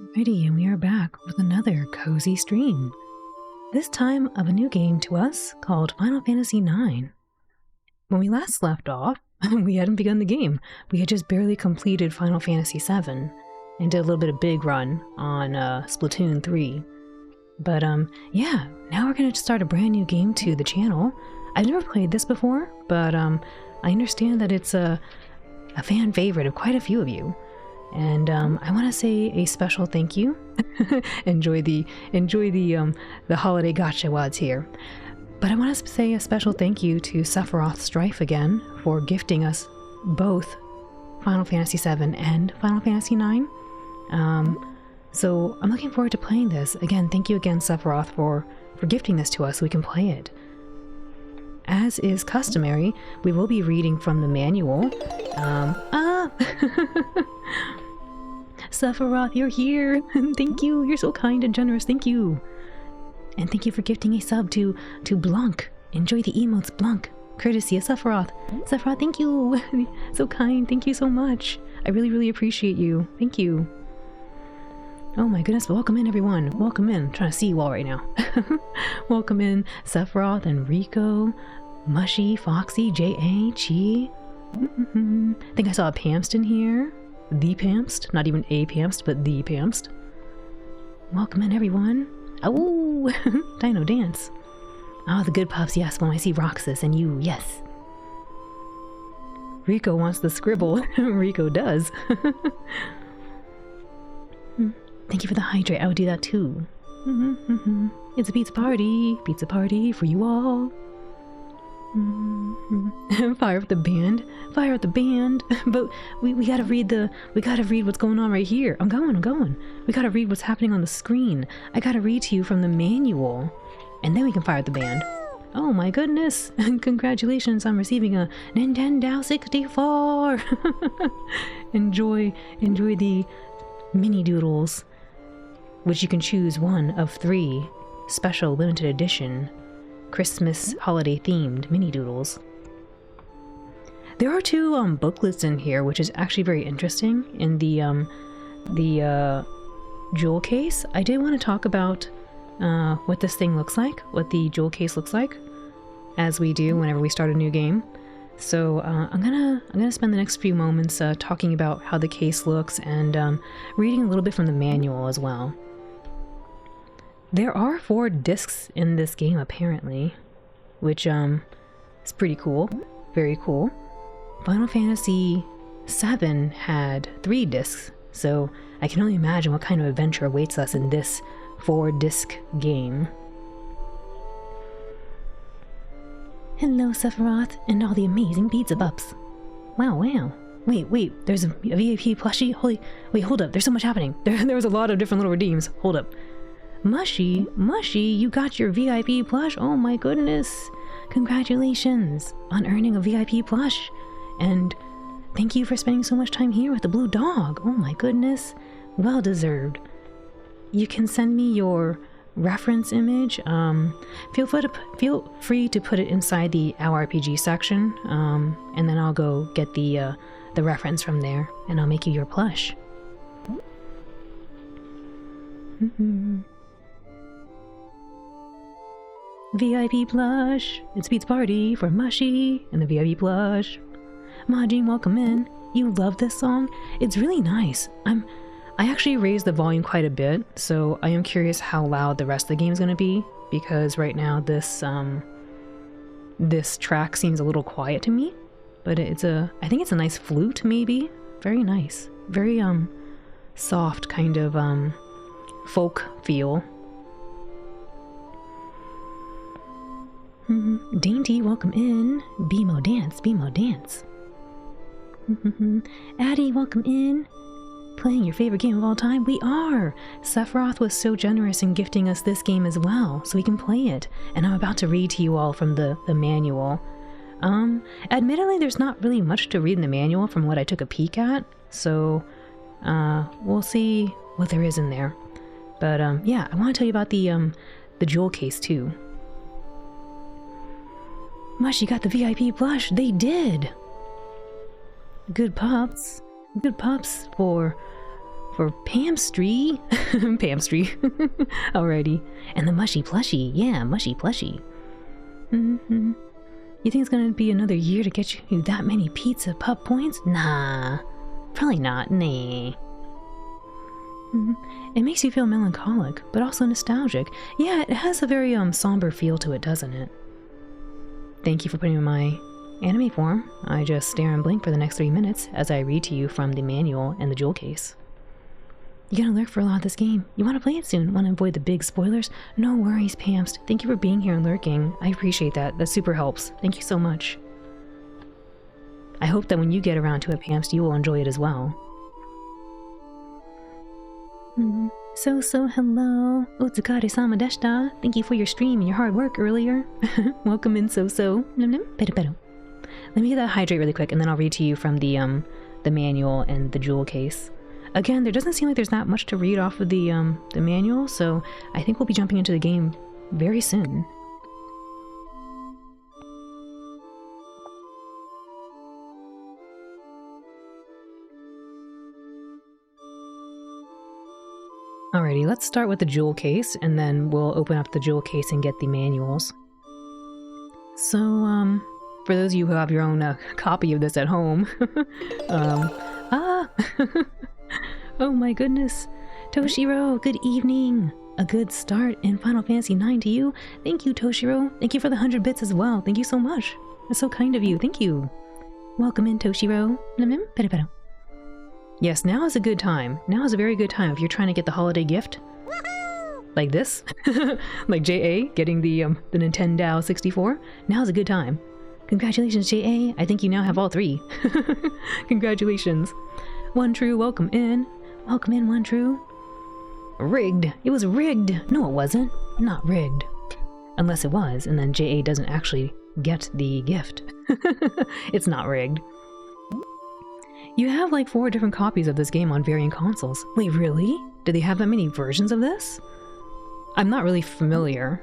Alrighty, and we are back with another cozy stream. This time of a new game to us called Final Fantasy IX. When we last left off, we hadn't begun the game. We had just barely completed Final Fantasy VII and did a little bit of big run on Splatoon 3. But yeah, now we're going to start a brand new game to the channel. I've never played this before, but I understand that it's a fan favorite of quite a few of you. And I want to say a special thank you. enjoy the holiday gotcha while it's here. But I want to say a special thank you to Sephiroth Strife again for gifting us both Final Fantasy VII and Final Fantasy IX. So I'm looking forward to playing this. Again, thank you again, Sephiroth, for gifting this to us so we can play it. As is customary, we will be reading from the manual. Sephiroth, you're here! Thank you, you're so kind and generous, thank you! And thank you for gifting a sub to Blanc. Enjoy the emotes, Blanc. Courtesy of Sephiroth. Sephiroth, thank you! So kind, thank you so much. I really, really appreciate you. Thank you. Oh my goodness, welcome in everyone. Welcome in. I'm trying to see you all right now. Welcome in Sephiroth and Rico, Mushy, Foxy, J.A., Chi. I think I saw a Pamst in here. The Pamst. Not even a Pamst, but the Pamst. Welcome in everyone. Oh, Dino Dance. Oh, the good pups, yes, when I see Roxas and you, yes. Rico wants the scribble. Rico does. Thank you for the hydrate. I would do that too. It's a pizza party for you all. Fire up the band, fire up the band. But we gotta read what's going on right here. I'm going. We gotta read what's happening on the screen. I gotta read to you from the manual, and then we can fire up the band. Oh my goodness! Congratulations on receiving a Nintendo 64. Enjoy the mini doodles, which you can choose one of 3 special limited edition Christmas holiday themed mini doodles. There are 2 booklets in here, which is actually very interesting. In the jewel case, I did want to talk about what this thing looks like, what the jewel case looks like, as we do whenever we start a new game. So I'm gonna spend the next few moments talking about how the case looks and reading a little bit from the manual as well. There are 4 discs in this game apparently, which is pretty cool, very cool. Final Fantasy VII had 3 discs, so I can only imagine what kind of adventure awaits us in this 4-disc game. Hello, Sephiroth, and all the amazing pizza pups. Wow. Wait, there's a VIP plushie? Wait, hold up, there's so much happening. There was a lot of different little redeems. Hold up. Mushy, you got your VIP plush? Oh my goodness. Congratulations on earning a VIP plush. And thank you for spending so much time here with the blue dog. Oh my goodness. Well deserved. You can send me your reference image. Feel free to put it inside the Our RPG section. And then I'll go get the reference from there and I'll make you your plush. VIP plush. It's Pizza Party for Mushy and the VIP plush. Majin, welcome in. You love this song? It's really nice. I actually raised the volume quite a bit, so I am curious how loud the rest of the game is going to be, because right now this track seems a little quiet to me, but I think it's a nice flute maybe. Very nice. Very soft kind of folk feel. Dainty, welcome in. Bimo dance. Addie, welcome in. Playing your favorite game of all time? We are! Sephiroth was so generous in gifting us this game as well, so we can play it. And I'm about to read to you all from the manual. Admittedly, there's not really much to read in the manual from what I took a peek at, so we'll see what there is in there. But yeah, I want to tell you about the jewel case too. Mushy got the VIP plush. They did. Good pups for for Pamstry. Pamstry. Alrighty. And the mushy plushie. Yeah, mushy plushie. Mm-hmm. You think it's gonna be another year to get you that many pizza pup points? Nah. Probably not. Nah. It makes you feel melancholic, but also nostalgic. Yeah, it has a very somber feel to it, doesn't it? Thank you for putting in my anime form. I just stare and blink for the next 3 minutes as I read to you from the manual and the jewel case. You gotta lurk for a lot of this game. You want to play it soon? Want to avoid the big spoilers? No worries, Pamst. Thank you for being here and lurking. I appreciate that. That super helps. Thank you so much. I hope that when you get around to it, Pamst, you will enjoy it as well. So hello. Otsukare-sama deshita. Thank you for your stream and your hard work earlier. Welcome in, so. Let me get that hydrate really quick, and then I'll read to you from the manual and the jewel case. Again, there doesn't seem like there's that much to read off of the manual, so I think we'll be jumping into the game very soon. Alrighty, let's start with the jewel case, and then we'll open up the jewel case and get the manuals. So, for those of you who have your own copy of this at home, oh my goodness, Toshiro, good evening! A good start in Final Fantasy IX to you. Thank you, Toshiro. Thank you for the 100 bits as well. Thank you so much. That's so kind of you. Thank you. Welcome in, Toshiro. Yes, now is a good time. Now is a very good time if you're trying to get the holiday gift. Like this. Like JA getting the Nintendo 64. Now is a good time. Congratulations, JA. I think you now have all 3. Congratulations. One True, welcome in. Welcome in, One True. Rigged. It was rigged. No, it wasn't. Not rigged. Unless it was, and then JA doesn't actually get the gift. It's not rigged. You have like 4 different copies of this game on varying consoles. Wait, really? Do they have that many versions of this? I'm not really familiar.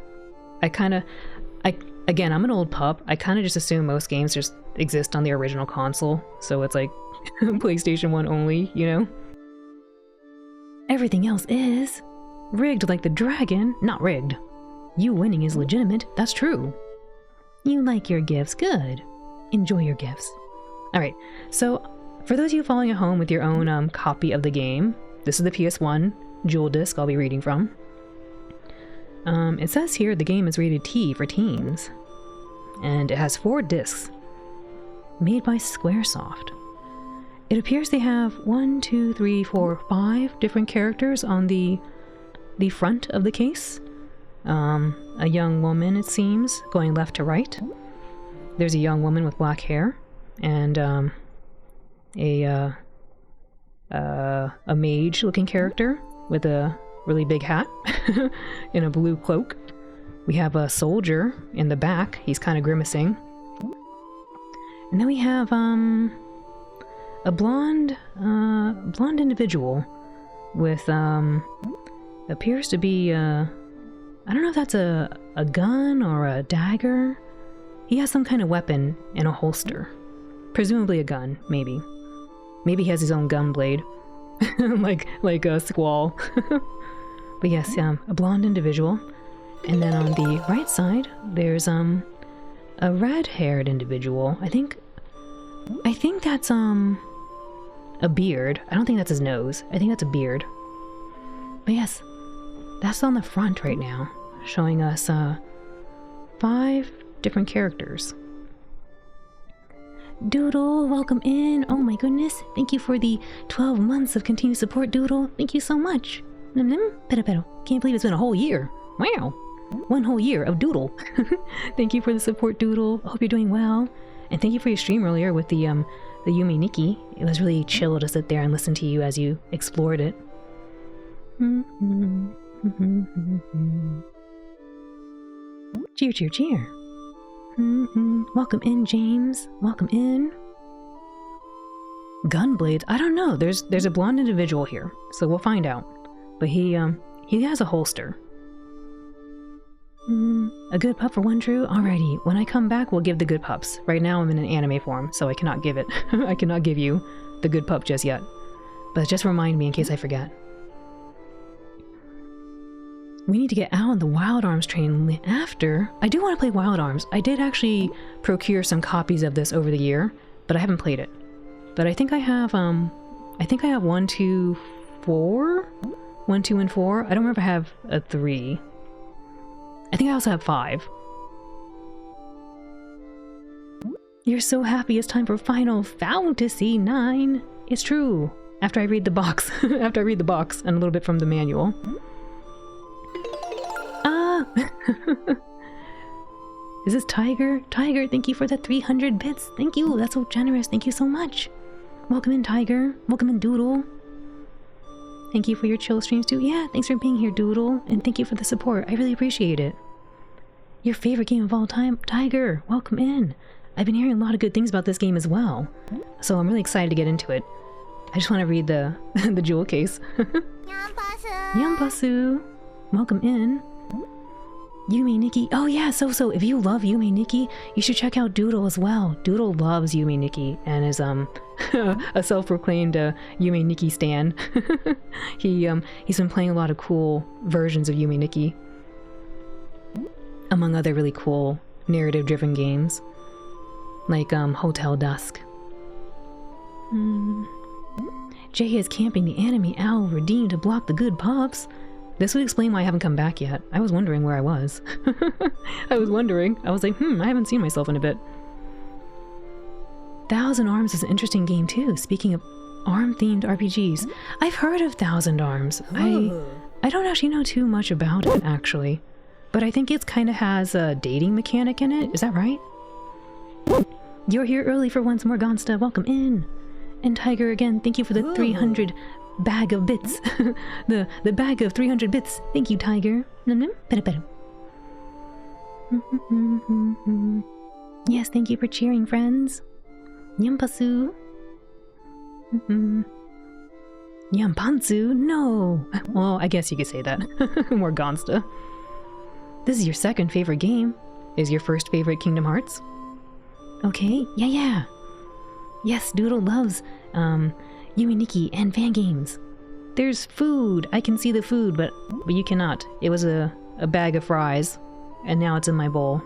Again, I'm an old pup. I kind of just assume most games just exist on the original console. So it's like PlayStation 1 only, you know? Everything else is rigged like the dragon. Not rigged. You winning is legitimate. That's true. You like your gifts. Good. Enjoy your gifts. Alright, so for those of you following at home with your own copy of the game, this is the PS1 jewel disc I'll be reading from. It says here the game is rated T for teens, and it has 4 discs made by Squaresoft. It appears they have 1, 2, 3, 4, 5 different characters on the front of the case. A young woman, it seems, going left to right. There's a young woman with black hair, and a mage-looking character with a really big hat in a blue cloak. We have a soldier in the back. He's kind of grimacing. And then we have a blonde individual with appears to be I don't know if that's a gun or a dagger. He has some kind of weapon in a holster. Presumably a gun, maybe. Maybe he has his own gun blade. like a Squall. But yes, a blonde individual. And then on the right side, there's a red-haired individual. I think that's a beard. I don't think that's his nose. I think that's a beard. But yes, that's on the front right now, showing us 5 different characters. Doodle, welcome in. Oh my goodness. Thank you for the 12 months of continued support, Doodle. Thank you so much. Pero. Can't believe it's been a whole year. Wow. 1 whole year of Doodle. Thank you for the support, Doodle. I hope you're doing well. And thank you for your stream earlier with the Yumi Nikki. It was really chill to sit there and listen to you as you explored it. Cheer, cheer, cheer. Welcome in, James. Welcome in. Gunblades? I don't know. There's a blonde individual here, so we'll find out. But he has a holster. A good pup for One True? Alrighty, when I come back, we'll give the good pups. Right now I'm in an anime form, so I cannot give it. I cannot give you the good pup just yet. But just remind me in case I forget. We need to get out on the Wild Arms train after. I do want to play Wild Arms. I did actually procure some copies of this over the year, but I haven't played it. But I think I have 1, 2, 4? 1, 2, and 4. I don't remember if I have a 3. I think I also have 5. You're so happy it's time for Final Fantasy 9. It's true. After I read the box. After I read the box and a little bit from the manual. Is this Tiger? Tiger, thank you for the 300 bits. Thank you. That's so generous. Thank you so much. Welcome in, Tiger. Welcome in, Doodle. Thank you for your chill streams too. Yeah, thanks for being here, Doodle. And thank you for the support. I really appreciate it. Your favorite game of all time? Tiger, welcome in. I've been hearing a lot of good things about this game as well. So I'm really excited to get into it. I just want to read the the jewel case. Nyampasu. Welcome in. Yume Nikki. Oh yeah, so if you love Yume Nikki, you should check out Doodle as well. Doodle loves Yume Nikki and is a self-proclaimed Yume Nikki stan. He's been playing a lot of cool versions of Yume Nikki, among other really cool narrative-driven games, like Hotel Dusk. Jay is camping the enemy owl redeemed to block the good pups. This would explain why I haven't come back yet. I was wondering where I was. I was like, I haven't seen myself in a bit. Thousand Arms is an interesting game too. Speaking of arm-themed RPGs, I've heard of Thousand Arms. I don't actually know too much about it, actually. But I think it kind of has a dating mechanic in it. Is that right? You're here early for once, Morgansta. Welcome in. And Tiger, again, thank you for the 300 bag of bits. the bag of 300 bits. Thank you, Tiger. Yes, thank you for cheering, friends. Nyampasu. Nyampansu? No. Well, I guess you could say that. Morgansta. This is your second favorite game. Is your first favorite Kingdom Hearts? Okay, yeah. Yes, Doodle loves Yume Nikki and fan games. There's food. I can see the food, but you cannot. It was a bag of fries, and now it's in my bowl.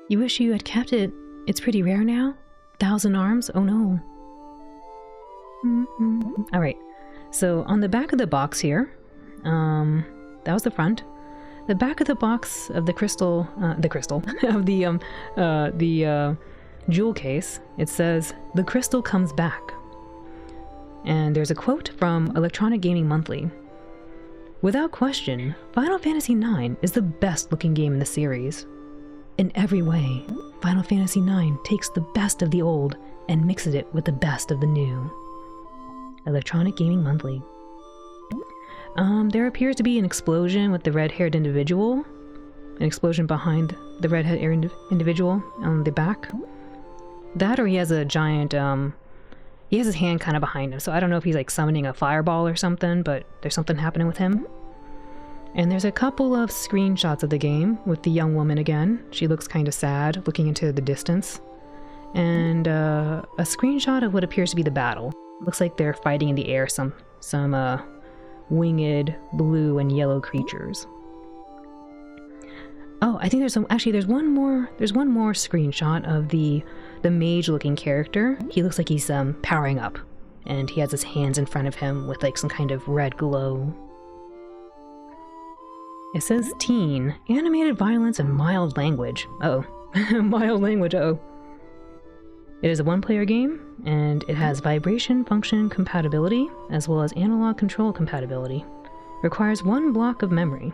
You wish you had kept it. It's pretty rare now. Thousand Arms? Oh no. Alright, so on the back of the box here, that was the front. The back of the box of the crystal, of the jewel case, it says, "The crystal comes back." And there's a quote from Electronic Gaming Monthly. "Without question, Final Fantasy IX is the best looking game in the series. In every way, Final Fantasy IX takes the best of the old and mixes it with the best of the new." Electronic Gaming Monthly. There appears to be an explosion with the red-haired individual. An explosion behind the red-haired individual on the back. That, or he has a giant, he has his hand kind of behind him, so I don't know if he's like summoning a fireball or something, but there's something happening with him. And there's a couple of screenshots of the game with the young woman again. She looks kind of sad, looking into the distance. And a screenshot of what appears to be the battle. Looks like they're fighting in the air some winged blue and yellow creatures. Oh, I think there's one more screenshot of the mage looking character. He looks like he's powering up, and he has his hands in front of him with like some kind of red glow. It says teen, animated violence and mild language. Mild language, It is a one-player game, and it has vibration function compatibility, as well as analog control compatibility. Requires 1 block of memory.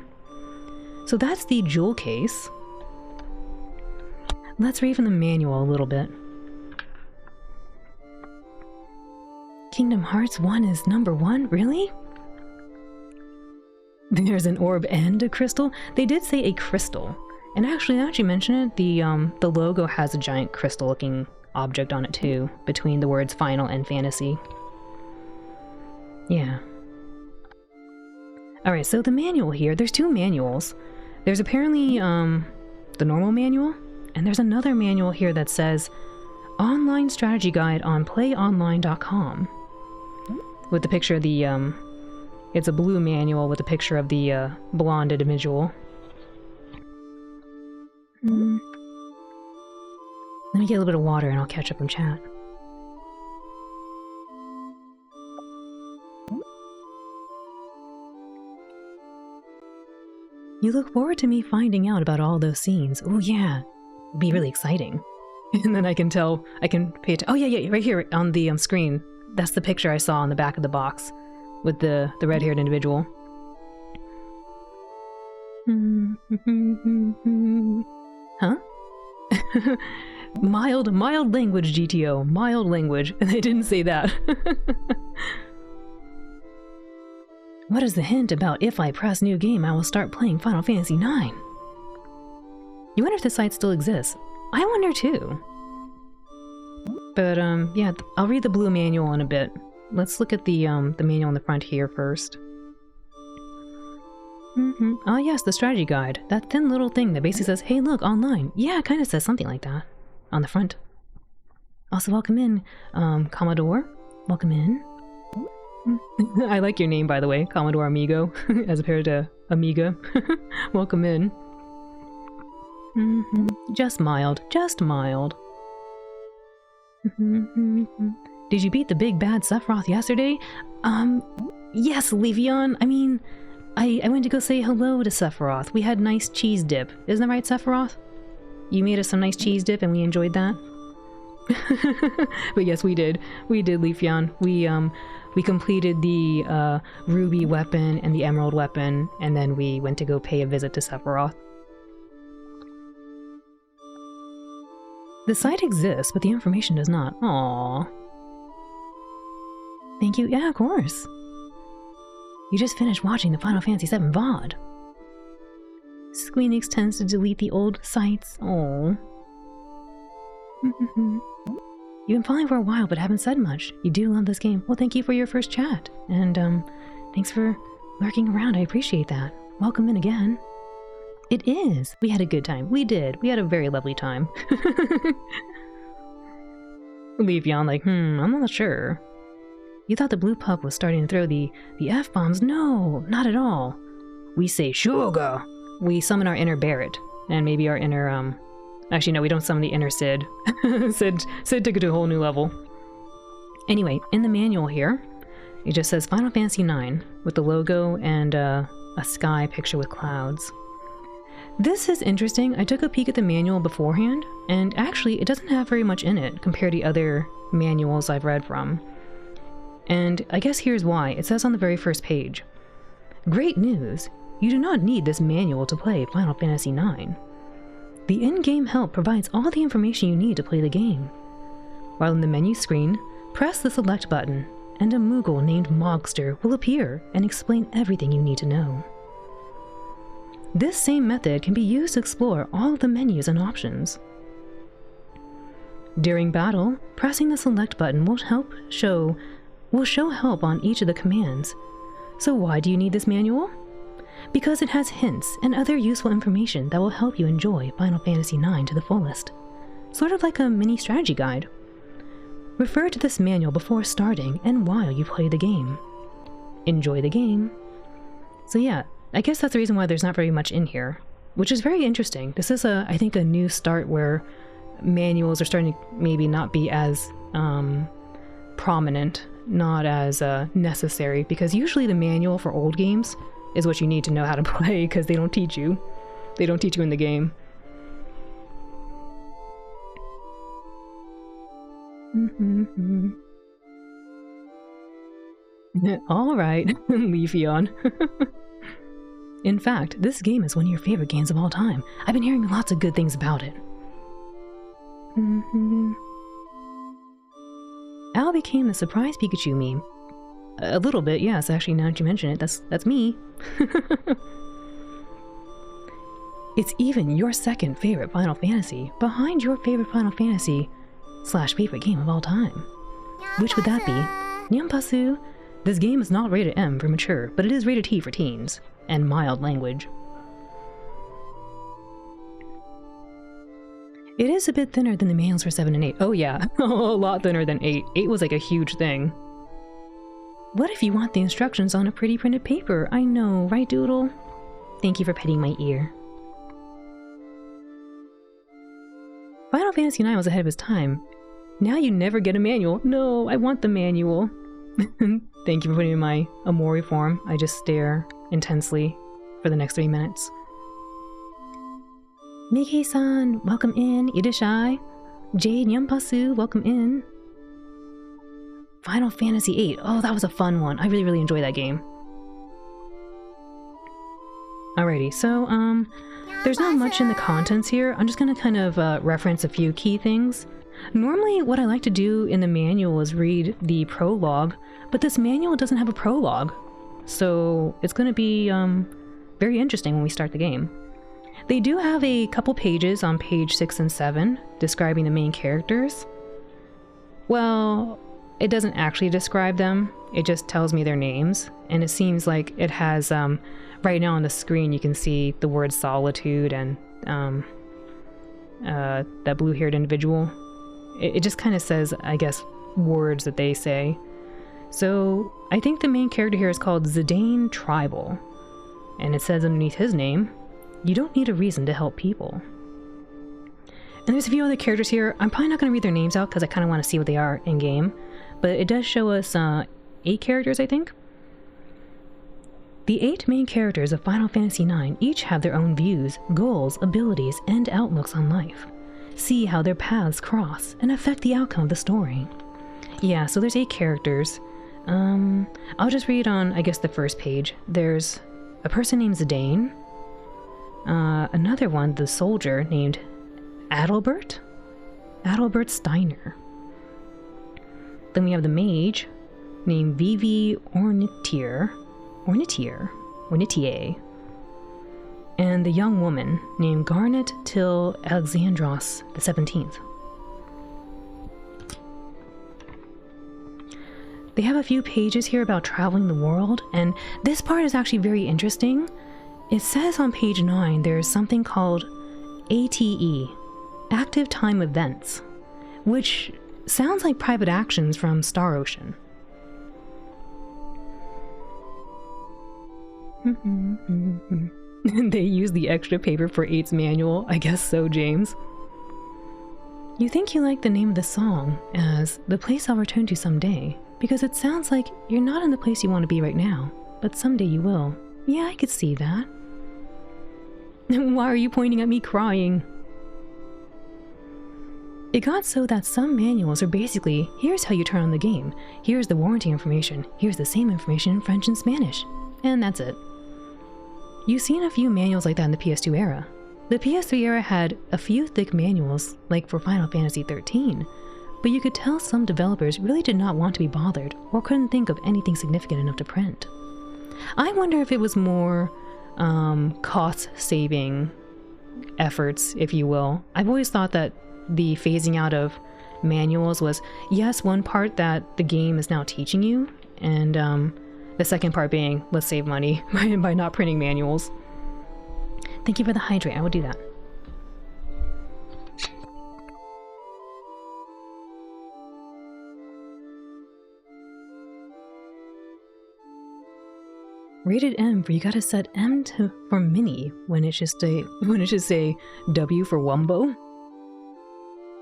So that's the jewel case. Let's read from the manual a little bit. Kingdom Hearts 1 is number 1? Really? There's an orb and a crystal? They did say a crystal. And actually, now that you mention it, the logo has a giant crystal-looking object on it too, between the words final and fantasy. Yeah. Alright, so the manual here, there's 2 manuals. There's apparently the normal manual, and there's another manual here that says online strategy guide on playonline.com with the picture of the, it's a blue manual with a picture of the blonde individual. Let me get a little bit of water and I'll catch up in chat. You look forward to me finding out about all those scenes. Oh yeah, it'd be really exciting. And then I can pay attention. Oh yeah, right here on the screen. That's the picture I saw on the back of the box with the red-haired individual. Huh? mild language, GTO. Mild language. And they didn't say that. What is the hint about if I press new game, I will start playing Final Fantasy IX? You wonder if the site still exists. I wonder too. But, yeah, I'll read the blue manual in a bit. Let's look at the manual in the front here first. Oh yes, the strategy guide. That thin little thing that basically says, hey look, online. Yeah, it kind of says something like that. On the front. Also, welcome in, Commodore. Welcome in. I like your name, by the way, Commodore Amigo, as opposed to Amiga. Welcome in. Just mild, just mild. Did you beat the big bad Sephiroth yesterday? Yes, Levion. I mean, I went to go say hello to Sephiroth. We had nice cheese dip. Isn't that right, Sephiroth? You made us some nice cheese dip and we enjoyed that. But yes, we did. We did, Leafeon. We completed the ruby weapon and the emerald weapon, and then we went to go pay a visit to Sephiroth. The site exists, but the information does not. Aww. Thank you. Yeah, of course. You just finished watching the Final Fantasy VII VOD. Squeenix tends to delete the old sites. Aww. You've been following for a while, but haven't said much. You do love this game. Well, thank you for your first chat. And, thanks for lurking around. I appreciate that. Welcome in again. It is. We had a good time. We did. We had a very lovely time. Leafeon like, I'm not sure. You thought the blue pup was starting to throw the F-bombs? No, not at all. We say, Sugar. We summon our inner Barret. And maybe our inner, Actually, no, we don't summon the inner Sid. Sid took it to a whole new level. Anyway, in the manual here, it just says Final Fantasy IX with the logo and a sky picture with clouds. This is interesting. I took a peek at the manual beforehand, and actually it doesn't have very much in it compared to other manuals I've read from. And I guess here's why. It says on the very first page, great news! You do not need this manual to play Final Fantasy IX. The in-game help provides all the information you need to play the game. While in the menu screen, press the select button, and a Moogle named Mogster will appear and explain everything you need to know. This same method can be used to explore all of the menus and options. During battle, pressing the select button will show help on each of the commands. So why do you need this manual? Because it has hints and other useful information that will help you enjoy Final Fantasy IX to the fullest. Sort of like a mini strategy guide. Refer to this manual before starting and while you play the game. Enjoy the game. So yeah, I guess that's the reason why there's not very much in here, which is very interesting. This is, I think, a new start where manuals are starting to maybe not be as prominent, not as necessary, because usually the manual for old games is what you need to know how to play, because they don't teach you. They don't teach you in the game. All right, Leafeon. In fact, this game is one of your favorite games of all time. I've been hearing lots of good things about it. Al became the surprise Pikachu meme. A little bit, yes, actually, now that you mention it, that's me. It's even your second favorite Final Fantasy, behind your favorite Final Fantasy / favorite game of all time. Which would that be? Nyampasu! This game is not rated M for mature, but it is rated T for teens, and mild language. It is a bit thinner than the manuals for 7 and 8. Oh yeah, a lot thinner than 8. 8 was like a huge thing. What if you want the instructions on a pretty printed paper? I know, right, Doodle? Thank you for petting my ear. Final Fantasy IX was ahead of its time. Now you never get a manual. No, I want the manual. Thank you for putting in my Amori form. I just stare intensely for the next 3 minutes. Miki-san, welcome in. Irashai. Jade Nyampasu, welcome in. Final Fantasy VIII. Oh, that was a fun one. I really enjoyed that game. Alrighty, so, there's not much in the contents here. I'm just gonna kind of reference a few key things. Normally, what I like to do in the manual is read the prologue, but this manual doesn't have a prologue. So, it's gonna be, very interesting when we start the game. They do have a couple pages on page 6 and 7 describing the main characters. Well, it doesn't actually describe them, it just tells me their names, and it seems like it has, right now on the screen you can see the word solitude and that blue-haired individual. It just kind of says, I guess, words that they say. So I think the main character here is called Zidane Tribal, and it says underneath his name, you don't need a reason to help people. And there's a few other characters here. I'm probably not going to read their names out because I kind of want to see what they are in-game, but it does show us 8 characters, I think. The 8 main characters of Final Fantasy IX each have their own views, goals, abilities, and outlooks on life. See how their paths cross and affect the outcome of the story. Yeah, so there's 8 characters. I'll just read on, I guess, the first page. There's a person named Zidane. Another one, the soldier, named Adalbert Steiner. Then we have the mage, named Vivi Ornitier, and the young woman, named Garnet Till Alexandros the 17th. They have a few pages here about traveling the world, and this part is actually very interesting. It says on page 9 there's something called ATE, Active Time Events, which sounds like private actions from Star Ocean. They use the extra paper for 8's manual. I guess so, James. You think you like the name of the song as The Place I'll Return to Someday, because it sounds like you're not in the place you want to be right now, but someday you will. Yeah, I could see that. Why are you pointing at me crying? It got so that some manuals are basically, here's how you turn on the game, here's the warranty information, here's the same information in French and Spanish, and that's it. You've seen a few manuals like that in the PS2 era. The PS3 era had a few thick manuals, like for Final Fantasy XIII, but you could tell some developers really did not want to be bothered or couldn't think of anything significant enough to print. I wonder if it was more cost-saving efforts, if you will. I've always thought that the phasing out of manuals was, yes, one part that the game is now teaching you, and the second part being, let's save money by not printing manuals. Thank you for the hydrate, I will do that. Rated M for you gotta set M for mini when it should say W for Wumbo.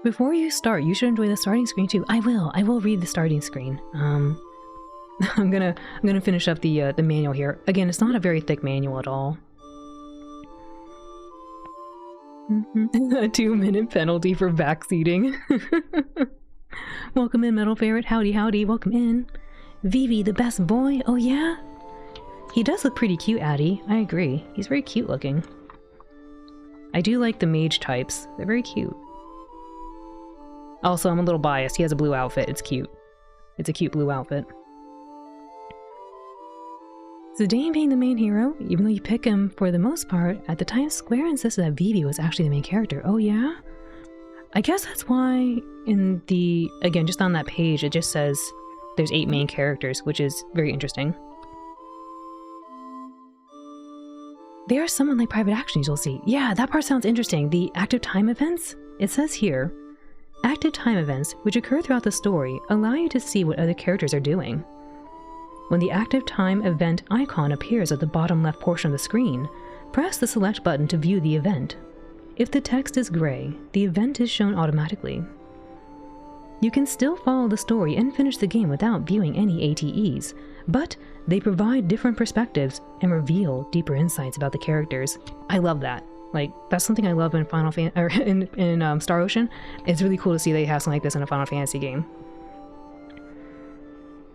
Before you start, you should enjoy the starting screen too. I will read the starting screen. I'm gonna finish up the manual here. Again, it's not a very thick manual at all. A 2-minute penalty for backseating. Welcome in, Metal Ferret. Howdy, howdy. Welcome in. Vivi, the best boy. Oh yeah? He does look pretty cute, Addy. I agree. He's very cute looking. I do like the mage types. They're very cute. Also, I'm a little biased. He has a blue outfit. It's cute. It's a cute blue outfit. Zidane being the main hero, even though you pick him for the most part, at the time Square insisted that Vivi was actually the main character. Oh yeah? I guess that's why in the, again, just on that page, it just says there's 8 main characters, which is very interesting. They are somewhat like private actions, you'll see. Yeah, that part sounds interesting. The active time events? It says here, active time events, which occur throughout the story, allow you to see what other characters are doing. When the active time event icon appears at the bottom left portion of the screen, press the select button to view the event. If the text is gray, the event is shown automatically. You can still follow the story and finish the game without viewing any ATEs, but they provide different perspectives and reveal deeper insights about the characters. I love that. Like, that's something I love in Final Fantasy, or in Star Ocean. It's really cool to see they have something like this in a Final Fantasy game.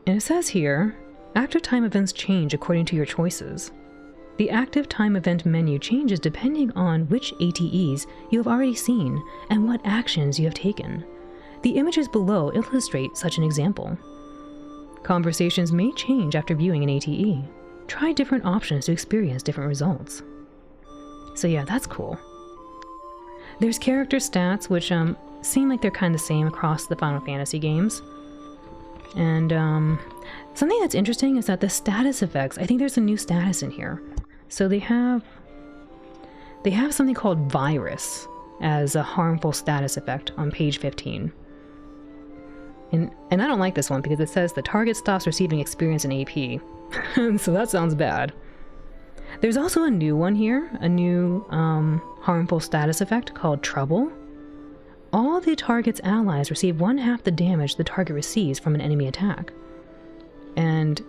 And it says here, active time events change according to your choices. The active time event menu changes depending on which ATEs you have already seen and what actions you have taken. The images below illustrate such an example. Conversations may change after viewing an ATE. Try different options to experience different results. So yeah, that's cool. There's character stats, which seem like they're kind of the same across the Final Fantasy games. And something that's interesting is that the status effects, I think there's a new status in here. So they have something called Virus as a harmful status effect on page 15. And I don't like this one because it says the target stops receiving experience in AP. So that sounds bad. There's also a new one here, a new harmful status effect called Trouble. All the target's allies receive 1/2 the damage the target receives from an enemy attack. And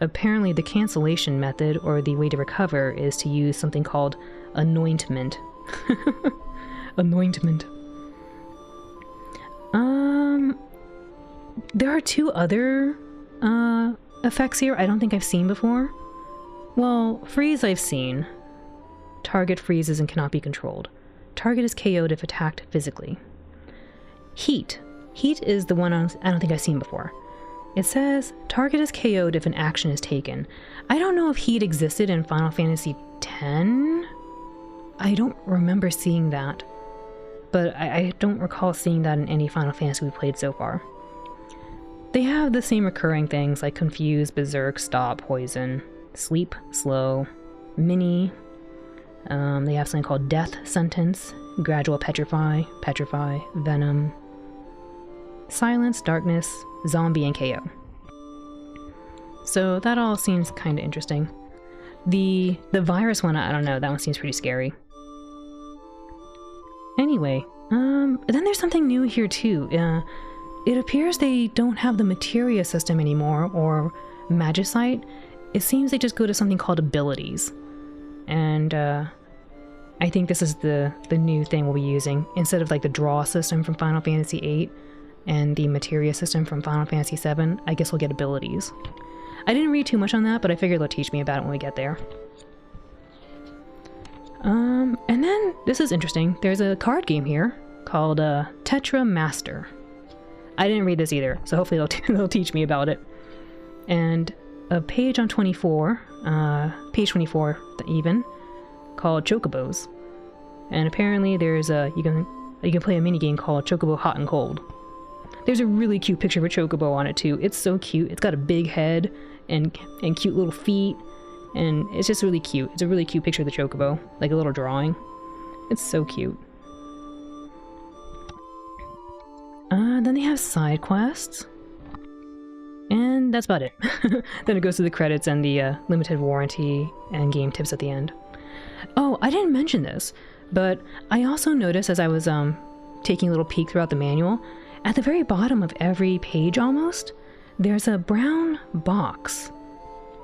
apparently the cancellation method, or the way to recover, is to use something called Anointment. Anointment. There are 2 other effects here I don't think I've seen before. Well, Freeze I've seen. Target freezes and cannot be controlled. Target is KO'd if attacked physically. Heat. Heat is the one I don't think I've seen before. It says, target is KO'd if an action is taken. I don't know if heat existed in Final Fantasy X. I don't remember seeing that. But I don't recall seeing that in any Final Fantasy we played so far. They have the same recurring things like Confuse, Berserk, Stop, Poison, Sleep, Slow, Mini. They have something called Death Sentence, Gradual Petrify, Petrify, Venom, Silence, Darkness, Zombie, and KO. So that all seems kind of interesting. The virus one, I don't know, that one seems pretty scary. Anyway, then there's something new here too. It appears they don't have the materia system anymore, or magicite. It seems they just go to something called abilities. And I think this is the new thing we'll be using. Instead of like the draw system from Final Fantasy VIII and the materia system from Final Fantasy VII, I guess we'll get abilities. I didn't read too much on that, but I figured they'll teach me about it when we get there. And then, this is interesting, there's a card game here called Tetra Master. I didn't read this either, so hopefully they'll teach me about it. And a page on 24, page 24 even, called Chocobos. And apparently there's you can play a minigame called Chocobo Hot and Cold. There's a really cute picture of a Chocobo on it too. It's so cute. It's got a big head and cute little feet, and it's just really cute. It's a really cute picture of the Chocobo, like a little drawing. It's so cute. Then they have side quests. And that's about it. Then it goes to the credits and the limited warranty and game tips at the end. Oh, I didn't mention this, but I also noticed as I was taking a little peek throughout the manual, at the very bottom of every page almost, there's a brown box.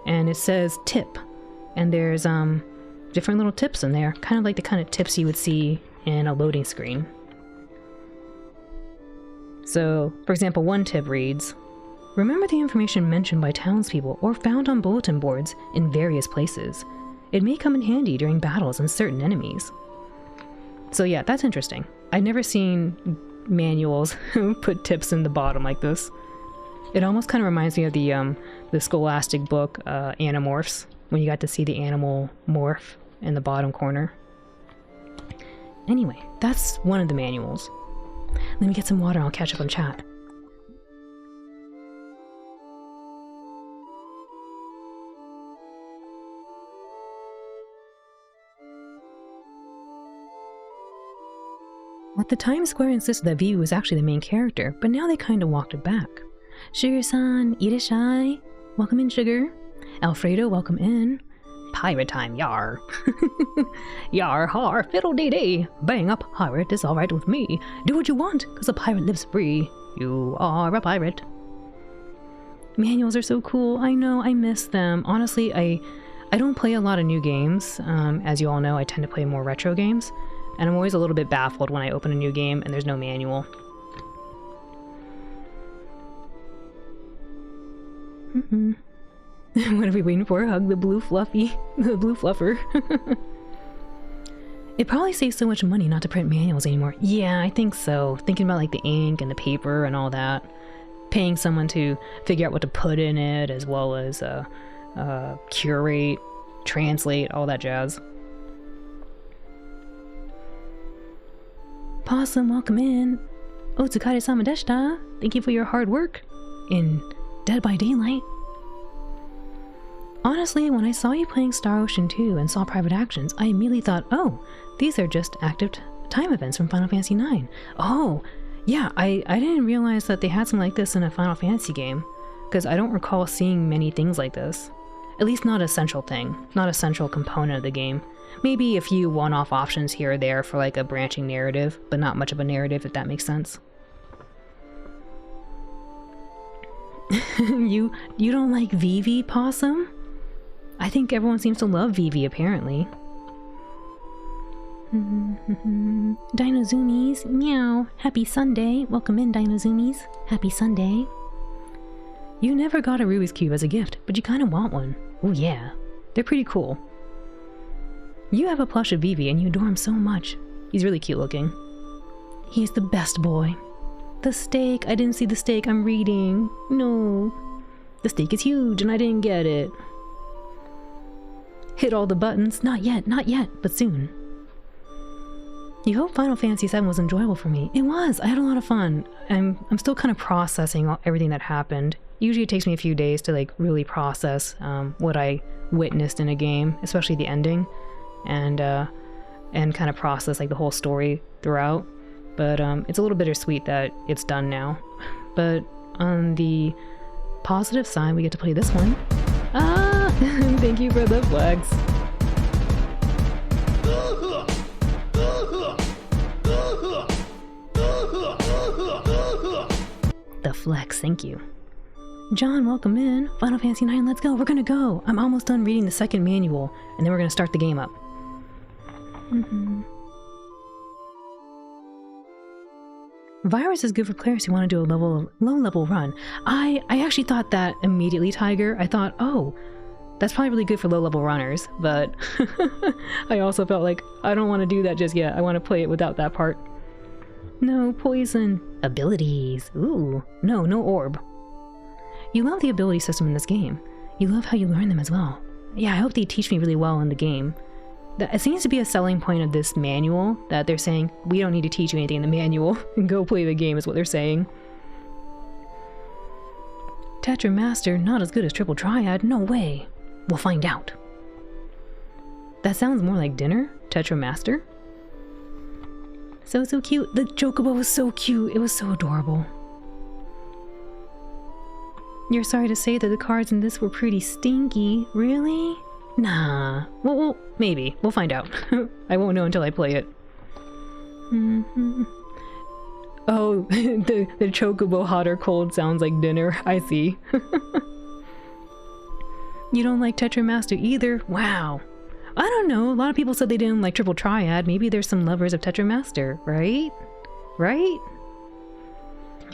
And it says tip. And there's different little tips in there, kind of like the kind of tips you would see in a loading screen. So, for example, one tip reads, remember the information mentioned by townspeople or found on bulletin boards in various places. It may come in handy during battles and certain enemies. So yeah, that's interesting. I've never seen manuals put tips in the bottom like this. It almost kind of reminds me of the Scholastic book, Animorphs, when you got to see the animal morph in the bottom corner. Anyway, that's one of the manuals. Let me get some water and I'll catch up on chat. At the time, Square insisted that Vivi was actually the main character, but now they kind of walked it back. Sugar-san, irashai. Welcome in, Sugar. Alfredo, welcome in. Pirate time, yar. Yar, har, fiddle-dee-dee. Bang up, pirate is alright with me. Do what you want, cause a pirate lives free. You are a pirate. Manuals are so cool. I know, I miss them. Honestly, I don't play a lot of new games. As you all know, I tend to play more retro games. And I'm always a little bit baffled when I open a new game and there's no manual. What are we waiting for? Hug the blue fluffy. The blue fluffer. It probably saves so much money not to print manuals anymore. Yeah, I think so. Thinking about like the ink and the paper and all that. Paying someone to figure out what to put in it, as well as curate, translate, all that jazz. Possum, welcome in. Otsukare-sama deshita. Thank you for your hard work in Dead by Daylight. Honestly, when I saw you playing Star Ocean 2 and saw Private Actions, I immediately thought, oh, these are just active time events from Final Fantasy IX. Oh, yeah, I didn't realize that they had something like this in a Final Fantasy game, because I don't recall seeing many things like this. At least not a central thing, not a central component of the game. Maybe a few one-off options here or there for like a branching narrative, but not much of a narrative, if that makes sense. You don't like Vivi, Possum? I think everyone seems to love Vivi, apparently. Dino Zoomies, meow. Happy Sunday. Welcome in, Dino Zoomies. Happy Sunday. You never got a Rubik's Cube as a gift, but you kind of want one. Oh yeah, they're pretty cool. You have a plush of Vivi and you adore him so much. He's really cute looking. He's the best boy. The steak, I didn't see the steak, I'm reading. No. The steak is huge and I didn't get it. Hit all the buttons. Not yet, but soon. You hope Final Fantasy VII was enjoyable for me. It was, I had a lot of fun. I'm still kind of processing everything that happened. Usually it takes me a few days to like really process what I witnessed in a game, especially the ending. And kind of process like the whole story throughout, but it's a little bittersweet that it's done now. But on the positive side, we get to play this one. Ah, thank you for the flex. The flex, thank you. John, welcome in. Final Fantasy IX, let's go. We're gonna go. I'm almost done reading the second manual, and then we're gonna start the game up. Virus is good for players who want to do a low-level run. I actually thought that immediately, Tiger. I thought, oh, that's probably really good for low-level runners, but I also felt like I don't want to do that just yet. I want to play it without that part. No poison. Abilities. Ooh. No orb. You love the ability system in this game. You love how you learn them as well. Yeah, I hope they teach me really well in the game. It seems to be a selling point of this manual, that they're saying, we don't need to teach you anything in the manual, go play the game is what they're saying. Tetra Master, not as good as Triple Triad, no way. We'll find out. That sounds more like dinner, Tetra Master. So cute, the Chocobo was so cute, it was so adorable. You're sorry to say that the cards in this were pretty stinky, really? Nah, well, maybe. We'll find out. I won't know until I play it. Oh, the Chocobo hot or cold sounds like dinner. I see. You don't like Tetra Master either? Wow. I don't know. A lot of people said they didn't like Triple Triad. Maybe there's some lovers of Tetra Master, right? Right?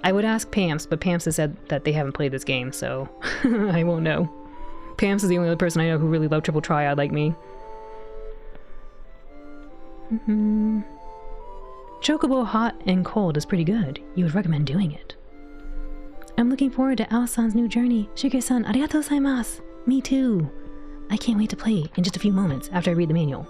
I would ask Pamps, but Pamps has said that they haven't played this game, so I won't know. Pamps is the only other person I know who really loved Triple Triad like me. Chocobo hot and cold is pretty good. You would recommend doing it. I'm looking forward to Ao-san's new journey. Shigeru-san, arigatou gozaimasu. Me too. I can't wait to play in just a few moments after I read the manual.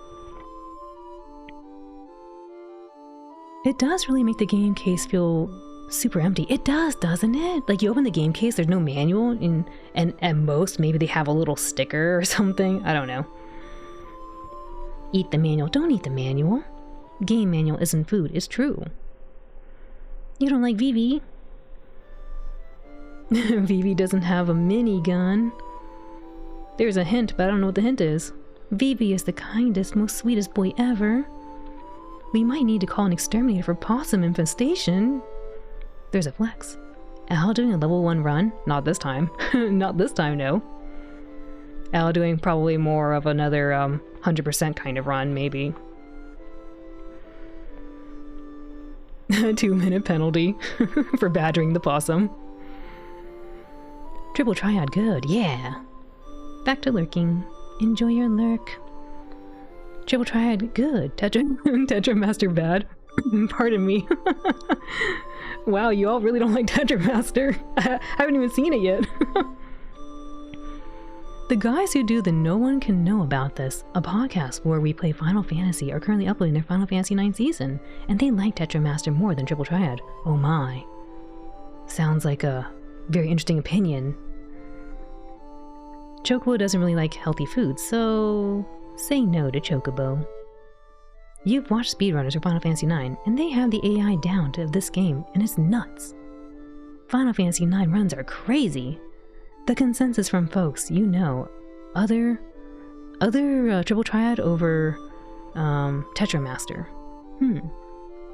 It does really make the game case feel super empty. It does, doesn't it? Like you open the game case, there's no manual, and at most maybe they have a little sticker or something. I don't know. Eat the manual. Don't eat the manual. game manual isn't food is true. You don't like Vivi? Vivi doesn't have a minigun. There's a hint, but I don't know what the hint is. Vivi is the kindest, most sweetest boy ever. We might need to call an exterminator for possum infestation. There's a flex. Al doing a level 1 run? Not this time. Not this time, no. Al doing probably more of another 100% kind of run, maybe. 2-minute penalty for badgering the possum. Triple triad, good, yeah. Back to lurking. Enjoy your lurk. Triple triad, good. Tetra Master bad. Pardon me. Wow, you all really don't like Tetra Master. I haven't even seen it yet. The guys who do the No One Can Know About This, a podcast where we play Final Fantasy, are currently uploading their Final Fantasy 9 season, and they like Tetra Master more than Triple Triad. Oh my. Sounds like a very interesting opinion. Chocobo doesn't really like healthy food, so say no to Chocobo. You've watched speedrunners for Final Fantasy 9, and they have the AI down to this game, and it's nuts. Final Fantasy 9 runs are crazy. The consensus from folks, you know, other Triple Triad over Tetra Master.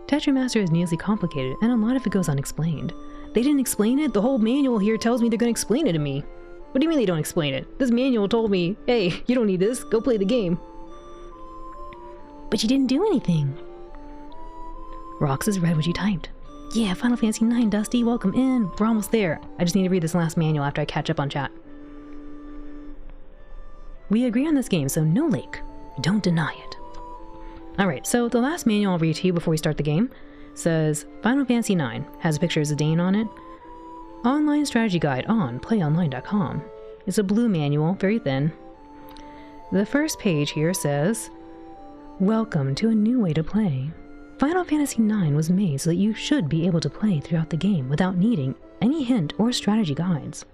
Tetra Master is needlessly complicated, and a lot of it goes unexplained. They didn't explain it? The whole manual here tells me they're going to explain it to me. What do you mean they don't explain it? This manual told me, hey, you don't need this, go play the game. But you didn't do anything. Rox has read what you typed. Yeah, Final Fantasy 9, Dusty, welcome in. We're almost there. I just need to read this last manual after I catch up on chat. We agree on this game, so no lake. Don't deny it. Alright, so the last manual I'll read to you before we start the game says, Final Fantasy 9 has a picture of Zidane on it. Online strategy guide on playonline.com. It's a blue manual, very thin. The first page here says, welcome to a new way to play. Final Fantasy 9 was made so that you should be able to play throughout the game without needing any hint or strategy guides.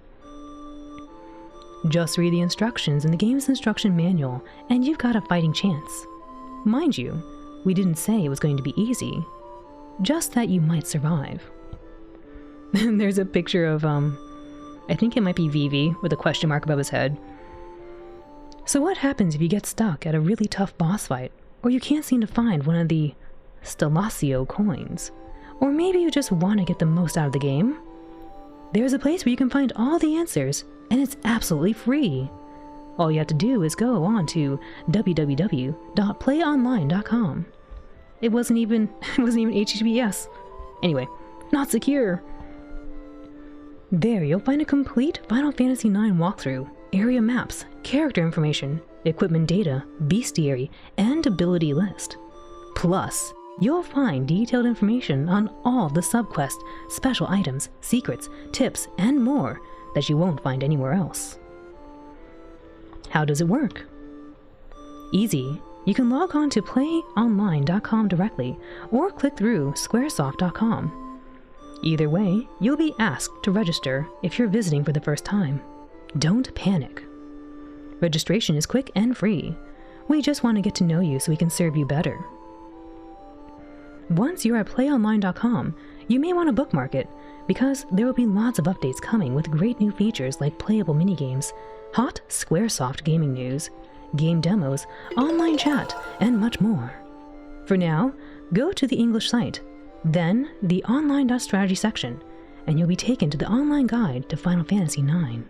Just read the instructions in the game's instruction manual and you've got a fighting chance. Mind you, we didn't say it was going to be easy, just that you might survive. There's a picture of, I think it might be Vivi with a question mark above his head. So what happens if you get stuck at a really tough boss fight, or you can't seem to find one of the Stellacio coins? Or maybe you just want to get the most out of the game? There's a place where you can find all the answers, and it's absolutely free. All you have to do is go on to www.playonline.com. It wasn't even HTTPS. Anyway, not secure. There you'll find a complete Final Fantasy IX walkthrough, area maps, character information, equipment data, bestiary, and ability list. Plus, you'll find detailed information on all the subquests, special items, secrets, tips, and more that you won't find anywhere else. How does it work? Easy. You can log on to playonline.com directly, or click through squaresoft.com. Either way, you'll be asked to register if you're visiting for the first time. Don't panic. Registration is quick and free. We just want to get to know you so we can serve you better. Once you're at playonline.com, you may want to bookmark it, because there will be lots of updates coming with great new features like playable minigames, hot Squaresoft gaming news, game demos, online chat, and much more. For now, go to the English site, then the online.strategy section, and you'll be taken to the online guide to Final Fantasy IX.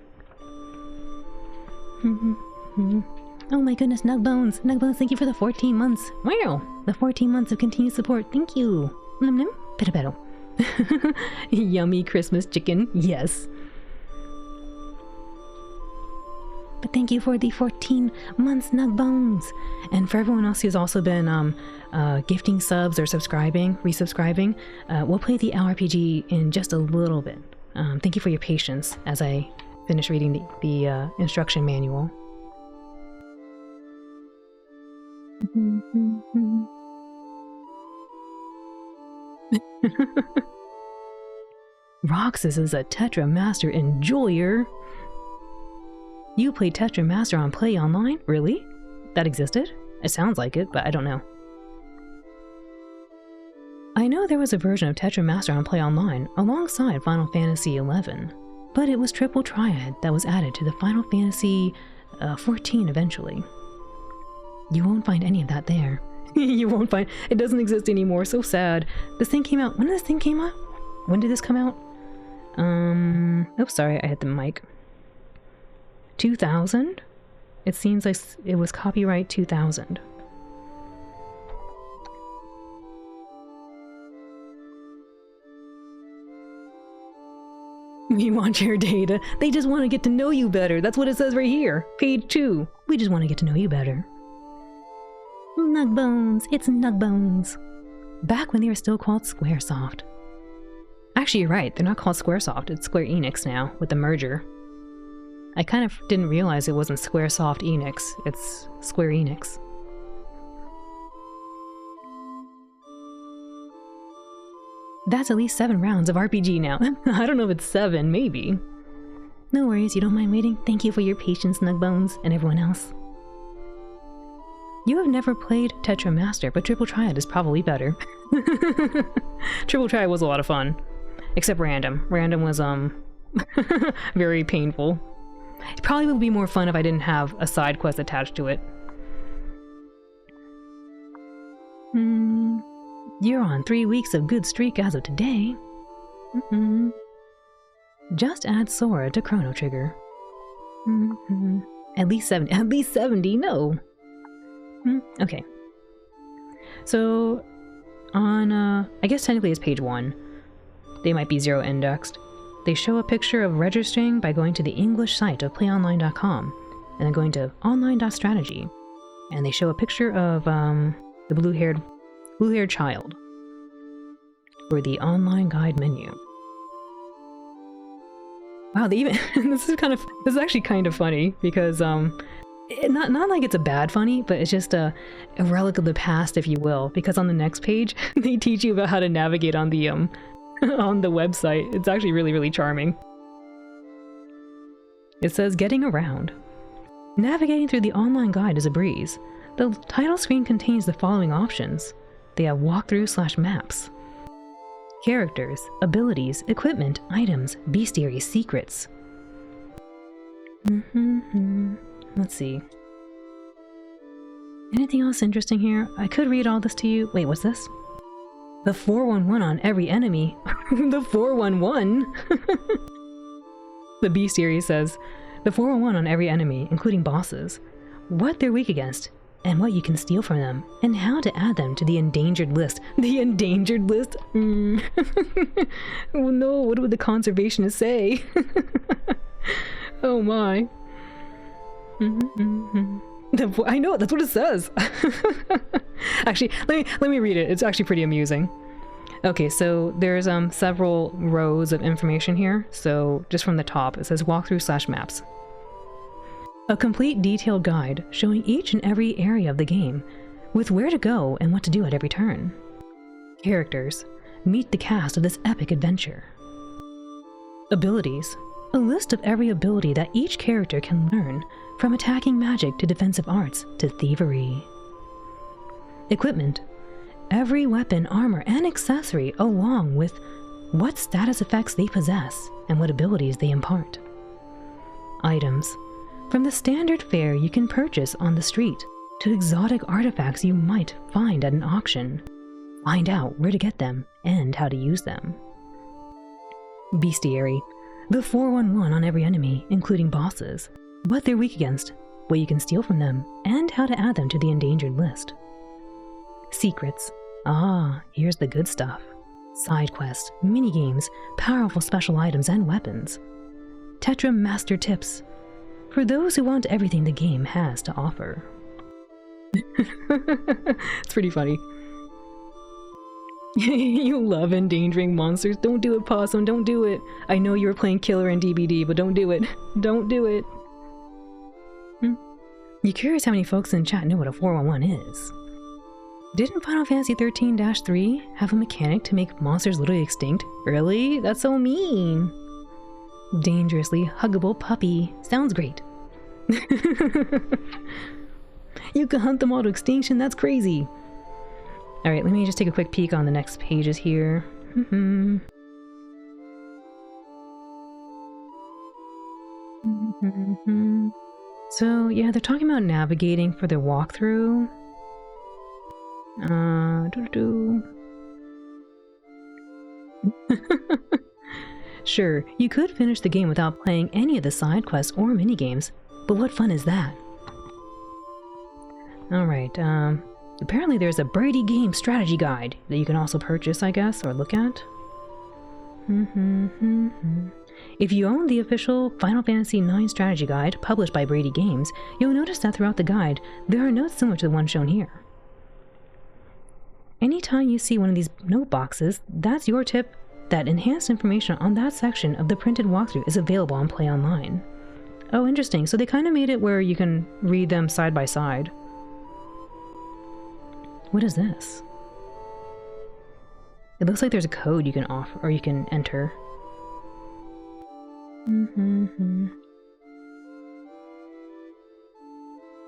Oh my goodness, Nugbones! Nugbones, thank you for the 14 months! Wow! The 14 months of continued support, thank you! Nim nim, pedo pedo. Yummy Christmas chicken, yes! But thank you for the 14 months, Nugbones! And for everyone else who's also been gifting subs or resubscribing, we'll play the LRPG in just a little bit. Thank you for your patience as I finish reading the instruction manual. Roxas is a Tetra Master enjoyer. You played Tetra Master on Play Online? Really? That existed? It sounds like it, but I don't know. I know there was a version of Tetra Master on Play Online alongside Final Fantasy XI, but it was Triple Triad that was added to the Final Fantasy 14 eventually. You won't find any of that there. You won't find... It doesn't exist anymore, so sad. This thing came out... When did this thing came out? When did this come out? Oops, sorry, I hit the mic. 2000? It seems like it was copyright 2000. We want your data. They just want to get to know you better. That's what it says right here. Page 2. We just want to get to know you better. Nugbones. It's Nugbones. Back when they were still called Squaresoft. Actually, you're right. They're not called Squaresoft. It's Square Enix now, with the merger. I kind of didn't realize it wasn't Squaresoft Enix. It's Square Enix. That's at least 7 rounds of RPG now. I don't know if it's 7, maybe. No worries, you don't mind waiting. Thank you for your patience, Nugbones, and everyone else. You have never played Tetra Master, but Triple Triad is probably better. Triple Triad was a lot of fun. Except Random. Random was, very painful. It probably would be more fun if I didn't have a side quest attached to it. You're on 3 weeks of good streak as of today. Just add Sora to Chrono Trigger. At least 70. At least 70, no. Okay. So, on, I guess technically it's page 1. They might be 0 indexed. They show a picture of registering by going to the English site of playonline.com and then going to online.strategy. And they show a picture of, the blue-haired child for the online guide menu. Wow, they even this is actually kind of funny because not like it's a bad funny, but it's just a relic of the past, if you will, because on the next page they teach you about how to navigate on the on the website. It's actually really, really charming. It says getting around. Navigating through the online guide is a breeze. The title screen contains the following options. They have walkthrough/maps, characters, abilities, equipment, items, bestiary, secrets. Let's see. Anything else interesting here? I could read all this to you. Wait, what's this? The 411 on every enemy. The 411? The bestiary says, the 411 on every enemy, including bosses, what they're weak against, and what you can steal from them, and how to add them to the endangered list. The endangered list? Oh no, what would the conservationists say? Oh my. I know, that's what it says. Actually, let me read it. It's actually pretty amusing. Okay, so there's several rows of information here. So just from the top, it says walkthrough/maps. A complete detailed guide showing each and every area of the game, with where to go and what to do at every turn. Characters. Meet the cast of this epic adventure. Abilities. A list of every ability that each character can learn, from attacking magic to defensive arts to thievery. Equipment. Every weapon, armor, and accessory along with what status effects they possess and what abilities they impart. Items. From the standard fare you can purchase on the street to exotic artifacts you might find at an auction. Find out where to get them and how to use them. Bestiary. The 411 on every enemy, including bosses, what they're weak against, what you can steal from them, and how to add them to the endangered list. Secrets. Ah, here's the good stuff. Side quests, minigames, powerful special items and weapons. Tetra Master tips. For those who want everything the game has to offer. It's pretty funny. You love endangering monsters. Don't do it, Possum. Don't do it. I know you were playing Killer and DBD, but don't do it. Don't do it. You curious how many folks in chat know what a 411 is? Didn't Final Fantasy 13-3 have a mechanic to make monsters literally extinct? Really? That's so mean. Dangerously huggable puppy. Sounds great. You can hunt them all to extinction? That's crazy. Alright, let me just take a quick peek on the next pages here. So, yeah, they're talking about navigating for their walkthrough. Sure, you could finish the game without playing any of the side quests or minigames, but what fun is that? Alright, apparently there's a Brady Game strategy guide that you can also purchase, I guess, or look at. If you own the official Final Fantasy IX strategy guide published by Brady Games, you'll notice that throughout the guide, there are notes similar to the one shown here. Anytime you see one of these note boxes, that's your tip that enhanced information on that section of the printed walkthrough is available on Play Online. Oh, interesting. So they kind of made it where you can read them side by side. What is this? It looks like there's a code you can offer, or you can enter.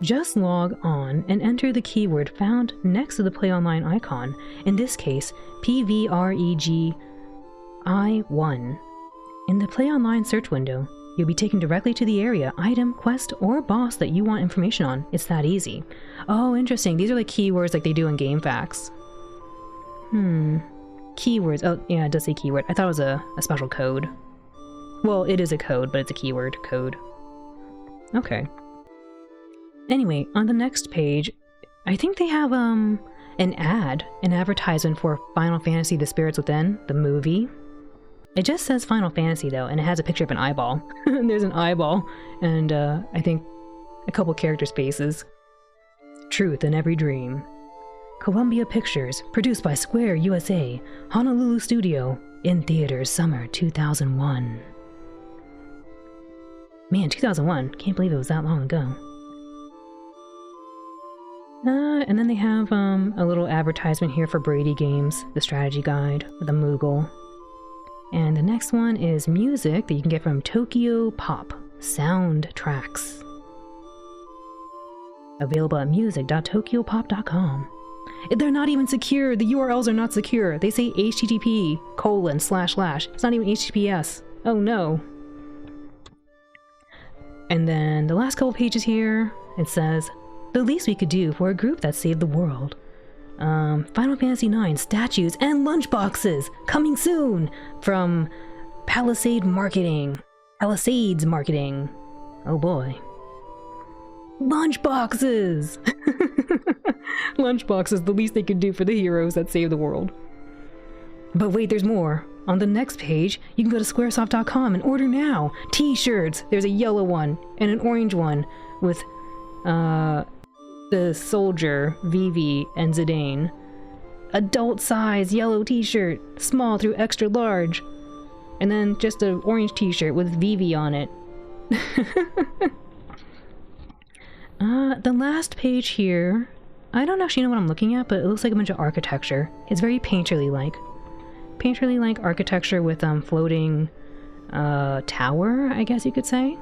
Just log on and enter the keyword found next to the Play Online icon, in this case, PVREGI1. In the Play Online search window, you'll be taken directly to the area, item, quest, or boss that you want information on. It's that easy. Oh, interesting. These are like keywords like they do in GameFAQs. Keywords. Oh, yeah, it does say keyword. I thought it was a special code. Well, it is a code, but it's a keyword code. Okay. Anyway, on the next page, I think they have an advertisement for Final Fantasy The Spirits Within, the movie. It just says Final Fantasy though, and it has a picture of an eyeball. There's an eyeball, and I think a couple characters' faces. Truth in Every Dream. Columbia Pictures, produced by Square USA, Honolulu Studio, in theaters summer 2001. Man, 2001, can't believe it was that long ago. And then they have a little advertisement here for Brady Games, the strategy guide with a Moogle. And the next one is music that you can get from Tokyo Pop Soundtracks. Available at music.tokyopop.com. They're not even secure. The URLs are not secure. They say http:// It's not even HTTPS. Oh no. And then the last couple pages here, it says, the least we could do for a group that saved the world. Final Fantasy IX statues and lunchboxes coming soon from Palisades Marketing. Oh boy. Lunchboxes! Lunchboxes, the least they could do for the heroes that saved the world. But wait, there's more. On the next page, you can go to squaresoft.com and order now. T-shirts. There's a yellow one and an orange one with the soldier, Vivi, and Zidane. Adult size yellow t-shirt, small through extra large. And then just an orange t-shirt with Vivi on it. The last page here, I don't actually know what I'm looking at, but it looks like a bunch of architecture. It's very painterly-like. Painterly-like architecture with floating tower, I guess you could say.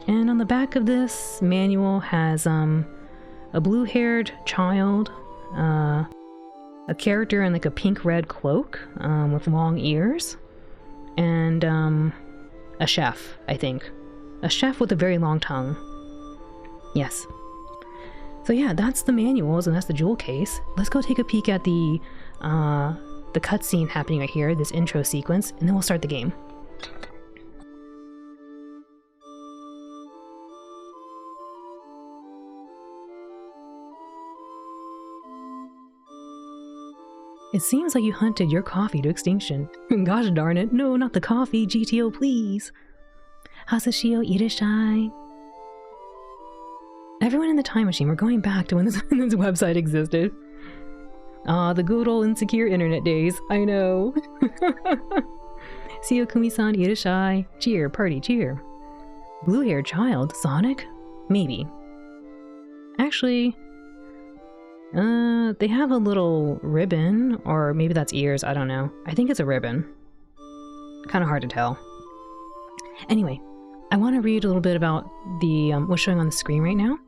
And on the back of this manual has a blue-haired child, a character in like a pink-red cloak with long ears, and a chef, I think. A chef with a very long tongue. Yes. So yeah, that's the manuals and that's the jewel case. Let's go take a peek at the cutscene happening right here, this intro sequence, and then we'll start the game. It seems like you hunted your coffee to extinction. Gosh darn it, no, not the coffee, GTO, please. Hasashio Irishai. Everyone in the time machine, we're going back to when this website existed. Ah, the good old insecure internet days, I know. Seo Kumi-san Irishai. Cheer, party, cheer. Blue-haired child, Sonic? Maybe. Actually, they have a little ribbon, or maybe that's ears, I don't know. I think it's a ribbon. Kind of hard to tell. Anyway, I want to read a little bit about the what's showing on the screen right now,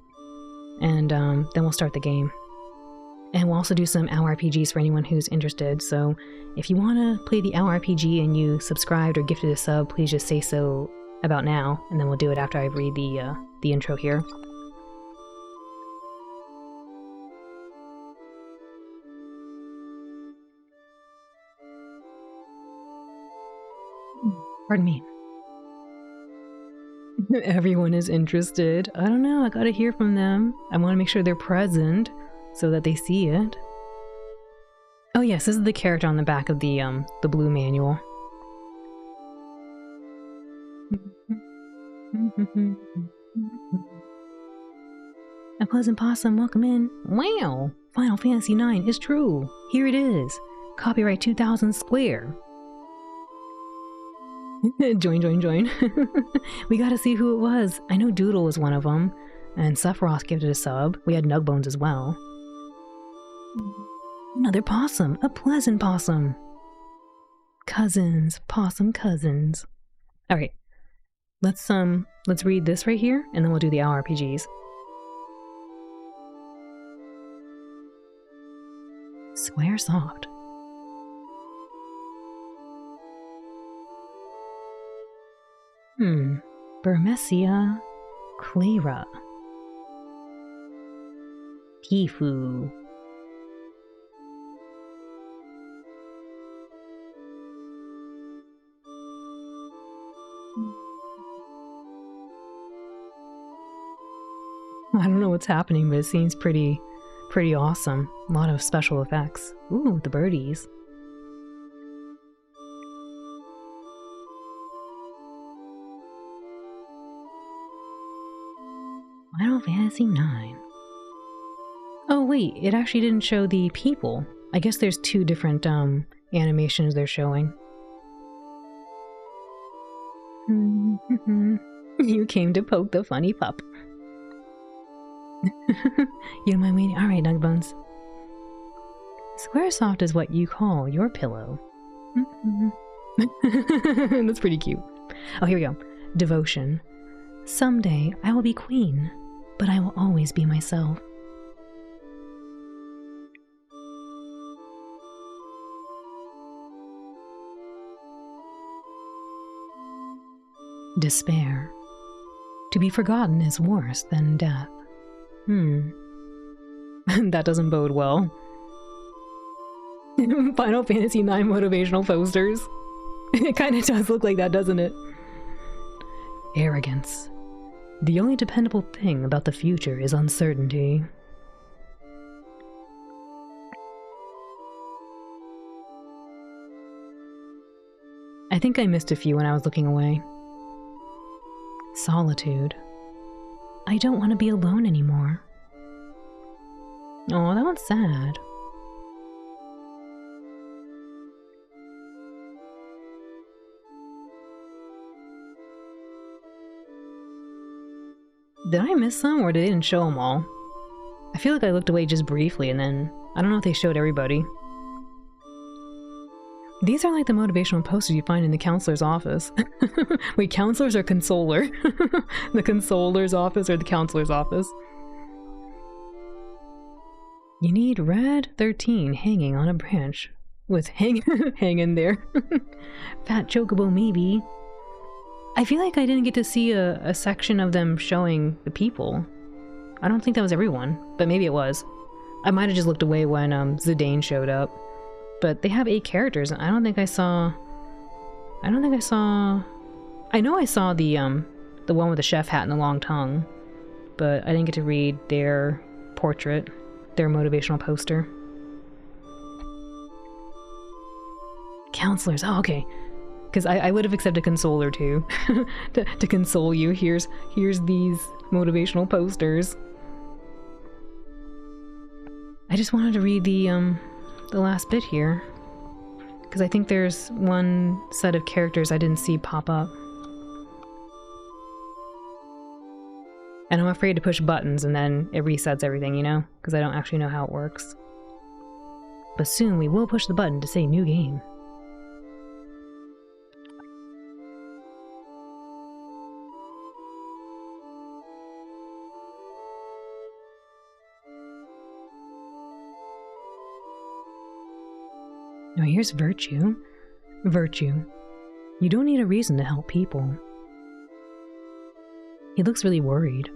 and then we'll start the game. And we'll also do some LRPGs for anyone who's interested. So if you want to play the LRPG and you subscribed or gifted a sub, please just say so about now, and then we'll do it after I read the intro here. Pardon me. Everyone is interested. I don't know, I gotta hear from them. I want to make sure they're present so that they see it. Oh yes, this is the character on the back of the blue manual. A pleasant possum, welcome in. Wow! Final Fantasy IX is true. Here it is. Copyright 2000 Square. Join. We gotta see who it was. I know Doodle was one of them, and Sephiroth gave it a sub. We had Nugbones as well. Another possum, a pleasant possum. Cousins, possum cousins. All right, let's read this right here, and then we'll do the LRPGs. Squaresoft. Burmecia Clara. Tifu. I don't know what's happening, but it seems pretty awesome. A lot of special effects. Ooh, the birdies. Final Fantasy IX. Oh wait, it actually didn't show the people. I guess there's two different animations they're showing. You came to poke the funny pup. You don't mind waiting? Alright, Nugbones. Squaresoft is what you call your pillow. That's pretty cute. Oh, here we go. Devotion. Someday I will be queen, but I will always be myself. Despair. To be forgotten is worse than death. That doesn't bode well. Final Fantasy IX motivational posters. It kind of does look like that, doesn't it? Arrogance. The only dependable thing about the future is uncertainty. I think I missed a few when I was looking away. Solitude. I don't want to be alone anymore. Oh, that one's sad. Did I miss some, or they didn't show them all? I feel like I looked away just briefly, and then I don't know if they showed everybody. These are like the motivational posters you find in the counselor's office. Wait, counselors or consoler? The consoler's office or the counselor's office? You need red 13 hanging on a branch. With hang in there. Fat chocobo maybe. I feel like I didn't get to see a section of them showing the people. I don't think that was everyone, but maybe it was. I might have just looked away when Zidane showed up. But they have 8 characters, and I don't think I saw... I know I saw the one with the chef hat and the long tongue, but I didn't get to read their portrait, their motivational poster. Counselors, oh, okay. Because I would have accepted consoler too. to console you, here's these motivational posters. I just wanted to read the last bit here, because I think there's one set of characters I didn't see pop up. And I'm afraid to push buttons and then it resets everything, you know? Because I don't actually know how it works. But soon we will push the button to say new game. Now here's Virtue. Virtue. You don't need a reason to help people. He looks really worried.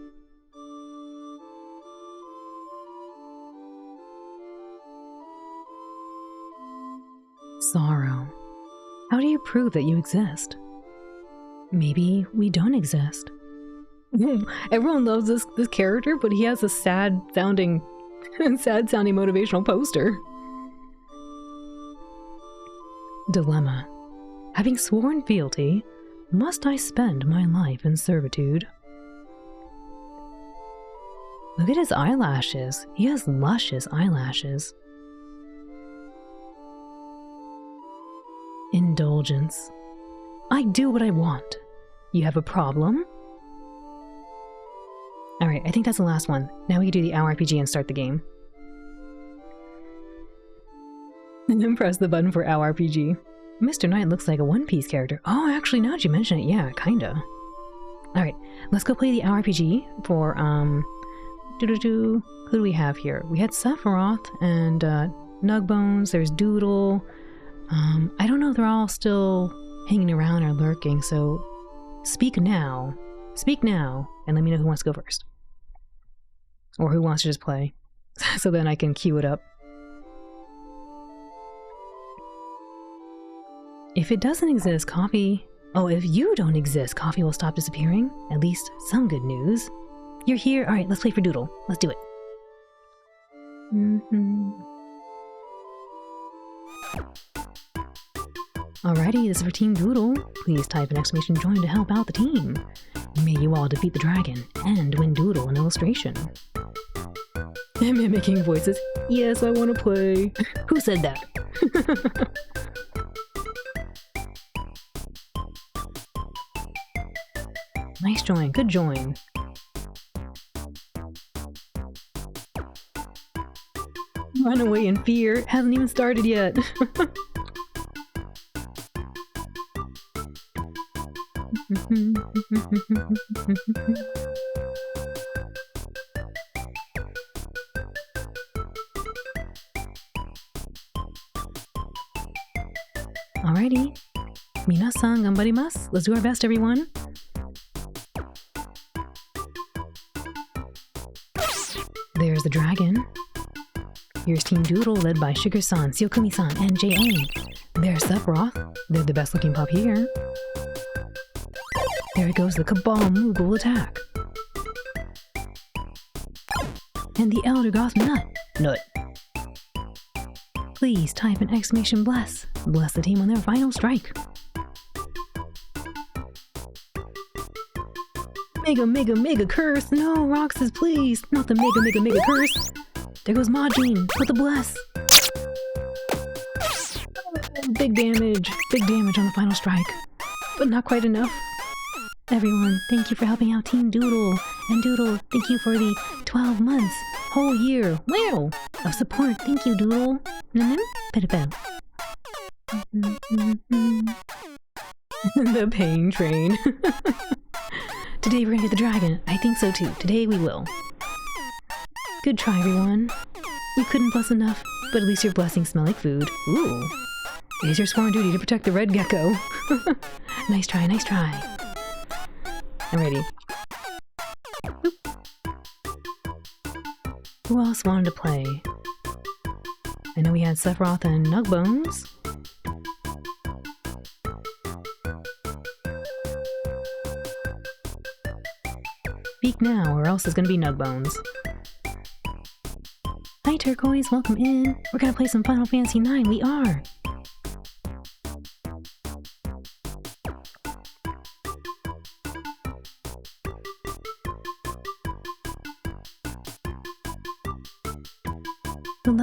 Sorrow. How do you prove that you exist? Maybe we don't exist. Everyone loves this character, but he has a sad-sounding motivational poster. Dilemma. Having sworn fealty, must I spend my life in servitude? Look at his eyelashes. He has luscious eyelashes. Indulgence. I do what I want. You have a problem? Alright, I think that's the last one. Now we can do the OW RPG and start the game. And then press the button for OW RPG. Mr. Knight looks like a One Piece character. Oh, actually, now that you mention it, yeah, kinda. Alright, let's go play the OW RPG for, who do we have here? We had Sephiroth and, Nugbones, there's Doodle. I don't know if they're all still hanging around or lurking, so speak now, and let me know who wants to go first. Or who wants to just play, so then I can queue it up. If it doesn't exist, coffee... Oh, if you don't exist, coffee will stop disappearing. At least some good news. You're here? Alright, let's play for Doodle. Let's do it. Alrighty, this is for Team Doodle. Please type an exclamation join to help out the team. May you all defeat the dragon and win Doodle an illustration. Mimicking voices. Yes, I want to play. Who said that? Nice join. Good join. Run away in fear. Hasn't even started yet. Alrighty. Minasan ganbarimasu. Let's do our best, everyone. There's the dragon. Here's Team Doodle, led by Sugar-san, Syokumi-san, and J.A. There's Sephiroth. They're the best looking pup here. There goes the Cabal Moogle attack. And the Elder Goth Nut. Please type an exclamation bless. Bless the team on their final strike. Mega curse! No, Roxas, please! Not the mega curse! There goes Majin with the bless! Oh, big damage on the final strike. But not quite enough. Everyone, thank you for helping out Team Doodle. And Doodle, thank you for the 12 months, whole year, wow, of support. Thank you, Doodle. The pain train. Today we're gonna get the dragon. I think so too. Today we will. Good try, everyone. You couldn't bless enough, but at least your blessings smell like food. Ooh. It is your sworn duty to protect the red gecko. Nice try, nice try. I'm ready. Oop. Who else wanted to play? I know we had Sephiroth and Nugbones. Speak now, or else it's gonna be Nugbones. Hi Turquoise, welcome in. We're gonna play some Final Fantasy IX, we are!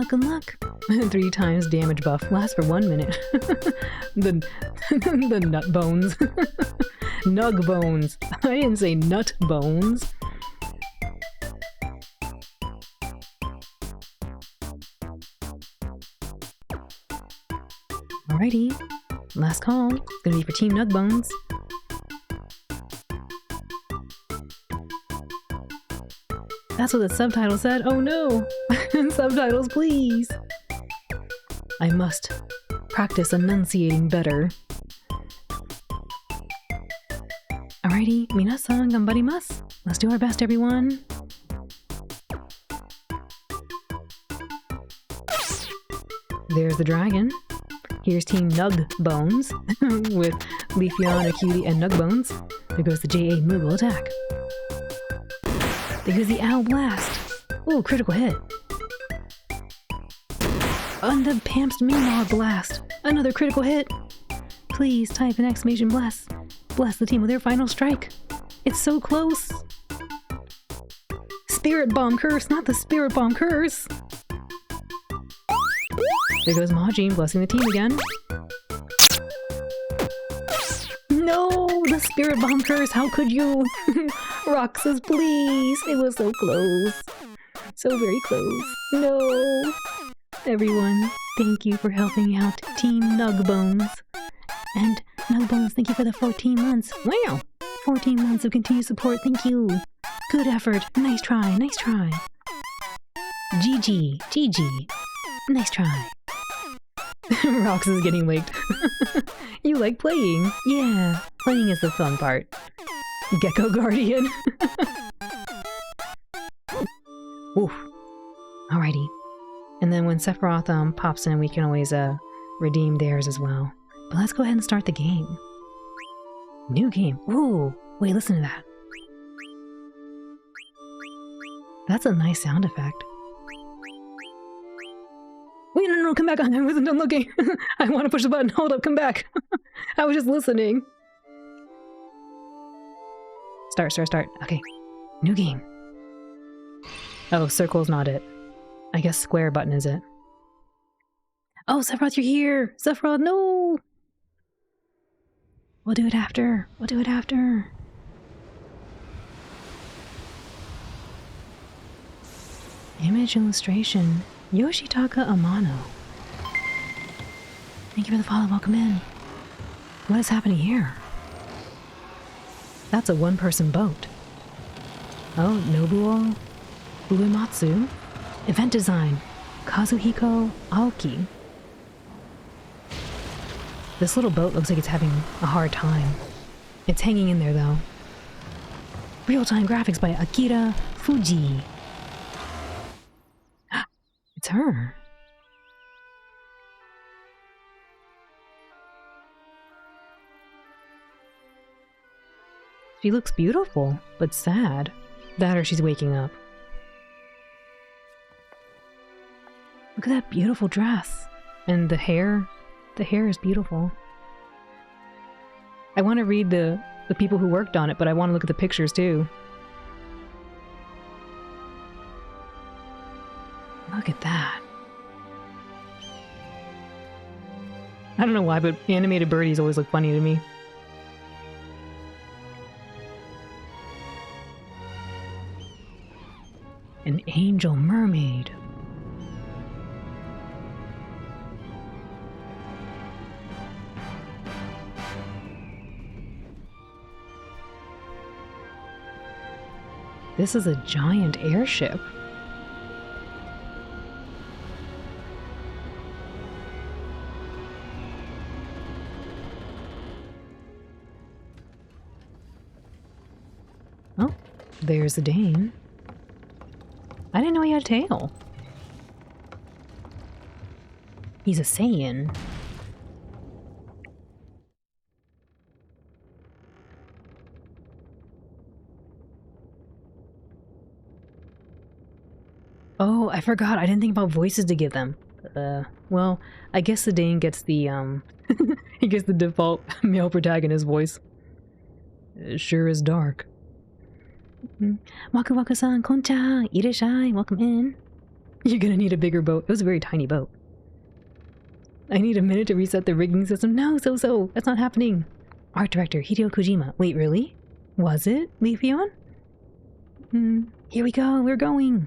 Good luck. 3 times damage buff lasts for 1 minute. the nut bones. Nug bones. I didn't say nut bones. Alrighty. Last call. It's gonna be for Team Nugbones. That's what the subtitle said. Oh no! Subtitles, please! I must practice enunciating better. Alrighty, minasan ganbarimasu. Let's do our best, everyone. There's the dragon. Here's Team Nug Bones with Leafeon, Acuity, and Nug Bones. There goes the JA Moogle attack. There goes the Owl Blast. Ooh, critical hit. And the Pamps Meemaw Blast. Another critical hit. Please type an exclamation bless. Bless the team with their final strike. It's so close. Spirit Bomb Curse, not the Spirit Bomb Curse. There goes Majin, blessing the team again. No, the Spirit Bomb Curse, how could you? Rock says please, it was so close. So very close. No. Everyone, thank you for helping out Team Nugbones. And Nugbones, thank you for the 14 months. Wow! 14 months of continued support, thank you. Good effort, nice try, nice try. GG, GG. Nice try. Rox is getting licked. You like playing? Yeah, playing is the fun part. Gecko Guardian. Oof. Alrighty. And then when Sephiroth pops in, we can always redeem theirs as well. But let's go ahead and start the game. New game. Ooh, wait, listen to that. That's a nice sound effect. Wait, no, come back on. I wasn't done looking. I want to push the button. Hold up, come back. I was just listening. Start. Okay. New game. Oh, circle's not it. I guess square button is it. Oh, Sephiroth, you're here! Sephiroth, no! We'll do it after. We'll do it after. Image illustration. Yoshitaka Amano. Thank you for the follow. Welcome in. What is happening here? That's a one-person boat. Oh, Nobuo Uematsu. Event design. Kazuhiko Aoki. This little boat looks like it's having a hard time. It's hanging in there, though. Real-time graphics by Akira Fuji. It's her. She looks beautiful, but sad. That or she's waking up. Look at that beautiful dress. And the hair. The hair is beautiful. I want to read the people who worked on it, but I want to look at the pictures too. Look at that. I don't know why, but animated birdies always look funny to me. An angel mermaid. This is a giant airship. Oh, there's the Dane. I didn't know he had a tail. He's a Saiyan. Oh, I forgot. I didn't think about voices to give them. Well, I guess the Dane gets the, he gets the default male protagonist voice. It sure is dark. Waku Waku-san, koncha, irashai, welcome in. You're gonna need a bigger boat. It was a very tiny boat. I need a minute to reset the rigging system. No, that's not happening. Art director, Hideo Kojima. Wait, really? Was it Leafeon? Here we go, we're going.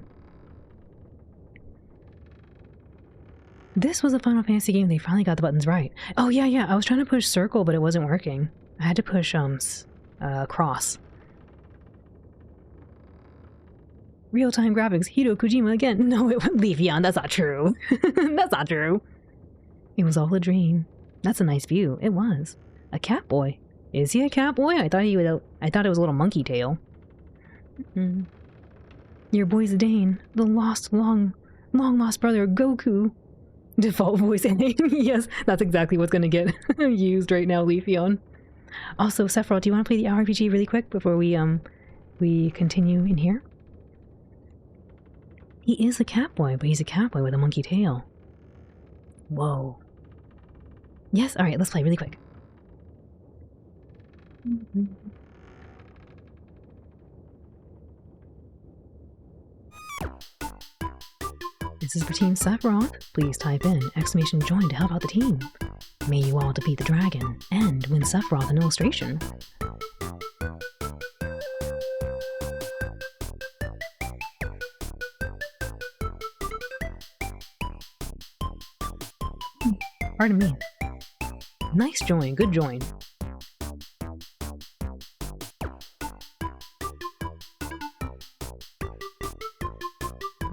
This was a Final Fantasy game. They finally got the buttons right. Oh, yeah. I was trying to push circle, but it wasn't working. I had to push, cross. Real-time graphics. Hideo Kojima again. No, it wasn't Leafeon. That's not true. That's not true. It was all a dream. That's a nice view. It was. A cat boy. Is he a cat boy? I thought it was a little monkey tail. Your boy Zidane, the long lost brother of Goku. Default voice ending. Yes, that's exactly what's gonna get used right now, Leafeon. Also, Sephiroth, do you want to play the RPG really quick before we continue in here? He is a cat boy, but he's a cat boy with a monkey tail. Whoa. Yes, alright, let's play really quick. This is for Team Sephiroth. Please type in !join to help out the team. May you all defeat the dragon and win Sephiroth an illustration. Pardon me. Nice join, good join.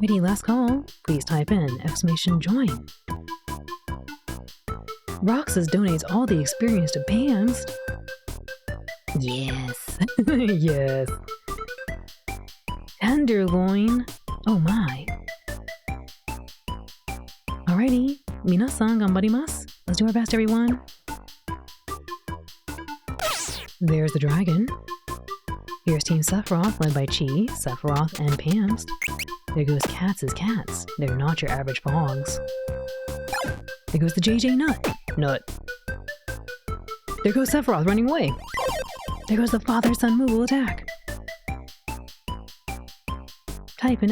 Ready, last call. Please type in !join. Roxas donates all the experience to Pam's. Yes. Yes. Tenderloin. Oh my. Alrighty. Minasan ganbarimasu. Let's do our best, everyone. There's the dragon. Here's Team Sephiroth, led by Chi, Sephiroth, and Pam's. There goes Cats as cats. They're not your average fogs. There goes the JJ Nut. There goes Sephiroth running away. There goes the father-son move will attack. Type an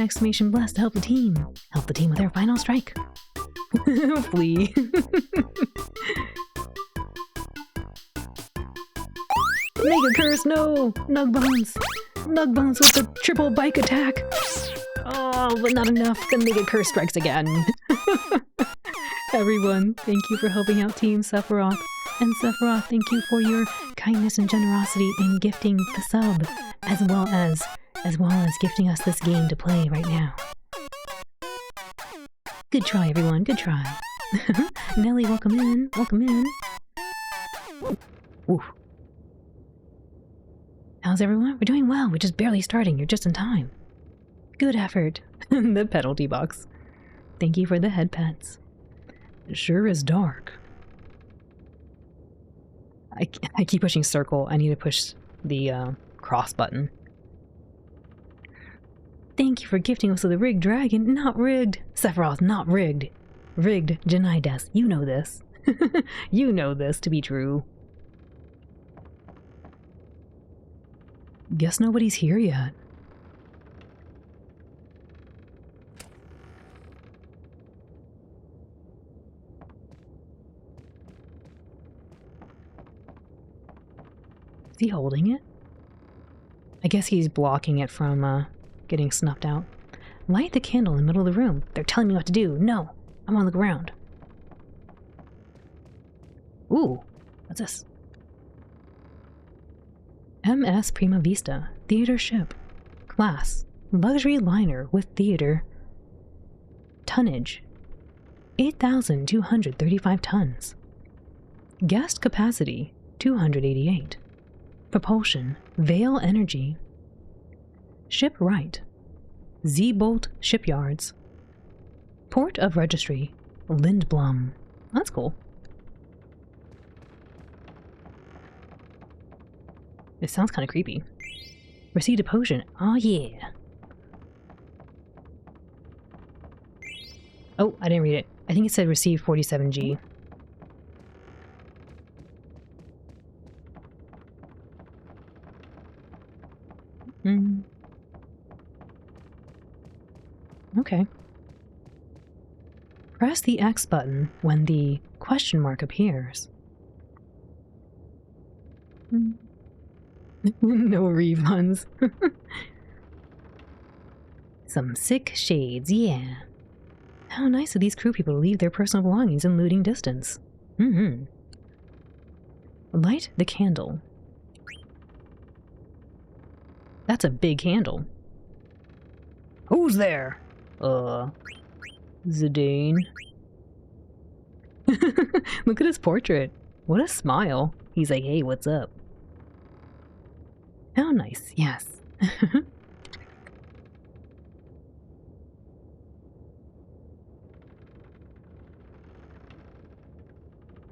!bless to help the team. Help the team with their final strike. Flee. Mega Curse, no! Nugbones with the triple bike attack. Oh, but not enough. The Mega Curse strikes again. Everyone, thank you for helping out Team Sephiroth. And Sephiroth, thank you for your kindness and generosity in gifting the sub, as well as gifting us this game to play right now. Good try, everyone. Good try. Nelly, welcome in. Welcome in. Ooh. How's everyone? We're doing well. We're just barely starting. You're just in time. Good effort. The penalty box. Thank you for the head pets. It sure is dark. I keep pushing circle. I need to push the cross button. Thank you for gifting us with a rigged dragon. Not rigged. Sephiroth, not rigged. Rigged, Janai Des. You know this. You know this to be true. Guess nobody's here yet. Is he holding it? I guess he's blocking it from getting snuffed out. Light the candle in the middle of the room. They're telling me what to do. No, I'm on the ground. Ooh, what's this? MS Prima Vista, theater ship. Class, luxury liner with theater. Tonnage, 8,235 tons. Guest capacity, 288. Propulsion, Vale Energy. Shipwright, Z-Bolt Shipyards. Port of Registry, Lindblom. That's cool. It sounds kind of creepy. Received a potion. Oh yeah. Oh, I didn't read it. I think it said receive 47G. Okay. Press the X button when the question mark appears. No refunds. Some sick shades, yeah. How nice of these crew people to leave their personal belongings in looting distance. Light the candle. That's a big candle. Who's there? Zidane. Look at his portrait. What a smile. He's like, hey, what's up? Oh, nice. Yes.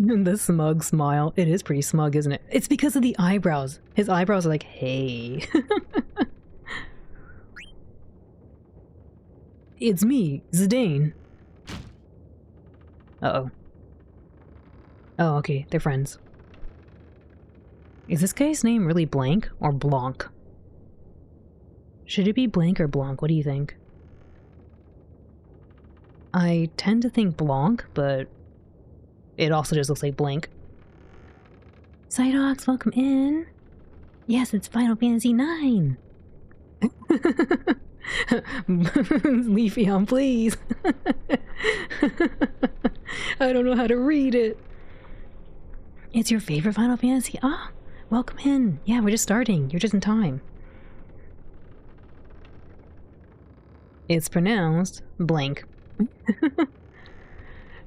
The smug smile. It is pretty smug, isn't it? It's because of the eyebrows. His eyebrows are like, hey. It's me, Zidane. Uh-oh. Oh, okay. They're friends. Is this guy's name really Blank or Blanc? Should it be Blank or Blanc? What do you think? I tend to think Blanc, but it also just looks like Blank. Psydox, welcome in. Yes, it's Final Fantasy IX. Leafeon, please. I don't know how to read it. It's your favorite Final Fantasy? Ah, welcome in. Yeah, we're just starting. You're just in time. It's pronounced Blank.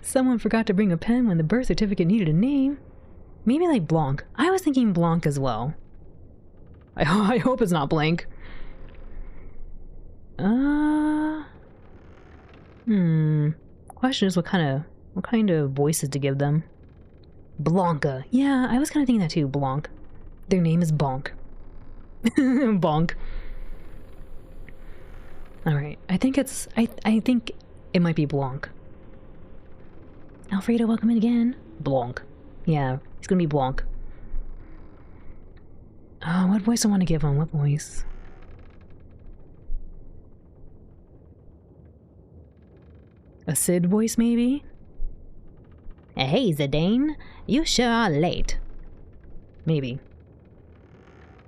Someone forgot to bring a pen when the birth certificate needed a name. Maybe like Blanc. I was thinking Blanc as well. I hope it's not Blank. Question is what kind of voices to give them. Blanca. Yeah, I was kind of thinking that too. Blanc. Their name is Bonk. Bonk. All right. I think it's. I think it might be Blanc. Alfredo, welcome in again. Blanc. Yeah, it's gonna be Blanc. Oh, what voice do I want to give him? What voice? A Sid voice, maybe? Hey, Zidane. You sure are late. Maybe.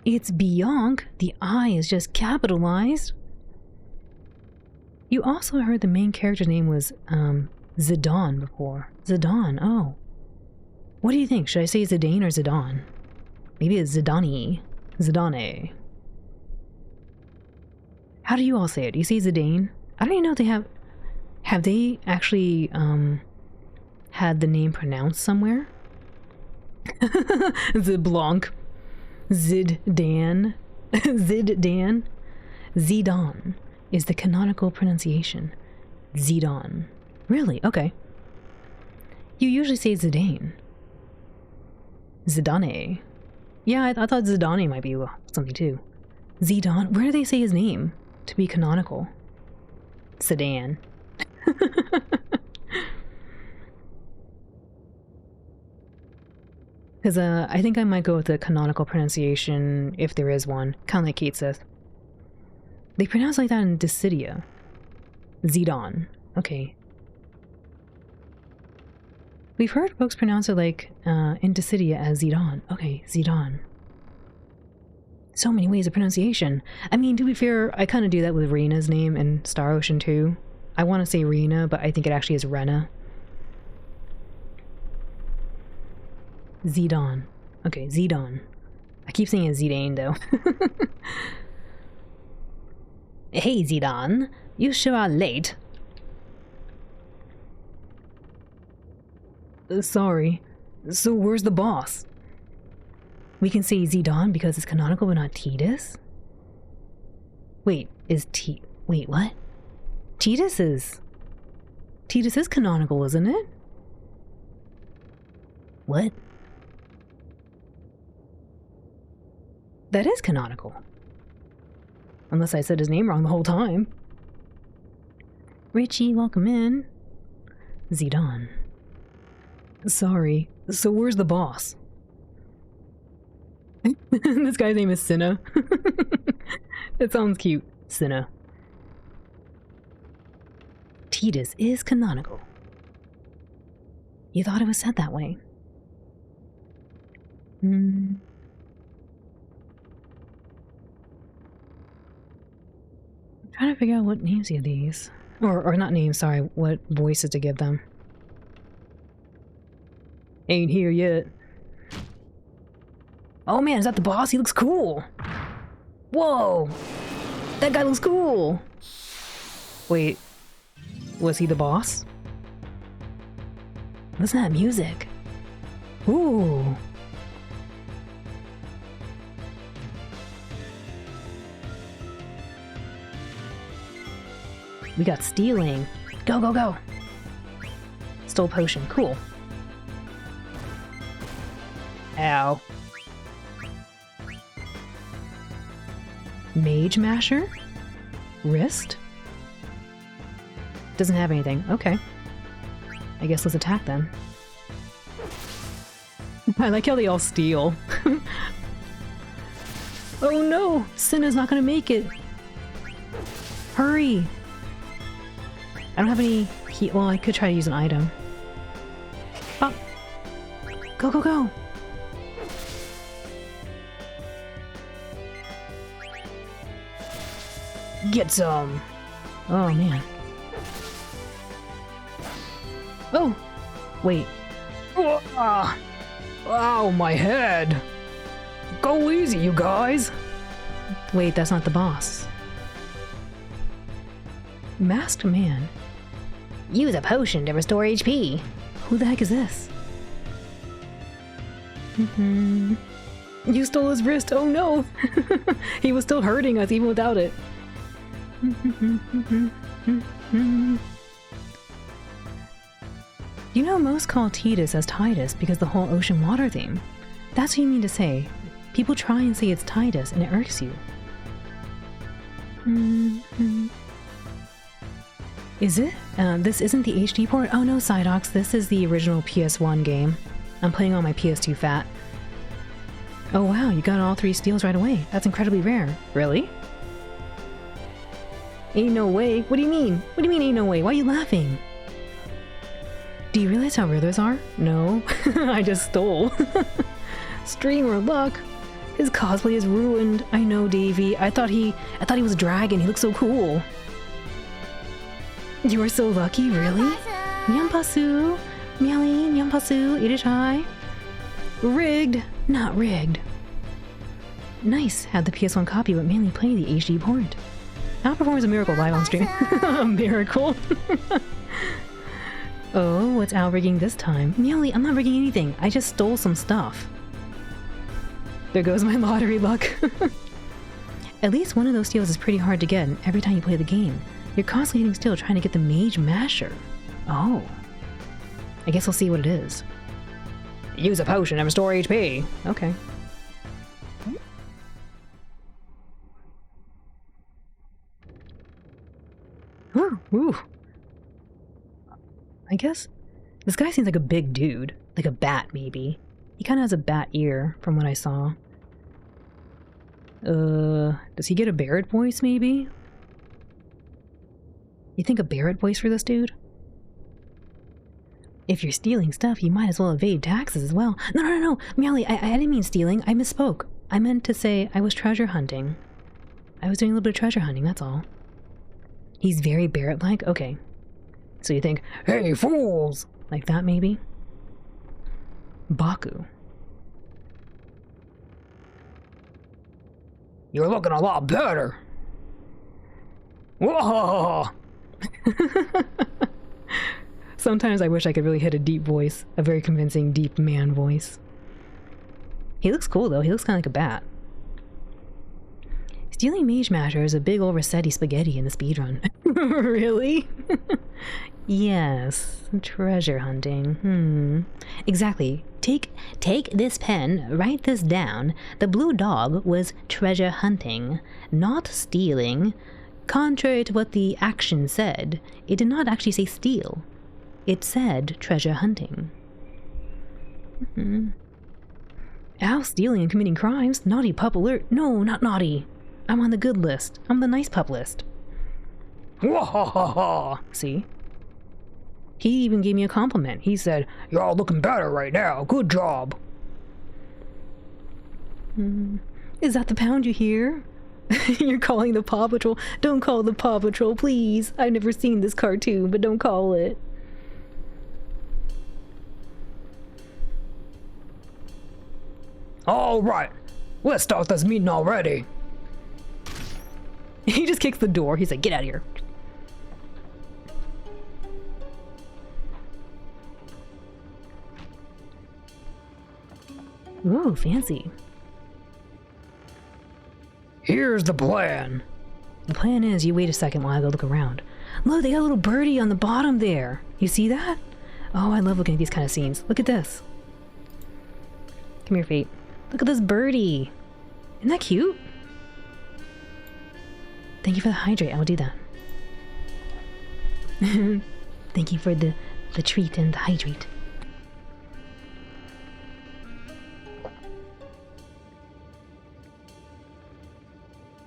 It's Bianc. The I is just capitalized. You also heard the main character's name was, Zidane before. Zidane, oh. What do you think? Should I say Zidane or Zidane? Maybe it's Zidane. Zidane. How do you all say it? Do you say Zidane? I don't even know if they have... Have they actually, had the name pronounced somewhere? Zidblanc. Zidane. Zidane. Zidane is the canonical pronunciation. Zidane. Really? Okay. You usually say Zidane. Zidane. Yeah, I thought Zidane might be something too. Zidane. Where do they say his name to be canonical? Sedan. Because I think I might go with the canonical pronunciation if there is one, kind of like Kate says. They pronounce like that in Dissidia. Zidane. Okay. We've heard folks pronounce it like in Dissidia as Zidane. Okay, Zidane. So many ways of pronunciation. I mean, to be fair, I kind of do that with Rena's name in Star Ocean 2. I want to say Rena, but I think it actually is Rena. Zidane. Okay, Zidane. I keep saying it Zidane, though. Hey, Zidane. You sure are late. Sorry. So where's the boss? We can say Zidane because it's canonical but not Tidus? Wait, Wait, what? Tidus is canonical, isn't it? What? That is canonical. Unless I said his name wrong the whole time. Richie, welcome in. Zidane. Sorry. So where's the boss? This guy's name is Cinna. It sounds cute. Cinna. Tidus is canonical. You thought it was said that way. I'm trying to figure out what names you have these. Or not names, sorry, what voices to give them. Ain't here yet. Oh man, is that the boss? He looks cool! Whoa! That guy looks cool! Wait, was he the boss? Listen to that music. Ooh. We got stealing. Go, go, go. Stole potion. Cool. Ow. Mage masher? Wrist? Doesn't have anything. Okay. I guess let's attack them. I like how they all steal. Oh no! Cinna's not gonna make it! Hurry! I don't have any heat. Well, I could try to use an item. Oh! Go, go, go! Get some! Oh man. Oh! Wait. Oh, ow, my head! Go easy, you guys! Wait, that's not the boss. Masked man? Use a potion to restore HP. Who the heck is this? You stole his wrist, oh no! He was still hurting us even without it. You know, most call Titus as Titus because the whole ocean water theme. That's what you mean to say. People try and say it's Titus and it irks you. Is it? This isn't the HD port? Oh no, Psydox, this is the original PS1 game. I'm playing on my PS2 Fat. Oh wow, you got all 3 steals right away. That's incredibly rare. Really? Ain't no way. What do you mean? What do you mean ain't no way? Why are you laughing? Do you realize how rare those are? No. I just stole. Streamer luck. His cosplay is ruined. I know, Davey. I thought he was a dragon. He looked so cool. You are so lucky, really? Nyampasu. Meowly, Nyampasu, Irichai. Rigged. Not rigged. Nice. Had the PS1 copy, but mainly playing the HD port. Outperforms a miracle live on stream. A miracle. Oh, what's Al rigging this time? Meowly, I'm not rigging anything. I just stole some stuff. There goes my lottery luck. At least one of those steals is pretty hard to get every time you play the game. You're constantly hitting steal trying to get the Mage Masher. Oh. I guess we'll see what it is. Use a potion and restore HP. Okay. Ooh, ooh. I guess this guy seems like a big dude. Like a bat, maybe. He kind of has a bat ear, from what I saw. Does he get a Barrett voice, maybe? You think a Barrett voice for this dude? If you're stealing stuff, you might as well evade taxes as well. No, no, no, no! Meowly, I didn't mean stealing. I misspoke. I meant to say I was treasure hunting. I was doing a little bit of treasure hunting, that's all. He's very Barrett-like? Okay. So you think, hey, fools! Like that, maybe? Baku. You're looking a lot better! Whoa! Sometimes I wish I could really hit a deep voice. A very convincing, deep man voice. He looks cool, though. He looks kind of like a bat. Stealing Mage Masher is a big old Rossetti spaghetti in the speedrun. Really? Yes. Treasure hunting. Exactly. Take this pen, write this down. The blue dog was treasure hunting, not stealing. Contrary to what the action said, it did not actually say steal. It said treasure hunting. Ow, stealing and committing crimes. Naughty pup alert. No, not naughty. I'm on the good list. I'm the nice pup list. Wahahaha! See? He even gave me a compliment. He said, "You're all looking better right now. Good job." Is that the pound you hear? You're calling the Paw Patrol? Don't call the Paw Patrol, please. I've never seen this cartoon, but don't call it. All right. Let's start this meeting already. He just kicks the door. He's like, get out of here. Ooh, fancy. Here's the plan. The plan is you wait a second while I go look around. Look, they got a little birdie on the bottom there. You see that? Oh, I love looking at these kind of scenes. Look at this. Come here, Fate. Look at this birdie. Isn't that cute? Thank you for the hydrate. I'll do that. Thank you for the treat and the hydrate.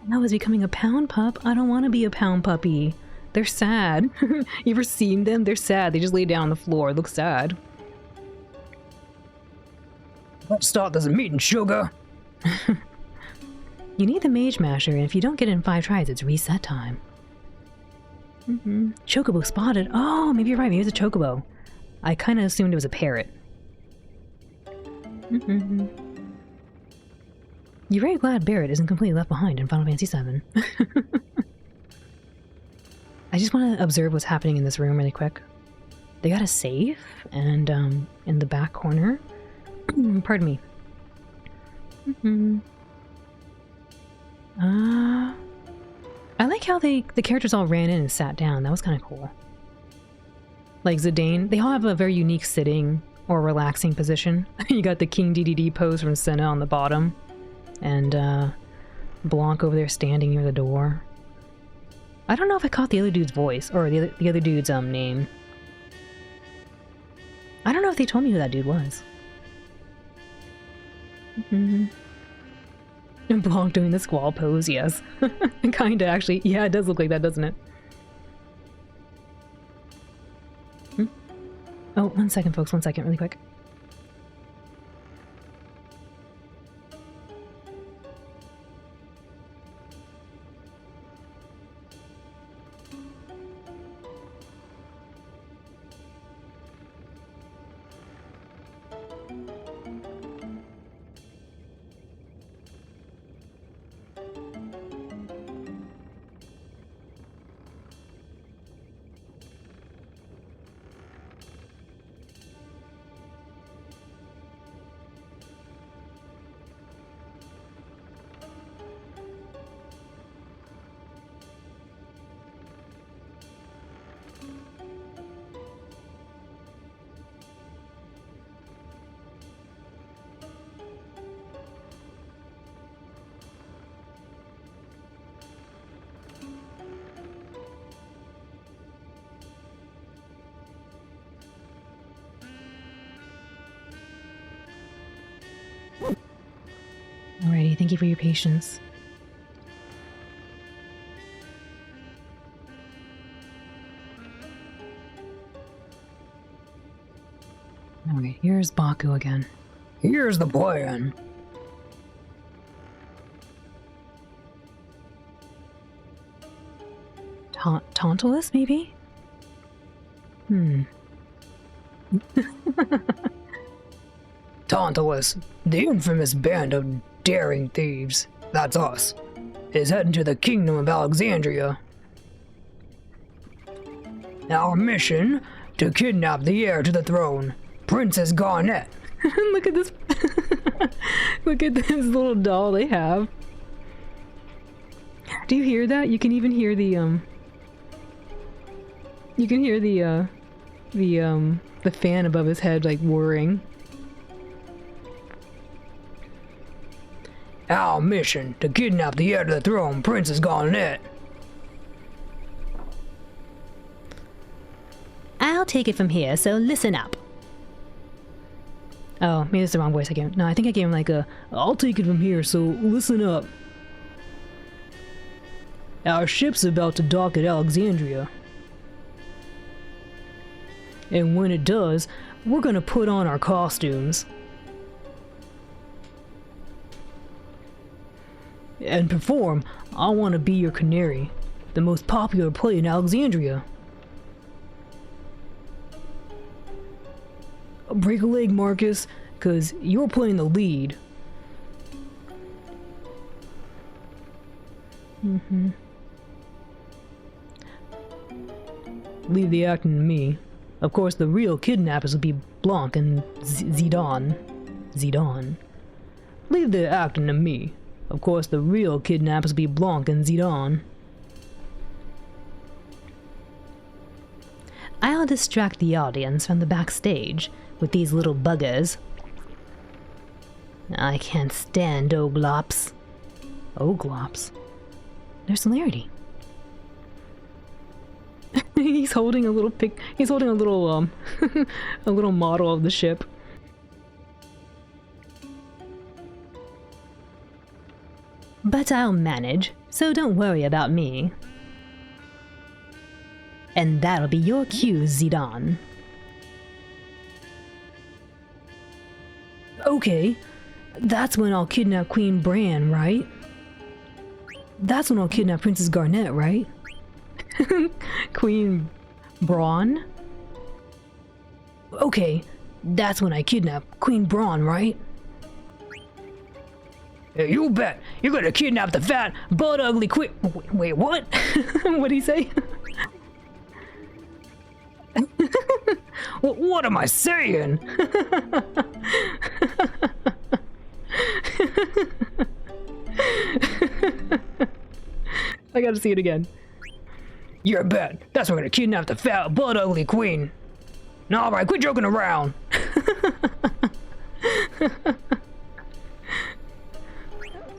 I was becoming a pound pup. I don't want to be a pound puppy. They're sad. You ever seen them? They're sad. They just lay down on the floor. It looks sad. Let's start this meeting, sugar. You need the Mage Masher, and if you don't get it in 5 tries, it's reset time. Chocobo spotted. Oh, maybe you're right. Maybe it's a chocobo. I kind of assumed it was a parrot. You're very glad Barrett isn't completely left behind in Final Fantasy VII. I just want to observe what's happening in this room really quick. They got a safe, and in the back corner. Pardon me. I like how the characters all ran in and sat down. That was kind of cool. Like Zidane, they all have a very unique sitting or relaxing position. You got the King DDD pose from Senna on the bottom. And Blanc over there standing near the door. I don't know if I caught the other dude's voice, or the other dude's name. I don't know if they told me who that dude was. And Blanc doing the squall pose, yes. Kinda, actually. Yeah, it does look like that, doesn't it? Oh, 1 second, folks. 1 second, really quick. Alrighty, thank you for your patience. Alright, here's Baku again. Here's the plan. Tantalus, maybe? Tantalus, the infamous band of daring thieves, that's us, is heading to the kingdom of Alexandria. Our mission, to kidnap the heir to the throne, Princess Garnet. Look at this. Look at this little doll they have. Do you hear that? You can even hear the you can hear the fan above his head like whirring. Our mission, to kidnap the heir to the throne, Princess Garnet. I'll take it from here, so listen up. Oh, maybe it's the wrong voice I gave him. No, I think I gave him like I'll take it from here, so listen up. Our ship's about to dock at Alexandria. And when it does, we're gonna put on our costumes. And perform I Want to Be Your Canary, the most popular play in Alexandria. Break a leg, Marcus, cause you're playing the lead. Leave the acting to me. Of course, the real kidnappers will be Blanc and Zidane. Leave the acting to me. Of course, the real kidnappers be Blanc and Zidane. I'll distract the audience from the backstage with these little buggers. I can't stand Oglops. Oglops? There's celerity. He's holding a little he's holding a little a little model of the ship. But I'll manage, so don't worry about me. And that'll be your cue, Zidane. Okay, that's when I'll kidnap Queen Bran, right? That's when I'll kidnap Princess Garnet, right? Queen Braun? Okay, that's when I kidnap Queen Braun, right? Hey, you bet! You're gonna kidnap the fat, butt ugly queen. Wait, what? What'd he say? What am I saying? I gotta see it again. You're bet. That's when we're gonna kidnap the fat, butt ugly queen. Now, alright, quit joking around.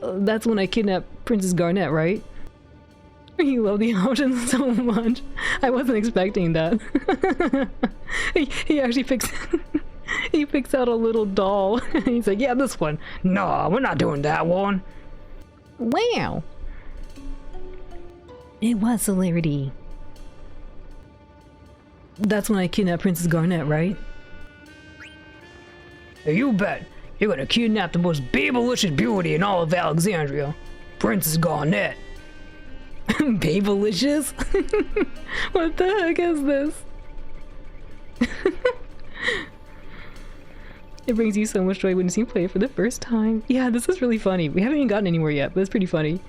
That's when I kidnapped Princess Garnet, right? You love the options so much. I wasn't expecting that. he actually picks he picks out a little doll. He's like, yeah, this one. No, we're not doing that one. Wow. It was celerity. That's when I kidnapped Princess Garnet, right? Hey, you bet. You're gonna kidnap the most babylicious beauty in all of Alexandria, Princess Garnet. Babylicious? What the heck is this? It brings you so much joy when you see play it for the first time. Yeah, this is really funny. We haven't even gotten anywhere yet, but it's pretty funny.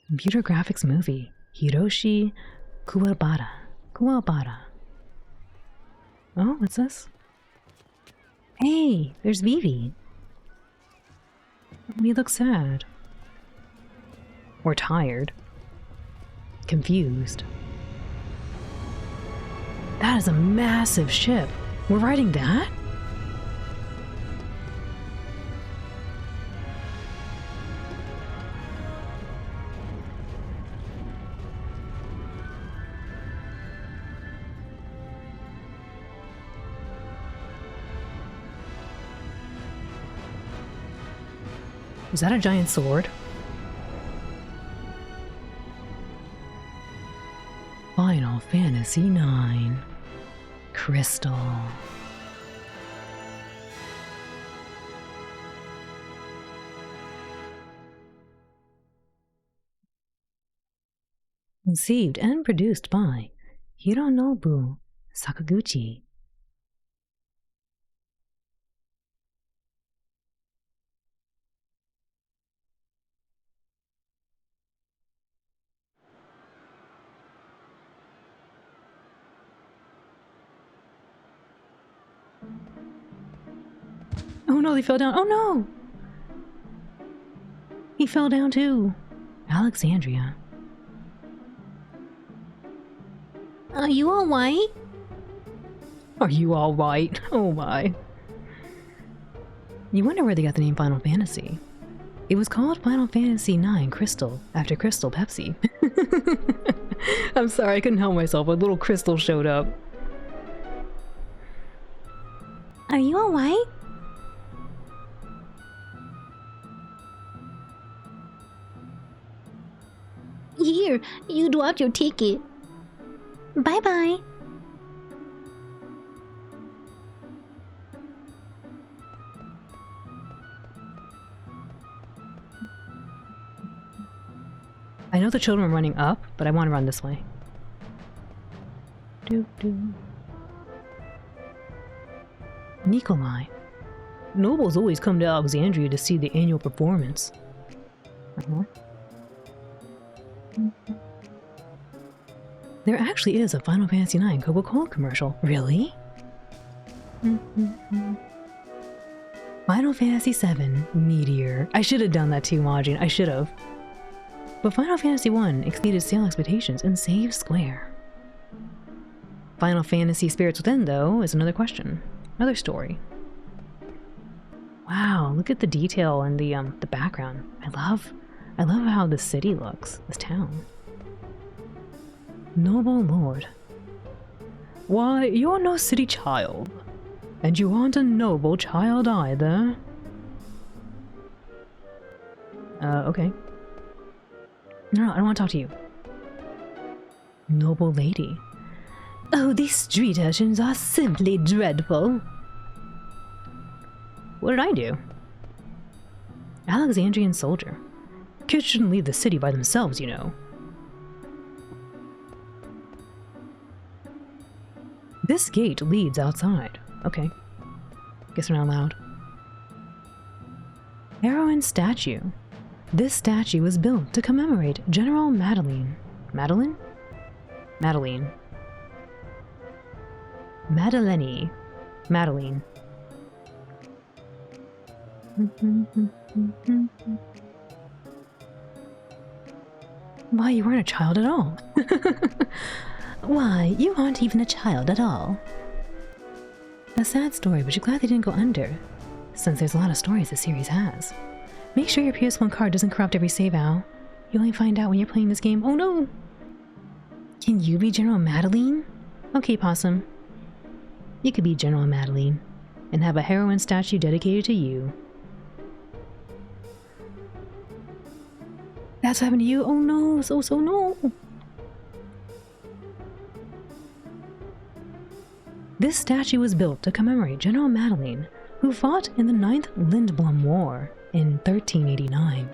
Computer graphics movie. Hiroshi Kuwabara. Kuwabara. Oh, what's this? Hey, there's Vivi. We look sad. Or tired. Confused. That is a massive ship. We're riding that? Is that a giant sword? Final Fantasy IX. Crystal. Conceived and produced by Hironobu Sakaguchi. Oh no, they fell down. Oh no! He fell down too. Alexandria. Are you all right? Are you all right? Oh my. You wonder where they got the name Final Fantasy. It was called Final Fantasy IX Crystal, after Crystal Pepsi. I'm sorry, I couldn't help myself. A little crystal showed up. Are you all right? Here, you dropped your ticket. Bye-bye. I know the children are running up, but I want to run this way. Nikolai. Nobles always come to Alexandria to see the annual performance. There actually is a Final Fantasy IX Coca-Cola commercial. Really? Final Fantasy VII Meteor. I should have done that too, Majin. I should have. But Final Fantasy I exceeded sale expectations and saved Square. Final Fantasy Spirits Within, though, is another question. Another story. Wow, look at the detail and the background. I love how the city looks, this town. Noble Lord. Why, you're no city child. And you aren't a noble child either. Okay. No, I don't want to talk to you. Noble lady. Oh, these street urchins are simply dreadful. What did I do? Alexandrian soldier. Kids shouldn't leave the city by themselves, you know. This gate leads outside. Okay. Guess we're not allowed. Heroine statue. This statue was built to commemorate General Madeline. Madeline? Madeline. Madeline. Madeline. Why, you weren't a child at all. Why, you aren't even a child at all. A sad story, but you're glad they didn't go under, since there's a lot of stories this series has. Make sure your PS1 card doesn't corrupt every save, Al. You only find out when you're playing this game. Oh no! Can you be General Madeline? Okay, Possum. You could be General Madeline, and have a heroine statue dedicated to you. That's what happened to you? Oh no, so no! This statue was built to commemorate General Madeline, who fought in the 9th Lindblom War in 1389.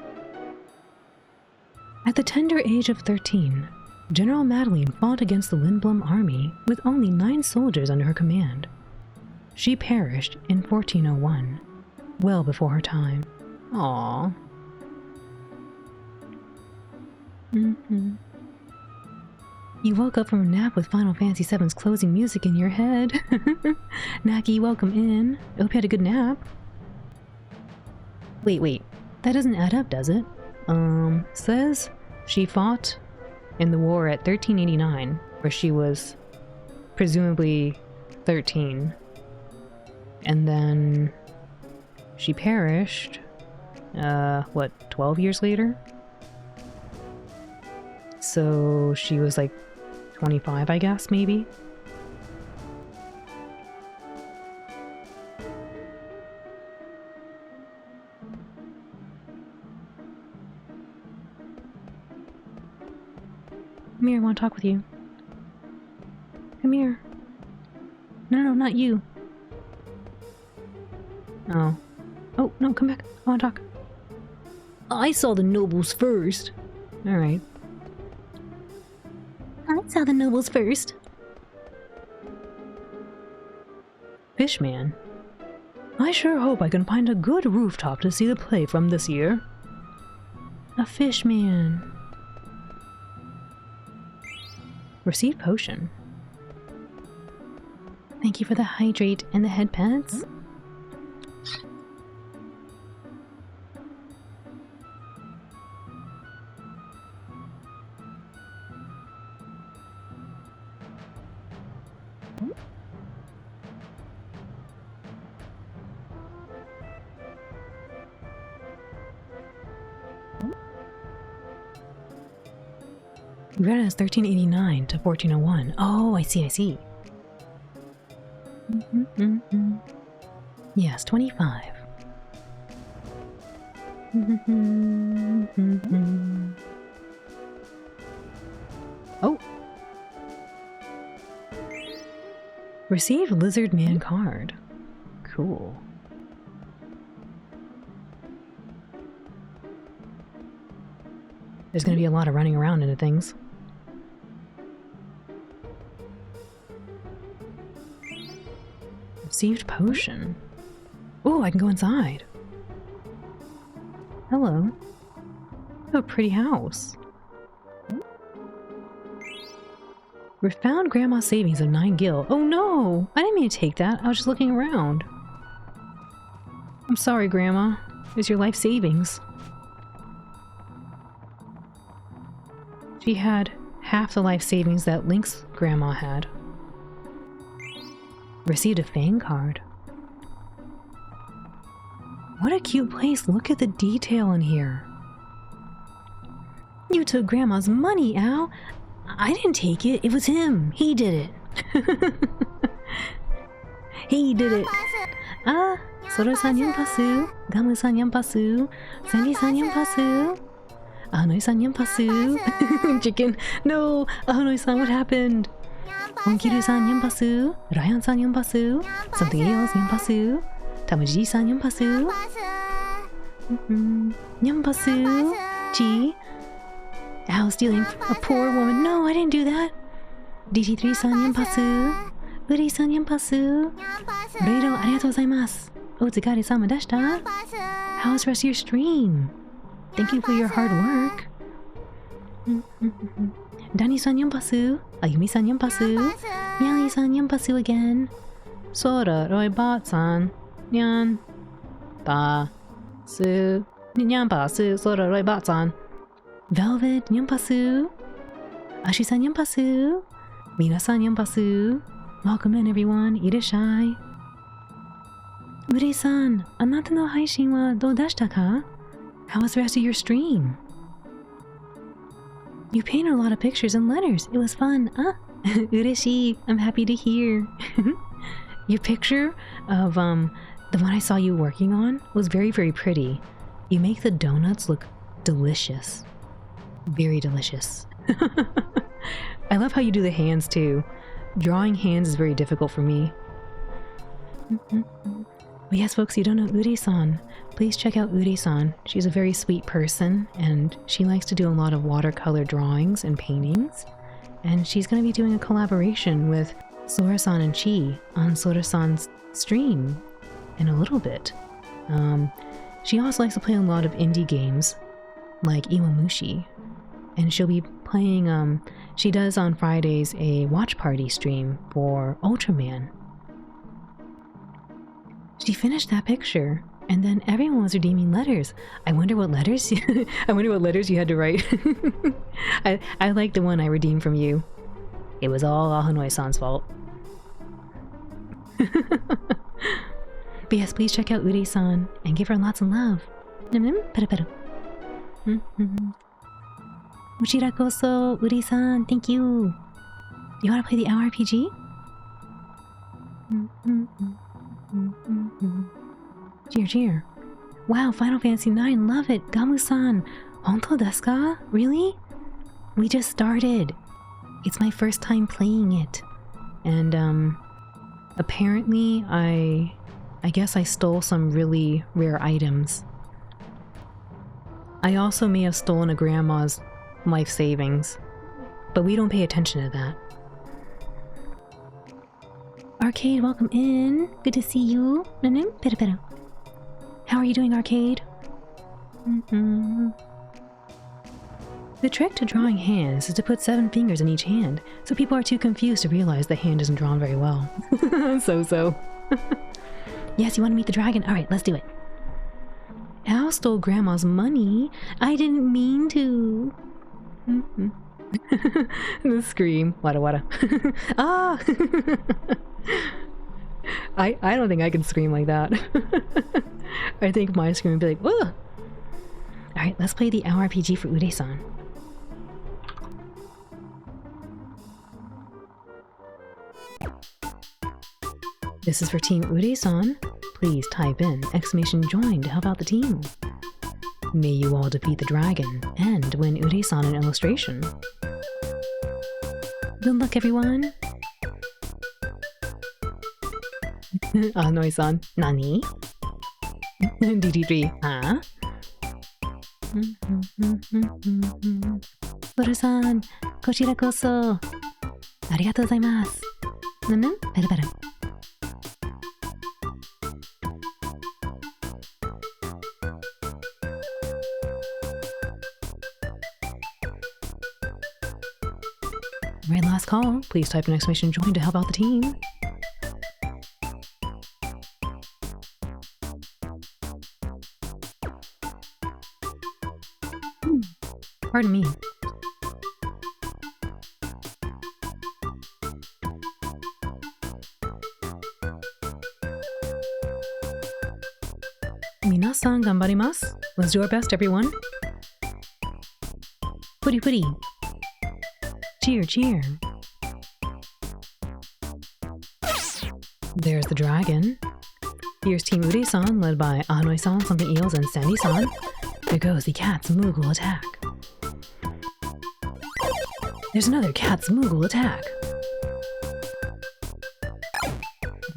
At the tender age of 13, General Madeline fought against the Lindblom army with only 9 soldiers under her command. She perished in 1401, well before her time. Aww. You woke up from a nap with Final Fantasy VII's closing music in your head. Naki, welcome in. I hope you had a good nap. Wait. That doesn't add up, does it? Says she fought in the war at 1389, where she was presumably 13. And then she perished, 12 years later? So she was like 25, I guess, maybe? Come here, I want to talk with you. Come here. No, not you. Oh. Oh, no, come back. I want to talk. I saw the nobles first. Alright. I saw the nobles first. Fishman. I sure hope I can find a good rooftop to see the play from this year. A fishman. Receive potion. Thank you for the hydrate and the head pets. We read it as 1389 to 1401. Oh, I see. Yes, 25. Oh! Received Lizard Man card. Cool. There's gonna be a lot of running around into things. Received potion. Oh, I can go inside. Hello. Oh, pretty house. We found Grandma's savings of 9 gil. Oh no! I didn't mean to take that. I was just looking around. I'm sorry, Grandma. It's your life savings. She had half the life savings that Link's grandma had. Received a Fang card. What a cute place. Look at the detail in here. You took Grandma's money, Al. I didn't take it. It was him. He did it. He did it. Ah, Soro-san Yampasu. Gamu-san Yampasu. Sandy-san Yampasu. Ahanoi-san Yampasu. Chicken. No. Ahanoi-san, what happened? Onkiru-san Yampasu. Ryan-san Yampasu. Something else Yampasu. Tamaji-san Yampasu. Yampasu. Chi. Al stealing a poor woman. No, I didn't do that. DT3-san Yampasu. Uri-san Yampasu. Reido arigatou gozaimasu. Otsukare-sama deshita. How was the rest of your stream? Thank you for your hard work. Dani-san Yampasu. Ayumi-san Yampasu. Miali-san Yampasu again. Sora Roibot-san. Nyan. Ba. Su. Nyanpasu. Sora Roibot-san. Velvet Nyampasu. Ashi-san Nyampasu. Mina-san Nyampasu. Welcome in, everyone. Irashai. Ure-san, anata no haishin wa dou deshita ka? How was the rest of your stream? You painted a lot of pictures and letters. It was fun. Ah, ureshi. I'm happy to hear. Your picture of the one I saw you working on was very, very pretty. You make the donuts look delicious. Very delicious. I love how you do the hands too. Drawing hands is very difficult for me. But yes, folks, you don't know Uri-san. Please check out Uri-san. She's a very sweet person, and she likes to do a lot of watercolor drawings and paintings. And she's going to be doing a collaboration with Sora-san and Chi on Sora-san's stream in a little bit. She also likes to play a lot of indie games, like Iwamushi. And she'll be playing, she does on Fridays a watch party stream for Ultraman. She finished that picture, and then everyone was redeeming letters. I wonder what letters I wonder what letters you had to write. I like the one I redeemed from you. It was all Ahanoi-san's fault. But yes, please check out Uri-san and give her lots of love. Uchira koso, Uri-san, thank you. You want to play the OWL RPG? Cheer, cheer. Wow, Final Fantasy IX, love it. Gamu-san, honto desu ka? Really? We just started. It's my first time playing it. And, apparently I guess I stole some really rare items. I also may have stolen a grandma's life savings, but we don't pay attention to that. Arcade, welcome in. Good to see you. How are you doing, Arcade? The trick to drawing hands is to put 7 fingers in each hand, so people are too confused to realize the hand isn't drawn very well. So. Yes, you want to meet the dragon? Alright, let's do it. Al stole Grandma's money. I didn't mean to. The scream. Wada. Ah! I don't think I can scream like that. I think my scream would be like, whoa! Alright, let's play the OWL RPG for Ude-san. This is for Team Ude-san. Please type in !join to help out the team. May you all defeat the dragon and win Ude-san an illustration. Good luck, everyone! Ahanoi-san, nani? DD3, huh? Sora-san, kochira koso. Arigatou gozaimasu. Better. Right, last call. Please type an exclamation join to help out the team. Pardon me. Minasan ganbarimasu. Let's do our best, everyone. Putty putty. Cheer, cheer. There's the dragon. Here's Team Uri-san, led by Anoi-san, Something Eels, and Sandy-san. There goes the cat's Moogle attack. There's another cat's Moogle attack.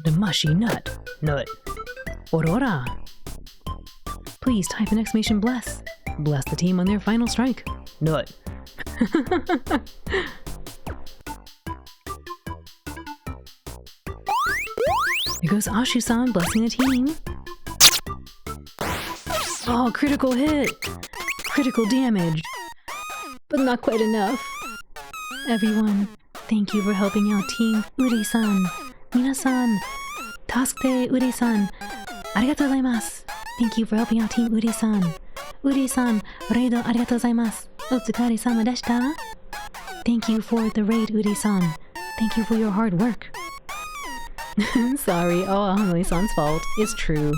The mushy nut. Nut. Aurora. Please type an exclamation bless. Bless the team on their final strike. Nut. Here goes Ashu-san blessing the team. Oh, critical hit! Critical damage! But not quite enough. Everyone, thank you for helping out Team Uri-san. Minasan, tasukete Uri-san. Arigatou gozaimasu. Thank you for helping out Team Uri-san. Uri-san, reido arigatou gozaimasu. Otsukare-sama deshita. Thank you for the raid, Uri-san. Thank you for your hard work. Sorry, all Anoi-san's fault. It's true.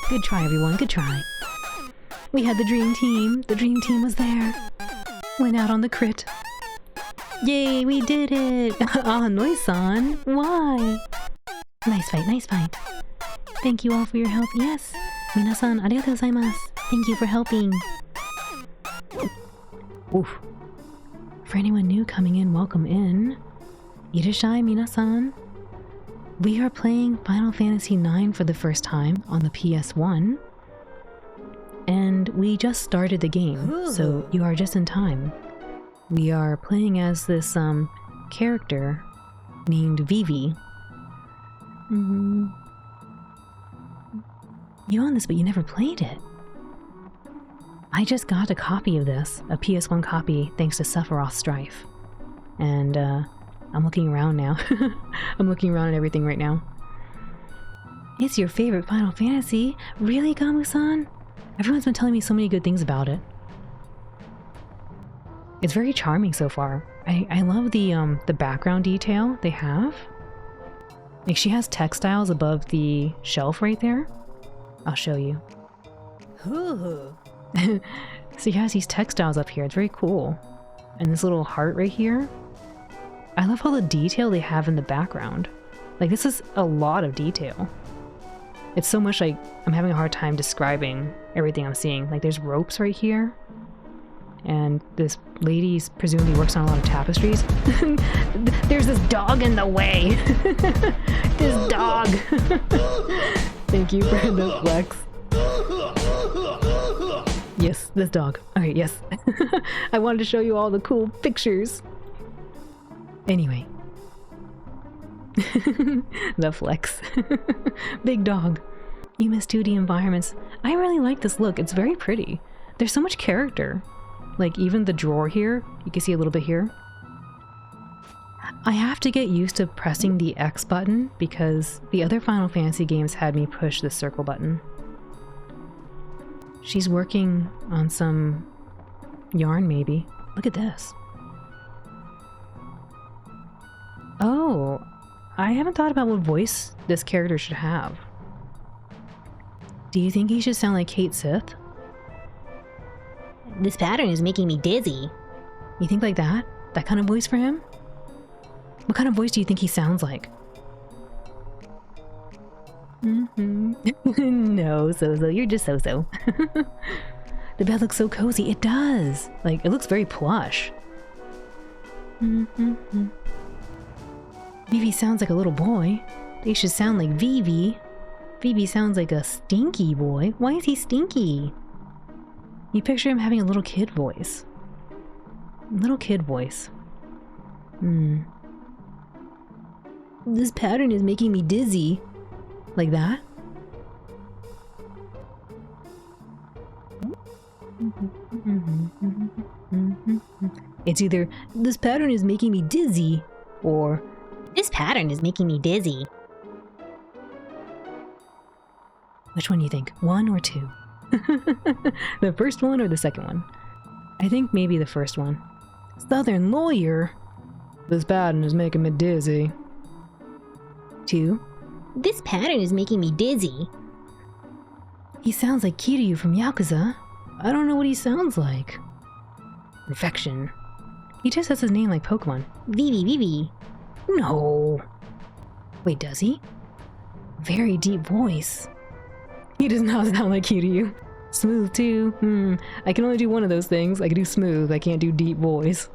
Good try, everyone. Good try. We had the dream team. The dream team was there. Went out on the crit. Yay, we did it! Anoi-san, why? Nice fight, nice fight. Thank you all for your help. Yes. Minasan, arigatou gozaimasu. Thank you for helping. Oof. For anyone new coming in, welcome in. Irashai minasan. We are playing Final Fantasy IX for the first time on the PS1. And we just started the game, so you are just in time. We are playing as this character named Vivi. You own this, but you never played it. I just got a copy of this, a PS1 copy, thanks to Sephiroth Strife. And I'm looking around now. I'm looking around at everything right now. It's your favorite Final Fantasy? Really, Gamu-san? Everyone's been telling me so many good things about it. It's very charming so far. I love the background detail they have. Like, she has textiles above the shelf right there. I'll show you. So she has these textiles up here. It's very cool. And this little heart right here. I love all the detail they have in the background. Like, this is a lot of detail. It's so much like I'm having a hard time describing everything I'm seeing. Like, there's ropes right here. And this lady presumably works on a lot of tapestries. There's this dog in the way. This dog. Thank you for the flex. Yes, this dog. Alright, yes. I wanted to show you all the cool pictures. Anyway. The flex. Big dog. You miss 2D environments. I really like this look. It's very pretty. There's so much character. Like, even the drawer here, you can see a little bit here. I have to get used to pressing the X button because the other Final Fantasy games had me push the circle button. She's working on some yarn, maybe. Look at this. Oh, I haven't thought about what voice this character should have. Do you think he should sound like Kate Sith? This pattern is making me dizzy. You think like that? That kind of voice for him? What kind of voice do you think he sounds like? No, So-So, you're just So-So. The bed looks so cozy. It does. Like, it looks very plush. Vivi sounds like a little boy. They should sound like Vivi. Vivi sounds like a stinky boy. Why is he stinky? You picture him having a little kid voice. Little kid voice. This pattern is making me dizzy. Like that? It's either, this pattern is making me dizzy, or, This pattern is making me dizzy. which one do you think? One or two? The first one or the second one? I think maybe the first one. Southern lawyer. This pattern is making me dizzy. Two. This pattern is making me dizzy. He sounds like Kiryu from Yakuza. I don't know what he sounds like. Perfection. He just says his name like Pokemon. Vivi Vivi. No. Wait, does he? Very deep voice. He does not sound like Kiryu. Smooth too. I can only do one of those things. I can do smooth. I can't do deep voice.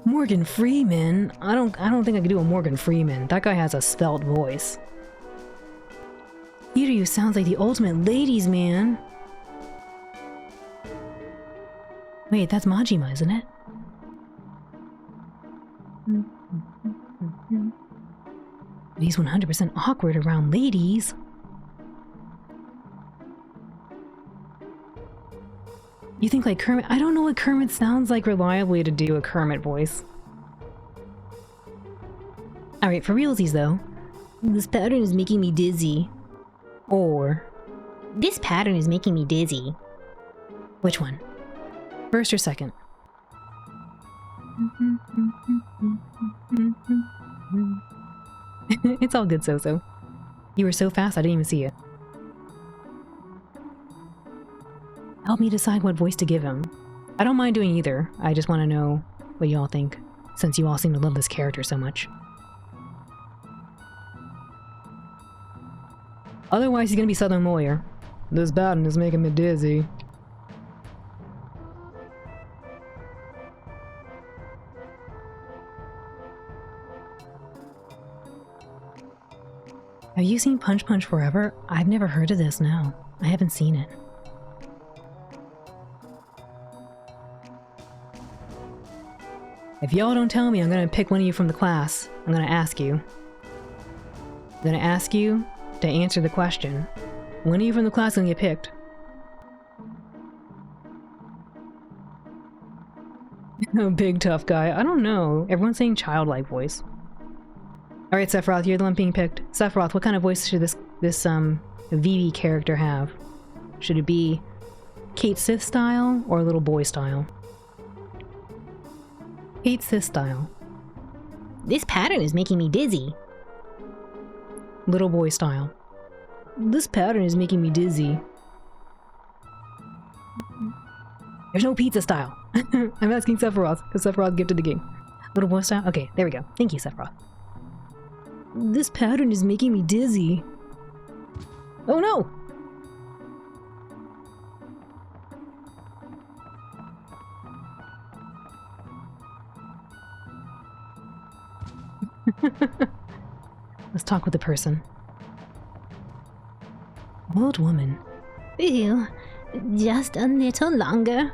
Morgan Freeman? I don't think I could do a Morgan Freeman. That guy has a spelt voice. Kiryu sounds like the ultimate ladies man. Wait, that's Majima, isn't it? But he's 100% awkward around ladies. You think like Kermit? I don't know what Kermit sounds like reliably to do a Kermit voice. Alright, for realsies though. This pattern is making me dizzy. Or... This pattern is making me dizzy. Which one? First or second? It's all good, So-So. You were so fast I didn't even see you. Help me decide what voice to give him. I don't mind doing either. I just want to know what y'all think, since you all seem to love this character so much. Otherwise, he's gonna be Southern Lawyer. This pattern is making me dizzy. Have you seen Punch Punch Forever? I've never heard of this, no. I haven't seen it. If y'all don't tell me, I'm gonna pick one of you from the class. I'm gonna ask you. I'm gonna ask you to answer the question. One of you from the class is gonna get picked. A big tough guy. I don't know. Everyone's saying childlike voice. Alright, Sephiroth, you're the one being picked. Sephiroth, what kind of voice should this Vivi character have? Should it be Kate Sith style or little boy style? Kate Sith style. This pattern is making me dizzy. Little boy style. This pattern is making me dizzy. There's no pizza style. I'm asking Sephiroth, because Sephiroth gifted the game. Little boy style? Okay, there we go. Thank you, Sephiroth. This pattern is making me dizzy. Oh no! Let's talk with the person. Old woman. Ew, just a little longer.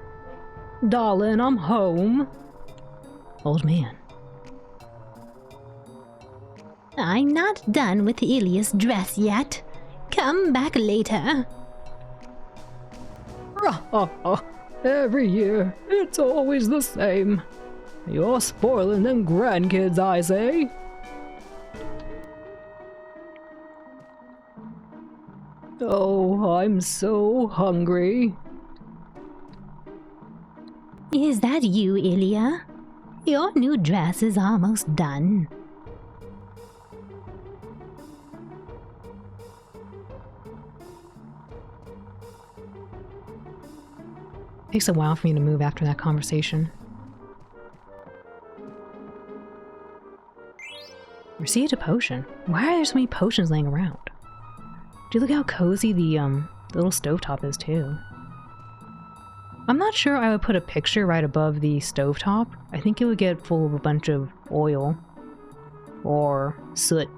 Darling, I'm home. Old man. I'm not done with Ilia's dress yet. Come back later. Every year, it's always the same. You're spoiling them grandkids, I say. Oh, I'm so hungry. Is that you, Ilia? Your new dress is almost done. Takes a while for me to move after that conversation. Received a potion. Why are there so many potions laying around? Do you look how cozy the little stovetop is too? I'm not sure I would put a picture right above the stovetop. I think it would get full of a bunch of oil or soot.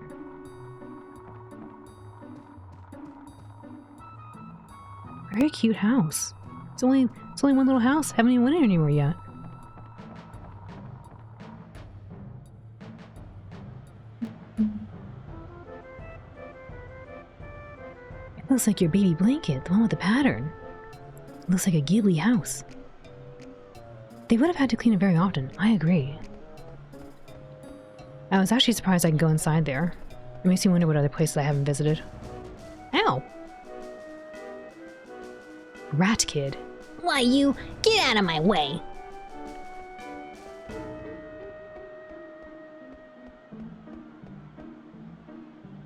Very cute house. It's only one little house. Haven't even went in anywhere yet. Looks like your baby blanket, the one with the pattern. Looks like a Ghibli house. They would have had to clean it very often, I agree. I was actually surprised I can go inside there. It makes me wonder what other places I haven't visited. Ow! Rat kid. Why, you get out of my way!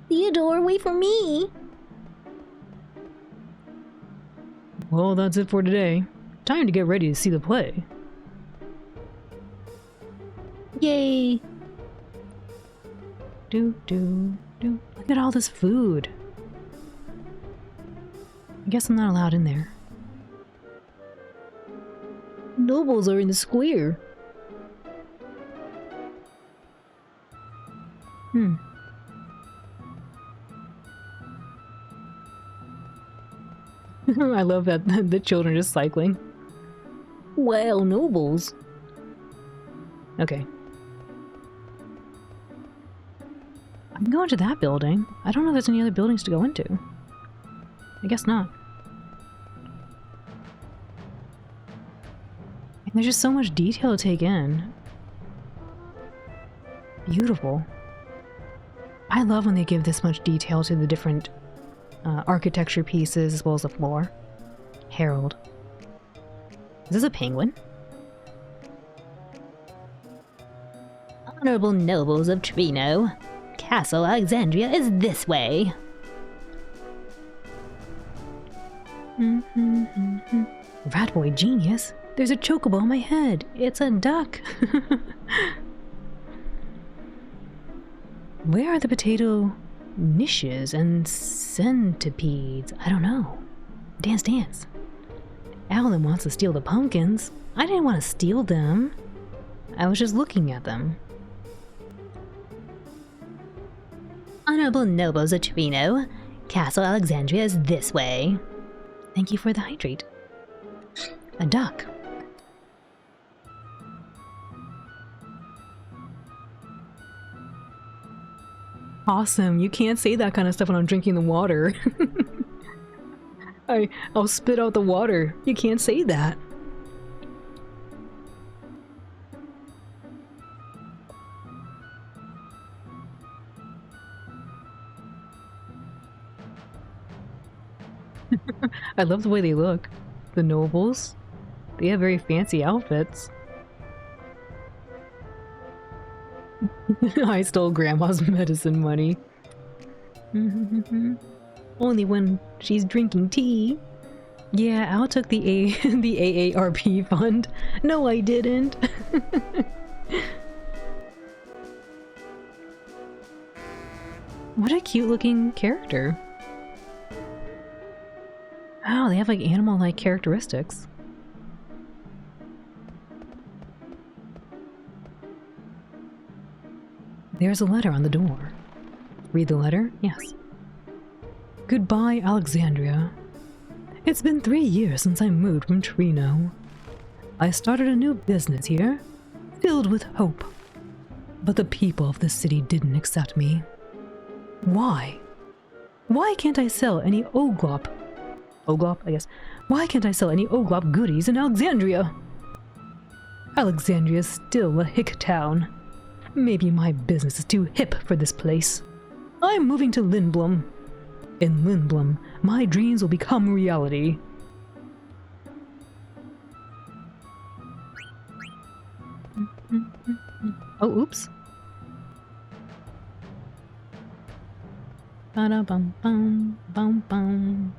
Theodore, wait for me! Well, that's it for today. Time to get ready to see the play. Yay! Look at all this food. I guess I'm not allowed in there. Nobles are in the square. I love that the children are just cycling. Well, nobles. Okay. I can go into that building. I don't know if there's any other buildings to go into. I guess not. And there's just so much detail to take in. Beautiful. I love when they give this much detail to the different architecture pieces as well as the floor. Herald. Is this a penguin? Honorable nobles of Trino, Castle Alexandria is this way. Rat boy genius. There's a chocobo on my head. It's a duck. Where are the potato niches and centipedes? I don't know. Dance, dance. Alan wants to steal the pumpkins. I didn't want to steal them. I was just looking at them. Honorable nobles of Trino, Castle Alexandria is this way. Thank you for the hydrate. A duck. Awesome. You can't say that kind of stuff when I'm drinking the water. I'll spit out the water. You can't say that. I love the way they look. The nobles. They have very fancy outfits. I stole Grandma's medicine money. Only when she's drinking tea. Yeah, Al took the the AARP fund. No, I didn't. What a cute looking character. Wow, they have like animal-like characteristics. There's a letter on the door. Read the letter? Yes. Goodbye, Alexandria. It's been 3 years since I moved from Trino. I started a new business here, filled with hope. But the people of this city didn't accept me. Why? Why can't I sell any Oglop? Oglop, I guess. Why can't I sell any Oglop goodies in Alexandria? Alexandria's still a hick town. Maybe my business is too hip for this place. I'm moving to Lindblom. In Lindblom, my dreams will become reality. Oh, oops. Ba-da-bum-bum, bum-bum.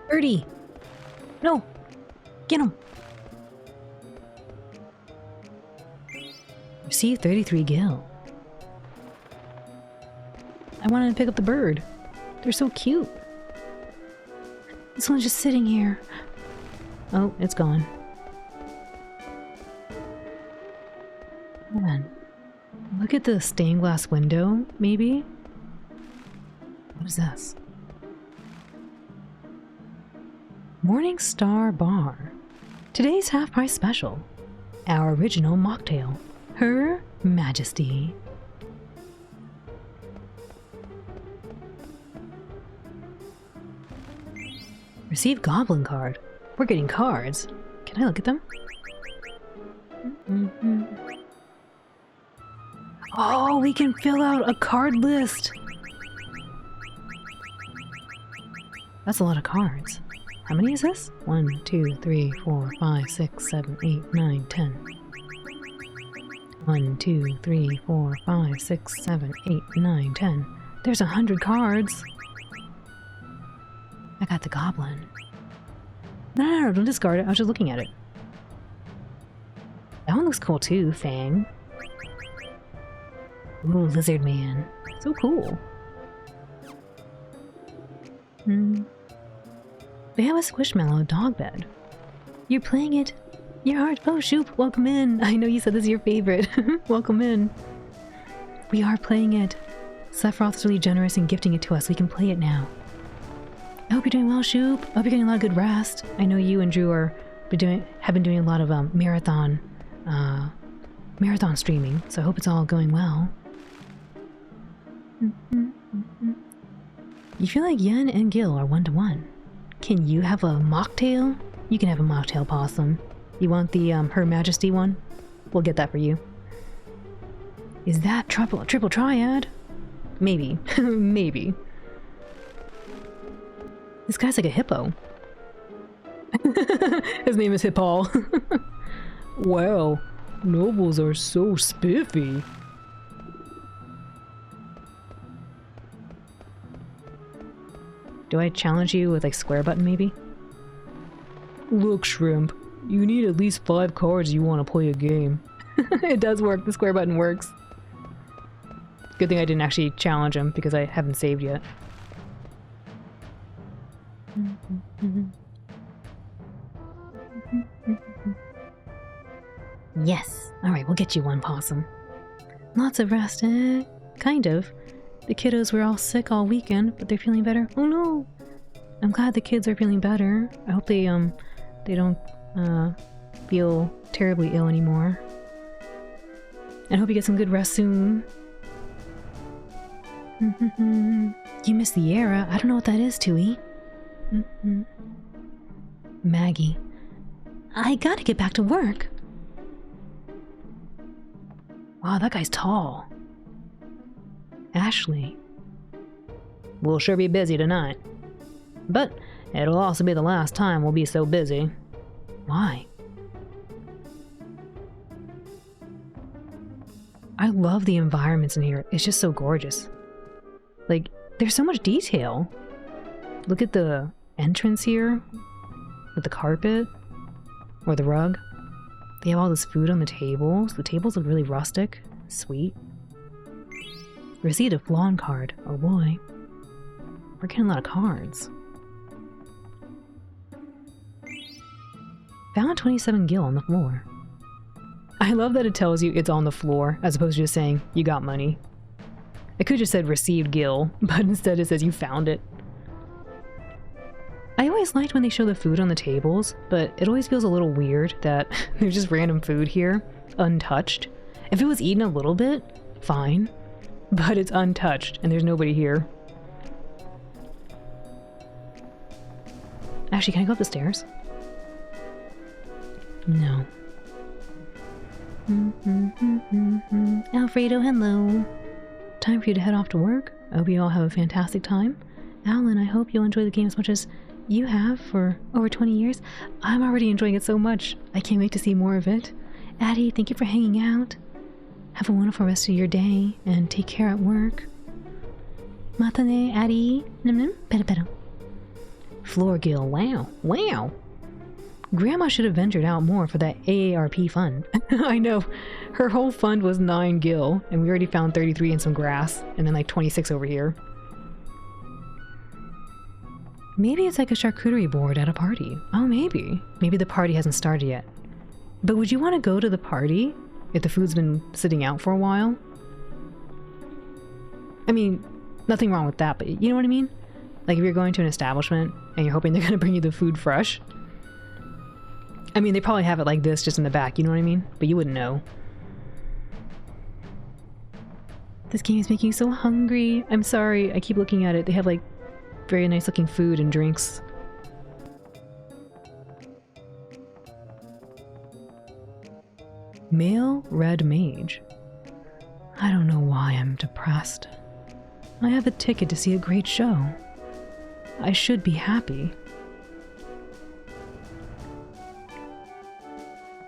Birdie! No! Get him! Receive 33 gil. I wanted to pick up the bird. They're so cute. This one's just sitting here. Oh, it's gone. Man. Look at the stained glass window, maybe? What is this? Morning Star Bar. Today's half-price special. Our original mocktail. Her Majesty. Receive goblin card. We're getting cards. Can I look at them? Oh, we can fill out a card list. That's a lot of cards. How many is this? 1, 2, 3, 4, 5, 6, 7, 8, 9, 10. 1, 2, 3, 4, 5, 6, 7, 8, 9, 10. There's 100 cards. I got the goblin. No, don't discard it. I was just looking at it. That one looks cool too, Fang. Ooh, lizard man. So cool. They have a Squishmallow dog bed. You're playing it? Your heart. Oh, Shoop, welcome in. I know you said this is your favorite. Welcome in. We are playing it. Sephiroth's really generous in gifting it to us. We can play it now. I hope you're doing well, Shoop. I hope you're getting a lot of good rest. I know you and Drew have been doing a lot of marathon streaming, so I hope it's all going well. You feel like Yen and Gil are 1-to-1. Can you have a mocktail? You can have a mocktail, Possum. You want the Her Majesty one? We'll get that for you. Is that triple triad? Maybe. Maybe. This guy's like a hippo. His name is Hippo. Wow, nobles are so spiffy. Do I challenge you with like square button maybe? Look, Shrimp, you need at least 5 cards you want to play a game. It does work. The square button works. Good thing I didn't actually challenge him because I haven't saved yet. Yes. Alright, we'll get you one, Possum. Lots of rest, eh? Kind of. The kiddos were all sick all weekend, but they're feeling better. Oh no! I'm glad the kids are feeling better. I hope they don't feel terribly ill anymore. And I hope you get some good rest soon. You missed the era. I don't know what that is, Tui. Maggie. I gotta get back to work. Wow, that guy's tall. Ashley. We'll sure be busy tonight. But it'll also be the last time we'll be so busy. Why? I love the environments in here. It's just so gorgeous. Like, there's so much detail. Look at the entrance here with the carpet or the rug. They have all this food on the tables. The tables look really rustic. Sweet. Receipt of Flan card. Oh boy. We're getting a lot of cards. Found 27 gil on the floor. I love that it tells you it's on the floor as opposed to just saying you got money. It could have just said received gil, but instead it says you found it. I always liked when they show the food on the tables, but it always feels a little weird that there's just random food here, untouched. If it was eaten a little bit, fine, but it's untouched and there's nobody here. Actually, can I go up the stairs? No. Alfredo, hello. Time for you to head off to work. I hope you all have a fantastic time. Alan, I hope you'll enjoy the game as much as you have for over 20 years. I'm already enjoying it so much. I can't wait to see more of it. Addie, thank you for hanging out. Have a wonderful rest of your day and take care at work. Matane, Addie. Pero. Floor Gil, wow. Wow. Grandma should have ventured out more for that AARP fund. I know. Her whole fund was 9 gil, and we already found 33 in some grass, and then like 26 over here. Maybe it's like a charcuterie board at a party. Oh, maybe. Maybe the party hasn't started yet. But would you want to go to the party if the food's been sitting out for a while? I mean, nothing wrong with that, but you know what I mean? Like if you're going to an establishment and you're hoping they're going to bring you the food fresh. I mean, they probably have it like this just in the back, you know what I mean? But you wouldn't know. This game is making me so hungry. I'm sorry, I keep looking at it. They have like very nice looking food and drinks. Male red mage. I don't know why I'm depressed. I have a ticket to see a great show. I should be happy.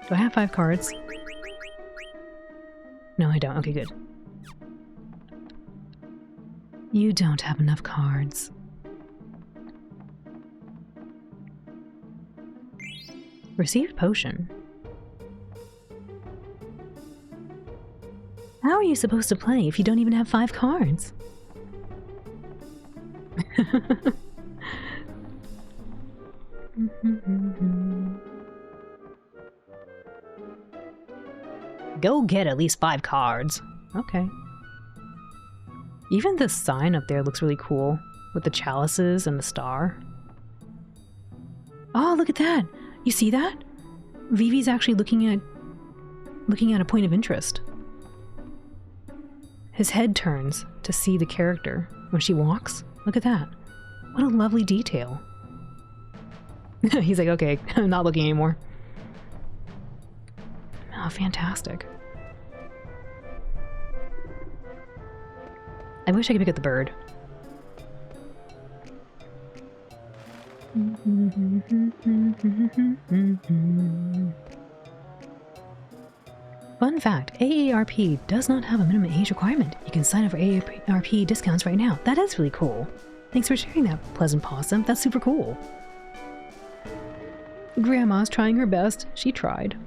Do I have 5 cards? No, I don't. Okay, good. You don't have enough cards. Received potion. How are you supposed to play if you don't even have 5 cards? Go get at least 5 cards. Okay. Even the sign up there looks really cool with the chalices and the star. Oh, look at that! You see that? Vivi's actually looking at a point of interest. His head turns to see the character when she walks. Look at that. What a lovely detail. He's like, okay, I'm not looking anymore. Oh, fantastic. I wish I could pick up the bird. Fun fact, AARP does not have a minimum age requirement. You can sign up for AARP discounts right now. That is really cool. Thanks for sharing that, Pleasant Possum. That's super cool. Grandma's trying her best. She tried.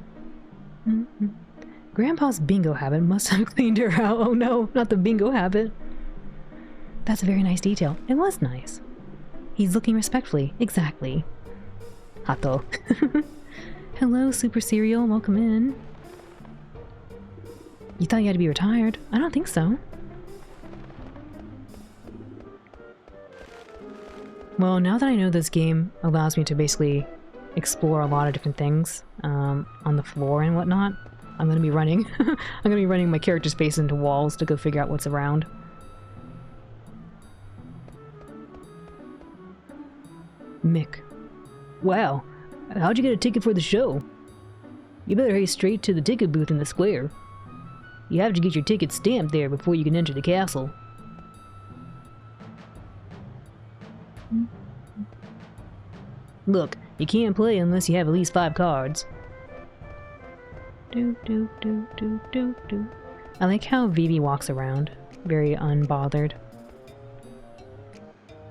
Grandpa's bingo habit must have cleaned her out. Oh no, not the bingo habit. That's a very nice detail. It was nice. He's looking respectfully. Exactly. Hato. Hello, Super Cereal. Welcome in. You thought you had to be retired? I don't think so. Well, now that I know this game allows me to basically explore a lot of different things on the floor and whatnot, I'm going to be running. I'm going to be running my character's face into walls to go figure out what's around. Mick. Wow, how'd you get a ticket for the show? You better hurry straight to the ticket booth in the square. You have to get your ticket stamped there before you can enter the castle. Look, you can't play unless you have at least 5 cards. I like how Vivi walks around, very unbothered.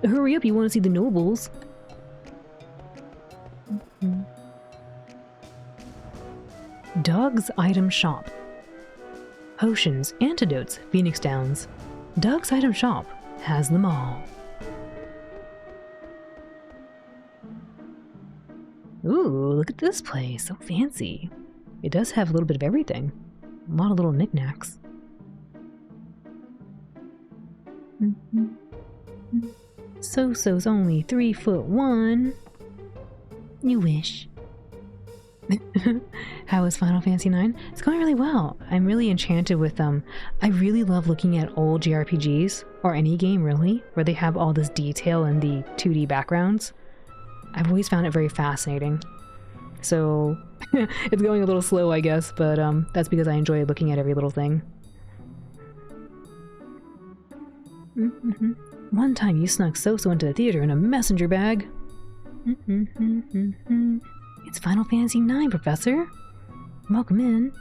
Hurry up, you want to see the nobles. Doug's Item Shop. Potions, antidotes, Phoenix Downs. Doug's Item Shop has them all. Ooh, look at this place. So fancy. It does have a little bit of everything. A lot of little knickknacks. So-so's only 3'1". You wish. How is Final Fantasy IX? It's going really well. I'm really enchanted with them. I really love looking at old JRPGs, or any game really, where they have all this detail in the 2D backgrounds. I've always found it very fascinating. So it's going a little slow, I guess, but that's because I enjoy looking at every little thing. One time you snuck So-So into the theater in a messenger bag. It's Final Fantasy IX, Professor. Welcome in.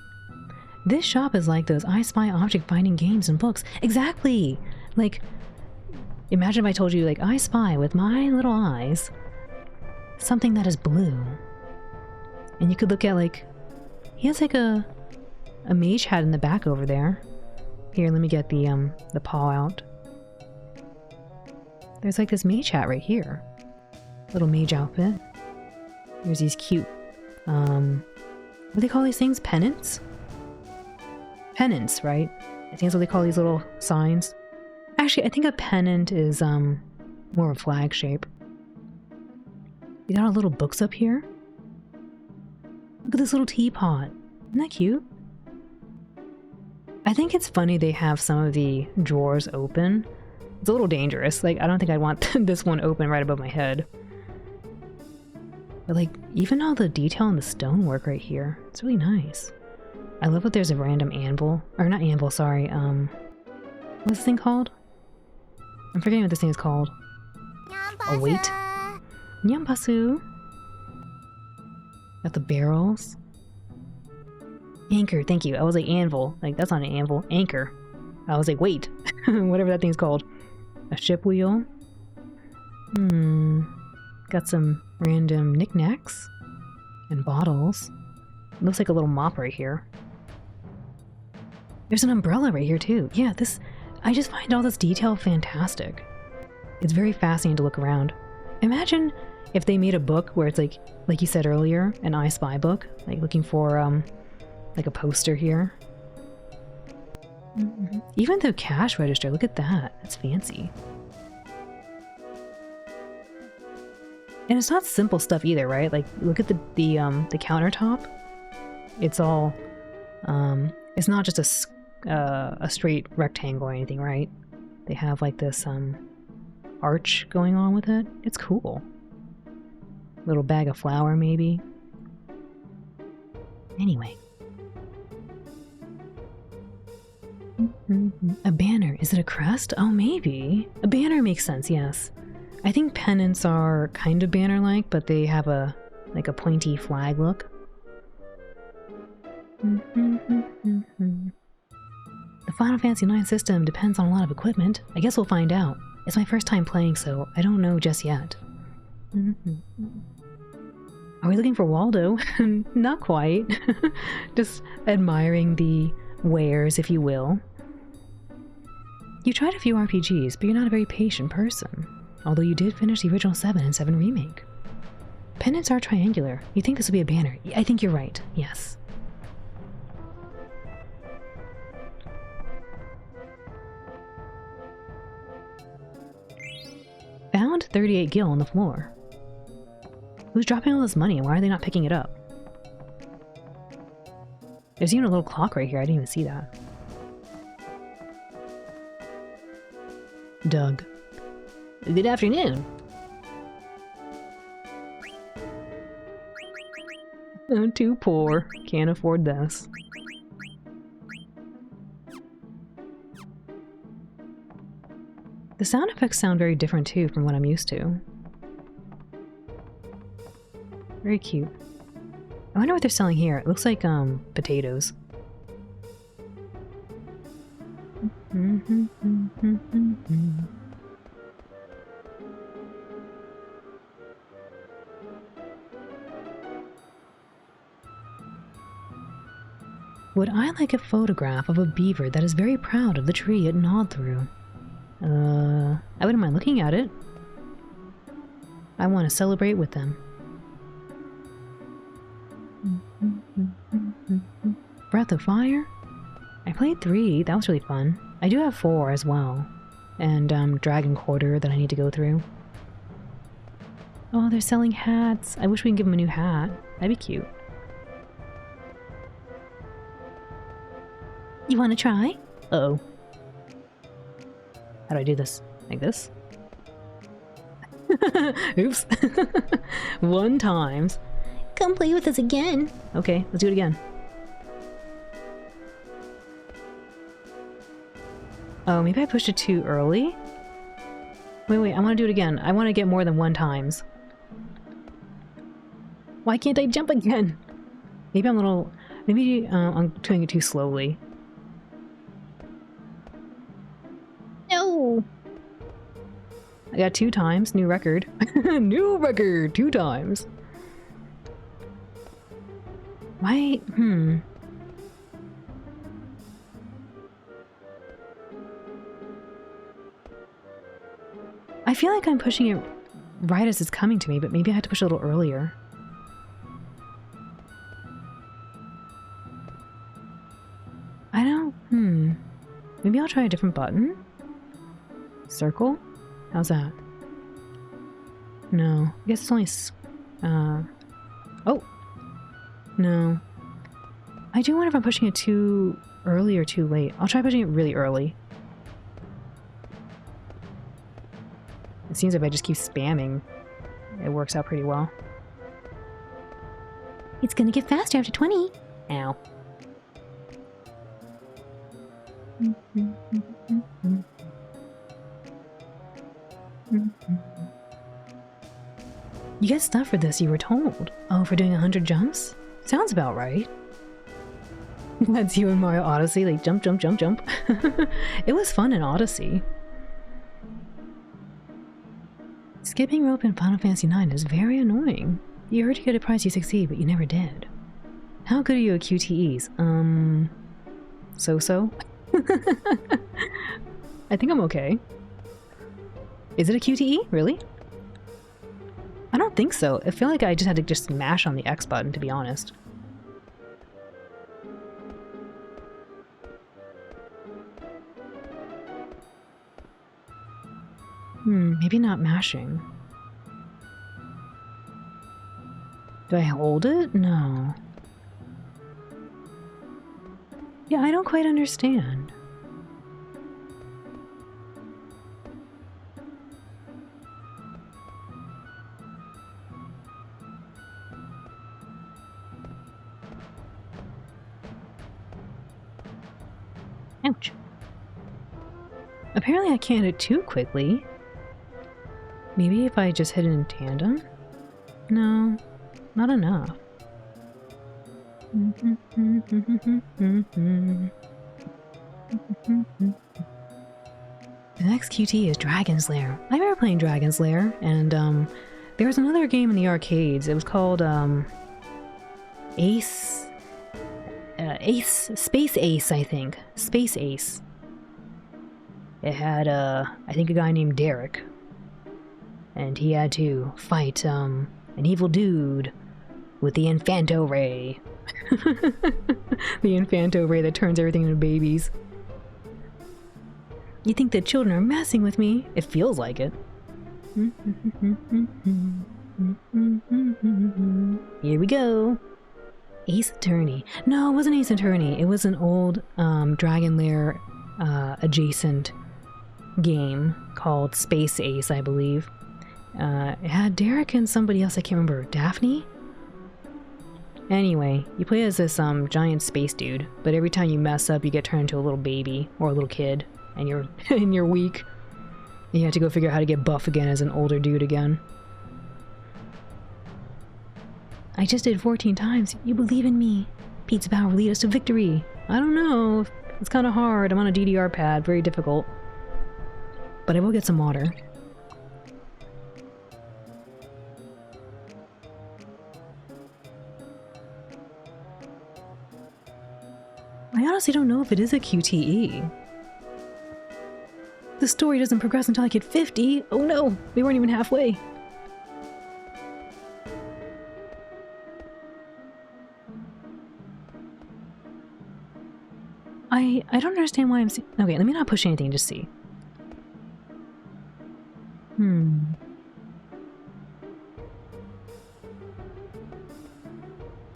This shop is like those I Spy object finding games and books. Exactly! Like, imagine if I told you, like, I spy with my little eyes something that is blue. And you could look at, like, he has like a mage hat in the back over there. Here, let me get the paw out. There's like this mage hat right here. Little mage outfit. There's these cute, what do they call these things? Pennants? Pennants, right? I think that's what they call these little signs. Actually, I think a pennant is, more of a flag shape. You got our little books up here. Look at this little teapot. Isn't that cute? I think it's funny they have some of the drawers open. It's a little dangerous. Like, I don't think I'd want this one open right above my head. But like, even all the detail in the stonework right here, it's really nice. I love that there's a random anvil. Or not anvil, sorry. What's this thing called? I'm forgetting what this thing is called. A weight? Nyampasu. Got the barrels. Anchor, thank you. I was like anvil. Like, that's not an anvil. Anchor. I was like, wait. Whatever that thing's called. A ship wheel. Got some random knickknacks. And bottles. Looks like a little mop right here. There's an umbrella right here too. Yeah, this... I just find all this detail fantastic. It's very fascinating to look around. Imagine if they made a book where it's like you said earlier, an I Spy book. Like looking for, like a poster here. Even the cash register, look at that. It's fancy. And it's not simple stuff either, right? Like, look at the countertop. It's all, it's not just a straight rectangle or anything, right? They have like this, arch going on with it. It's cool. Little bag of flour, maybe. Anyway. A banner. Is it a crest? Oh, maybe. A banner makes sense, yes. I think pennants are kind of banner-like, but they have a pointy flag look. The Final Fantasy IX system depends on a lot of equipment. I guess we'll find out. It's my first time playing, so I don't know just yet. Are we looking for Waldo? Not quite. Just admiring the wares, if you will. You tried a few RPGs, but you're not a very patient person. Although you did finish the original 7 and 7 remake. Pennants are triangular. You think this would be a banner? I think you're right. Yes. Found 38 gil on the floor. Who's dropping all this money and why are they not picking it up? There's even a little clock right here. I didn't even see that. Doug. Good afternoon. I'm too poor. Can't afford this. The sound effects sound very different too from what I'm used to. Very cute. I wonder what they're selling here. It looks like potatoes. Would I like a photograph of a beaver that is very proud of the tree it gnawed through? I wouldn't mind looking at it. I want to celebrate with them. Breath of Fire? I played 3, that was really fun. I do have 4 as well. And Dragon Quarter that I need to go through. Oh, they're selling hats. I wish we can give them a new hat. That'd be cute. You want to try? Uh-oh. How do I do this? Like this? Oops. 1 times. Come play with us again. Okay, let's do it again. Oh, maybe I pushed it too early? Wait, I want to do it again. I want to get more than 1 times. Why can't I jump again? Maybe I'm a little... Maybe I'm doing it too slowly. No. I got 2 times. New record. New record! 2 times. Why? I feel like I'm pushing it right as it's coming to me, but maybe I had to push a little earlier. I don't... Maybe I'll try a different button? Circle? How's that? No. I guess it's only... Oh! No. I do wonder if I'm pushing it too early or too late. I'll try pushing it really early. It seems if I just keep spamming, it works out pretty well. It's gonna get faster after 20. Ow. You get stuff for this, you were told. Oh, for doing 100 jumps? Sounds about right. That's you in Mario Odyssey, like jump, jump, jump, jump. It was fun in Odyssey. Skipping rope in Final Fantasy IX is very annoying. You heard you get a prize you succeed, but you never did. How good are you at QTEs? So-so? I think I'm okay. Is it a QTE? Really? I don't think so. I feel like I just had to just mash on the X button, to be honest. Maybe not mashing. Do I hold it? No. Yeah, I don't quite understand. Ouch. Apparently I can't hit it too quickly. Maybe if I just hit it in tandem? No, not enough. The next QT is Dragon's Lair. I remember playing Dragon's Lair, and there was another game in the arcades. It was called Space Ace, I think. Space Ace. It had I think a guy named Derek, and he had to fight an evil dude with the Infanto Ray. The Infanto Ray that turns everything into babies. You think the children are messing with me? It feels like it. Here we go. Ace Attorney. No, it wasn't Ace Attorney. It was an old Dragon Lair adjacent game called Space Ace, I believe. It had Derek and somebody else, I can't remember. Daphne? Anyway, you play as this giant space dude, but every time you mess up, you get turned into a little baby or a little kid, and you're weak. You have to go figure out how to get buff again as an older dude again. I just did 14 times. You believe in me. Pizza power will lead us to victory. I don't know. It's kind of hard. I'm on a DDR pad. Very difficult. But I will get some water. I honestly don't know if it is a QTE. The story doesn't progress until I get 50. Oh no, we weren't even halfway. I don't understand why I'm okay, let me not push anything, just see.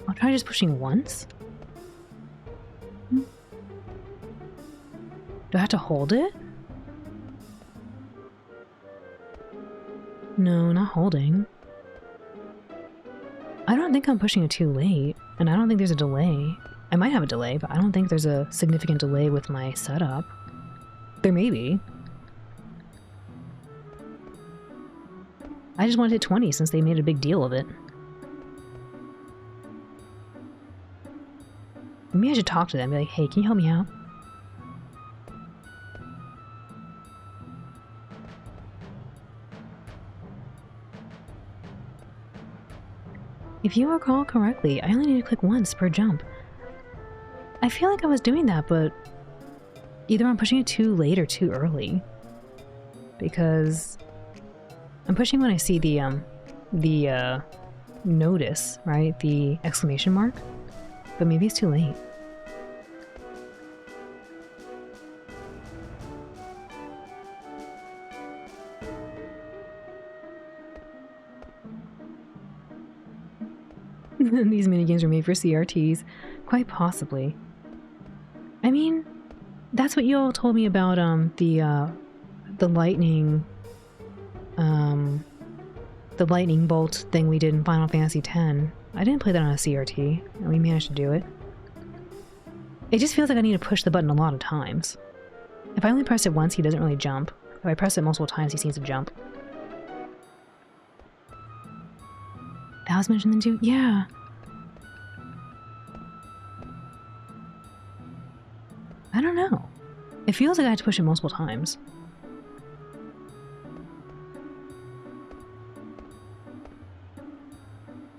I'll try just pushing once. Do I have to hold it? No, not holding. I don't think I'm pushing it too late, and I don't think there's a delay. I might have a delay, but I don't think there's a significant delay with my setup. There may be. I just wanted to hit 20 since they made a big deal of it. Maybe I should talk to them, be like, hey, can you help me out? If you recall correctly, I only need to click once per jump. I feel like I was doing that, but either I'm pushing it too late or too early. Because I'm pushing when I see the notice, right? The exclamation mark. But maybe it's too late. These minigames are made for CRTs. Quite possibly. I mean, that's what you all told me about the lightning bolt thing we did in Final Fantasy X. I didn't play that on a CRT, and we managed to do it. It just feels like I need to push the button a lot of times. If I only press it once, he doesn't really jump. If I press it multiple times, he seems to jump. That was mentioned in 2? Yeah. I don't know. It feels like I had to push it multiple times.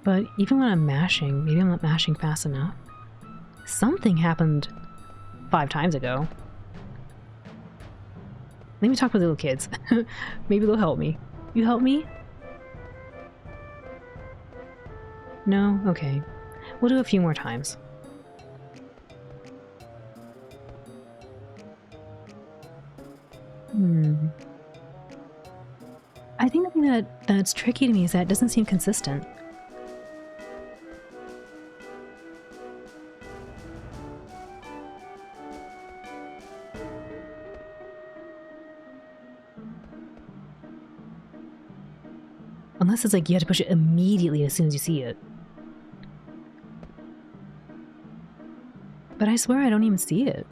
But even when I'm mashing, maybe I'm not mashing fast enough. Something happened 5 times ago. Let me talk with the little kids. Maybe they'll help me. You help me? No? Okay. We'll do a few more times. I think the thing that's tricky to me is that it doesn't seem consistent. Unless it's like you have to push it immediately as soon as you see it. But I swear I don't even see it.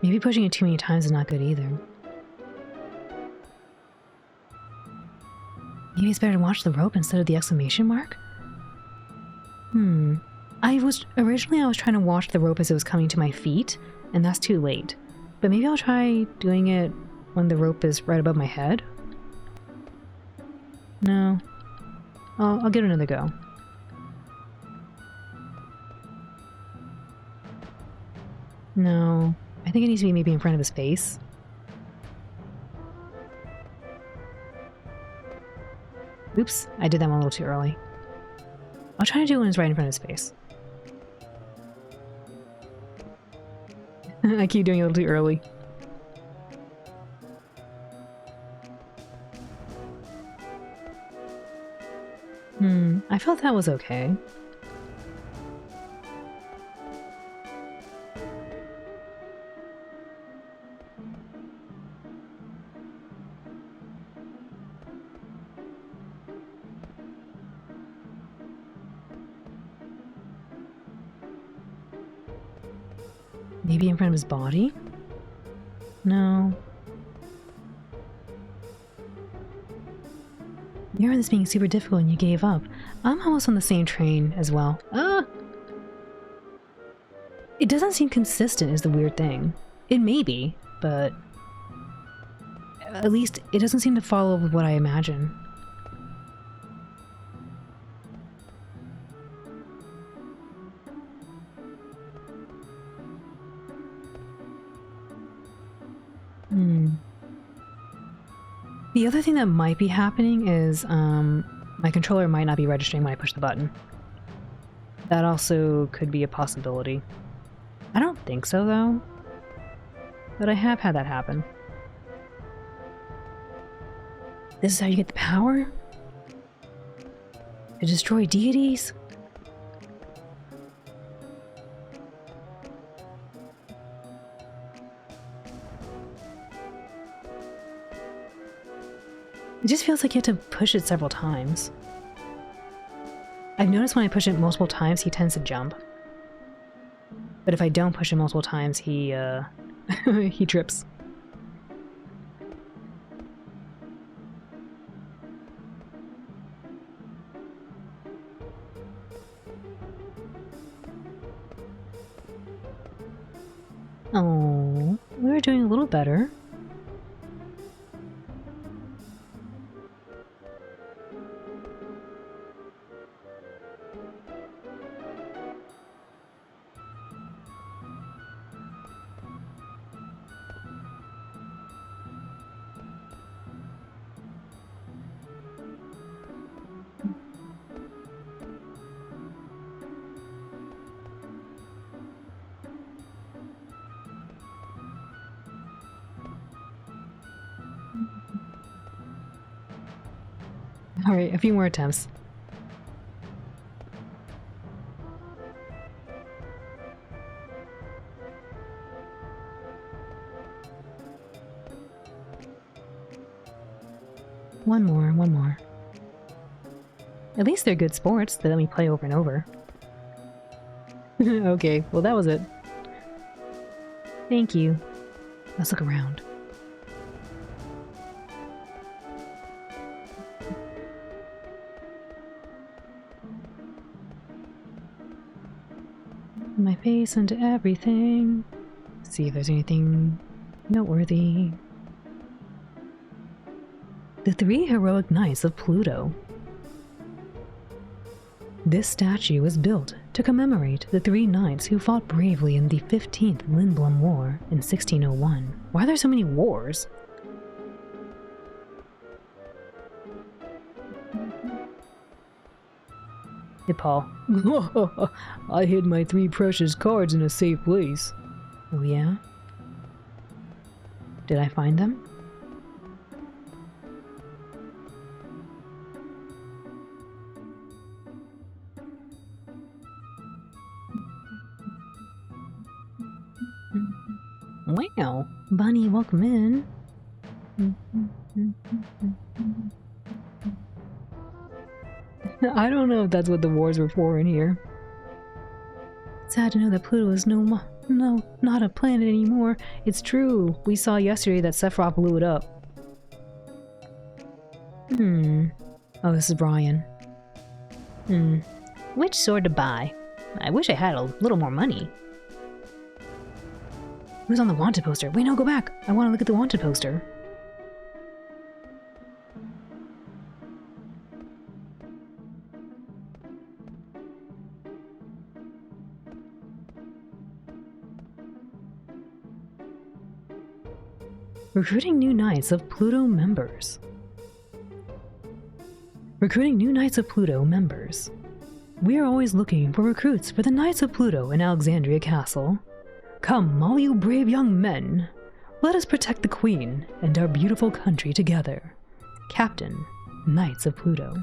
Maybe pushing it too many times is not good either. Maybe it's better to watch the rope instead of the exclamation mark? I was trying to watch the rope as it was coming to my feet, and that's too late. But maybe I'll try doing it when the rope is right above my head? No. I'll give it another go. No. I think it needs to be maybe in front of his face. Oops, I did that one a little too early. I'll try to do it when it's right in front of his face. I keep doing it a little too early. I felt that was okay. Maybe in front of his body? No. You remember this being super difficult and you gave up. I'm almost on the same train as well. It doesn't seem consistent is the weird thing. It may be, but at least it doesn't seem to follow with what I imagine. The other thing that might be happening is my controller might not be registering when I push the button. That also could be a possibility. I don't think so though, but I have had that happen. This is how you get the power? To destroy deities? It just feels like you have to push it several times. I've noticed when I push it multiple times, he tends to jump. But if I don't push it multiple times, he he trips. Oh, we were doing a little better. Alright, a few more attempts. One more, one more. At least they're good sports that let me play over and over. Okay, well that was it. Thank you. Let's look around. My face into everything. See if there's anything noteworthy. The 3 heroic knights of Pluto. This statue was built to commemorate the 3 knights who fought bravely in the 15th Lindblom War in 1601. Why are there so many wars? Hey, Paul. I hid my 3 precious cards in a safe place. Oh, yeah? Did I find them? Wow. Bunny, welcome in. I don't know if that's what the wars were for in here. Sad to know that Pluto is not a planet anymore. It's true. We saw yesterday that Sephiroth blew it up. Oh, this is Brian. Which sword to buy? I wish I had a little more money. Who's on the wanted poster? Wait, no, go back. I want to look at the wanted poster. Recruiting new Knights of Pluto members. Recruiting new Knights of Pluto members. We are always looking for recruits for the Knights of Pluto in Alexandria Castle. Come, all you brave young men. Let us protect the Queen and our beautiful country together. Captain, Knights of Pluto.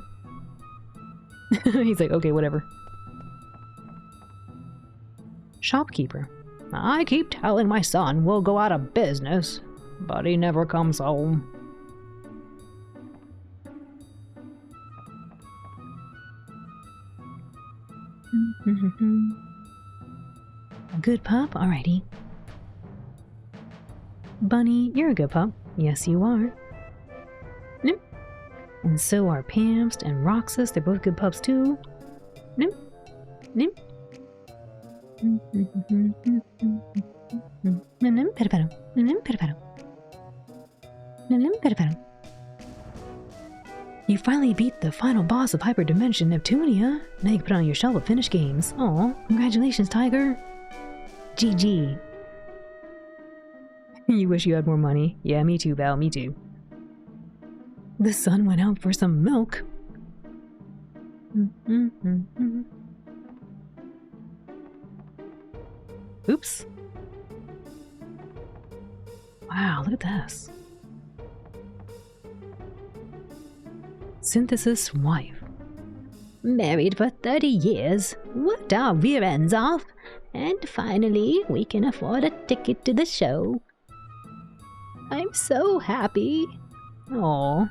He's like, okay, whatever. Shopkeeper. I keep telling my son we'll go out of business, but he never comes home. A good pup? Alrighty. Bunny, you're a good pup. Yes, you are. Nope. And so are Pamst and Roxas. They're both good pups, too. Nope. Nope. You finally beat the final boss of Hyperdimension Neptunia. Now you can put it on your shelf of finished games. Aw, congratulations, Tiger. GG. You wish you had more money. Yeah, me too, Val, me too. The sun went out for some milk. Oops. Wow, look at this. Synthesis wife. Married for 30 years, worked our rear ends off, and finally we can afford a ticket to the show. I'm so happy. Aww.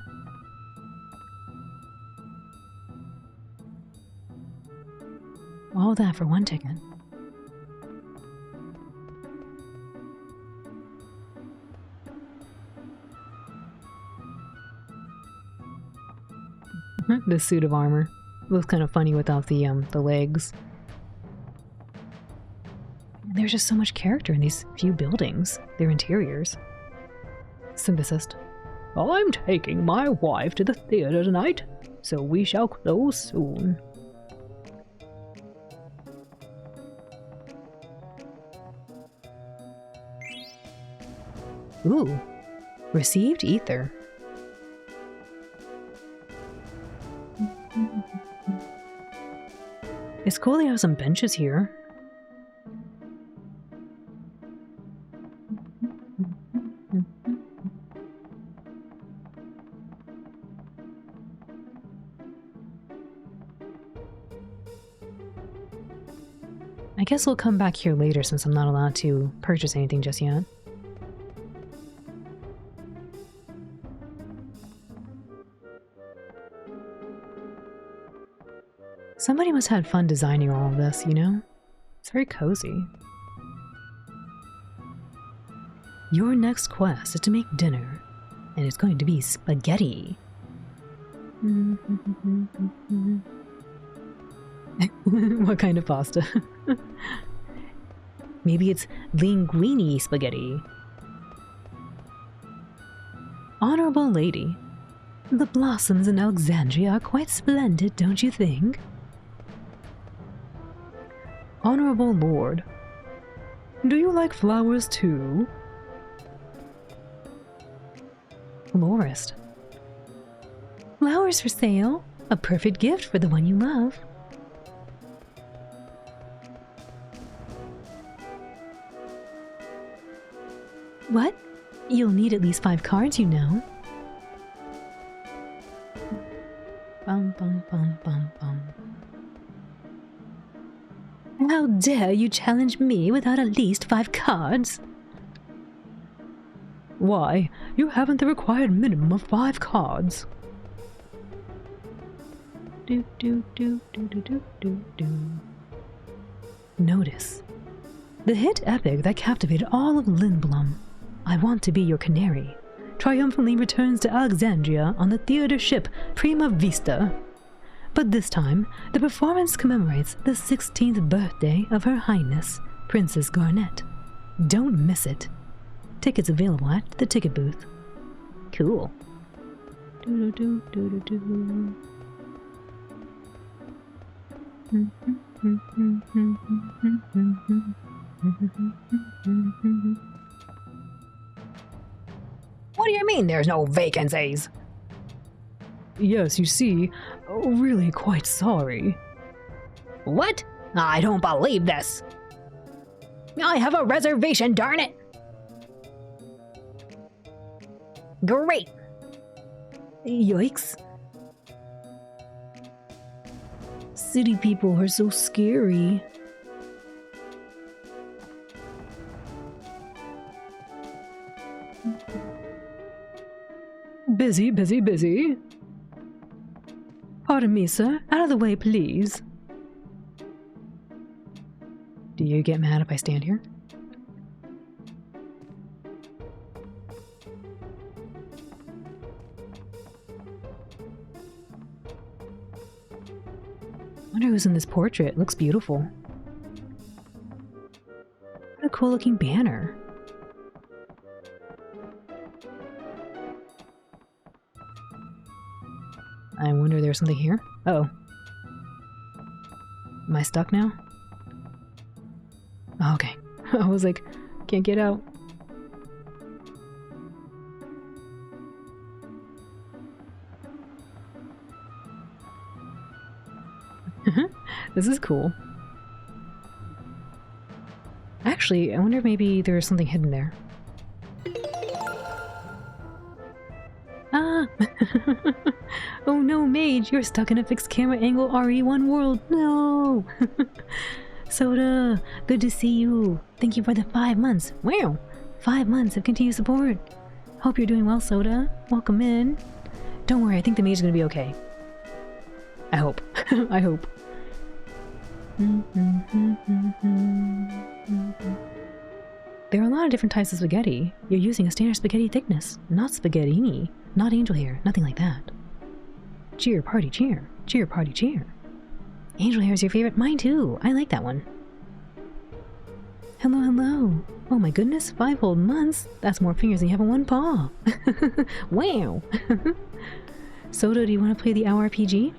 All that for one ticket. The suit of armor. Looks kind of funny without the legs. There's just so much character in these few buildings. Their interiors. Synthesist. I'm taking my wife to the theater tonight, so we shall close soon. Ooh. Received ether. It's cool they have some benches here. I guess we'll come back here later since I'm not allowed to purchase anything just yet. Somebody must have had fun designing all of this, you know? It's very cozy. Your next quest is to make dinner, and it's going to be spaghetti. What kind of pasta? Maybe it's linguine spaghetti. Honorable lady, the blossoms in Alexandria are quite splendid, don't you think? Honorable lord, do you like flowers too? Florist, flowers for sale, a perfect gift for the one you love. What? You'll need at least 5 cards, you know. Bum, bum, bum, bum, bum. How dare you challenge me without at least 5 cards? Why, you haven't the required minimum of 5 cards. Do, do, do, do, do, do, do, do. Notice. The hit epic that captivated all of Lindblom, I Want to Be Your Canary, triumphantly returns to Alexandria on the theater ship Prima Vista. But this time, the performance commemorates the 16th birthday of Her Highness, Princess Garnet. Don't miss it. Tickets available at the ticket booth. Cool. What do you mean there's no vacancies? Yes, you see, really quite sorry. What? I don't believe this. I have a reservation, darn it! Great! Yikes. City people are so scary. Busy, busy, busy. Pardon me, sir. Out of the way, please. Do you get mad if I stand here? Wonder who's in this portrait. It looks beautiful. What a cool looking banner. I wonder if there's something here. Uh oh. Am I stuck now? Oh, okay. I was like, can't get out. This is cool. Actually, I wonder if maybe there's something hidden there. Ah! Oh no, Mage, you're stuck in a fixed camera angle RE1 world. No! Soda, good to see you. Thank you for the 5 months. Wow! 5 months of continued support. Hope you're doing well, Soda. Welcome in. Don't worry, I think the Mage is gonna be okay. I hope. I hope. There are a lot of different types of spaghetti. You're using a standard spaghetti thickness, not spaghettini, not angel hair, nothing like that. Cheer, party, cheer. Cheer, party, cheer. Angel hair is your favorite? Mine too. I like that one. Hello, hello. Oh my goodness, 5 whole months? That's more fingers than you have on one paw. Wow. Soda, do you want to play the OW RPG?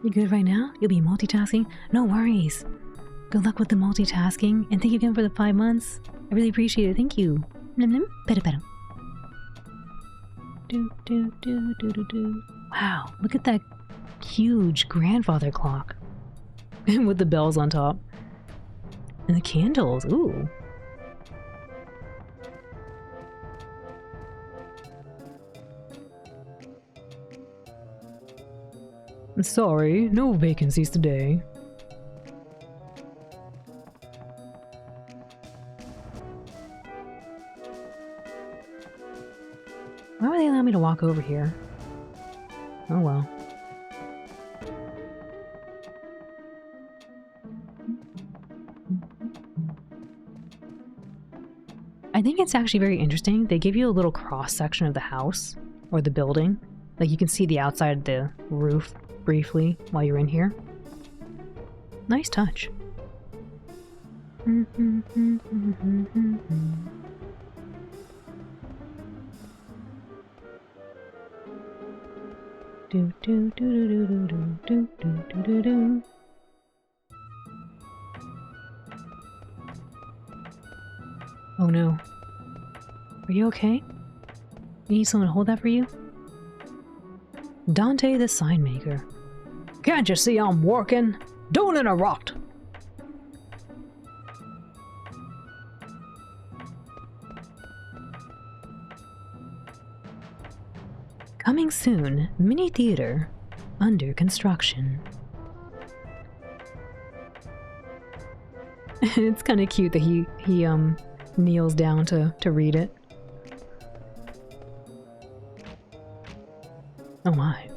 You good right now? You'll be multitasking? No worries. Good luck with the multitasking, and thank you again for the 5 months. I really appreciate it. Thank you. Nim nim, peta peta. Do do do do do do. Wow, look at that huge grandfather clock. With the bells on top. And the candles, ooh. Sorry, no vacancies today. Why would they allow me to walk over here? Oh well. I think it's actually very interesting. They give you a little cross section of the house or the building. Like you can see the outside of the roof briefly while you're in here. Nice touch. Do do do do do do do do do do do. Oh no. Are you okay? You need someone to hold that for you? Dante the sign maker. Can't you see I'm working? Don't interrupt! Coming soon, mini theater under construction. It's kind of cute that he kneels down to read it. Oh my.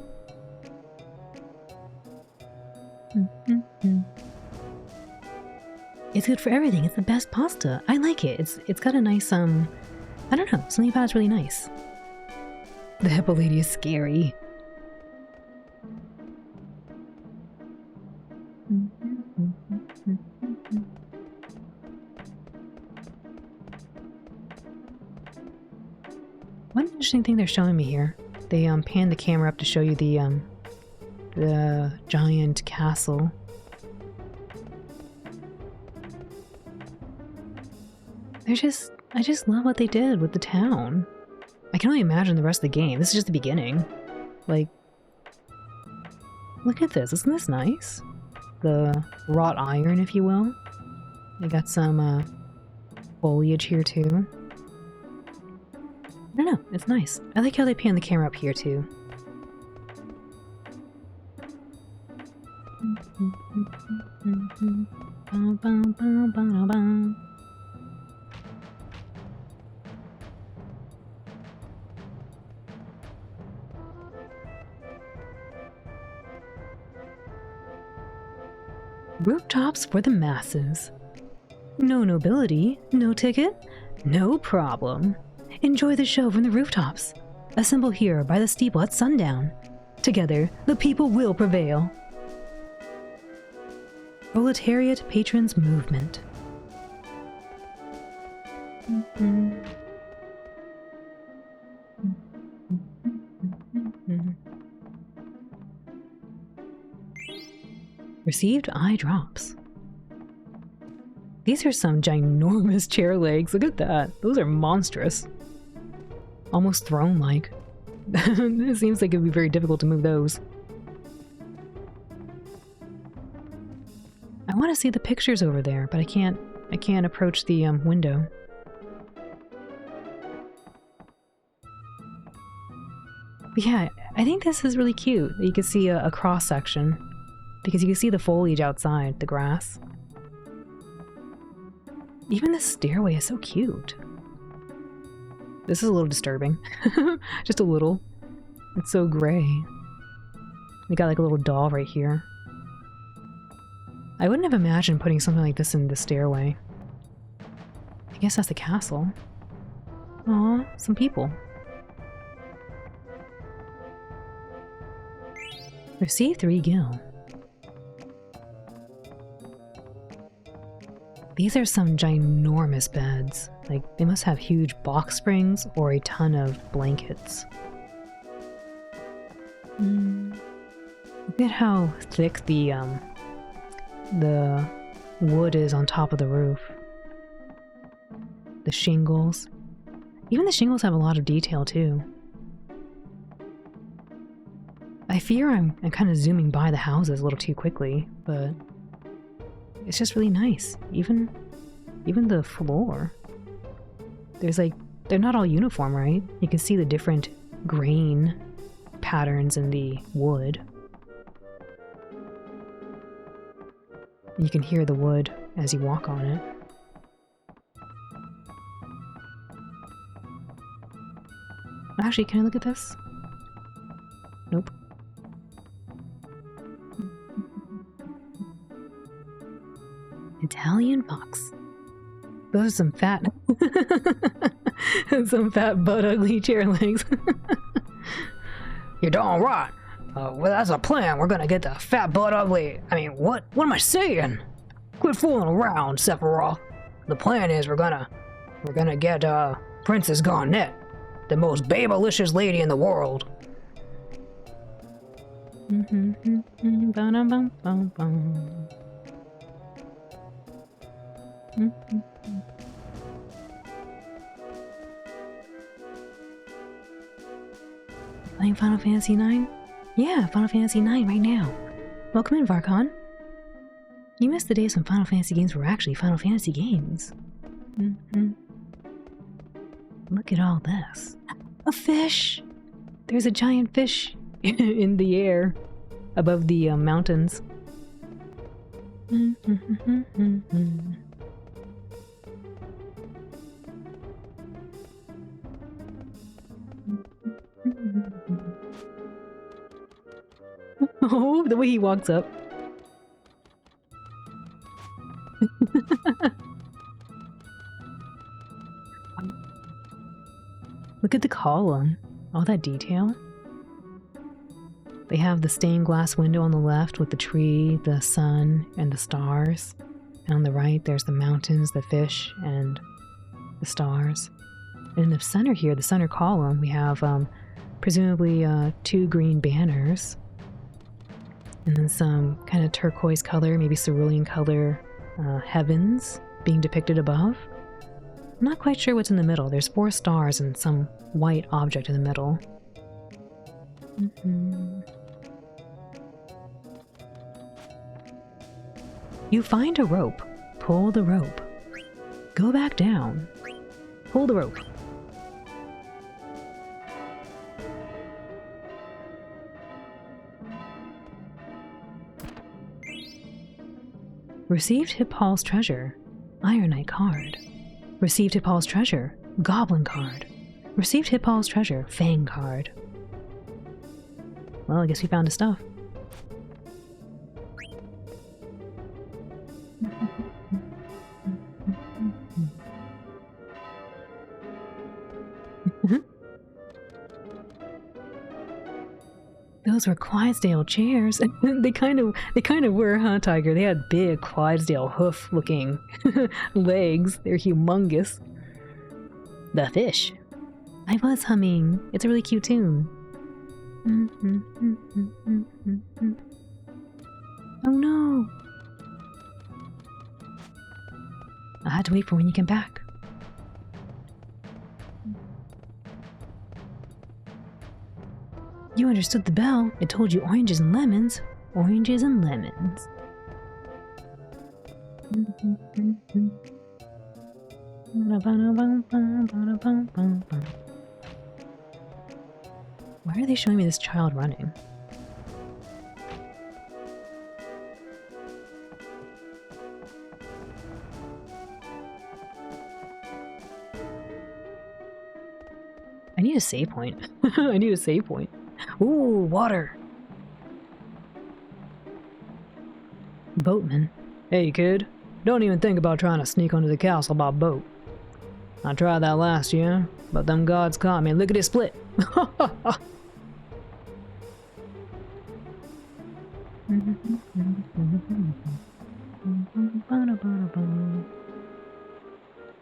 It's good for everything. It's the best pasta. I like it. It's got a nice I don't know, something about it's really nice. The Hippo lady is scary. One interesting thing they're showing me here. They pan the camera up to show you the giant castle. I just love what they did with the town. I can only imagine the rest of the game. This is just the beginning. Like, look at this. Isn't this nice? The wrought iron, if you will. They got some foliage here too. I don't know. It's nice. I like how they pan the camera up here too. Rooftops for the masses. No nobility, no ticket, no problem. Enjoy the show from the rooftops. Assemble here by the steeple at sundown. Together, the people will prevail. Proletariat Patrons Movement. Received eye drops. These are some ginormous chair legs. Look at that. Those are monstrous. Almost throne-like. It seems like it would be very difficult to move those. I want to see the pictures over there, but I can't approach the window. But yeah, I think this is really cute. You can see a cross-section. Because you can see the foliage outside, the grass. Even the stairway is so cute. This is a little disturbing. Just a little. It's so gray. We got like a little doll right here. I wouldn't have imagined putting something like this in the stairway. I guess that's the castle. Aw, some people. Receive 3 gil. These are some ginormous beds. Like, they must have huge box springs or a ton of blankets. Look at how thick the wood is on top of the roof. The shingles. Even the shingles have a lot of detail too. I fear I'm kind of zooming by the houses a little too quickly, but it's just really nice. Even the floor. There's like, they're not all uniform, right? You can see the different grain patterns in the wood. You can hear the wood as you walk on it. Actually, can I look at this? Nope. Italian fox. Those are some fat, some fat butt ugly chair legs. You're darn right. Well, that's a plan. We're gonna get the fat butt ugly. I mean, what am I saying? Quit fooling around, Sephiroth. The plan is we're gonna get Princess Garnet, the most babelicious lady in the world. Playing Final Fantasy IX? Yeah, Final Fantasy IX right now. Welcome in, Varkon. You missed the days when Final Fantasy games were actually Final Fantasy games. Look at all this. A fish! There's a giant fish in the air above the mountains. Oh, the way he walks up. Look at the column. All that detail. They have the stained glass window on the left with the tree, the sun, and the stars. And on the right, there's the mountains, the fish, and the stars. And in the center here, the center column, we have presumably 2 green banners. And then some kind of turquoise color, maybe cerulean color heavens being depicted above. I'm not quite sure what's in the middle. There's 4 stars and some white object in the middle. You find a rope. Pull the rope. Go back down. Pull the rope. Received Hippol's treasure. Iron Knight card. Received Hippol's treasure. Goblin card. Received Hippol's treasure. Fang card. Well, I guess we found his stuff. Those were Clydesdale chairs. they kind of were, huh, Tiger? They had big Clydesdale hoof-looking legs. They're humongous. The fish. I was humming. It's a really cute tune. Oh no! I had to wait for when you came back. You understood the bell. It told you oranges and lemons. Oranges and lemons. Why are they showing me this child running? I need a save point. I need a save point. Ooh, water! Boatman. Hey, kid. Don't even think about trying to sneak onto the castle by boat. I tried that last year, but them gods caught me. Look at it split!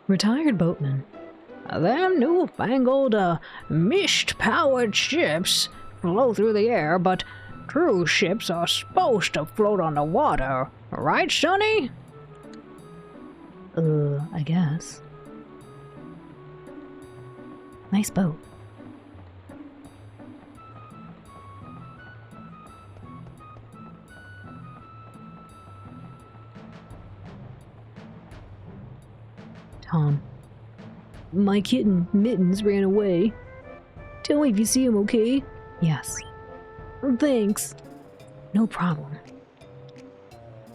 Retired boatman. Them newfangled, mist-powered ships flow through the air, but cruise ships are supposed to float on the water. Right, Sonny? I guess. Nice boat. Tom. My kitten, Mittens, ran away. Tell me if you see him, okay? Yes. Thanks. No problem.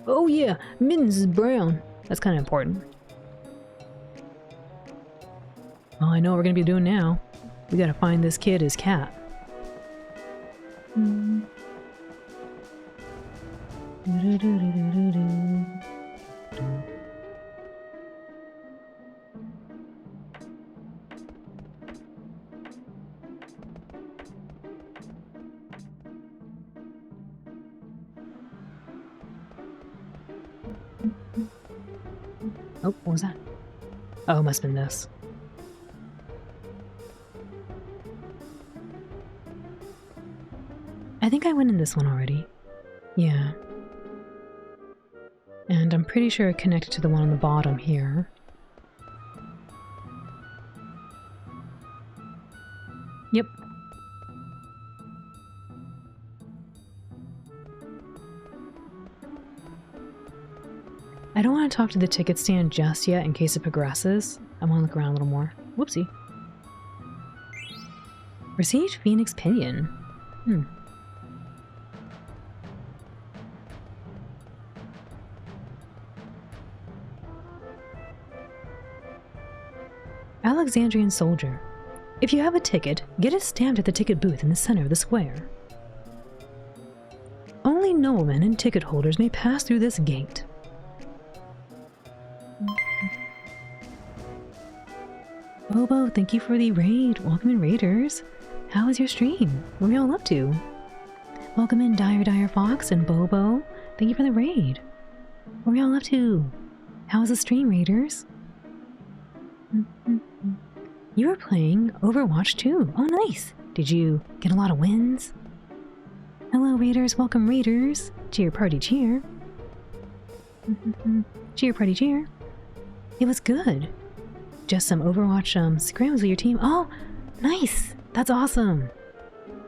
Oh yeah, mittens is brown. That's kind of important. Well, I know what we're gonna be doing now. We gotta find this kid his cat. Oh, what was that? Oh, it must have been this. I think I went in this one already. Yeah. And I'm pretty sure it connected to the one on the bottom here. Yep. I don't want to talk to the ticket stand just yet in case it progresses. I want to look around a little more. Whoopsie. Received Phoenix Pinion. Alexandrian Soldier. If you have a ticket, get it stamped at the ticket booth in the center of the square. Only noblemen and ticket holders may pass through this gate. Bobo, thank you for the raid. Welcome in, Raiders. How was your stream? What were y'all up to? Welcome in, Dire Fox and Bobo. Thank you for the raid. What were y'all up to? How was the stream, Raiders? You were playing Overwatch 2. Oh, nice. Did you get a lot of wins? Hello, Raiders. Welcome, Raiders. Cheer, party, cheer. Cheer, party, cheer. It was good. Just some Overwatch scrims with your team. Oh, nice. That's awesome.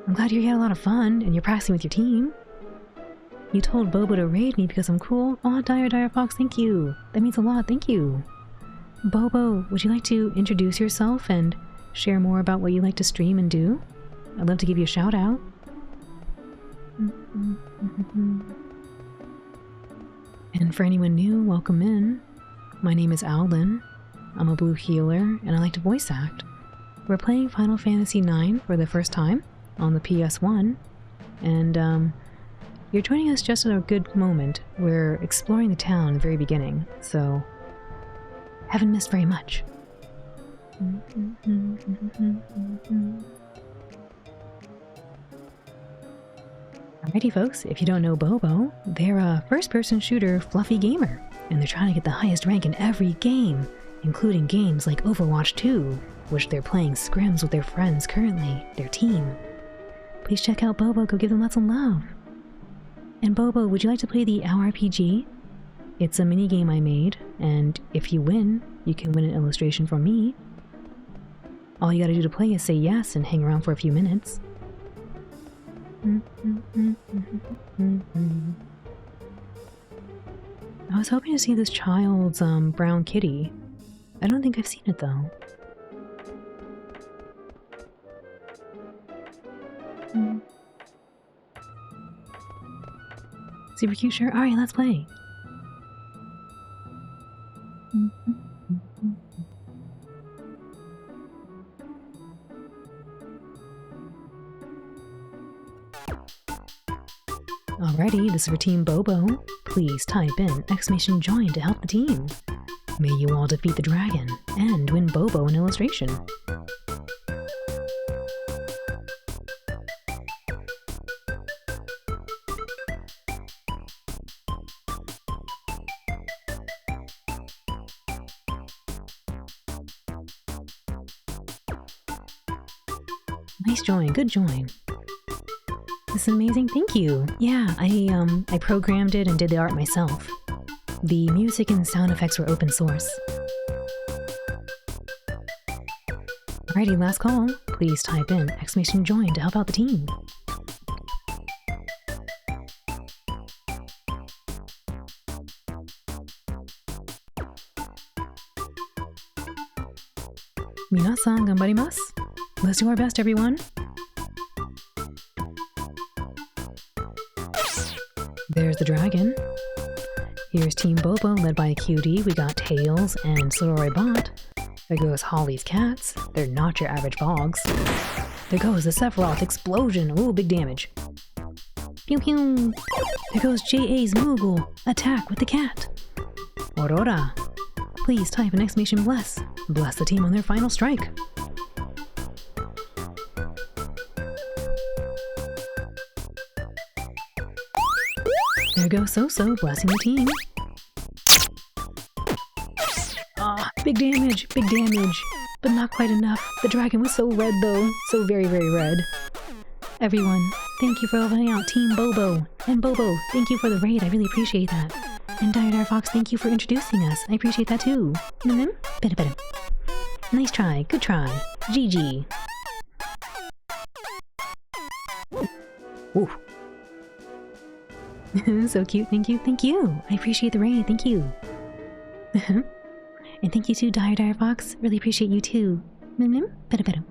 I'm glad you had a lot of fun and you're practicing with your team. You told Bobo to raid me because I'm cool. Oh, Dire Fox, thank you. That means a lot. Thank you. Bobo, would you like to introduce yourself and share more about what you like to stream and do? I'd love to give you a shout out. And for anyone new, welcome in. My name is Alden. I'm a blue healer and I like to voice act. We're playing Final Fantasy IX for the first time on the PS1, and you're joining us just at a good moment. We're exploring the town in the very beginning, so haven't missed very much. Alrighty folks, if you don't know Bobo, they're a first-person shooter fluffy gamer, and they're trying to get the highest rank in every game, including games like Overwatch 2, which they're playing scrims with their friends currently, their team. Please check out Bobo, go give them lots of love. And Bobo, would you like to play the Our RPG? It's a mini game I made, and if you win, you can win an illustration from me. All you gotta do to play is say yes and hang around for a few minutes. I was hoping to see this child's brown kitty. I don't think I've seen it though. Super cute shirt. Alright, let's play. Alrighty, this is for Team Bobo. Please type in !join to help the team. May you all defeat the dragon and win Bobo an illustration. Nice join, good join. This is amazing, thank you. Yeah, I programmed it and did the art myself. The music and sound effects were open source. Alrighty, last call. Please type in !join to help out the team. Minasan ganbarimasu. Let's do our best, everyone. There's the dragon. Here's Team Bobo led by a cutie. We got Tails and Sloroy Bot. There goes Holly's cats. They're not your average bogs. There goes the Sephiroth explosion. Ooh, big damage. Pew pew. There goes J.A.'s Moogle. Attack with the cat. Aurora. Please type an exclamation bless. Bless the team on their final strike. There goes So-So blessing the team. Ah, big damage, but not quite enough. The dragon was so red though, so very, very red. Everyone, thank you for helping out Team Bobo. And Bobo, thank you for the raid, I really appreciate that. And Dire Fox, thank you for introducing us, I appreciate that too. Better. Nice try, good try. GG. Ooh. So cute, thank you. I appreciate the raid, thank you. And thank you to Dire Fox, really appreciate you too. Better.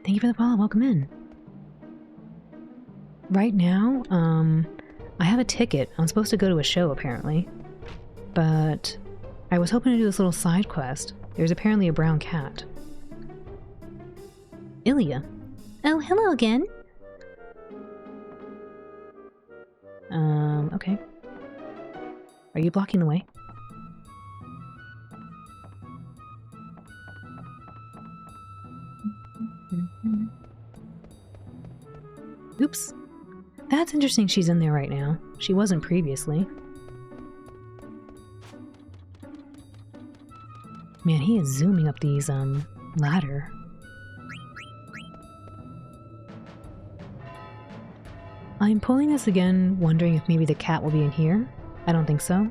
Thank you for the follow, welcome in. Right now, I have a ticket. I'm supposed to go to a show apparently. But I was hoping to do this little side quest. There's apparently a brown cat. Ilya. Oh, hello again. Okay. Are you blocking the way? Oops. That's interesting she's in there right now. She wasn't previously. Man, he is zooming up these, ladder. I'm pulling this again, wondering if maybe the cat will be in here. I don't think so.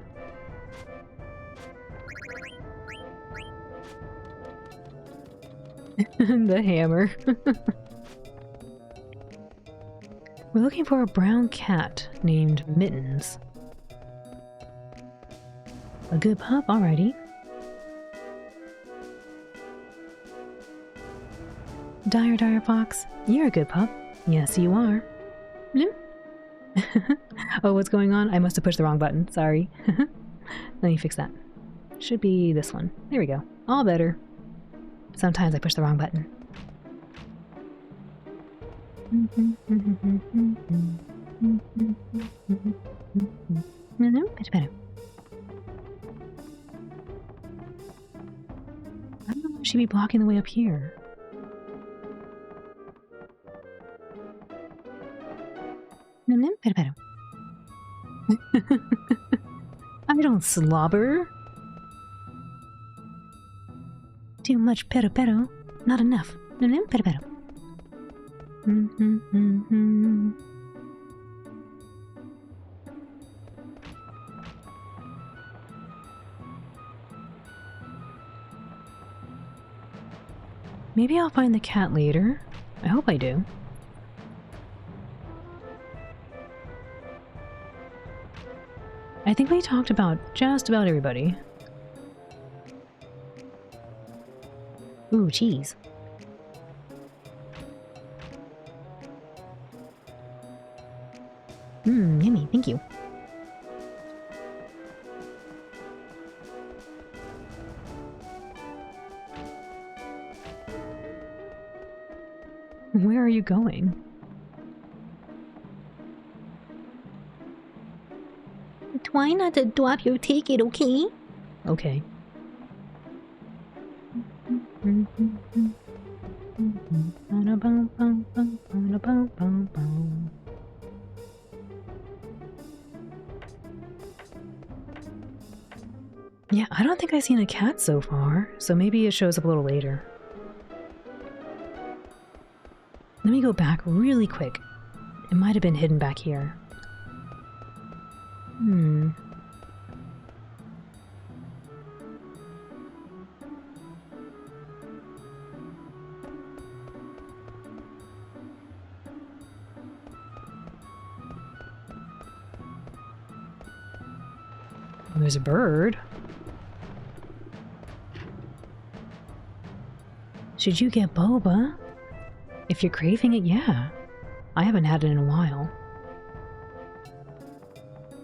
The hammer. We're looking for a brown cat named Mittens. A good pup, alrighty. Dire Fox, you're a good pup. Yes, you are. Oh, what's going on? I must have pushed the wrong button. Sorry. Let me fix that. Should be this one. There we go. All better. Sometimes I push the wrong button. Better. I don't know if she'd be blocking the way up here. Better. I don't slobber. Too much pero. Not enough. Pero. Maybe I'll find the cat later. I hope I do. I think we talked about just about everybody. Ooh, cheese. Yummy, thank you. Where are you going? Try not to drop your ticket, okay? Okay. Yeah, I don't think I've seen a cat so far, so maybe it shows up a little later. Let me go back really quick. It might have been hidden back here. There's a bird. Should you get boba? If you're craving it, yeah. I haven't had it in a while.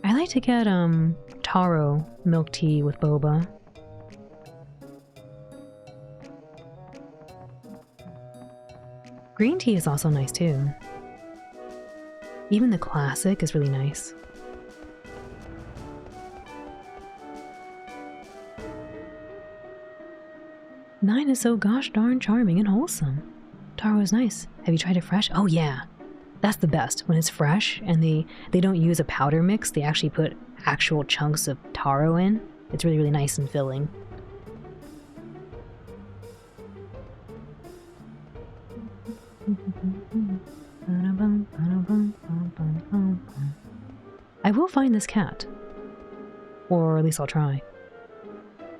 I like to get taro milk tea with boba. Green tea is also nice too. Even the classic is really nice. Nine is so gosh darn charming and wholesome. Taro is nice. Have you tried it fresh? Oh yeah. That's the best, when it's fresh and they don't use a powder mix, they actually put actual chunks of taro in. It's really, really nice and filling. I will find this cat. Or at least I'll try.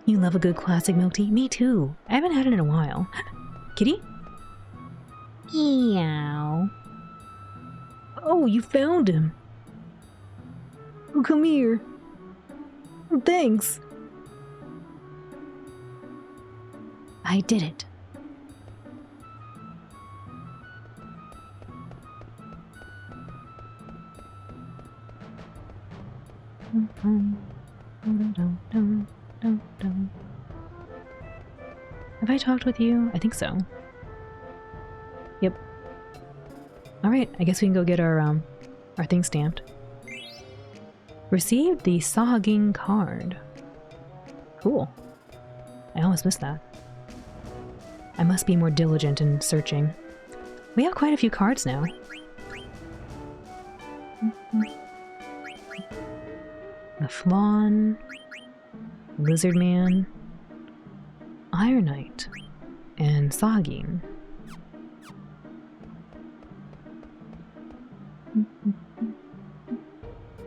You love a good classic milk tea? Me too. I haven't had it in a while. Kitty? Meow. Oh, you found him. Oh, come here. Thanks. I did it. Have I talked with you? I think so. Yep. Alright, I guess we can go get our thing stamped. Received the Sahagin card. Cool. I almost missed that. I must be more diligent in searching. We have quite a few cards now. The Flawn, Lizard Man, Iron Knight, and Sahagin.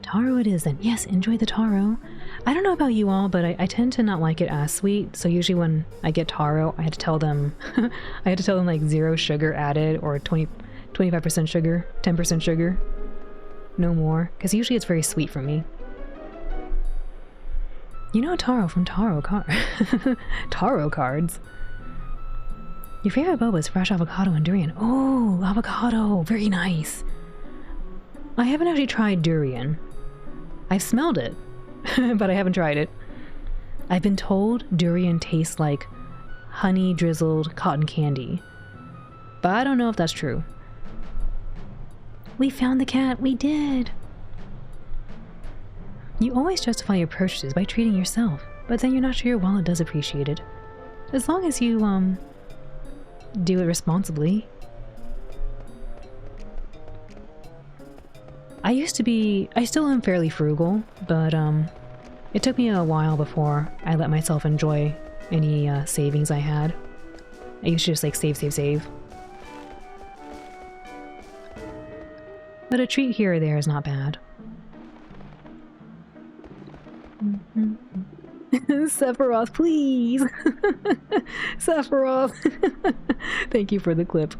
Taro it is then. Yes, enjoy the taro. I don't know about you all, but I tend to not like it as sweet. So usually when I get taro, I had to tell them, like 0 sugar added or 25% sugar, 10% sugar, no more. Because usually it's very sweet for me. You know taro from taro cards. Your favorite boba is fresh avocado and durian. Oh, avocado, very nice. I haven't actually tried durian. I've smelled it, but I haven't tried it. I've been told durian tastes like honey drizzled cotton candy, but I don't know if that's true. We found the cat, we did. You always justify your purchases by treating yourself, but then you're not sure your wallet does appreciate it. As long as you, do it responsibly. I still am fairly frugal, but it took me a while before I let myself enjoy any savings I had. I used to just like save. But a treat here or there is not bad. Sephiroth, please! Sephiroth! Thank you for the clip.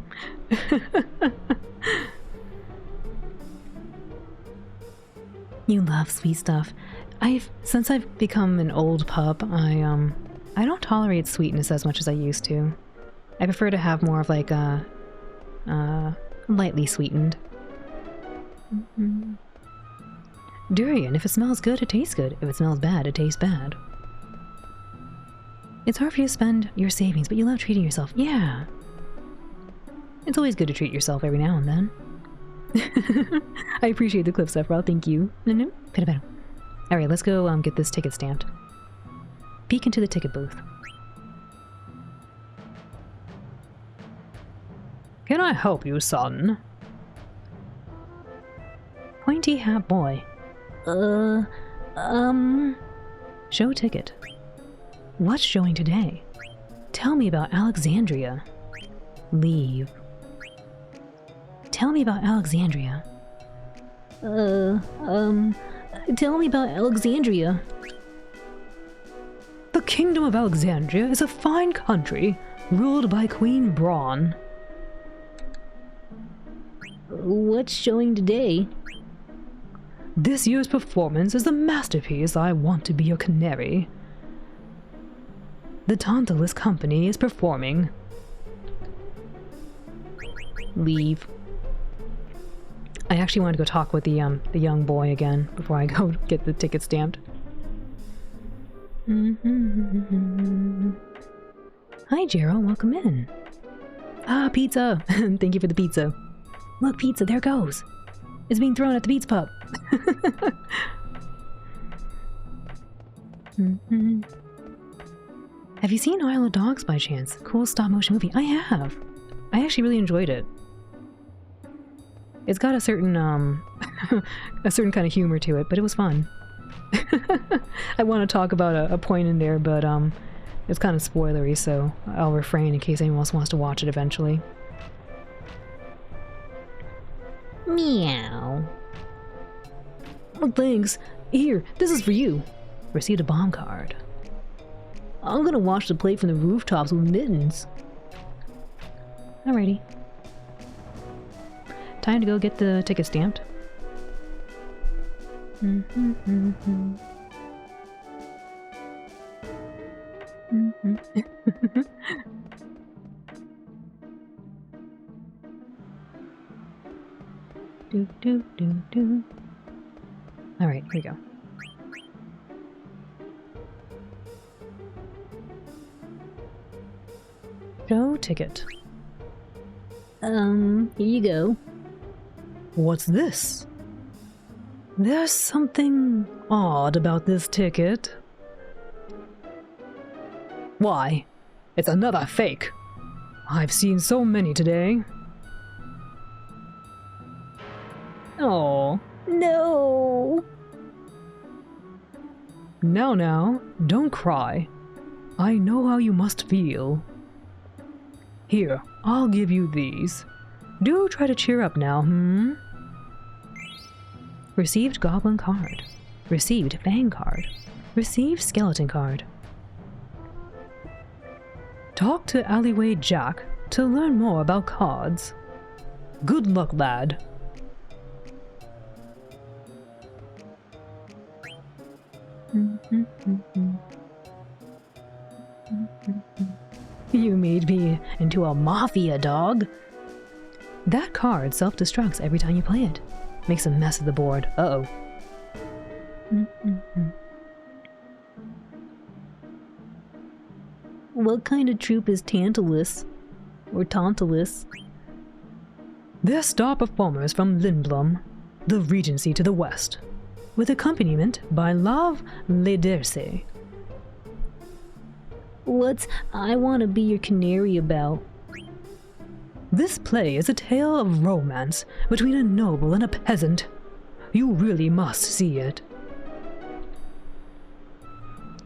You love sweet stuff. Since I've become an old pup, I don't tolerate sweetness as much as I used to. I prefer to have more of like a lightly sweetened. Durian, if it smells good, it tastes good. If it smells bad, it tastes bad. It's hard for you to spend your savings, but you love treating yourself. Yeah. It's always good to treat yourself every now and then. I appreciate the clip, Sephiroth. Thank you. Alright, let's go get this ticket stamped. Peek into the ticket booth. Can I help you, son? Pointy hat boy. Show ticket. What's showing today? Tell me about Alexandria. Leave. Tell me about Alexandria. Tell me about Alexandria. The Kingdom of Alexandria is a fine country, ruled by Queen Braun. What's showing today? This year's performance is the masterpiece I Want to Be Your Canary. The Tantalus Company is performing. Leave. I actually wanted to go talk with the young boy again before I go get the ticket stamped. Hi, Gerald. Welcome in. Ah, pizza! Thank you for the pizza. Look, pizza, there it goes. It's being thrown at the Pizza Pup. Have you seen Isle of Dogs by chance? Cool stop-motion movie. I have. I actually really enjoyed it. It's got a certain a certain kind of humor to it, but it was fun. I want to talk about a point in there, but it's kind of spoilery, so I'll refrain in case anyone else wants to watch it eventually. Meow. Oh, thanks. Here, this is for you. Received a bomb card. I'm gonna watch the plate from the rooftops with mittens. Alrighty. Time to go get the ticket stamped. Do. Alright, here we go. Show ticket. Here you go. What's this? There's something odd about this ticket. Why? It's another fake. I've seen so many today. Oh, No. now, don't cry. I know how you must feel. Here, I'll give you these. Do try to cheer up now, Received Goblin card. Received Fang card. Received Skeleton card. Talk to Alleyway Jack to learn more about cards. Good luck, lad. You made me into a mafia dog. That card self-destructs every time you play it. Makes a mess of the board. Uh-oh. What kind of troop is Tantalus? Or Tantalus? They're star performers from Lindblom, the Regency to the west, with accompaniment by Love Lederse. What's I Want to Be Your Canary about? This play is a tale of romance between a noble and a peasant. You really must see it.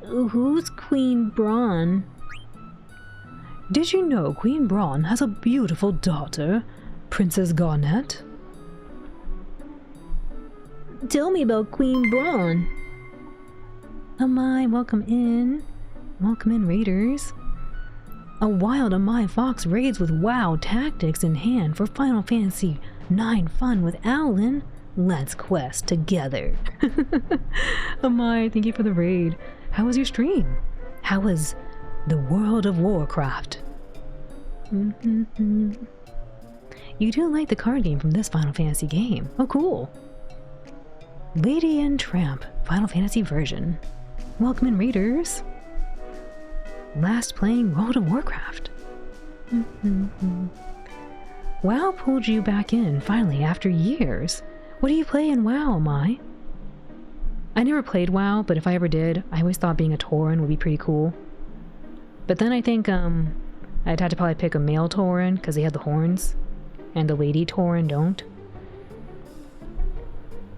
Who's Queen Braun? Did you know Queen Braun has a beautiful daughter, Princess Garnet? Tell me about Queen Braun. Amai, welcome in. Welcome in, raiders. A wild Amai Fox raids with WoW tactics in hand for Final Fantasy IX fun with Owlin. Let's quest together. Amai, thank you for the raid. How was your stream? How was the World of Warcraft? You do like the card game from this Final Fantasy game. Oh, cool. Lady and Tramp, Final Fantasy version. Welcome in, raiders. Last playing World of Warcraft. WoW pulled you back in, finally, after years. What do you play in WoW, Mai? I never played WoW, but if I ever did, I always thought being a Tauren would be pretty cool. But then I think, I'd have to probably pick a male Tauren, because they have the horns, and the lady Tauren don't.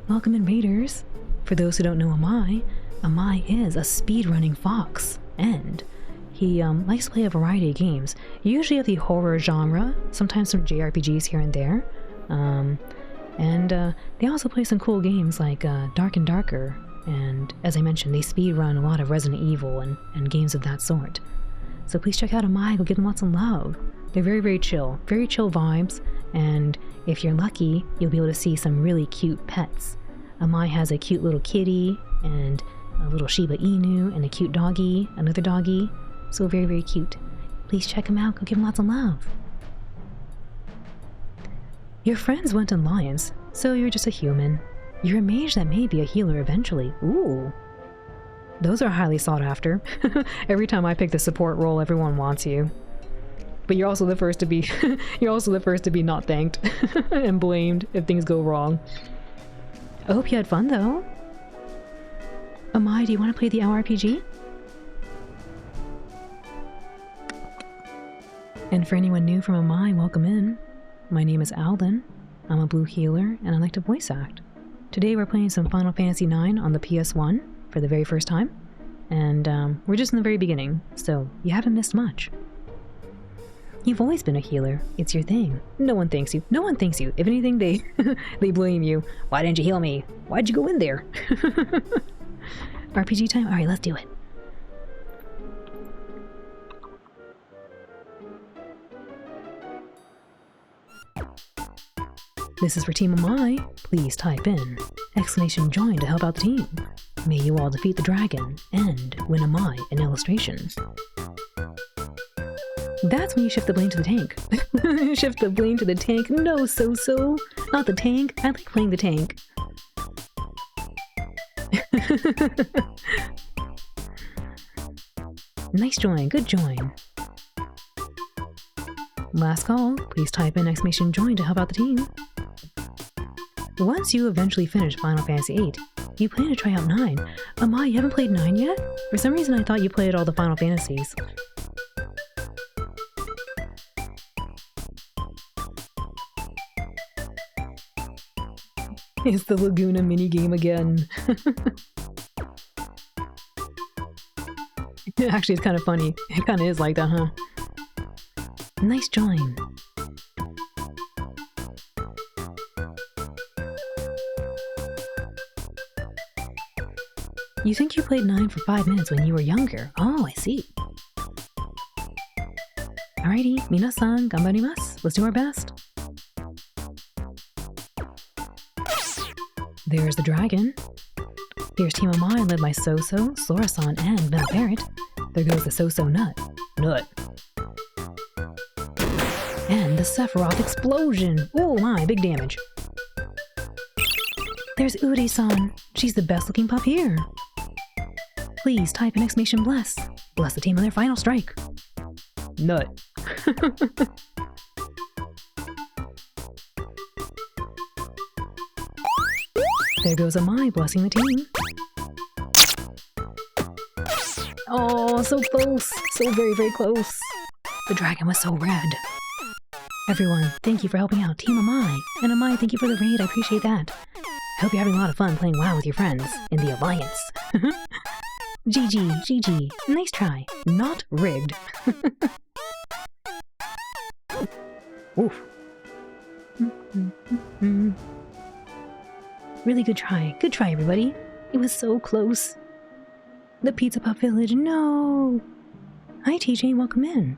Welcome in, raiders. For those who don't know Amai, Amai is a speedrunning fox, and he likes to play a variety of games, usually of the horror genre, sometimes some JRPGs here and there, and they also play some cool games like Dark and Darker, and as I mentioned, they speedrun a lot of Resident Evil and games of that sort. So please check out Amai, go give them lots of love. They're very chill vibes, and if you're lucky, you'll be able to see some really cute pets. Amai has a cute little kitty, and a little Shiba Inu, and a cute doggy, another doggy. So very cute. Please check them out, go give them lots of love. Your friends went in lions, so you're just a human. You're a mage that may be a healer eventually. Ooh. Those are highly sought after. Every time I pick the support role, everyone wants you. But you're also the first to be you're also the first to be not thanked and blamed if things go wrong. I hope you had fun though. Amai, do you want to play the LRPG? And for anyone new from Amai, welcome in. My name is Alden. I'm a blue healer and I like to voice act. Today we're playing some Final Fantasy IX on the PS1 for the very first time. And we're just in the very beginning, so you haven't missed much. You've always been a healer. It's your thing. No one thanks you. No one thanks you. If anything, they they blame you. Why didn't you heal me? Why'd you go in there? RPG time? Alright, let's do it. This is for Team Amai. Please type in !join to help out the team. May you all defeat the dragon and win Amai an illustration. That's when you shift the blame to the tank. Shift the blame to the tank. No, so. Not the tank. I like playing the tank. Nice join. Good join. Last call. Please type in !join to help out the team. Once you eventually finish Final Fantasy VIII, you plan to try out 9. Amai, you haven't played 9 yet? For some reason I thought you played all the Final Fantasies. It's the Laguna minigame again. Actually, it's kind of funny. It kind of is like that, huh? Nice join. You think you played 9 for 5 minutes when you were younger? Oh, I see. Alrighty, minasan, ganbarimasu. Let's do our best. There's the dragon. Here's Team Amai led by Soso, Sora-san, and Venom Parrot. There goes the Soso nut. And the Sephiroth explosion. Oh my, big damage. There's Uri-san. She's the best looking pup here. Please type in !bless. Bless the team on their final strike. Nut. There goes Amai blessing the team. Oh, so close. So very, very close. The dragon was so red. Everyone, thank you for helping out Team Amai. And Amai, thank you for the raid. I appreciate that. I hope you're having a lot of fun playing WoW with your friends in the Alliance. GG. Nice try. Not rigged. Oof. Really good try. Good try, everybody. It was so close. The Pizza Pup Village. No. Hi, TJ. Welcome in.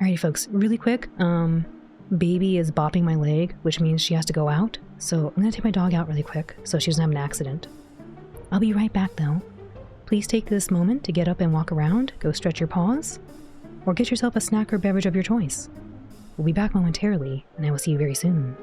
Alrighty, folks. Really quick. Baby is bopping my leg, which means she has to go out. So I'm gonna take my dog out really quick so she doesn't have an accident. I'll be right back though. Please take this moment to get up and walk around, go stretch your paws, or get yourself a snack or beverage of your choice. We'll be back momentarily, and I will see you very soon.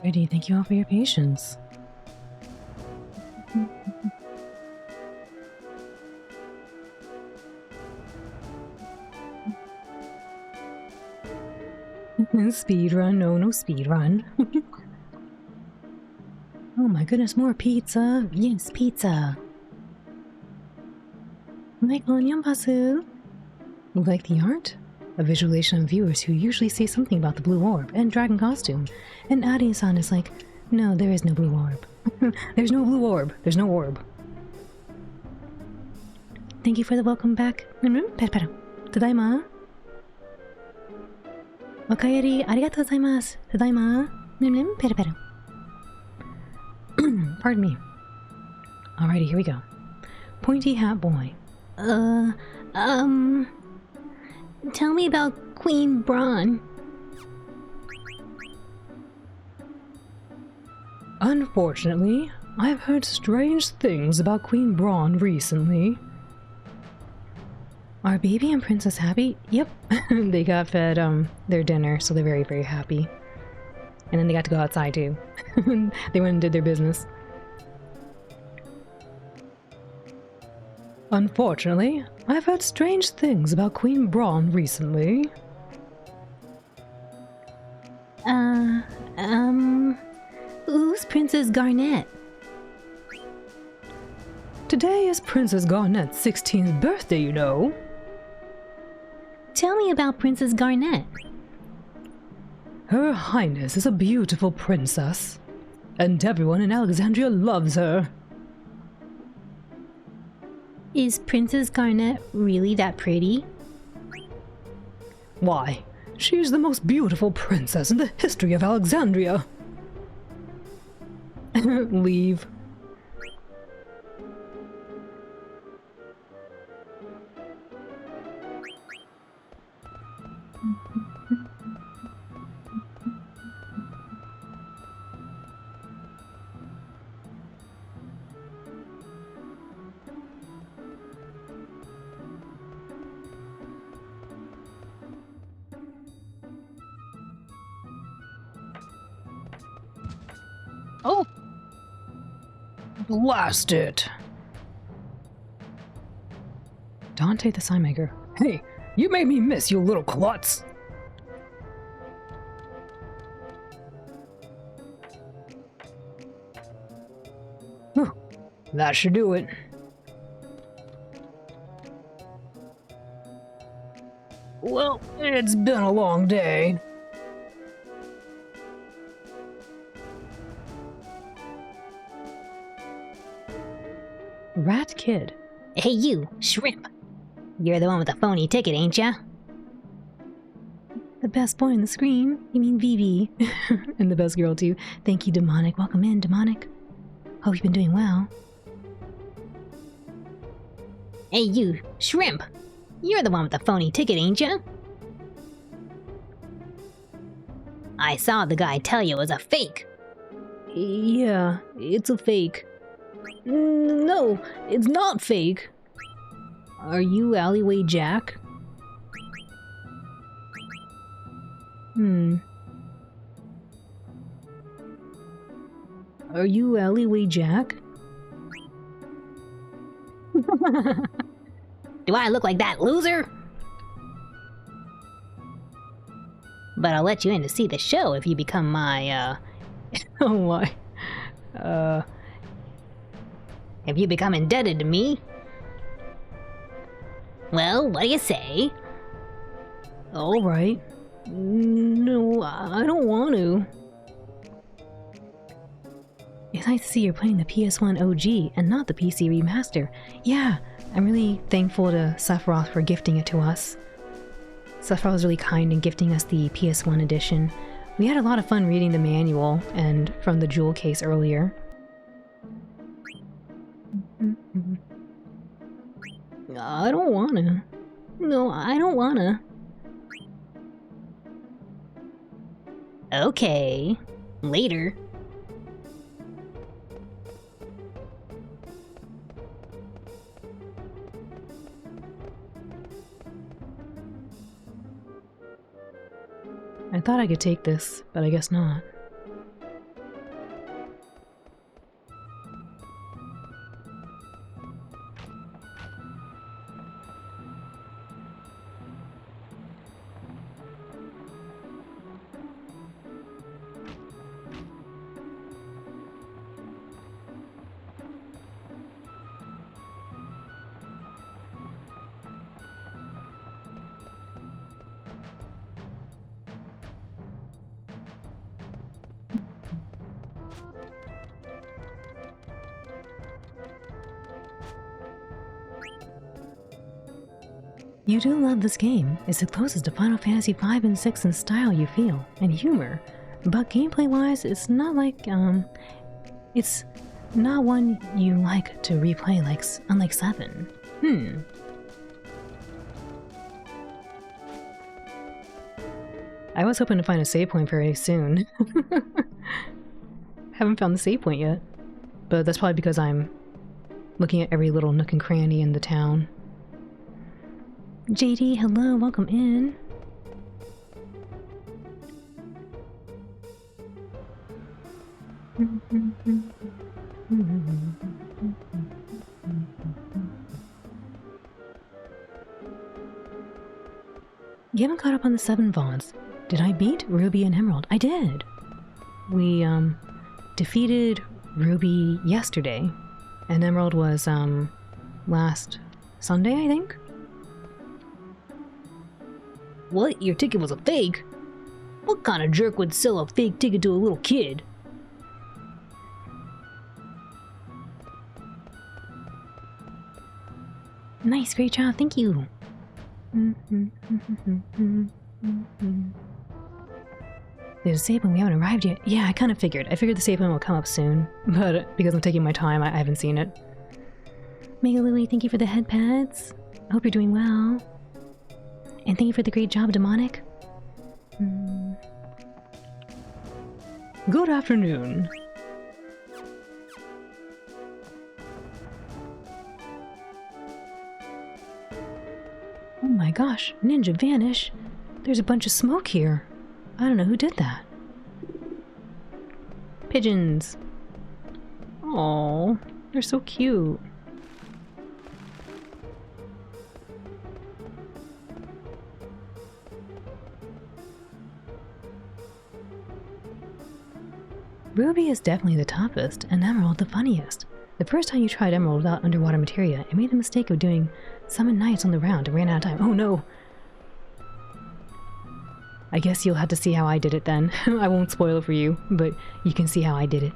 Alrighty, thank you all for your patience. Speed run, no speed run. Oh my goodness, more pizza. Yes, pizza. Michael and Yampasu. Like the art? A visualization of viewers who usually say something about the blue orb and dragon costume. And Adi-san is like, no, there is no blue orb. There's no blue orb. There's no orb. Thank you for the welcome back. Peru. Tadaima. Wakayari, arigatou gozaimasu. Tadaima. Peru. Pardon me. Alrighty, here we go. Pointy Hat Boy. Tell me about Queen Braun. Unfortunately, I've heard strange things about Queen Braun recently. Are Baby and Princess happy? Yep. They got fed their dinner, so they're very, very happy. And then they got to go outside too. They went and did their business. Unfortunately, I've heard strange things about Queen Braun recently. Who's Princess Garnet? Today is Princess Garnet's 16th birthday, you know. Tell me about Princess Garnet. Her Highness is a beautiful princess, and everyone in Alexandria loves her. Is Princess Garnet really that pretty? Why, she's the most beautiful princess in the history of Alexandria. Leave. Oh! Blast it! Dante the sign maker. Hey, you made me miss, you little klutz! That should do it. Well, it's been a long day. Rat Kid. Hey you, shrimp. You're the one with the phony ticket, ain't ya? The best boy on the screen. You mean Vivi. And the best girl too. Thank you, Demonic. Welcome in, Demonic. Hope you've been doing well. Hey you, shrimp. You're the one with the phony ticket, ain't ya? I saw the guy tell you it was a fake. Yeah, it's a fake. No, it's not fake. Are you Alleyway Jack? Are you Alleyway Jack? Do I look like that loser? But I'll let you in to see the show if you become my, Oh my. if you become indebted to me. Well, what do you say? Alright. No, I don't want to. It's nice to see you're playing the PS1 OG and not the PC remaster. Yeah, I'm really thankful to Sephiroth for gifting it to us. Sephiroth was really kind in gifting us the PS1 edition. We had a lot of fun reading the manual and from the jewel case earlier. I don't wanna. No, I don't wanna. Okay. Later. I thought I could take this, but I guess not. You do love this game. It's the closest to Final Fantasy V and VI in style you feel, and humor. But gameplay-wise, it's not like, it's not one you like to replay unlike 7. I was hoping to find a save point very soon. Haven't found the save point yet. But that's probably because I'm looking at every little nook and cranny in the town. JD, hello, welcome in. You haven't caught up on the 7 VODs. Did I beat Ruby and Emerald? I did! We, defeated Ruby yesterday, and Emerald was, last Sunday, I think? What? Your ticket was a fake? What kind of jerk would sell a fake ticket to a little kid? Nice, great job, thank you! There's a save point, we haven't arrived yet. Yeah, I kind of figured. I figured the save point will come up soon, but because I'm taking my time, I haven't seen it. Mega Lily, thank you for the head pads. I hope you're doing well. And thank you for the great job, Demonic. Good afternoon. Oh my gosh, Ninja Vanish. There's a bunch of smoke here. I don't know who did that. Pigeons. Oh, they're so cute. Ruby is definitely the toughest, and Emerald the funniest. The first time you tried Emerald without underwater materia, I made the mistake of doing Summon Knights on the round and ran out of time. Oh no! I guess you'll have to see how I did it then. I won't spoil it for you, but you can see how I did it.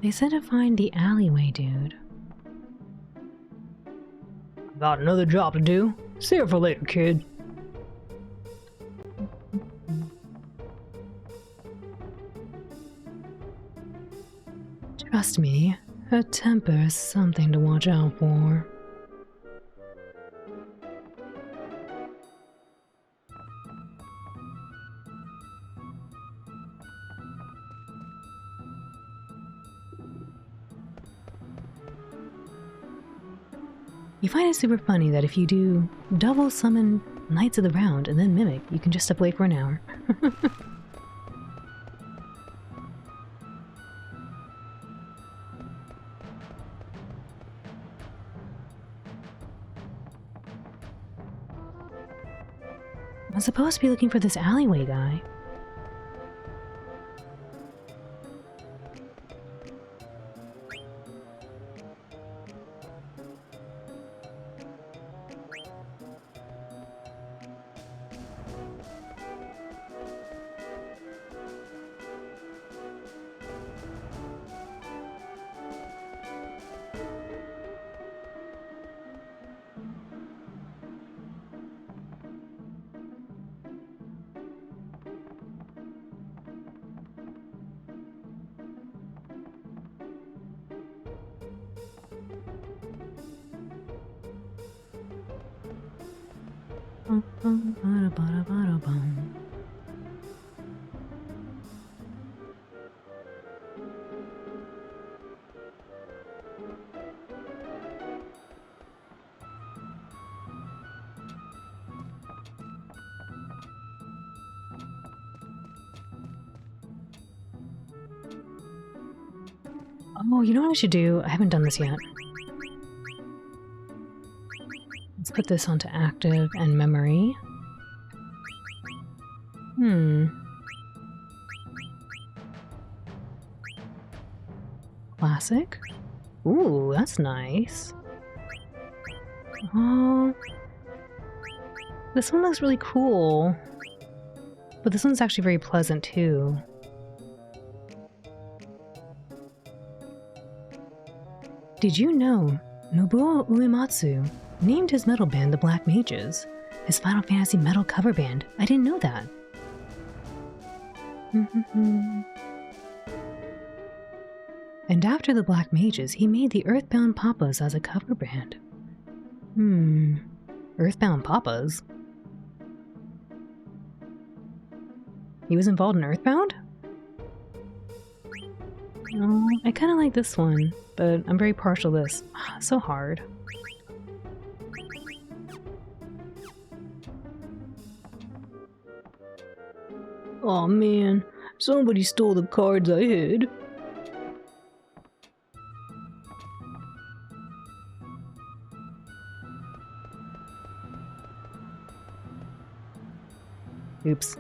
They said to find the alleyway, dude. Got another job to do. See you for later, kid. Trust me, her temper is something to watch out for. You find it super funny that if you do double summon Knights of the Round and then Mimic, you can just step away for an hour. I'm supposed to be looking for this alleyway guy. Oh, you know what I should do? I haven't done this yet. Let's put this onto active and memory. Classic. Ooh, that's nice. Oh, this one looks really cool. But this one's actually very pleasant too. Did you know Nobuo Uematsu named his metal band the Black Mages? His Final Fantasy metal cover band. I didn't know that. And after the Black Mages, he made the Earthbound Papas as a cover band. Earthbound Papas? He was involved in Earthbound? Oh, I kind of like this one, but I'm very partial to this. So hard. Oh man, somebody stole the cards I hid. Oops.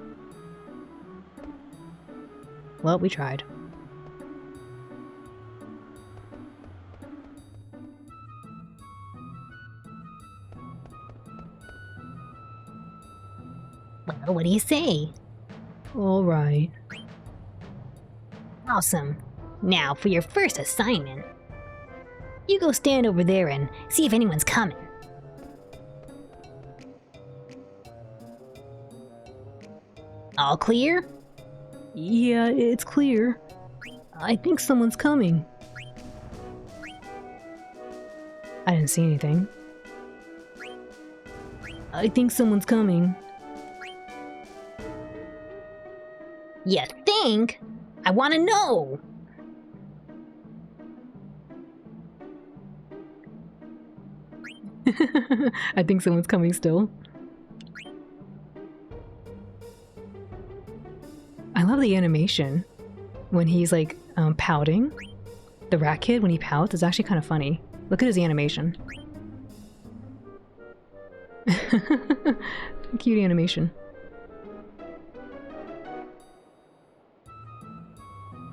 Well, we tried. Well, what do you say? All right. Awesome. Now, for your first assignment. You go stand over there and see if anyone's coming. All clear? Yeah, it's clear. I think someone's coming. I didn't see anything. I think someone's coming. You think? I want to know! I think someone's coming still. I love the animation when he's like pouting. The rat kid, when he pouts, is actually kind of funny. Look at his animation. Cute animation.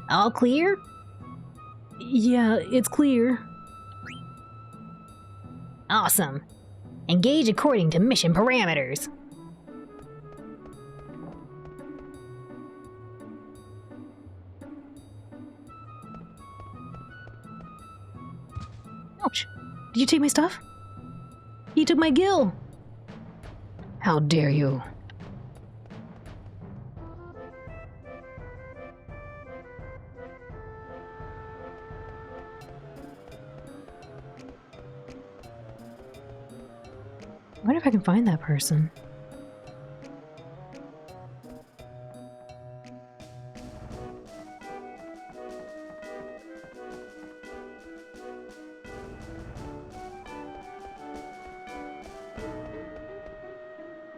All clear? Yeah, it's clear. Awesome. Engage according to mission parameters. Ouch. Did you take my stuff? You took my gill. How dare you? I wonder if I can find that person.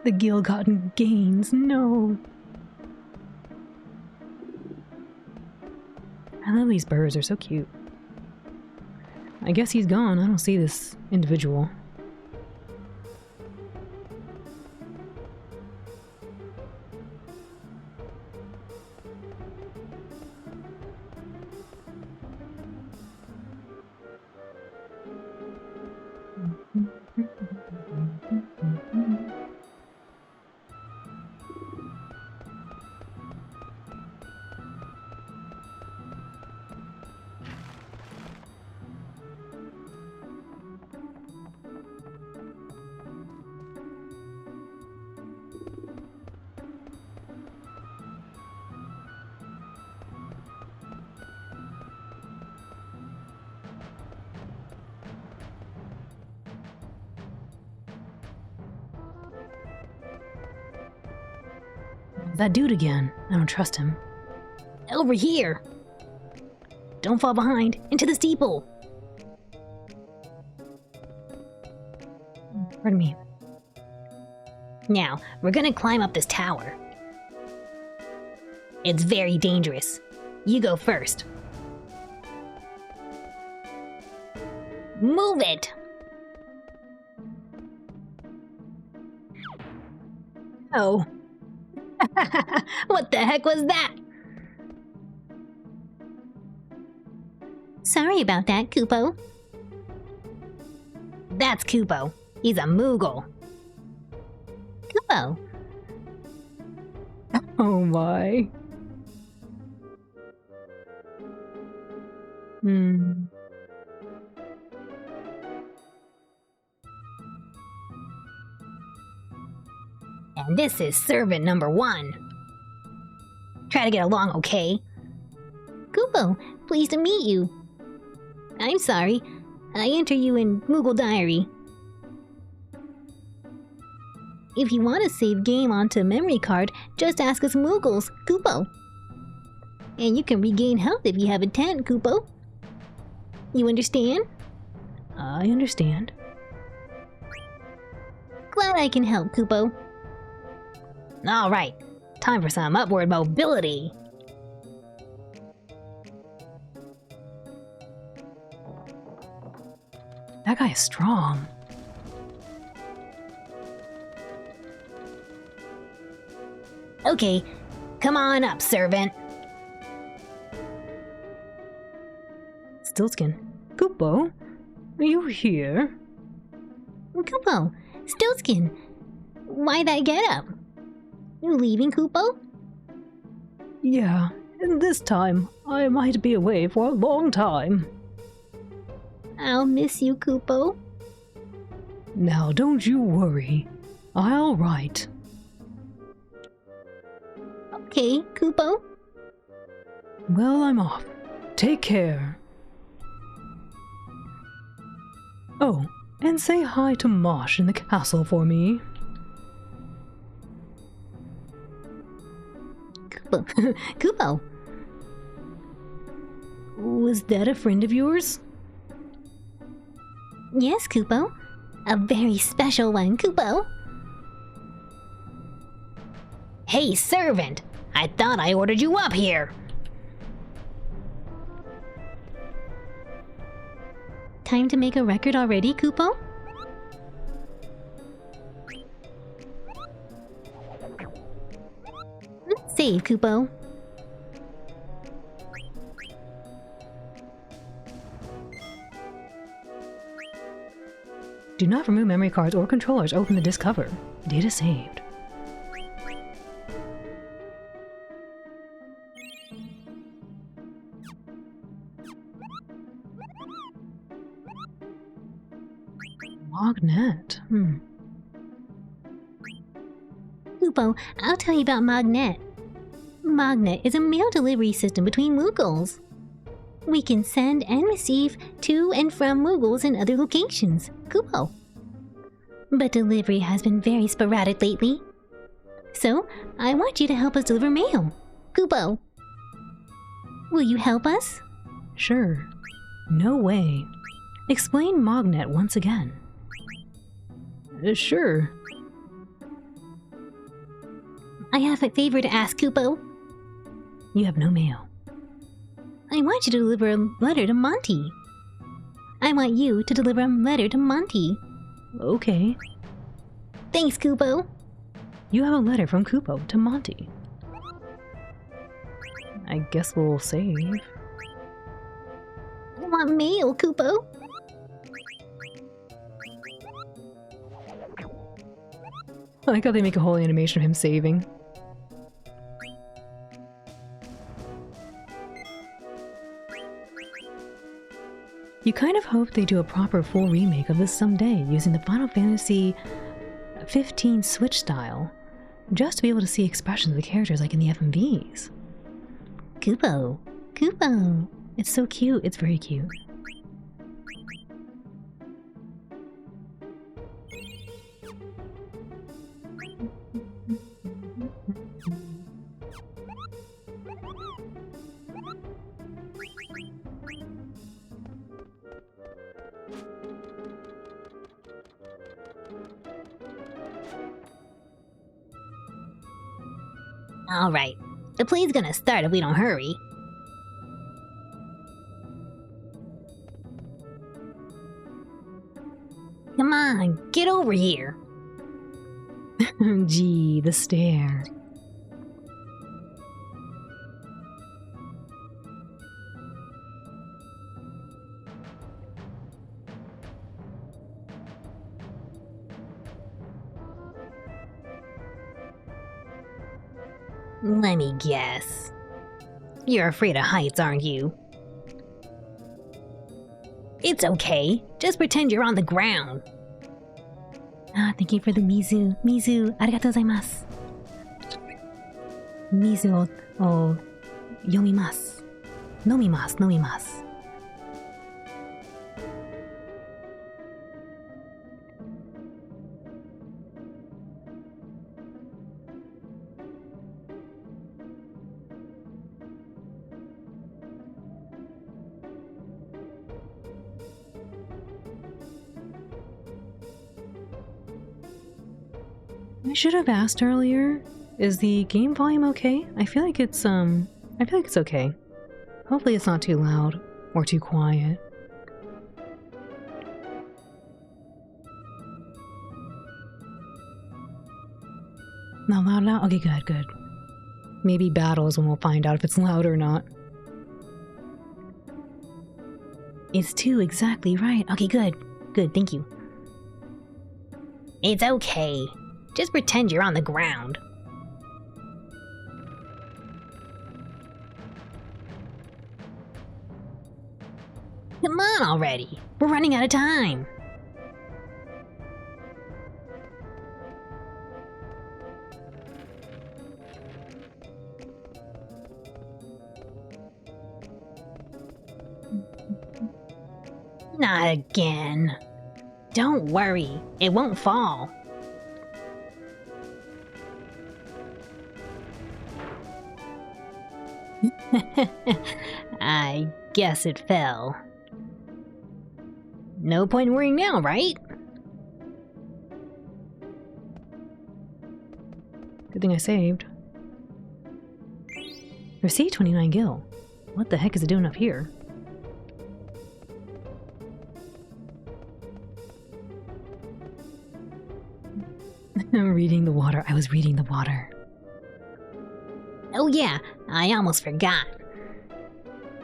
The Gil-Gotten Gains, no. I love these birds, they're so cute. I guess he's gone, I don't see this individual. That dude again. I don't trust him. Over here! Don't fall behind! Into the steeple! Pardon me. Now, we're gonna climb up this tower. It's very dangerous. You go first. Move it! Oh. What the heck was that? Sorry about that, Koopo. That's Koopo. He's a Moogle. Koopo, Oh my. Hmm. And this is servant number 1. Try to get along, okay? Koopo, pleased to meet you. I'm sorry, I enter you in Moogle Diary. If you want to save game onto memory card, just ask us Moogles, Koopo. And you can regain health if you have a 10, Koopo. You understand? I understand. Glad I can help, Koopo. All right, time for some upward mobility. That guy is strong. Okay, come on up, servant. Stiltskin. Koopo, are you here? Koopo, Stillskin, why that get up? You leaving, Koopo? Yeah, and this time I might be away for a long time. I'll miss you, Koopo. Now don't you worry. I'll write. Okay, Koopo. Well, I'm off. Take care. Oh, and say hi to Mosh in the castle for me. Koopo. Koopo. Was that a friend of yours? Yes, Koopo. A very special one, Koopo. Hey, servant! I thought I ordered you up here. Time to make a record already, Koopo? Let's save, Koopo. Do not remove memory cards or controllers. Open the disk cover. Data saved. Magnet. Koopo, I'll tell you about Magnet. Magnet is a mail delivery system between Moogles. We can send and receive to and from Moogles in other locations, Koopo. But delivery has been very sporadic lately. So, I want you to help us deliver mail, Koopo. Will you help us? Sure. No way. Explain Magnet once again. Sure. I have a favor to ask, Koopo. You have no mail. I want you to deliver a letter to Monty. I want you to deliver a letter to Monty. Okay. Thanks, Koopo. You have a letter from Koopo to Monty. I guess we'll save. I want mail, Koopo. I like how they make a whole animation of him saving. You kind of hope they do a proper full remake of this someday using the Final Fantasy 15 Switch style, just to be able to see expressions of the characters like in the FMVs. Koopo. Koopo. It's so cute, it's very cute. All right, the play's gonna start if we don't hurry. on, get over here. Gee, the stare. Let me guess. You're afraid of heights, aren't you? It's okay. Just pretend you're on the ground. Ah, thank you for the Mizu. Mizu, arigatou gozaimasu. Mizu o yomimasu. Nomimasu, nomimasu. I should have asked earlier, is the game volume okay? I feel like it's okay. Hopefully it's not too loud or too quiet. Not loud now? Okay, good. Maybe battles when we'll find out if it's loud or not. It's 2 exactly right. Okay, good. Good, thank you. It's okay. Just pretend you're on the ground. Come on already. We're running out of time. Not again. Don't worry, it won't fall. I guess it fell. No point in worrying now, right? Good thing I saved. Receive 29 gil. What the heck is it doing up here? I'm reading the water. I was reading the water. Oh yeah, I almost forgot.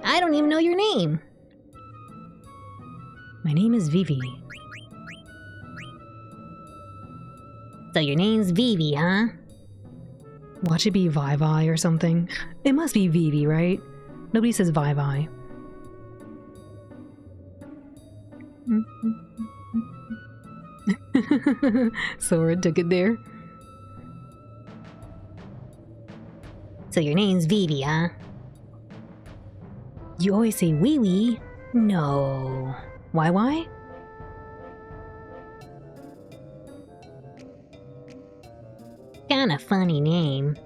I don't even know your name. My name is Vivi. So your name's Vivi, huh? Watch it be Vivi or something. It must be Vivi, right? Nobody says Vivi. Sora took it there. So your name's Vivi, huh? You always say wee wee. No. Why? Kinda funny name.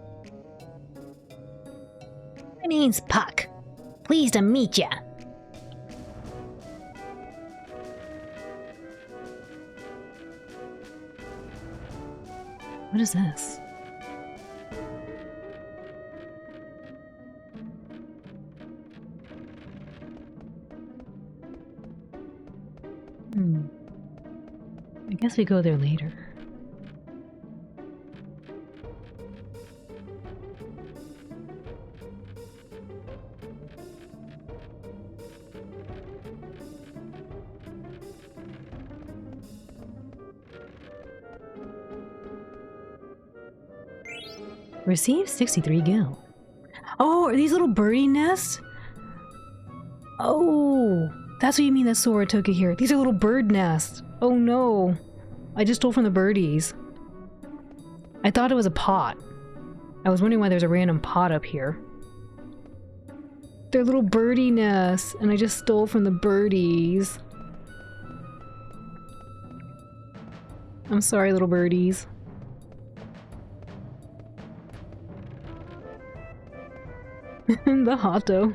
My name's Puck. Pleased to meet ya. What is this? I guess we go there later. Receive 63 gil. Oh, are these little birdie nests? Oh, that's what you mean that Sora took it here. These are little bird nests. Oh no. I just stole from the birdies. I thought it was a pot. I was wondering why there's a random pot up here. They're little birdie nests, and I just stole from the birdies. I'm sorry, little birdies. The Hato.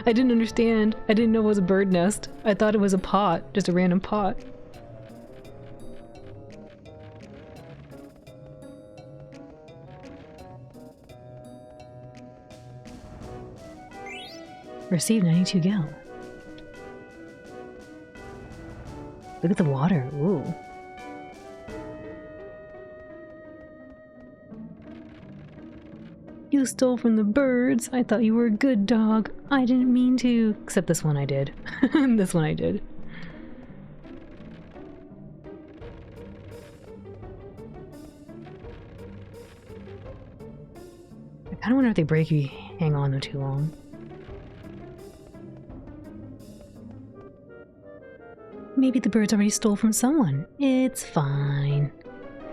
I didn't understand. I didn't know it was a bird nest. I thought it was a pot, just a random pot. Received 92 gil. Look at the water. Ooh. You stole from the birds. I thought you were a good dog. I didn't mean to. Except this one I did. This one I did. I kind of wonder if they break you hang on them too long. Maybe the birds already stole from someone. It's fine.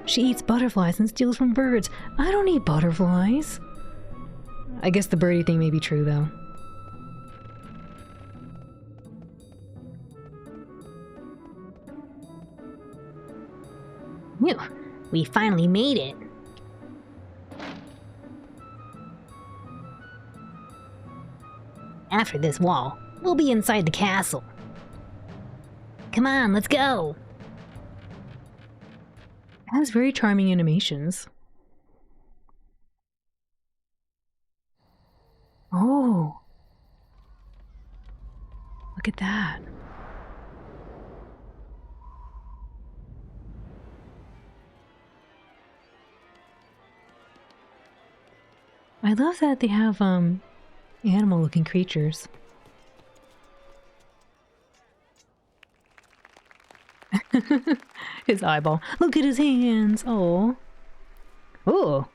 She eats butterflies and steals from birds. I don't eat butterflies. I guess the birdie thing may be true, though. Phew, we finally made it. After this wall, we'll be inside the castle. Come on, let's go. It has very charming animations. Oh. Look at that. I love that they have animal-looking creatures. His eyeball. Look at his hands. Oh. Oh.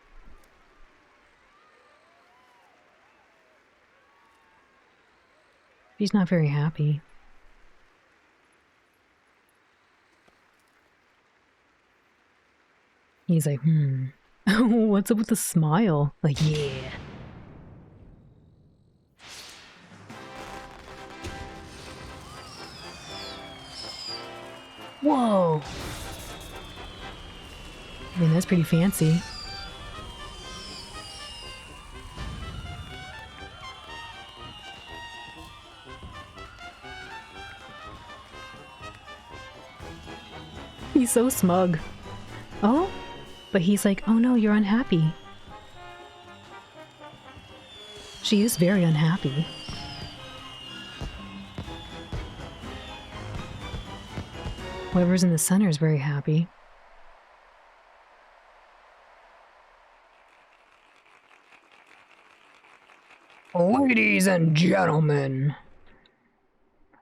He's not very happy. He's like, what's up with the smile? Like, yeah. Whoa. I mean, that's pretty fancy. He's so smug. Oh? But he's like, oh no, you're unhappy. She is very unhappy. Whoever's in the center is very happy. Ladies and gentlemen,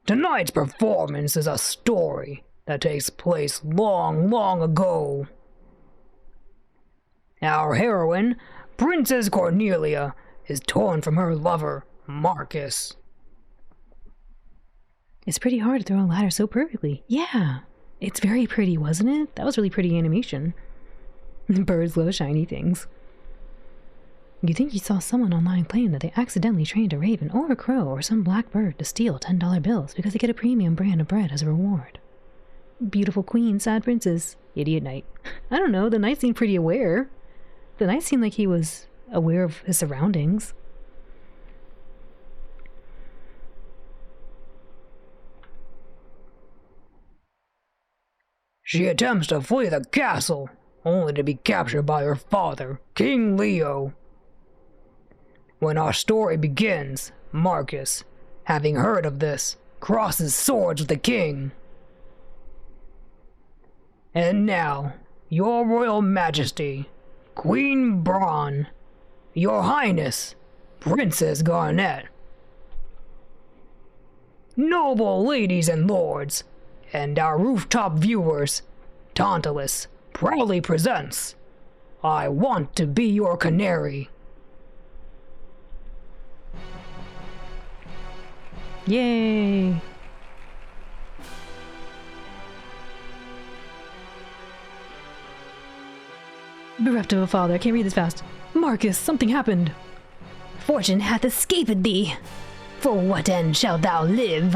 tonight's performance is a story that takes place long, long ago. Our heroine, Princess Cornelia, is torn from her lover, Marcus. It's pretty hard to throw a ladder so perfectly. Yeah, it's very pretty, wasn't it? That was really pretty animation. Birds love shiny things. You think you saw someone online claim that they accidentally trained a raven or a crow or some black bird to steal $10 bills because they get a premium brand of bread as a reward. Beautiful queen, sad princess, idiot knight. I don't know, the knight seemed pretty aware. The knight seemed like he was aware of his surroundings. She attempts to flee the castle, only to be captured by her father, King Leo. When our story begins, Marcus, having heard of this, crosses swords with the king. And now, your royal majesty, Queen Braun, your highness, Princess Garnet, noble ladies and lords, and our rooftop viewers, Tantalus proudly presents I Want to Be Your Canary. Yay! Bereft of a father, I can't read this fast. Marcus, something happened. Fortune hath escaped thee. For what end shalt thou live?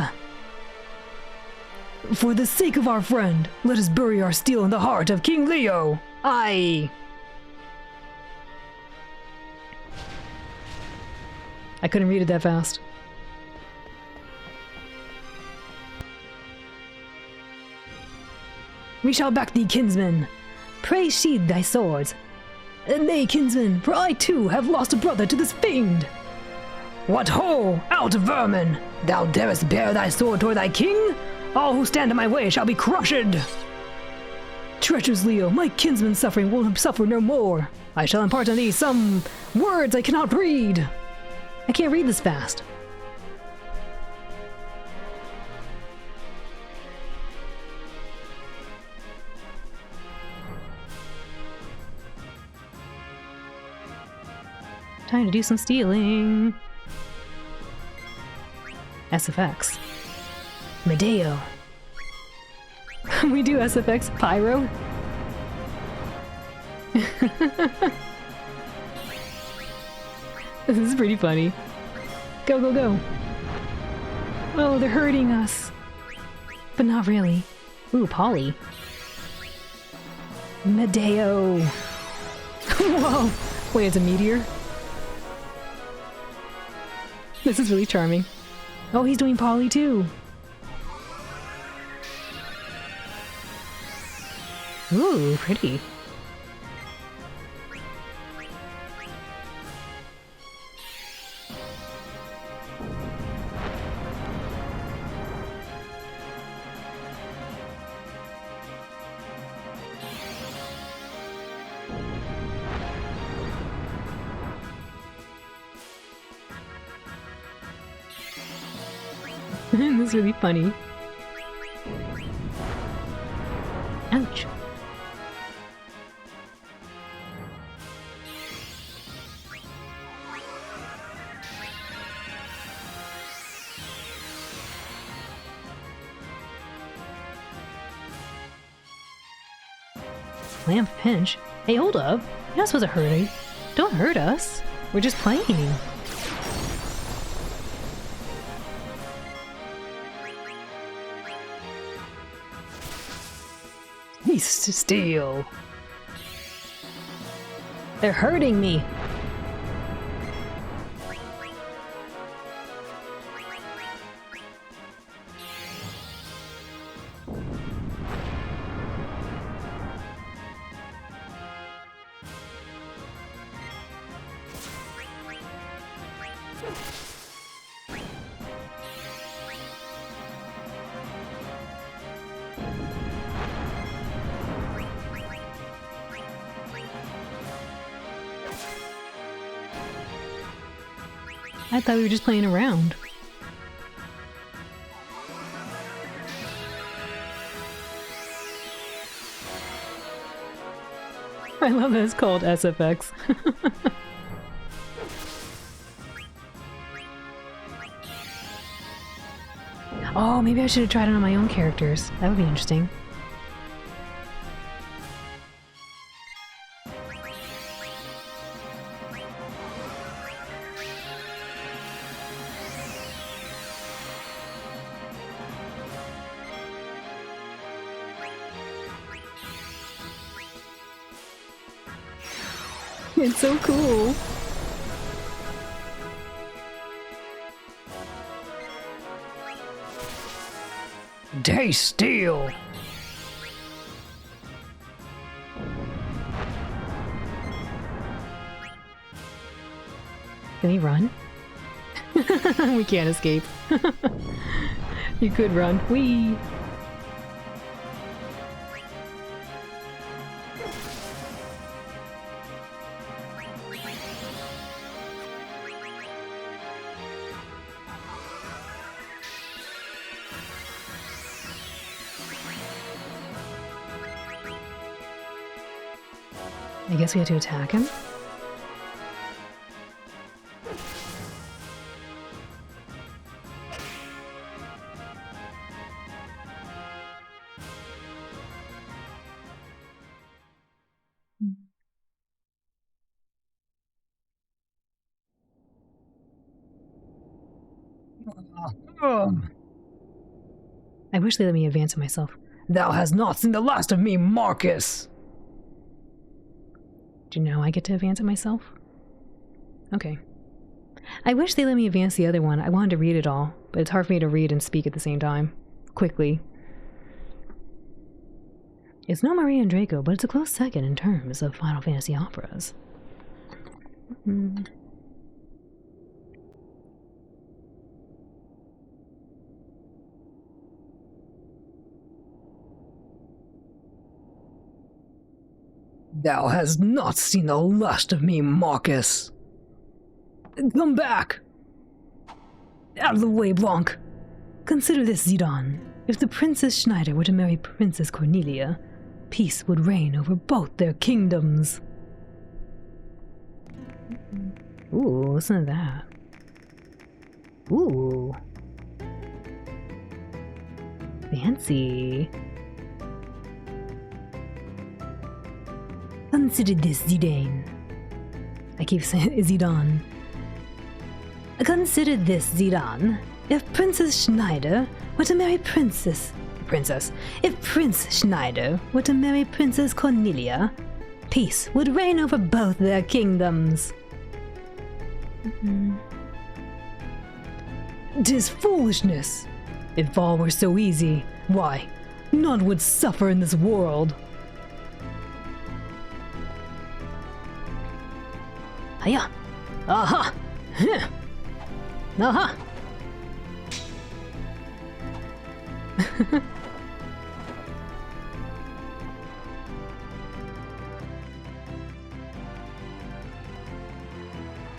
For the sake of our friend, let us bury our steel in the heart of King Leo. Aye. I couldn't read it that fast. We shall back thee, kinsman. Pray sheathe thy swords. Nay, kinsman, for I too have lost a brother to this fiend. What ho! Out, vermin! Thou darest bear thy sword toward thy king? All who stand in my way shall be crushed. Treacherous Leo, my kinsman's suffering will suffer no more. I shall impart on thee some words I cannot read. I can't read this fast. Time to do some stealing. SFX. Medeo. We do SFX Pyro. This is pretty funny. Go, go, go. Oh, they're hurting us. But not really. Ooh, Polly. Medeo. Whoa. Wait, it's a meteor? This is really charming. Oh, he's doing Polly too. Ooh, pretty. This is really funny. Ouch. Lamp pinch? Hey, hold up. You're not supposed to hurt me. Don't hurt us. We're just playing. He's to steal. They're hurting me. I thought we were just playing around. I love that it's called SFX. Oh, maybe I should have tried it on my own characters. That would be interesting. It's so cool. They steal. Can he run? We can't escape. You could run. Whee! I guess we had to attack him. I wish they let me advance it myself. Thou hast not seen the last of me, Marcus! Do you know I get to advance it myself? Okay. I wish they let me advance the other one. I wanted to read it all, but it's hard for me to read and speak at the same time. Quickly. It's no Maria and Draco, but it's a close second in terms of Final Fantasy operas. Thou hast not seen the last of me, Marcus. Come back! Out of the way, Blanc! Consider this, Zidane. If the Princess Schneider were to marry Princess Cornelia, peace would reign over both their kingdoms. Ooh, listen to that. Ooh. Fancy. Consider this, Zidane. I keep saying Zidane. Consider this, Zidane. If Princess Schneider were to marry if Prince Schneider were to marry Princess Cornelia, peace would reign over both their kingdoms. 'Tis foolishness. If all were so easy, why, none would suffer in this world. Hiya! Aha! Huh. Aha!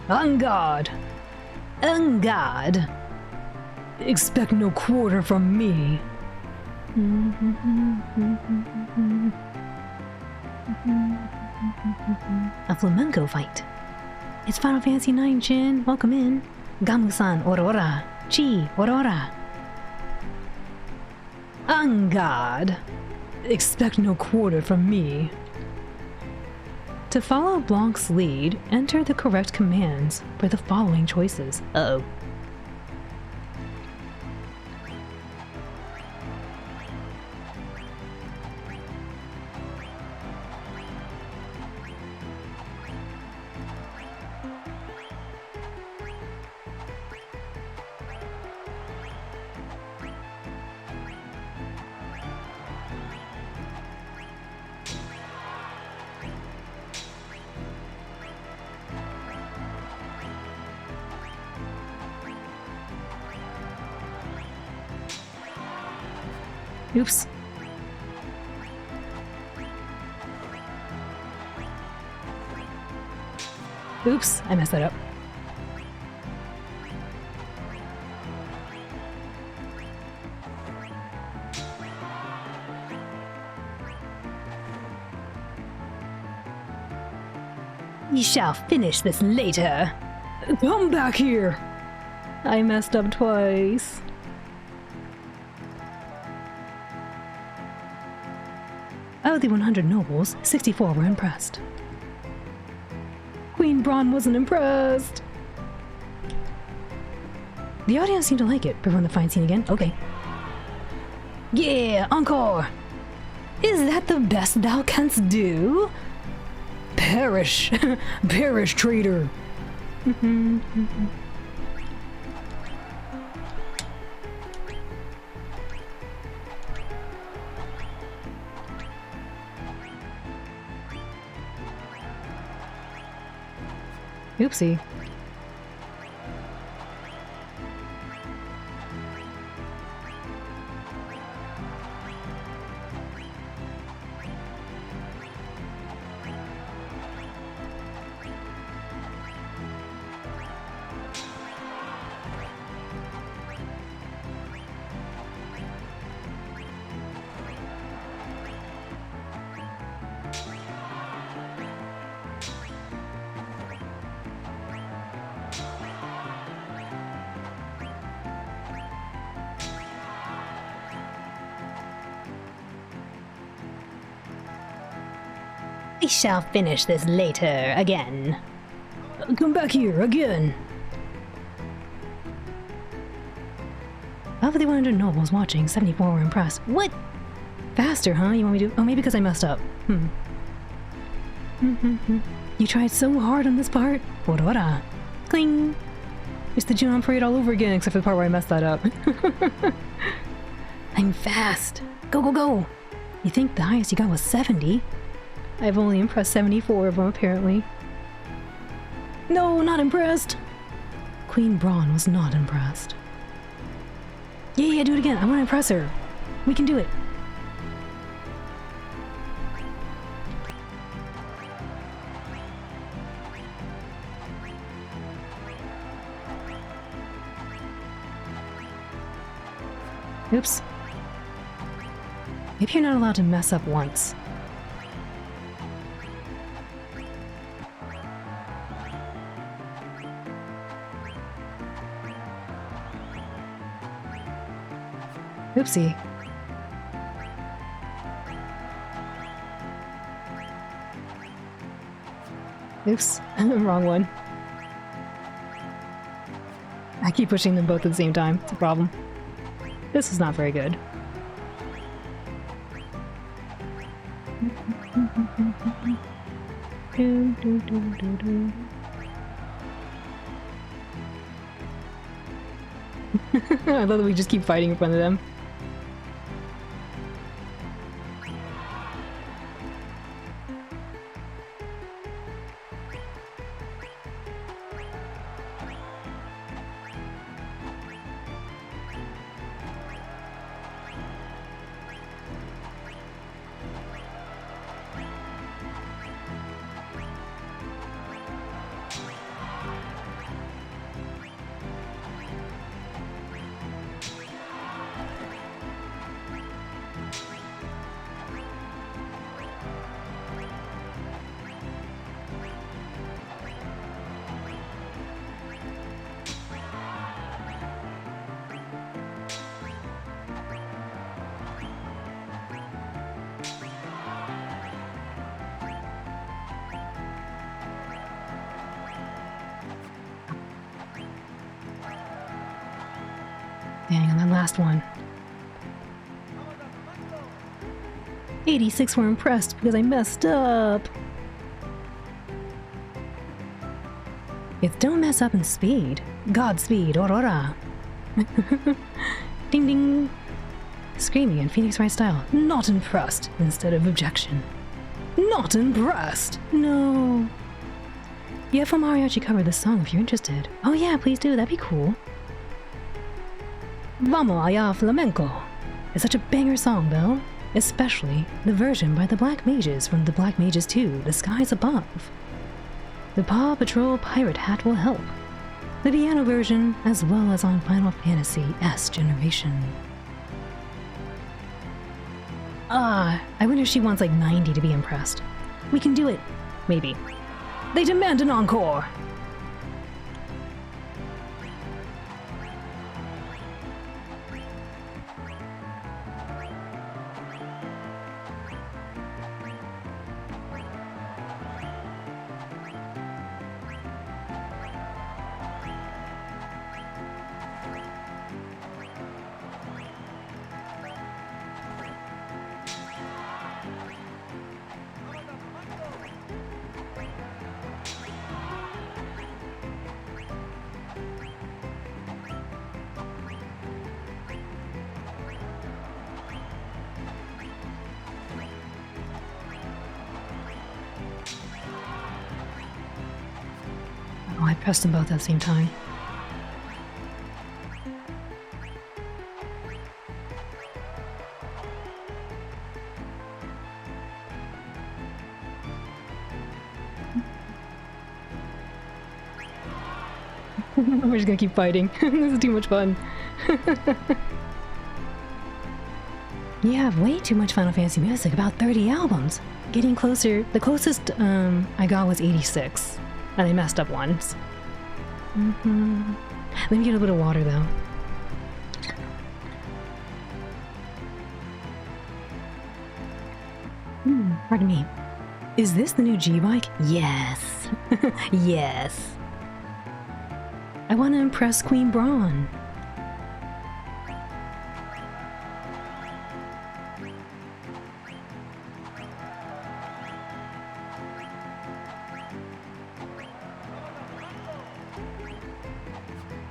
On guard! On guard! Expect no quarter from me. A flamenco fight. It's Final Fantasy IX, Jin. Welcome in. Gamu-san, Aurora. Chi, Aurora. On guard. Expect no quarter from me. To follow Blanc's lead, enter the correct commands for the following choices. Uh-oh. Oops. Oops, I messed that up. We shall finish this later. Come back here! I messed up twice. Of the 100 nobles, 64 were impressed. Queen Braun wasn't impressed. The audience seemed to like it. Perform the fine scene again? Okay. Yeah, encore! Is that the best thou canst do? Perish! Perish, traitor! Oopsie. We shall finish this later again. Come back here again. Of the 100 nobles watching, 74 were impressed. What? Faster, huh? You want me to? Oh, maybe because I messed up. You tried so hard on this part. Aurora. Cling. It's the Junon parade all over again, except for the part where I messed that up. I'm fast. Go, go, go. You think the highest you got was 70? I've only impressed 74 of them, apparently. No, not impressed! Queen Braun was not impressed. Yeah, do it again. I want to impress her. We can do it. Oops. Maybe you're not allowed to mess up once. Oopsie. Oops, wrong one. I keep pushing them both at the same time. It's a problem. This is not very good. I love that we just keep fighting in front of them. Dang, and then last one. 86 were impressed because I messed up. It's don't mess up in speed. Godspeed, Aurora. Ding ding. Screaming in Phoenix Wright style. Not impressed instead of objection. Not impressed. No. Yeah, for mariachi cover this song if you're interested. Oh yeah, please do. That'd be cool. Vamos allá flamenco. It's such a banger song though. Especially the version by the Black Mages from the Black Mages 2, The Skies Above. The Paw Patrol Pirate Hat will help. The piano version, as well as on Final Fantasy S Generation. I wonder if she wants like 90 to be impressed. We can do it. Maybe. They demand an encore! Oh, I pressed them both at the same time. We're just gonna keep fighting. This is too much fun. You have way too much Final Fantasy music, about 30 albums. Getting closer, the closest I got was 86. And I messed up once. Let me get a bit of water though. Pardon me. Is this the new G-Bike? Yes. Yes. I want to impress Queen Braun.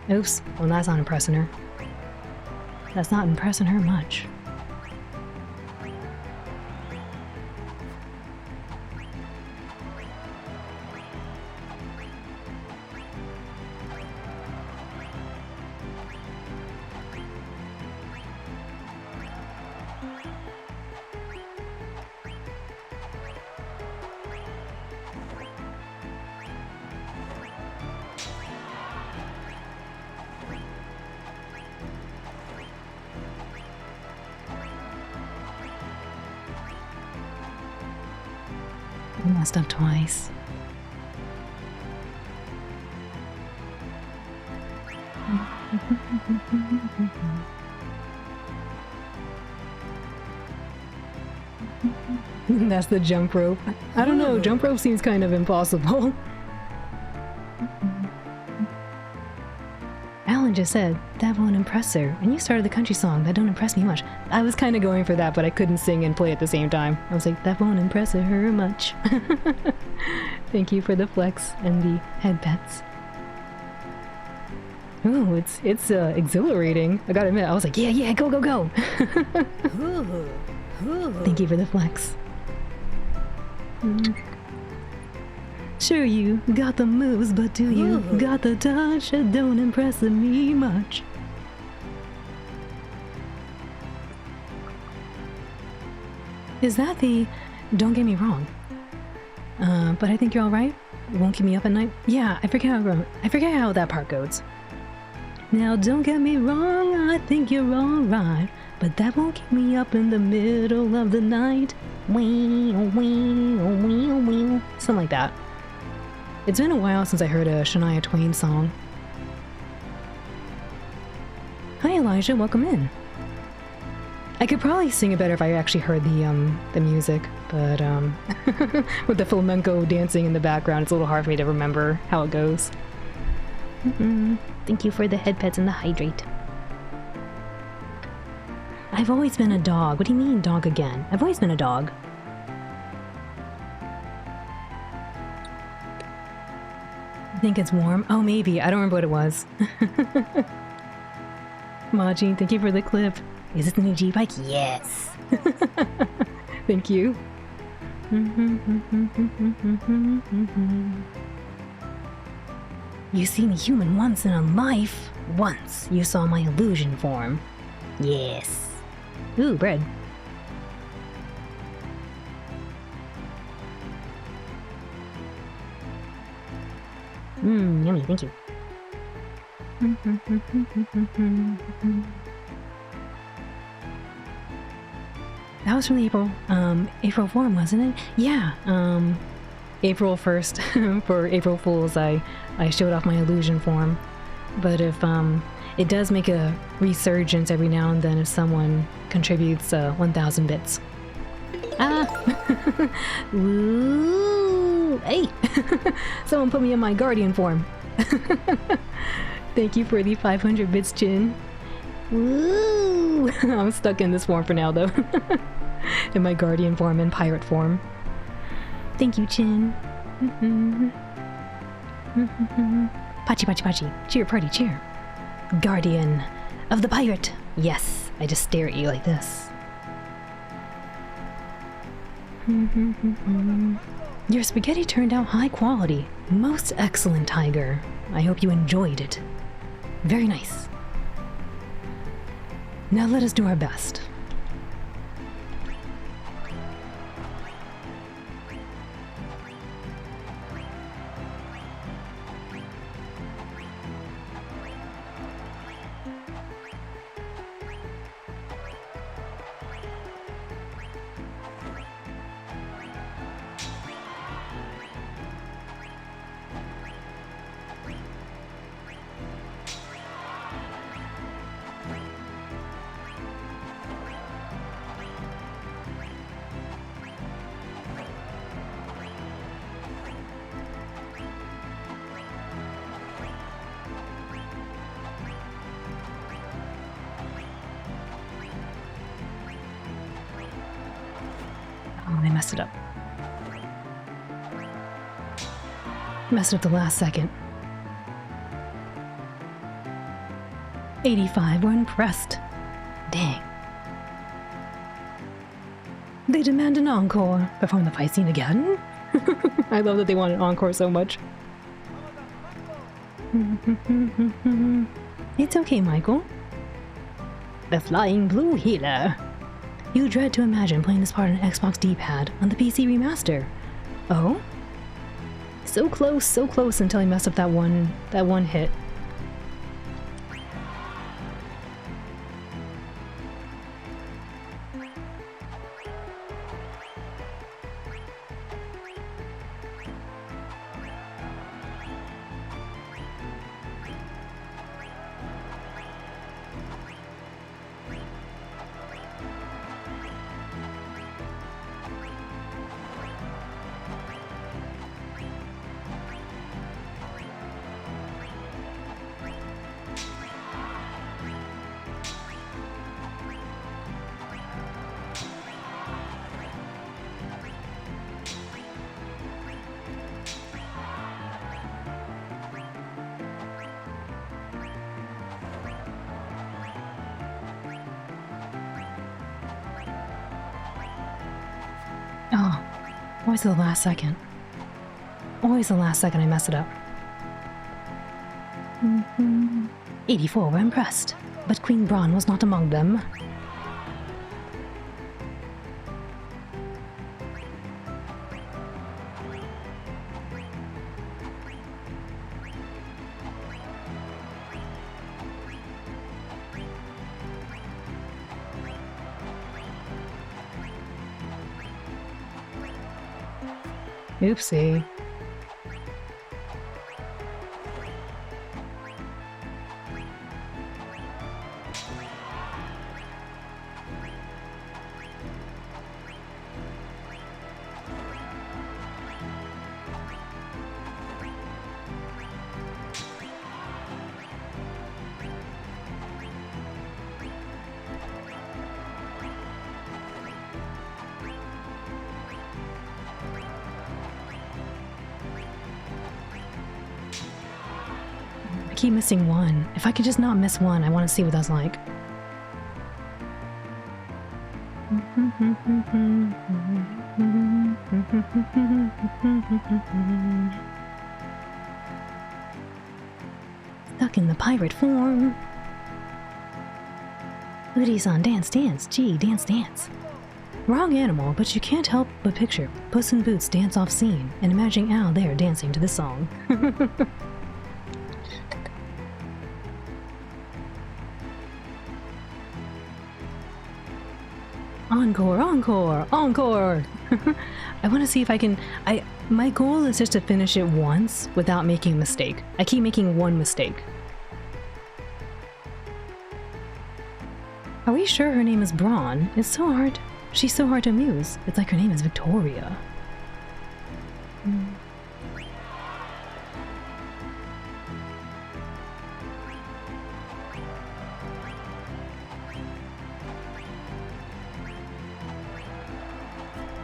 Oops, well that's not impressing her. That's not impressing her much. I messed up twice. That's the jump rope. I don't know, jump rope seems kind of impossible. Alan just said, that won't impress her, and you started the country song, that don't impress me much. I was kind of going for that, but I couldn't sing and play at the same time. I was like, that won't impress her much. Thank you for the flex and the head pets. Ooh, it's exhilarating. I gotta admit, I was like, yeah, go, go, go. Thank you for the flex. Sure, you got the moves, but do you got the touch that don't impress me much? Is that the... Don't get me wrong. But I think you're alright. You won't keep me up at night? Yeah, I forget how that part goes. Now don't get me wrong, I think you're alright, but that won't keep me up in the middle of the night. Wee, wee, wee, wee. Something like that. It's been a while since I heard a Shania Twain song. Hi Elijah, welcome in. I could probably sing it better if I actually heard the music, but with the flamenco dancing in the background, it's a little hard for me to remember how it goes. Thank you for the head pets and the hydrate. I've always been a dog. What do you mean, dog again? I've always been a dog. I think it's warm. Oh, maybe. I don't remember what it was. Maji, thank you for the clip. Is it the new G-Bike? Yes. Thank you. You seen a human once in a life. Once you saw my illusion form. Yes. Ooh, bread. Yummy, thank you. That was from the April forum, wasn't it? Yeah, April 1st, for April Fools, I showed off my illusion form. But if, it does make a resurgence every now and then if someone contributes 1,000 bits. Ah! Ooh! Hey! Someone put me in my guardian form. Thank you for the 500 bits, Chin. Woo! I'm stuck in this form for now, though. In my guardian form and pirate form. Thank you, Chin. Pachi, pachi, pachi. Cheer, party, cheer. Guardian of the pirate. Yes, I just stare at you like this. Your spaghetti turned out high quality. Most excellent, Tiger. I hope you enjoyed it. Very nice. Now let us do our best. Oh, I messed it up. Messed up the last second. 85 were impressed. Dang. They demand an encore. Perform the fight scene again? I love that they want an encore so much. It's okay, Michael. The Flying Blue Healer. You dread to imagine playing this part on an Xbox D-pad on the PC remaster. Oh? So close until I messed up that one hit. Always the last second. Always the last second I mess it up. 84 were impressed, but Queen Braun was not among them. Oopsie. I keep missing one. If I could just not miss one, I want to see what that's like. Stuck in the pirate form. Udi-san, dance, dance. Gee, dance, dance. Wrong animal, but you can't help but picture Puss in Boots dance off scene and imagining Al there dancing to the song. Encore, encore, encore! I want to see if I can... My goal is just to finish it once without making a mistake. I keep making one mistake. Are we sure her name is Braun? It's so hard. She's so hard to amuse. It's like her name is Victoria.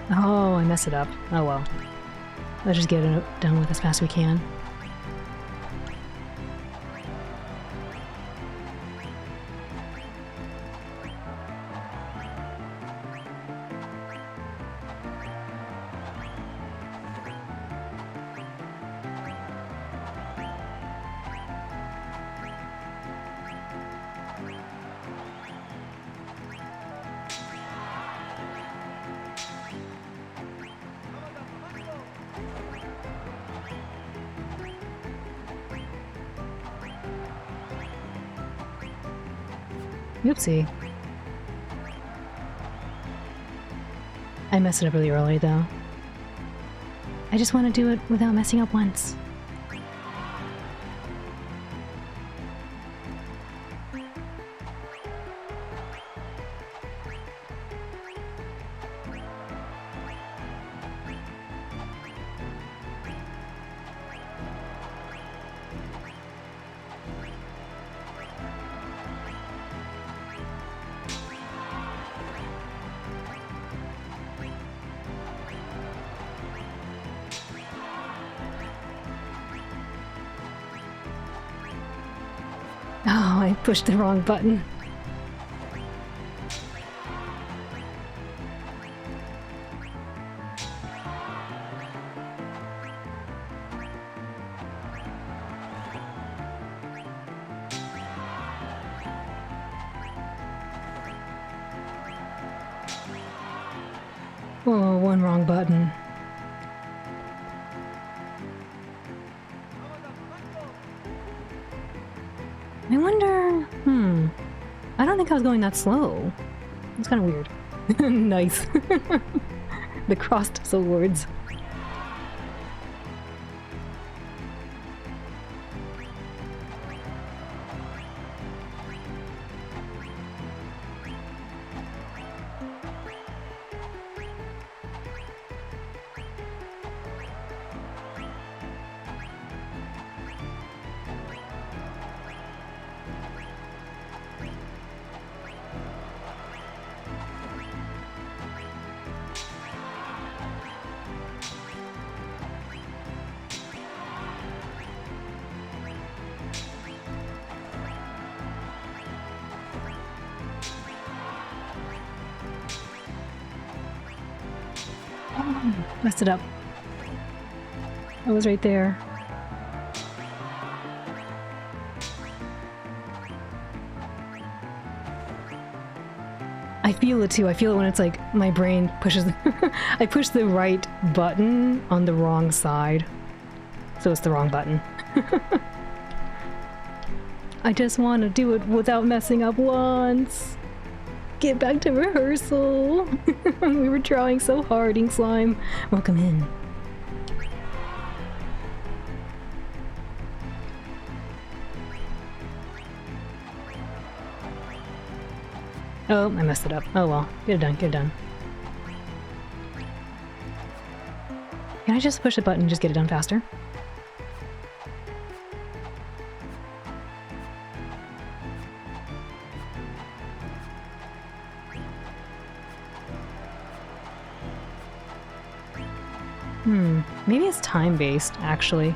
Oh, I messed it up. Oh well. Let's just get it done with as fast as we can. Oopsie. I messed it up really early, though. I just want to do it without messing up once. Oh, I pushed the wrong button. Oh, one wrong button. I wonder... I don't think I was going that slow. It's kind of weird. Nice. The crossed swords. Messed it up. I was right there. I feel it too. I feel it when it's like my brain pushes. I push the right button on the wrong side. So it's the wrong button. I just want to do it without messing up once. Get back to rehearsal. We were trying so hard, Ink Slime. Welcome in. Oh, I messed it up. Oh well. Get it done, get it done. Can I just push the button and just get it done faster? Maybe it's time-based, actually.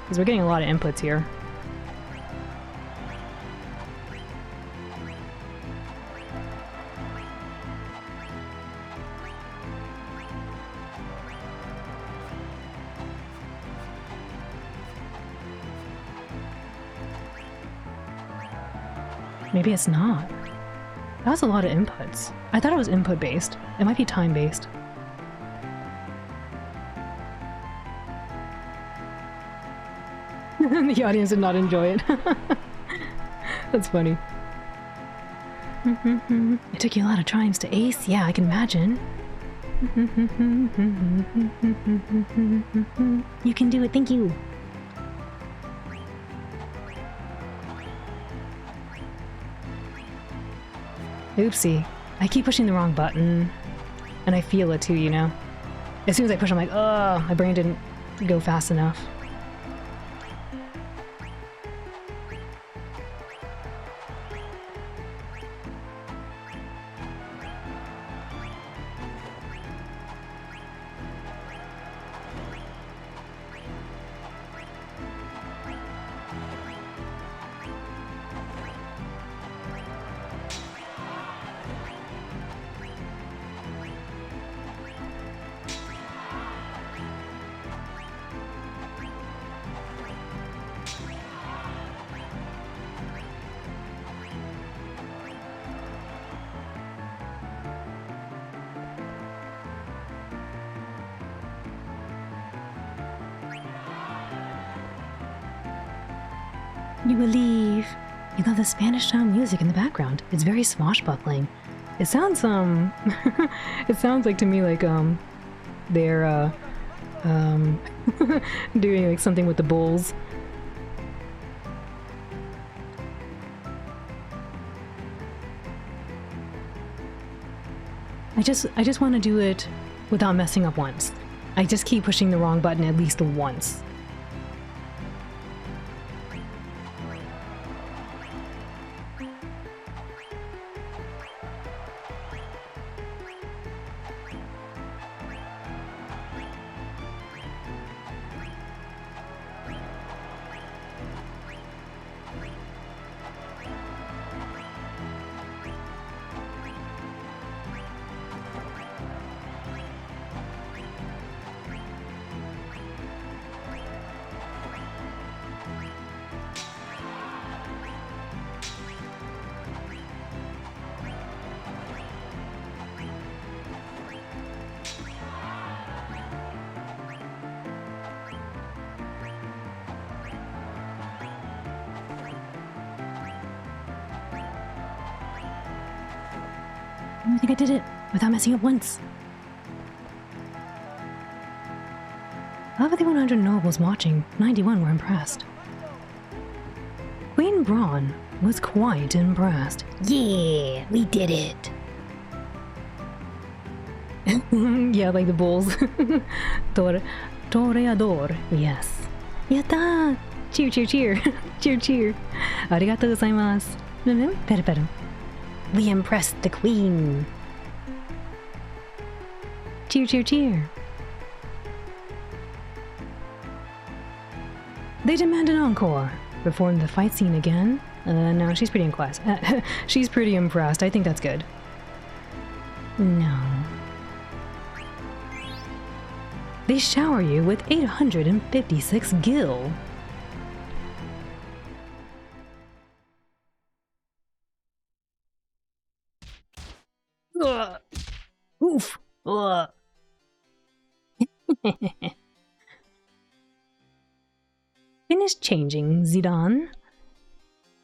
Because we're getting a lot of inputs here. Maybe it's not. That was a lot of inputs. I thought it was input-based. It might be time-based. The audience did not enjoy it. That's funny. It took you a lot of triumphs to ace? Yeah, I can imagine. You can do it, thank you. Oopsie. I keep pushing the wrong button. And I feel it too, you know? As soon as I push, I'm like, oh, my brain didn't go fast enough. You believe. You love the Spanish style music in the background. It's very swashbuckling. It sounds it sounds like to me like they're doing like something with the bulls. I just want to do it without messing up once. I just keep pushing the wrong button at least once. I think I did it without messing up once. Of the 100 nobles watching, 91 were impressed. Queen Braun was quite impressed. Yeah, we did it. Yeah, like the bulls. Toreador, yes. Yatta! Cheer, cheer, cheer. Cheer, cheer. Arigatou gozaimasu. Peru, peru. We impressed the queen. Cheer, cheer, cheer. They demand an encore. Perform the fight scene again. No, she's pretty impressed. She's pretty impressed. I think that's good. No. They shower you with 856 gil. Ugh. Oof. Ugh. Finish changing, Zidane.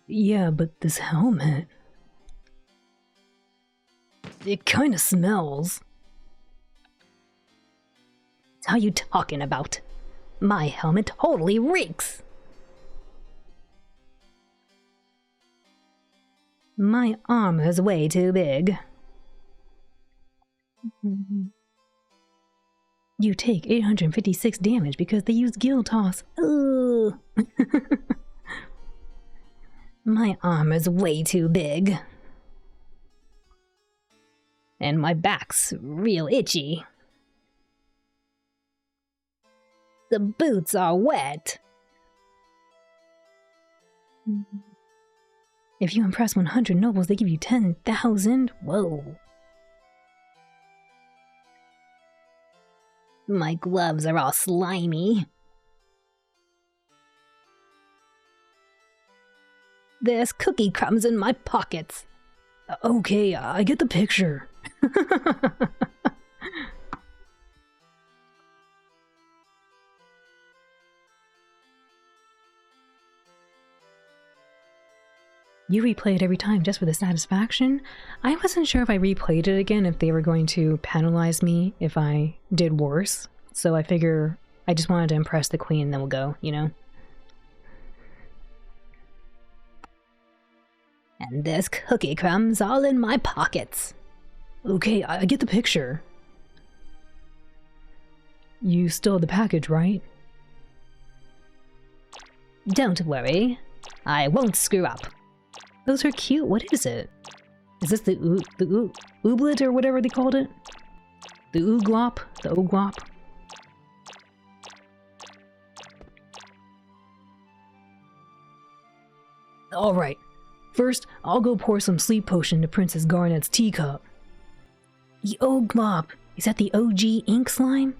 Yeah, but this helmet... It kinda smells. What are you talking about? My helmet totally reeks! My armor's way too big. You take 856 damage because they use Gil Toss. Ugh. My armor's way too big. And my back's real itchy. The boots are wet. If you impress 100 nobles, they give you 10,000. Whoa. My gloves are all slimy. There's cookie crumbs in my pockets. Okay, I get the picture. You replay it every time just for the satisfaction? I wasn't sure if I replayed it again if they were going to penalize me if I did worse. So I figure I just wanted to impress the queen, then we'll go, you know? And there's cookie crumbs all in my pockets. Okay, I get the picture. You still have the package, right? Don't worry. I won't screw up. Those are cute. What is it? Is this the ooblet or whatever they called it? The ooglop? The oglop? Alright. First, I'll go pour some sleep potion to Princess Garnet's teacup. The oglop. Is that the OG ink slime?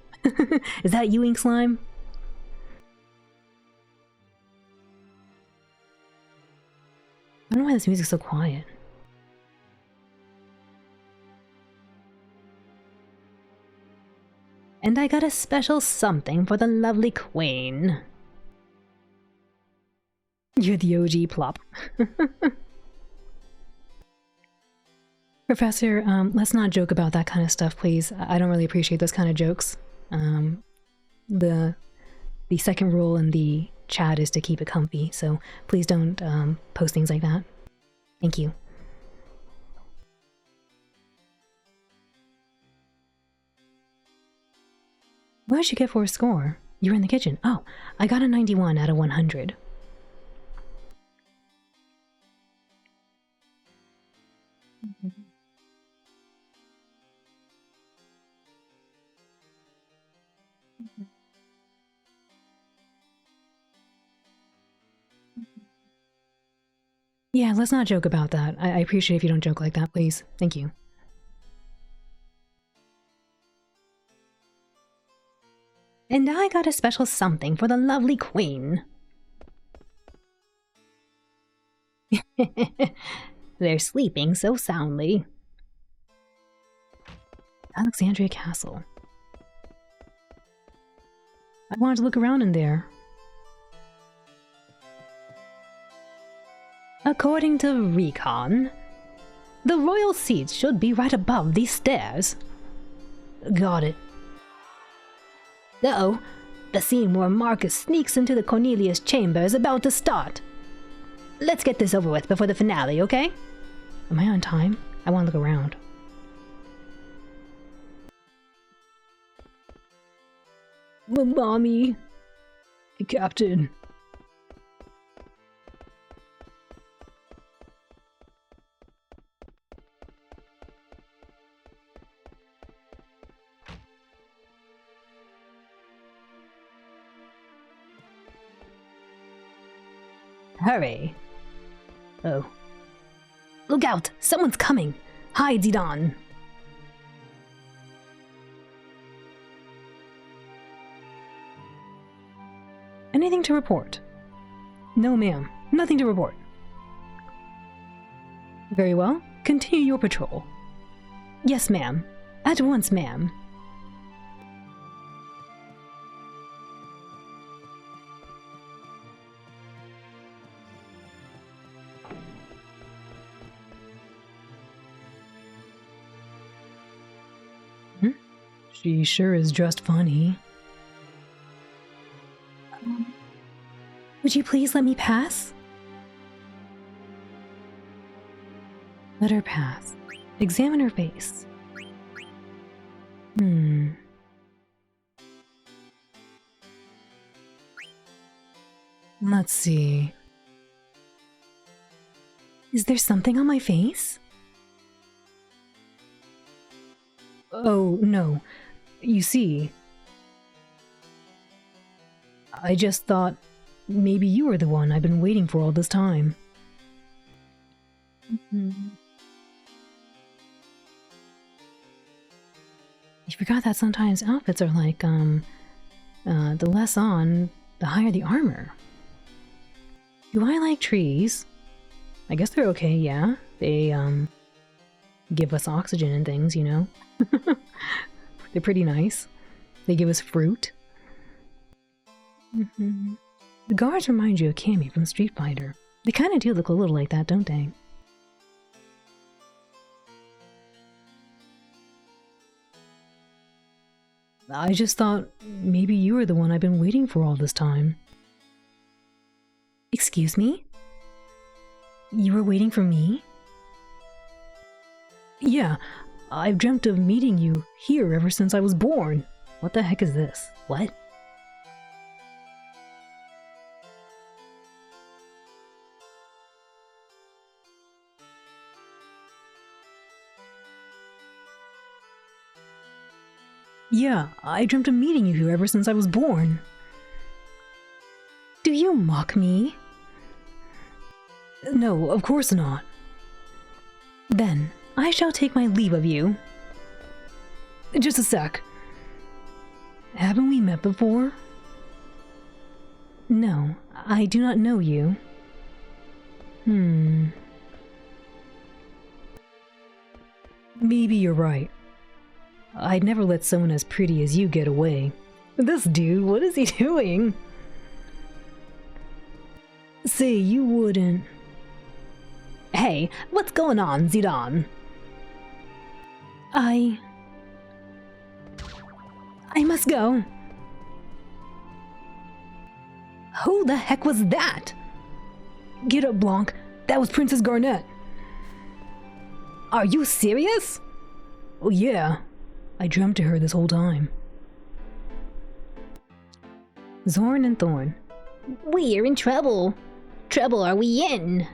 Is that you, ink slime? I don't know why this music's so quiet. And I got a special something for the lovely queen. You're the OG plop. Professor, let's not joke about that kind of stuff, please. I don't really appreciate those kind of jokes. The second rule in the chat is to keep it comfy, so please don't post things like that. Thank you. What did you get for a score? You were in the kitchen. Oh, I got a 91 out of 100. Yeah, let's not joke about that. I appreciate if you don't joke like that, please. Thank you. And I got a special something for the lovely queen. They're sleeping so soundly. Alexandria Castle. I wanted to look around in there. According to Recon, the royal seats should be right above these stairs. Got it. Uh-oh, the scene where Marcus sneaks into the Cornelius chamber is about to start. Let's get this over with before the finale, okay? Am I on time? I want to look around. Mommy. Captain. Hurry. Oh. Look out! Someone's coming! Hide, Zidane! Anything to report? No, ma'am. Nothing to report. Very well. Continue your patrol. Yes, ma'am. At once, ma'am. She sure is dressed funny. Would you please let me pass? Let her pass. Examine her face. Let's see. Is there something on my face? Oh, no. You see, I just thought maybe you were the one I've been waiting for all this time. You forgot that sometimes outfits are like, the less on, the higher the armor. Do I like trees? I guess they're okay, yeah. They, give us oxygen and things, you know? They're pretty nice. They give us fruit. The guards remind you of Cammy from Street Fighter. They kind of do look a little like that, don't they? I just thought maybe you were the one I've been waiting for all this time. Excuse me? You were waiting for me? Yeah, I've dreamt of meeting you here ever since I was born. What the heck is this? What? Yeah, I dreamt of meeting you here ever since I was born. Do you mock me? No, of course not. Then, I shall take my leave of you. Just a sec. Haven't we met before? No, I do not know you. Maybe you're right. I'd never let someone as pretty as you get away. This dude, what is he doing? Say, you wouldn't... Hey, what's going on, Zidane? I must go. Who the heck was that? Get up, Blanc. That was Princess Garnet. Are you serious? Oh, yeah. I dreamt of her this whole time. Zorn and Thorn. We're in trouble. Trouble are we in?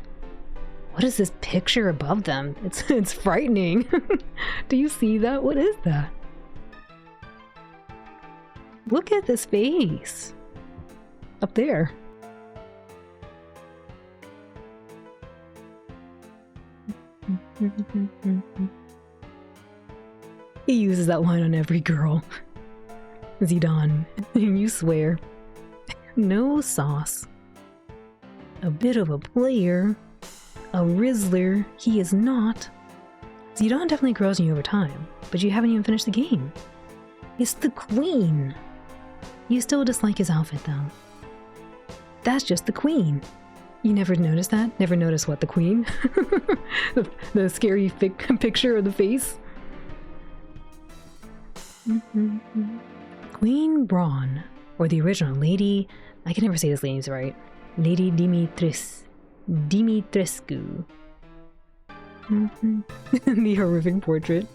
What is this picture above them? It's frightening. Do you see that? What is that? Look at this face. Up there. He uses that line on every girl. Zidane, you swear. No sauce. A bit of a player. A Rizzler. He is not. Zidane definitely grows on you over time, but you haven't even finished the game. It's the Queen. You still dislike his outfit, though. That's just the Queen. You never noticed that? Never noticed what, the Queen? the scary picture of the face? Queen Braun, or the original Lady... I can never say this lady's right. Lady Dimitrescu. The horrific portrait.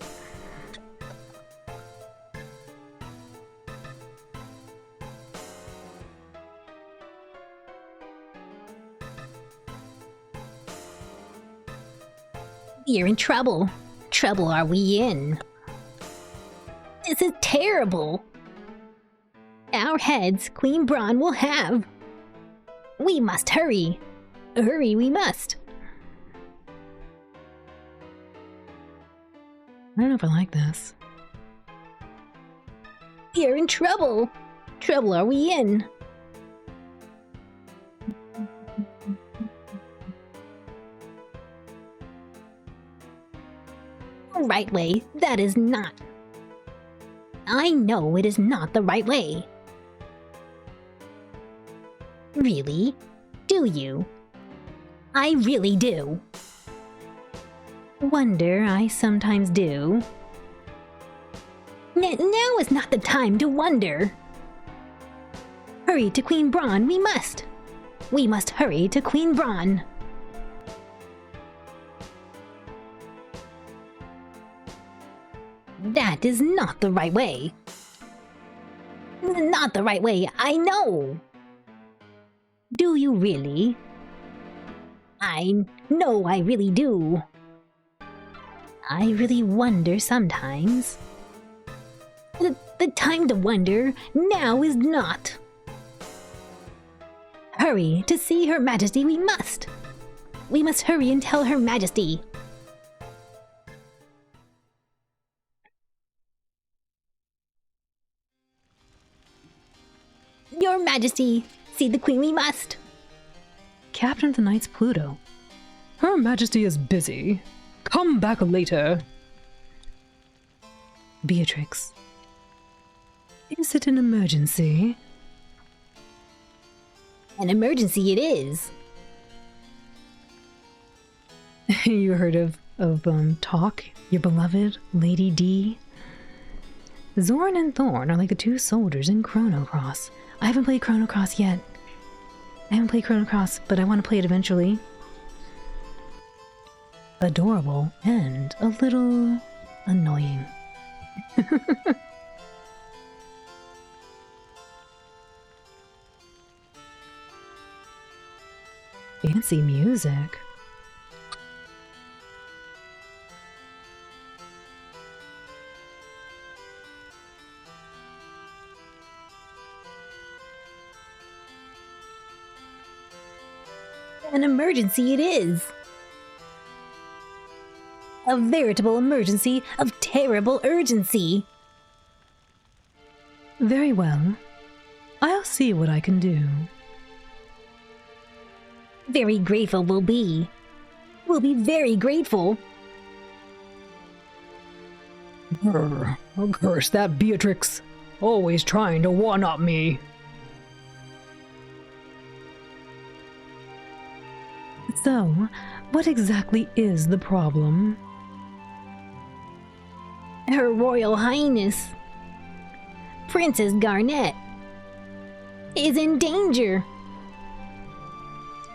We're in trouble. Trouble are we in? This is terrible. Our heads Queen Braun will have. We must hurry. Hurry we must. I don't know if I like this. We're in trouble. Trouble are we in? right way. That is not. I know it is not the right way. Really? Do you? I really do. Wonder I sometimes do. Now is not the time to wonder. Hurry to Queen Braun, we must. We must hurry to Queen Braun. That is not the right way. Not the right way, I know. Do you really? I know I really do. I really wonder sometimes. The time to wonder now is not. Hurry to see Her Majesty we must. We must hurry and tell Her Majesty. Your Majesty, see the Queen we must. Captain of the Knights Pluto. Her Majesty is busy. Come back later. Beatrix. Is it an emergency? An emergency it is. You heard of Talk, your beloved Lady D? Zorn and Thorn are like the two soldiers in Chrono Cross. I haven't played Chrono Cross yet. But I want to play it eventually. Adorable and a little annoying. Fancy music. An emergency it is. A veritable emergency of terrible urgency. Very well. I'll see what I can do. Very grateful we'll be. We'll be very grateful. Curse that Beatrix. Always trying to one-up me. So, what exactly is the problem? Her Royal Highness, Princess Garnet, is in danger.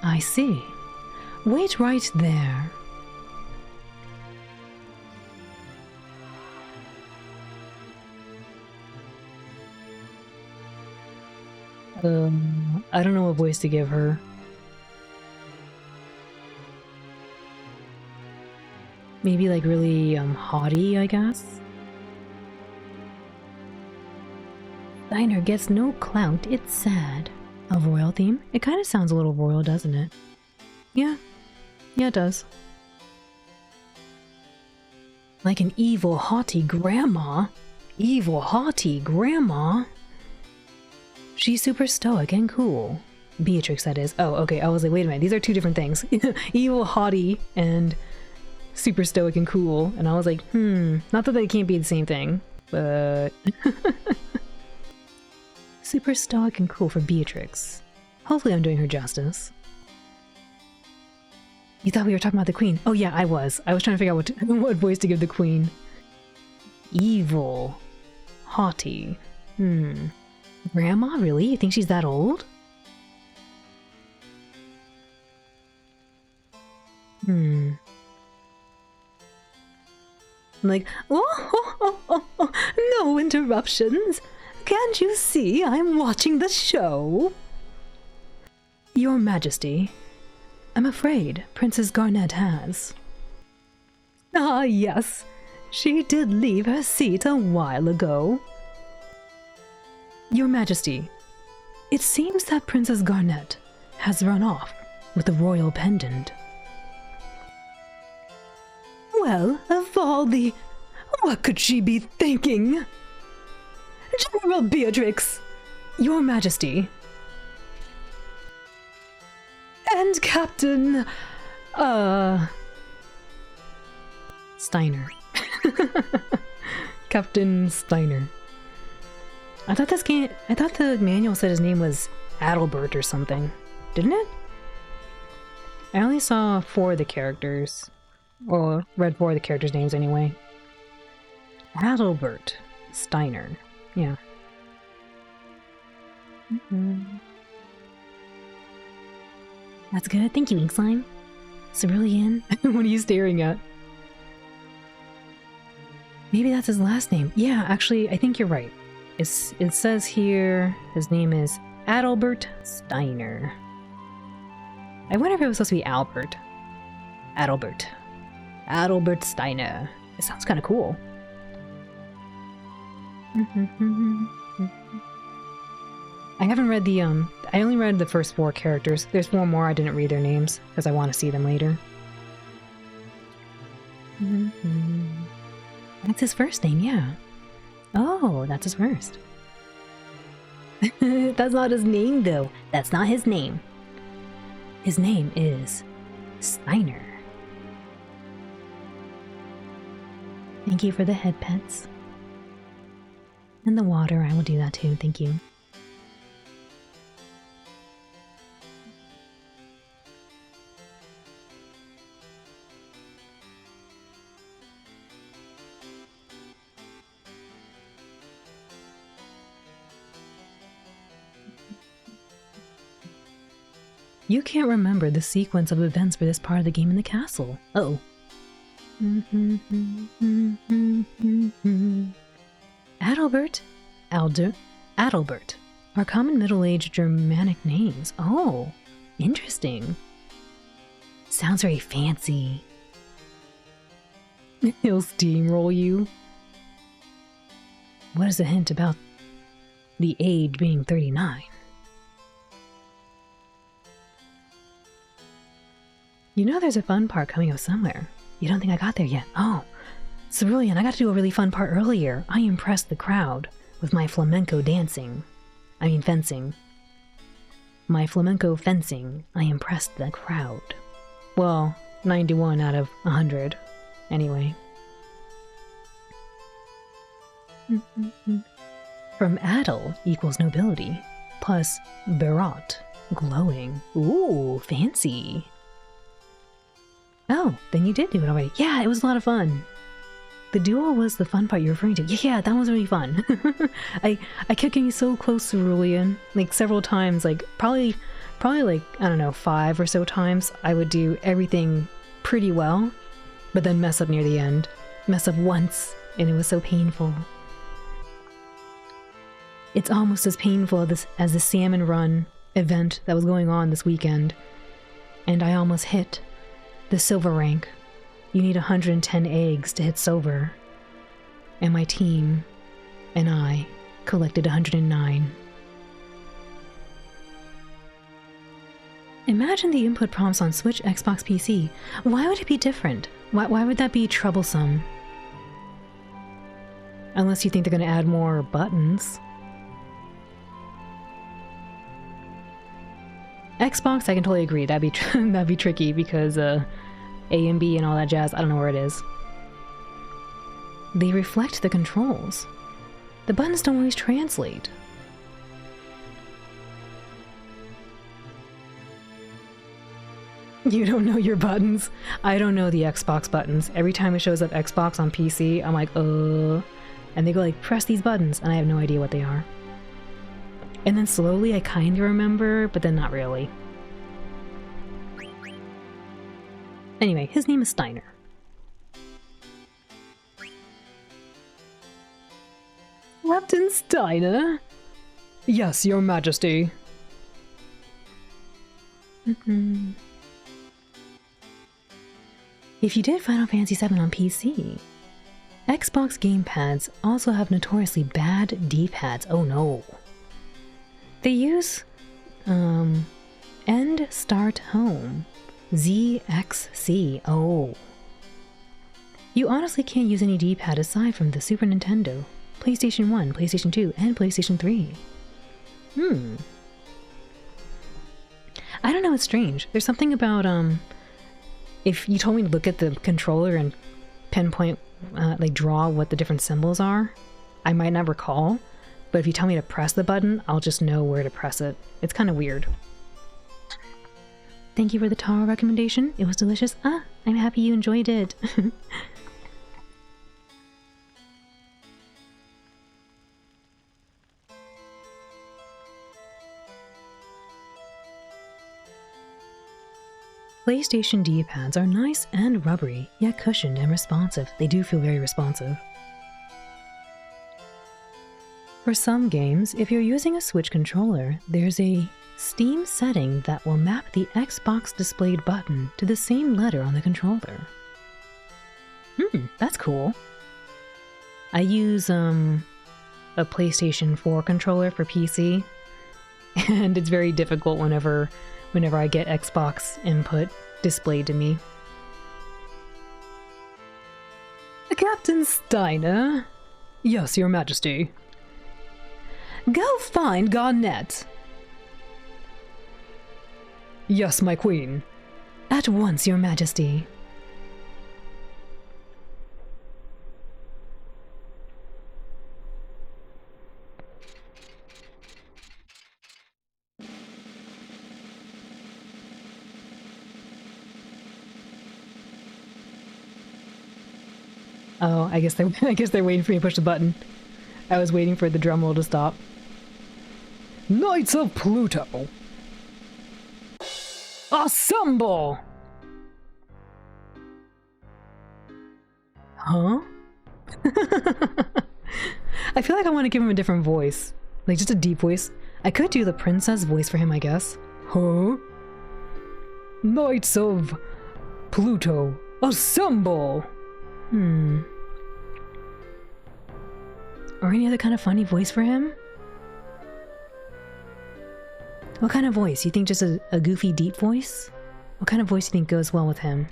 I see. Wait right there. I don't know what voice to give her. Maybe like really haughty, I guess. Steiner gets no clout, it's sad. A royal theme? It kind of sounds a little royal, doesn't it? Yeah. Yeah, it does. Like an evil, haughty grandma. Evil, haughty grandma. She's super stoic and cool. Beatrix, that is. Oh, okay, I was like, wait a minute, these are two different things. Evil, haughty, and super stoic and cool. And I was like, not that they can't be the same thing, but... Super stoic and cool for Beatrix. Hopefully I'm doing her justice. You thought we were talking about the queen? Oh yeah, I was. I was trying to figure out what voice to give the queen. Evil. Haughty. Grandma, really? You think she's that old? Like, no interruptions. Can't you see I'm watching the show? Your Majesty, I'm afraid Princess Garnet has. Ah, yes. She did leave her seat a while ago. Your Majesty, it seems that Princess Garnet has run off with the royal pendant. Well, of all the... What could she be thinking? General Beatrix, Your Majesty. And Captain... Steiner. Captain Steiner. I thought the manual said his name was Adalbert or something. Didn't it? I only saw 4 of the characters. Or read 4 of the characters' names anyway. Adalbert Steiner. Yeah. That's good. Thank you, Ink Slime. Cerulean. What are you staring at? Maybe that's his last name. Yeah, actually, I think you're right. It says here his name is Adalbert Steiner. I wonder if it was supposed to be Albert. Adalbert. Adalbert Steiner. It sounds kind of cool. I haven't read the, I only read the first 4 characters. There's 4 more, I didn't read their names, because I want to see them later. That's his first name, yeah. Oh, that's his first. That's not his name, though. That's not his name. His name is Steiner. Thank you for the head pets. And the water, I will do that too, thank you. You can't remember the sequence of events for this part of the game in the castle. Uh-oh. Adalbert, Adalbert are common middle-aged Germanic names. Oh, interesting. Sounds very fancy. He'll steamroll you. What is a hint about the age being 39? You know there's a fun part coming up somewhere. You don't think I got there yet? Oh, Cerulean, I got to do a really fun part earlier. I impressed the crowd with my flamenco dancing. I mean fencing. My flamenco fencing, I impressed the crowd. Well, 91 out of 100. Anyway. From Adel equals nobility, plus Berat, glowing. Ooh, fancy. Oh, then you did do it already. Yeah, it was a lot of fun. The duel was the fun part you're referring to. Yeah, that was really fun. I kept getting so close to Cerulean, like several times, like probably like, I don't know, 5 or so times. I would do everything pretty well, but then mess up near the end. Mess up once, and it was so painful. It's almost as painful as the Salmon Run event that was going on this weekend. And I almost hit the silver rank. You need 110 eggs to hit silver. And my team and I collected 109. Imagine the input prompts on Switch, Xbox, PC. Why would it be different? Why would that be troublesome? Unless you think they're going to add more buttons. Xbox, I can totally agree. That'd be tricky because A and B and all that jazz. I don't know where it is. They reflect the controls. The buttons don't always translate. You don't know your buttons? I don't know the Xbox buttons. Every time it shows up Xbox on PC, I'm like, and they go like, press these buttons, and I have no idea what they are. And then slowly I kind of remember, but then not really. Anyway, his name is Steiner. Captain Steiner? Yes, your majesty. If you did Final Fantasy VII on PC, Xbox gamepads also have notoriously bad D-pads. Oh no. They use End Start Home ZXC. Oh. You honestly can't use any D-pad aside from the Super Nintendo, PlayStation 1, PlayStation 2, and PlayStation 3. I don't know, it's strange. There's something about if you told me to look at the controller and pinpoint like draw what the different symbols are. I might not recall, but if you tell me to press the button, I'll just know where to press it. It's kind of weird. Thank you for the taro recommendation. It was delicious. Ah, I'm happy you enjoyed it. PlayStation D-pads are nice and rubbery, yet cushioned and responsive. They do feel very responsive. For some games, if you're using a Switch controller, there's a Steam setting that will map the Xbox displayed button to the same letter on the controller. That's cool. I use a PlayStation 4 controller for PC, and it's very difficult whenever I get Xbox input displayed to me. Captain Steiner? Yes, Your Majesty. Go find Garnet. Yes, my queen. At once, Your Majesty. Oh, I guess they're waiting for me to push the button. I was waiting for the drum roll to stop. Knights of Pluto! Assemble! Huh? I feel like I want to give him a different voice. Like, just a deep voice. I could do the princess voice for him, I guess. Huh? Knights of Pluto, assemble! Or any other kind of funny voice for him? What kind of voice? You think just a goofy deep voice? What kind of voice do you think goes well with him?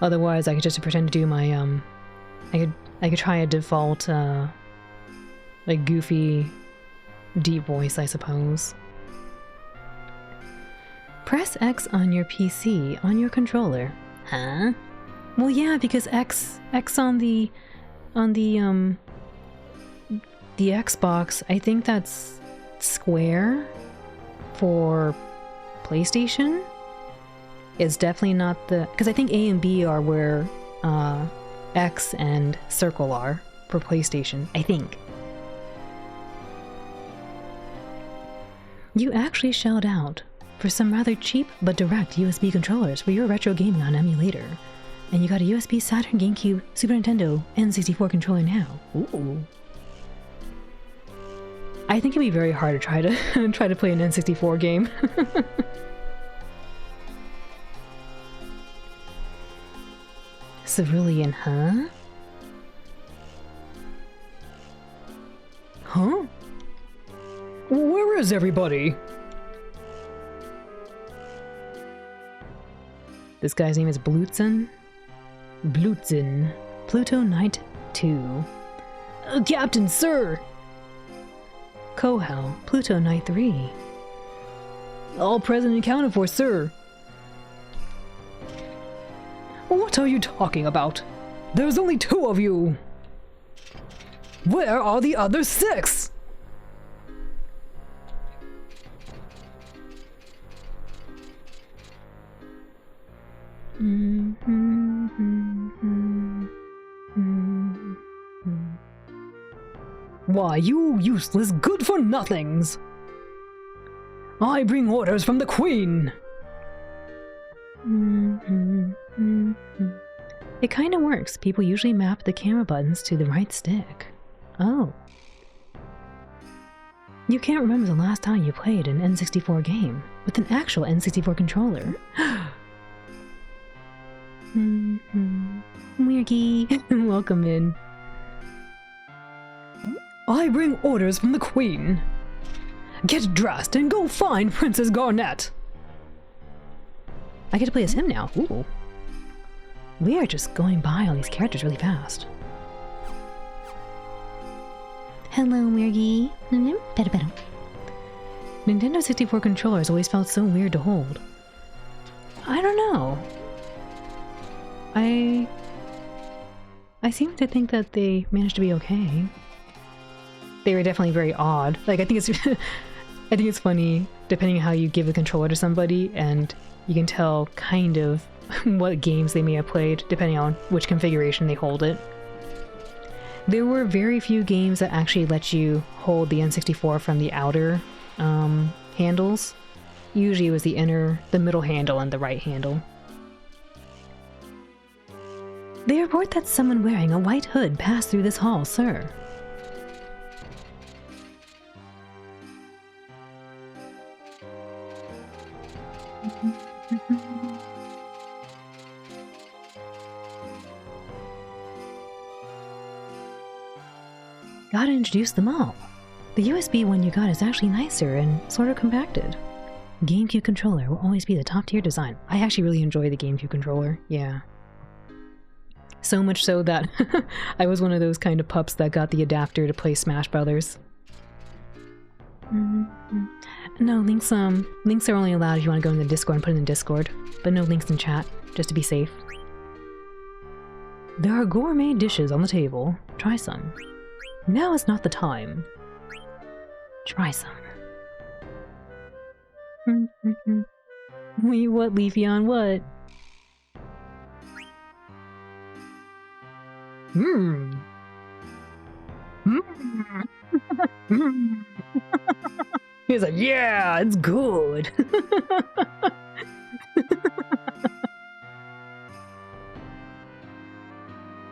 Otherwise, I could just pretend to do my, I could try a default, like goofy deep voice, I suppose. Press X on your PC, on your controller. Huh? Well, yeah, because X on the Xbox, I think that's square for PlayStation. It's definitely not the... Because I think A and B are where X and circle are for PlayStation, I think. You actually shelled out for some rather cheap but direct USB controllers for your retro gaming on emulator. And you got a USB, Saturn, GameCube, Super Nintendo, N64 controller now. Ooh. I think it'd be very hard to try to play an N64 game. Cerulean, huh? Huh? Where is everybody? This guy's name is Blutzen. Blutzen. Pluto Knight 2. Captain, sir! Kohel. Pluto Knight 3. All present and accounted for, sir. What are you talking about? There's only 2 of you! Where are the other 6? Why, you useless good-for-nothings! I bring orders from the Queen! It kinda works. People usually map the camera buttons to the right stick. Oh. You can't remember the last time you played an N64 game with an actual N64 controller. Weirgy, welcome in. I bring orders from the Queen. Get dressed and go find Princess Garnet. I get to play as him now. Ooh. We are just going by all these characters really fast. Hello, Weirgy. Nintendo 64 controllers always felt so weird to hold. I don't know. I seem to think that they managed to be okay. They were definitely very odd. Like, I think it's I think it's funny depending on how you give the controller to somebody, and you can tell kind of what games they may have played depending on which configuration they hold it. There were very few games that actually let you hold the N64 from the outer handles. Usually it was the middle handle and the right handle. They report that someone wearing a white hood passed through this hall, sir. Gotta introduce them all. The USB one you got is actually nicer and sort of compacted. GameCube controller will always be the top tier design. I actually really enjoy the GameCube controller, yeah. So much so that I was one of those kind of pups that got the adapter to play Smash Brothers. No, links are only allowed if you want to go in the Discord and put it in Discord, but no links in chat, just to be safe. There are gourmet dishes on the table. Try some. Now is not the time. Try some. Wait, what, Leafy, on what? He's like, yeah, it's good.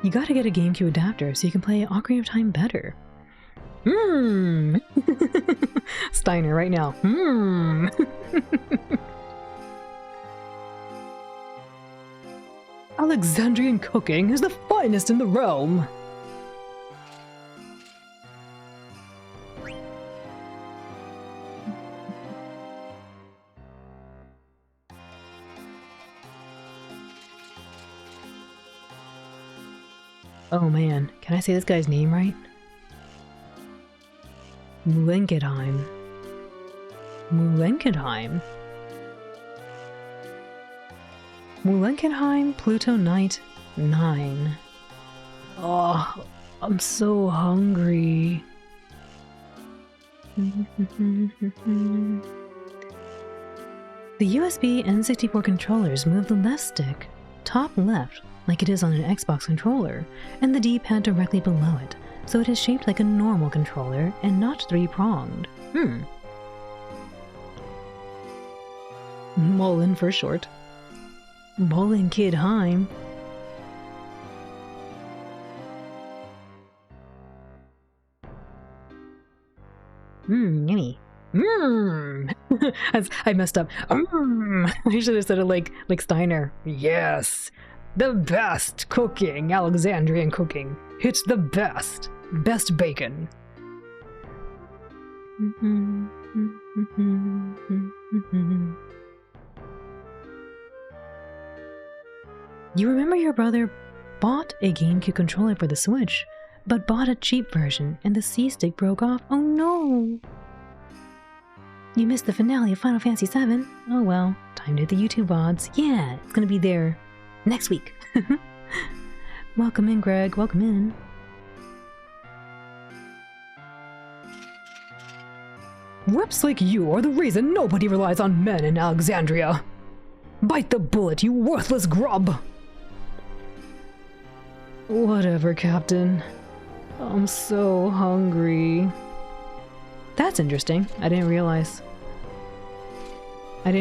You gotta get a GameCube adapter so you can play Ocarina of Time better. Steiner right now. Alexandrian cooking is the finest in the realm. Oh man, can I say this guy's name right? Mulenkedheim. Mulenkedheim. Mulenkedheim, Pluto Knight 9. Oh, I'm so hungry. The USB N64 controllers move the left stick, top left, like it is on an Xbox controller, and the D-pad directly below it, so it is shaped like a normal controller and not three-pronged. Mullen for short. Mulenkidheim. Yummy. I messed up. I should have said it like Steiner. Yes, the best cooking, Alexandrian cooking. It's the best. Best bacon. You remember your brother bought a GameCube controller for the Switch, but bought a cheap version and the C-stick broke off. Oh no! You missed the finale of Final Fantasy VII. Oh well, time to hit the YouTube VODs. Yeah, it's gonna be there next week. Welcome in, Greg. Welcome in. Reps like you are the reason nobody relies on men in Alexandria. Bite the bullet, you worthless grub! Whatever, Captain. I'm so hungry. That's interesting. I didn't realize, I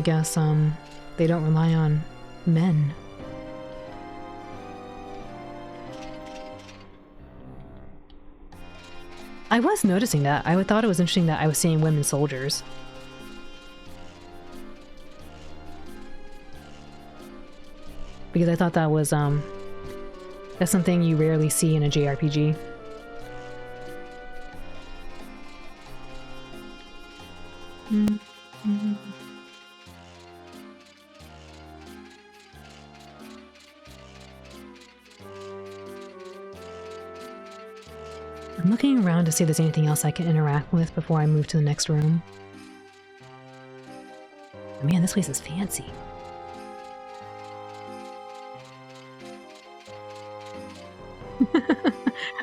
guess, they don't rely on men. I was noticing that. I thought it was interesting that I was seeing women soldiers. Because I thought that was, that's something you rarely see in a JRPG. I'm looking around to see if there's anything else I can interact with before I move to the next room. Man, this place is fancy.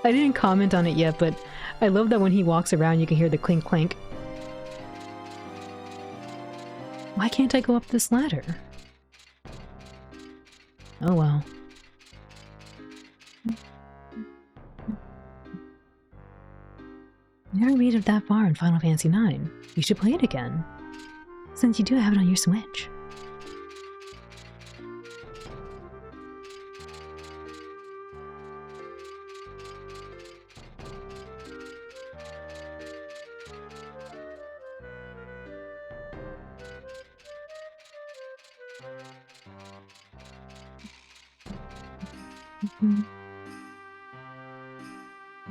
I didn't comment on it yet, but I love that when he walks around you can hear the clink clink. Why can't I go up this ladder? Oh well. Never made it that far in Final Fantasy IX. You should play it again, since you do have it on your Switch.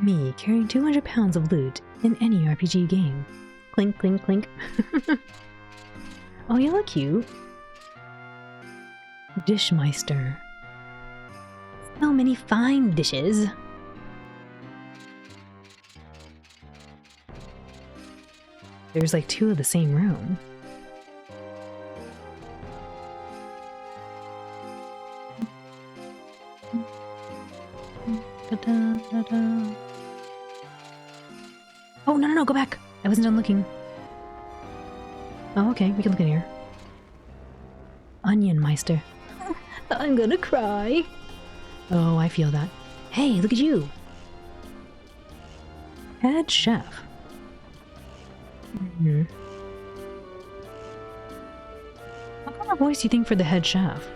Me carrying 200 pounds of loot in any RPG game. Clink, clink, clink. Oh, you look cute. Dishmeister. So many fine dishes. There's like 2 of the same room. Da-da-da-da. Oh, no, go back. I wasn't done looking. Oh, okay, we can look in here. Onion Meister. I'm gonna cry. Oh, I feel that. Hey, look at you. Head chef. What kind of voice do you think for the head chef?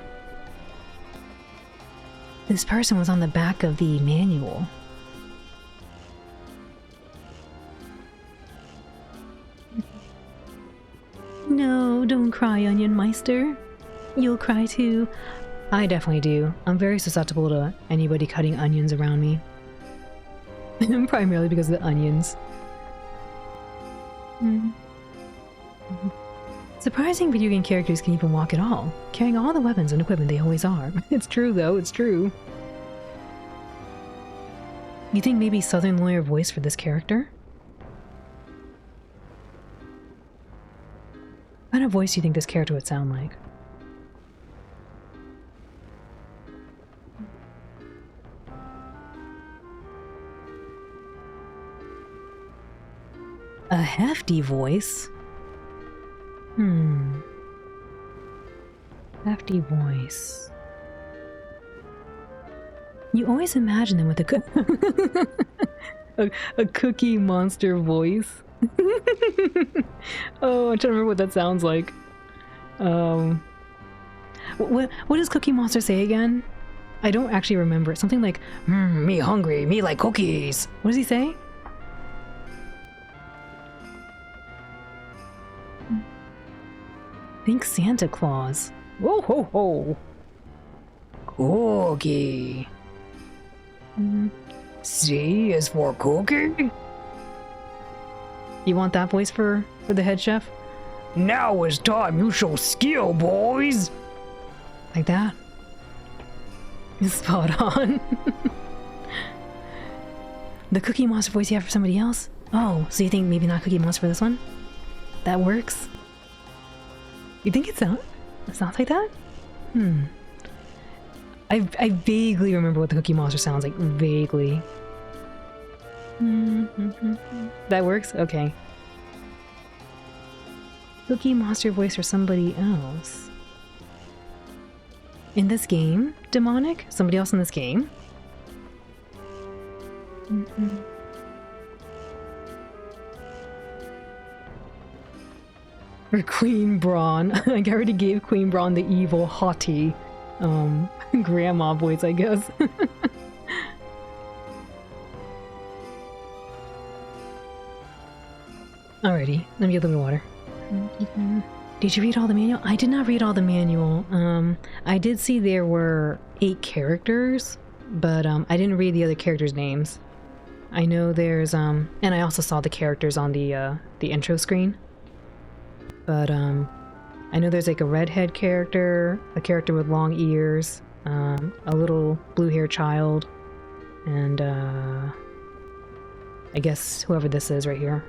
This person was on the back of the manual. No, don't cry, Onion Meister. You'll cry too. I definitely do. I'm very susceptible to anybody cutting onions around me. Primarily because of the onions. Surprising video game characters can even walk at all, carrying all the weapons and equipment they always are. It's true though, it's true. You think maybe Southern lawyer voice for this character? What kind of voice do you think this character would sound like? A hefty voice? Hefty voice. You always imagine them with a Cookie Monster voice. Oh, I'm trying to remember what that sounds like. What does Cookie Monster say again? I don't actually remember. Something like, me hungry, me like cookies. What does he say? Think Santa Claus. Whoa ho ho. Cookie. C is for cookie. You want that voice for the head chef? Now is time you show skill, boys. Like that? Spot on. The Cookie Monster voice you have for somebody else? Oh, so you think maybe not Cookie Monster for this one? That works? You think it sounds like that? I vaguely remember what the Cookie Monster sounds like. Vaguely. That works? Okay. Cookie Monster voice for somebody else. In this game? Demonic? Somebody else in this game? For Queen Braun. I already gave Queen Braun the evil, haughty, grandma voice, I guess. Alrighty, let me get a little water. Did you read all the manual? I did not read all the manual. I did see there were 8 characters, but I didn't read the other characters' names. I know there's and I also saw the characters on the intro screen. But I know there's like a redhead character, a character with long ears, a little blue-haired child, and I guess whoever this is right here.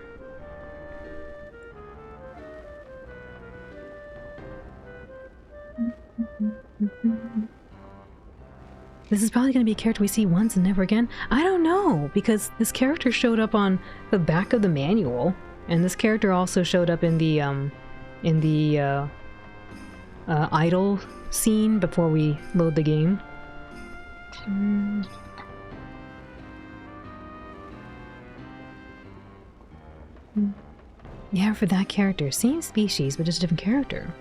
This is probably going to be a character we see once and never again. I don't know, because this character showed up on the back of the manual, and this character also showed up in the idle scene before we load the game. Yeah, for that character. Same species, but just a different character.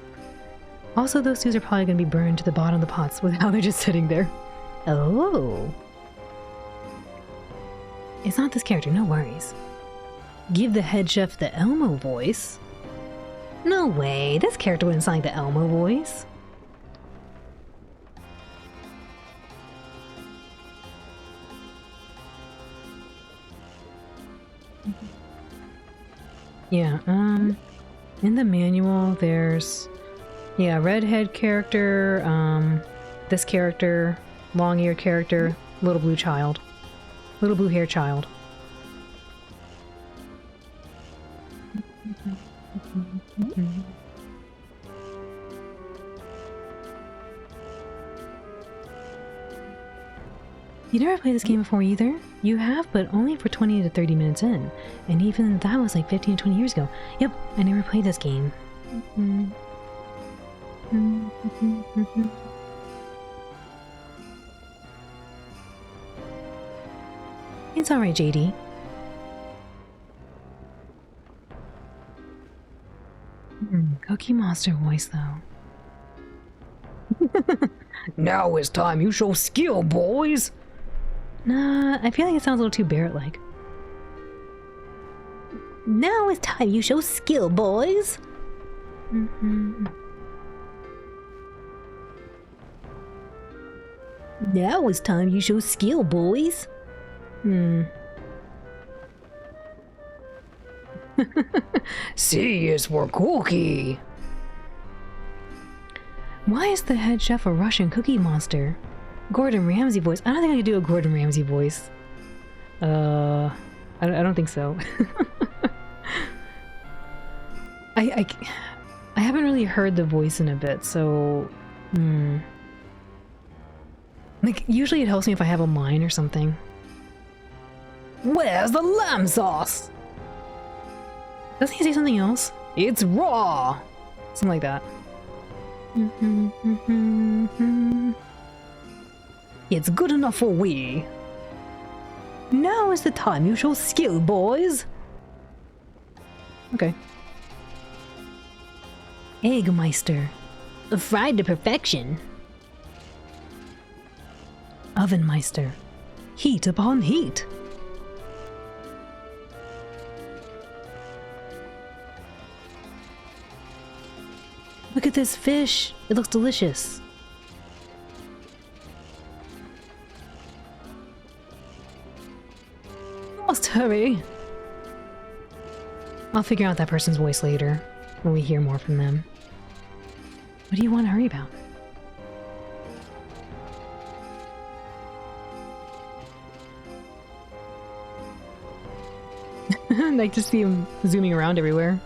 Also, those dudes are probably going to be burned to the bottom of the pots with how they're just sitting there. Oh. It's not this character, no worries. Give the head chef the Elmo voice? No way, this character wouldn't sound like the Elmo voice. Yeah, in the manual there's, yeah, redhead character, this character, long-eared character, little blue child. Little blue hair child. You never played this game before either? You have, but only for 20 to 30 minutes in. And even that was like 15 to 20 years ago. Yep, I never played this game. It's alright, JD. Cookie Monster voice, though. Now it's time you show skill, boys! Nah, I feel like it sounds a little too Barrett-like. Now it's time you show skill, boys. Now it's time you show skill, boys. C is for cookie. Why is the head chef a Russian cookie monster? Gordon Ramsay voice. I don't think I could do a Gordon Ramsay voice. I don't think so. I haven't really heard the voice in a bit, so like usually it helps me if I have a line or something. Where's the lamb sauce? Doesn't he say something else? It's raw. Something like that. It's good enough for we. Now is the time you show skill, boys. Okay. Eggmeister. Fried to perfection. Ovenmeister. Heat upon heat. Look at this fish. It looks delicious. Must hurry. I'll figure out that person's voice later when we hear more from them. What do you want to hurry about? I like to see him zooming around everywhere.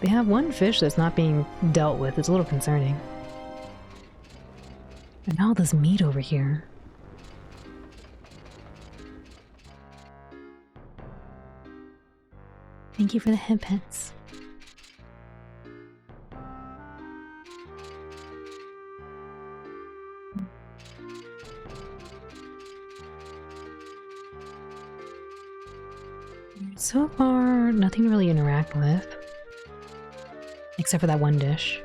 They have one fish that's not being dealt with. It's a little concerning. And all this meat over here. Thank you for the head pets. So far, nothing to really interact with. Except for that one dish.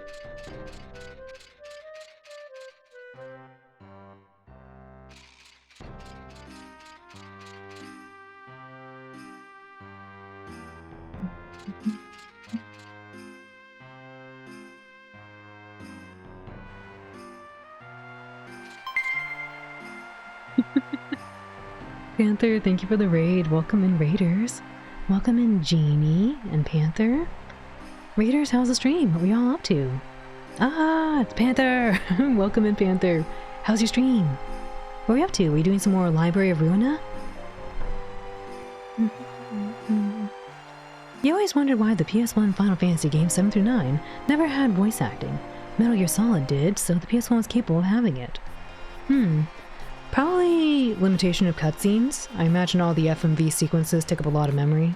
Panther, thank you for the raid. Welcome in, Raiders. Welcome in, Genie and Panther. Raiders, how's the stream? What are we all up to? Ah, it's Panther! Welcome in, Panther. How's your stream? What are we up to? Are we doing some more Library of Ruina? You always wondered why the PS1 Final Fantasy games 7 through 9 never had voice acting. Metal Gear Solid did, so the PS1 was capable of having it. Probably limitation of cutscenes. I imagine all the FMV sequences take up a lot of memory.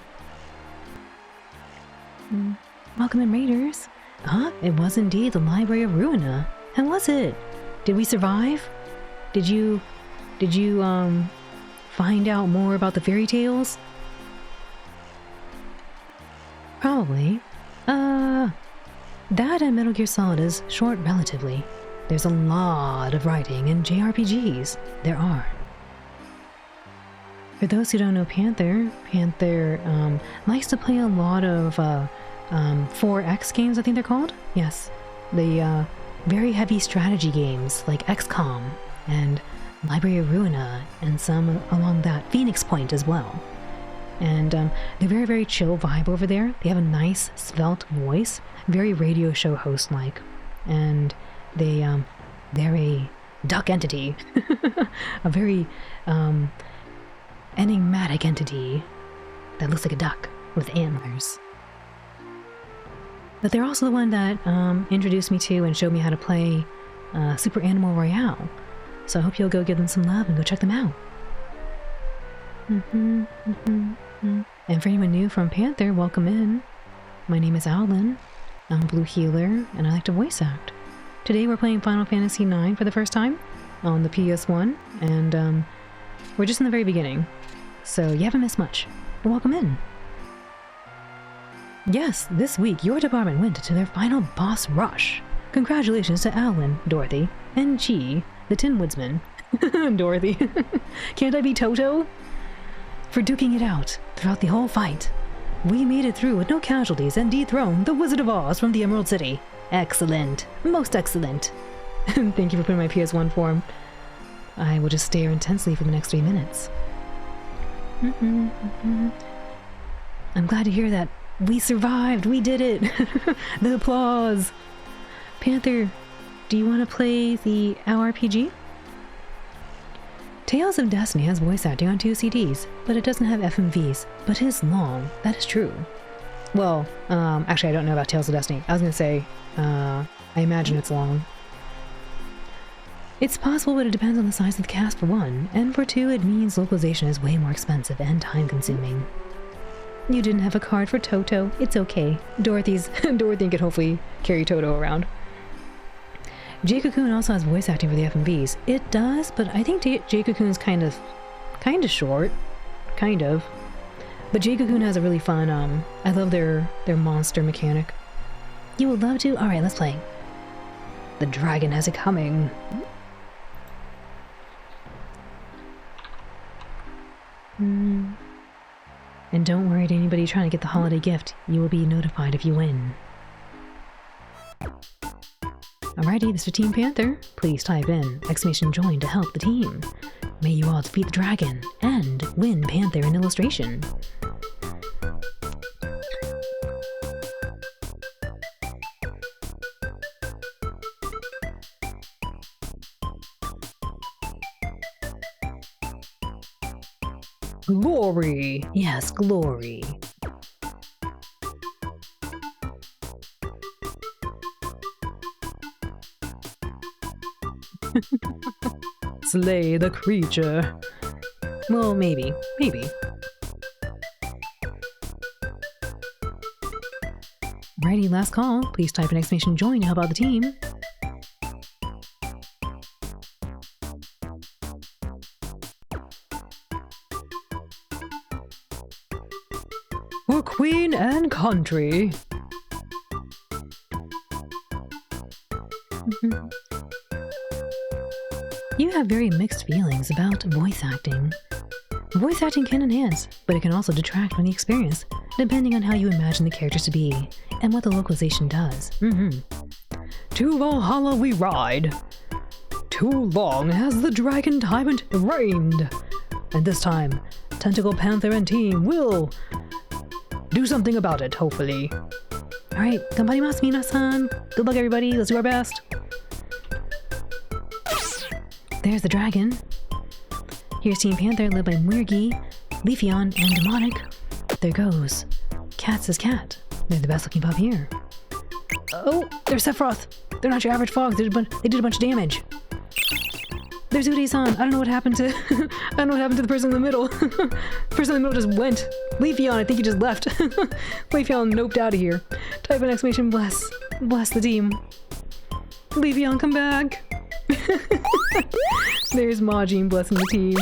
Welcome in, Raiders. Huh? It was indeed the Library of Ruina. How was it? Did we survive? Did you find out more about the fairy tales? Probably. That and Metal Gear Solid is short relatively. There's a lot of writing in JRPGs. There are. For those who don't know Panther likes to play a lot of 4X games, I think they're called? Yes. The very heavy strategy games like XCOM and Library of Ruina and some along that Phoenix Point as well. And they're very, very chill vibe over there. They have a nice svelte voice, very radio show host-like. And they're a duck entity. A very enigmatic entity that looks like a duck with antlers. But they're also the one that introduced me to and showed me how to play Super Animal Royale. So I hope you'll go give them some love and go check them out. And for anyone new from Panther, welcome in. My name is Alan. I'm a Blue Healer, and I like to voice act. Today we're playing Final Fantasy IX for the first time on the PS1, and we're just in the very beginning. So you haven't missed much. But welcome in. Yes, this week your department went to their final boss rush. Congratulations to Alan, Dorothy, and Chi, the Tin Woodsman. Dorothy. Can't I be Toto? For duking it out throughout the whole fight. We made it through with no casualties and dethroned the Wizard of Oz from the Emerald City. Excellent. Most excellent. Thank you for putting my PS1 form. I will just stare intensely for the next 3 minutes. I'm glad to hear that. We survived! We did it! The applause! Panther, do you want to play the OUR RPG? Tales of Destiny has voice acting on 2 CDs, but it doesn't have FMVs, but is long. That is true. Well, actually I don't know about Tales of Destiny. I was gonna say, I imagine it's long. It's possible, but it depends on the size of the cast for one, and for two it means localization is way more expensive and time-consuming. You didn't have a card for Toto. It's okay. Dorothy could hopefully carry Toto around. Jay Cocoon also has voice acting for the FMVs. It does, but I think Jay Cocoon's kind of short. Kind of. But Jay Cocoon has a really fun, I love their monster mechanic. You would love to? Alright, let's play. The dragon has it coming. And don't worry to anybody trying to get the holiday gift. You will be notified if you win. Alrighty, this is Team Panther. Please type in !join to help the team. May you all defeat the dragon and win Panther in illustration. Glory! Yes, glory. Slay the creature. Well, maybe. Alrighty, last call. Please type in !join to help out the team. For Queen and Country. You have very mixed feelings about voice acting. Voice acting can enhance, but it can also detract from the experience, depending on how you imagine the characters to be, and what the localization does. To Valhalla we ride! Too long has the dragon tyrant reigned! And this time, Tentacle Panther and team will do something about it, hopefully. Alright, ganbarimasu minasan! Good luck everybody, let's do our best! There's the dragon. Here's Team Panther led by Muirgi, Leafeon, and Demonic. There goes. Cat says cat. They're the best looking pup here. Oh, they're Sephiroth. They're not your average fogs. They did a bunch of damage. There's Uday-san. I don't know what happened to I don't know what happened to the person in the middle. The person in the middle just went. Leafeon, I think he just left. Leafeon noped out of here. Type an exclamation bless. Bless the team. Leafeon, come back. There's Majin blessing the team.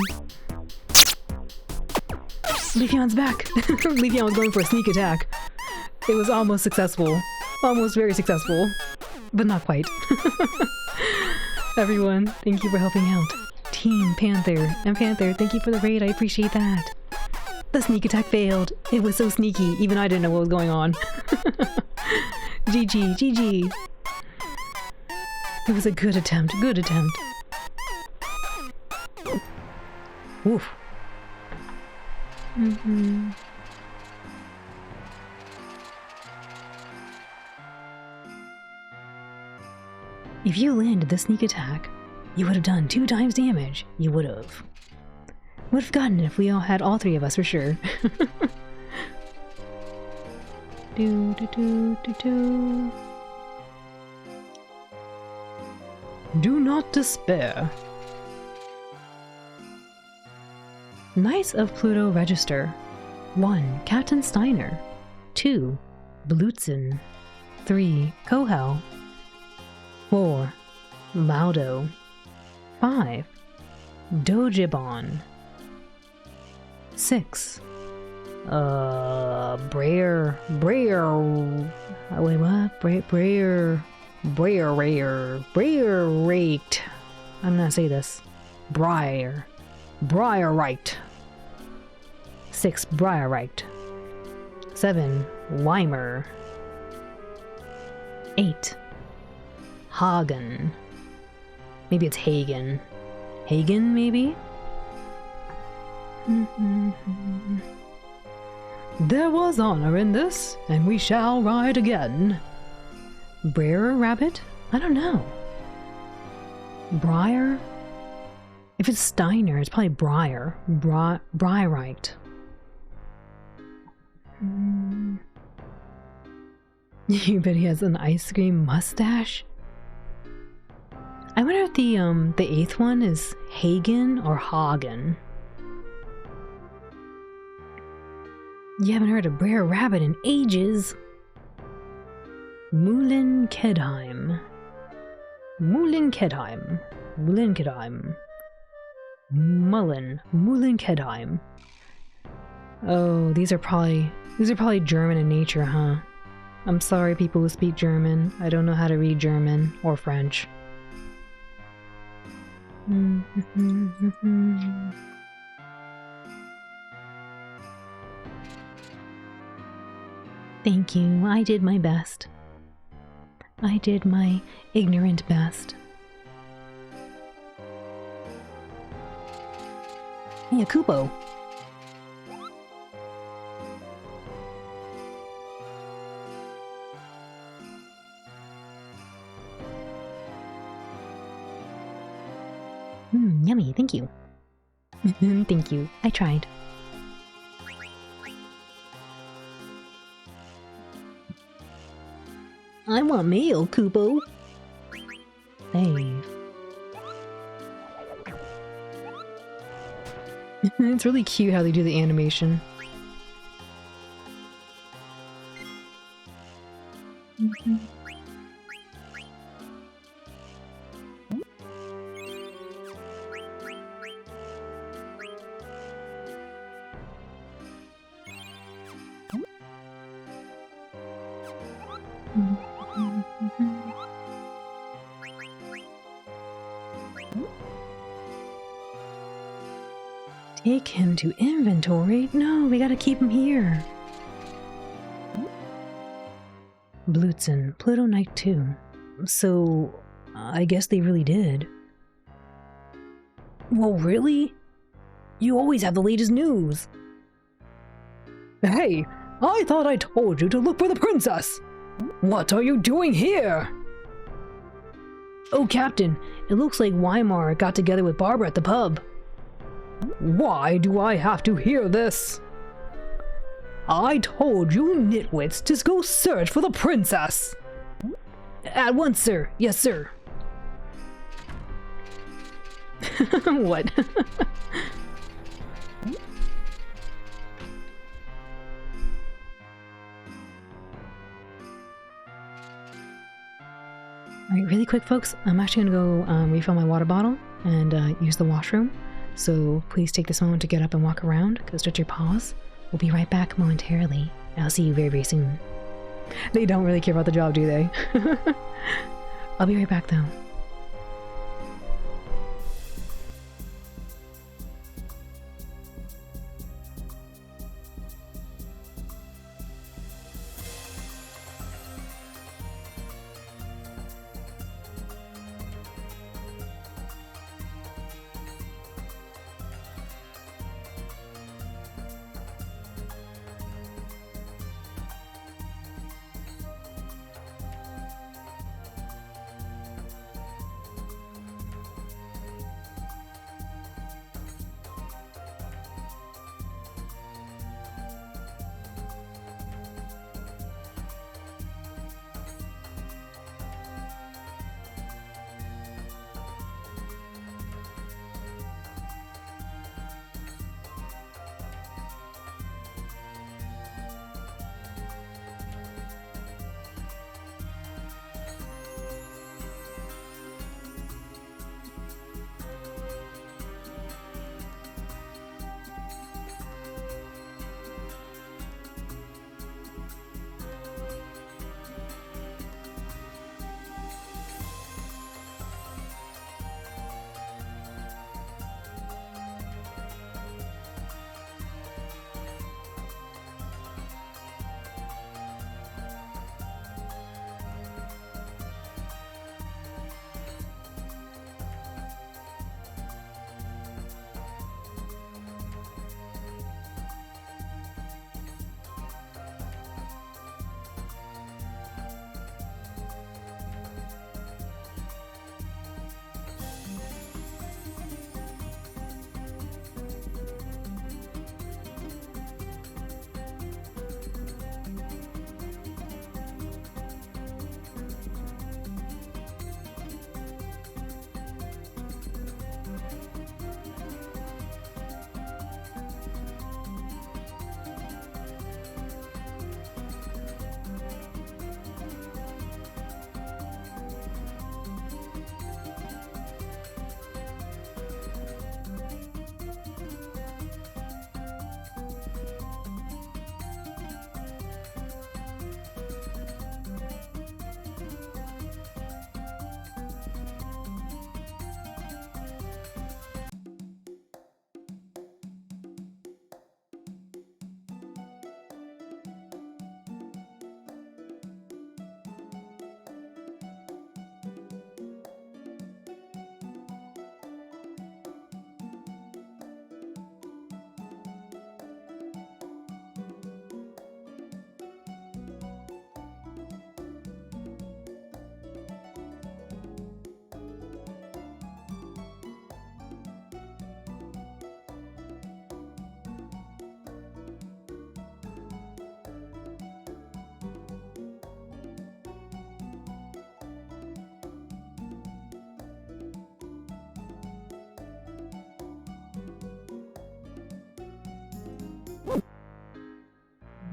Leafeon's back. Leafeon was going for a sneak attack. It was almost successful. Almost very successful. But not quite. Everyone, thank you for helping out. Team Panther and Panther, thank you for the raid. I appreciate that. The sneak attack failed. It was so sneaky. Even I didn't know what was going on. GG, GG. It was a good attempt. Good attempt. Oof. If you landed the sneak attack, you would have done 2 times damage. You would have. Would have gotten it if we all had all 3 of us for sure. Do do do do do. Do not despair. Knights of Pluto register. 1. Captain Steiner. 2. Blutzen. 3. Kohel. 4. Laudo. 5. Dojibon. 6. Brayer. Wait, what? Brayer raked. I'm gonna say this. Briar right. 6. Briar right. 7. Weimer. 8. Hagen. Maybe it's Hagen. Hagen, maybe? There was honor in this, and we shall ride again. Brer Rabbit? I don't know. Briar? If it's Steiner, it's probably Briar. Briarite. You bet he has an ice cream mustache? I wonder if the 8th one is Hagen or Hagen. You haven't heard of Brer Rabbit in ages. Mullen Kedheim. Mullen Kedheim. Oh, these are probably German in nature, huh? I'm sorry, people who speak German. I don't know how to read German or French. Thank you. I did my best. I did my ignorant best. Hey, Akupo. Yummy, thank you. Thank you, I tried. I want mail, Kupo. Save. It's really cute how they do the animation. Take him to inventory? No, we gotta keep him here. Blutzen, Pluto Knight 2. So, I guess they really did. Well, really? You always have the latest news. Hey, I thought I told you to look for the princess. What are you doing here? Oh, Captain, it looks like Weimar got together with Barbara at the pub. Why do I have to hear this? I told you nitwits to go search for the princess! At once, sir. Yes, sir. What? Alright, really quick folks, I'm actually gonna go refill my water bottle and use the washroom. So please take this moment to get up and walk around, go stretch your paws. We'll be right back momentarily. I'll see you very, very soon. They don't really care about the job, do they? I'll be right back though.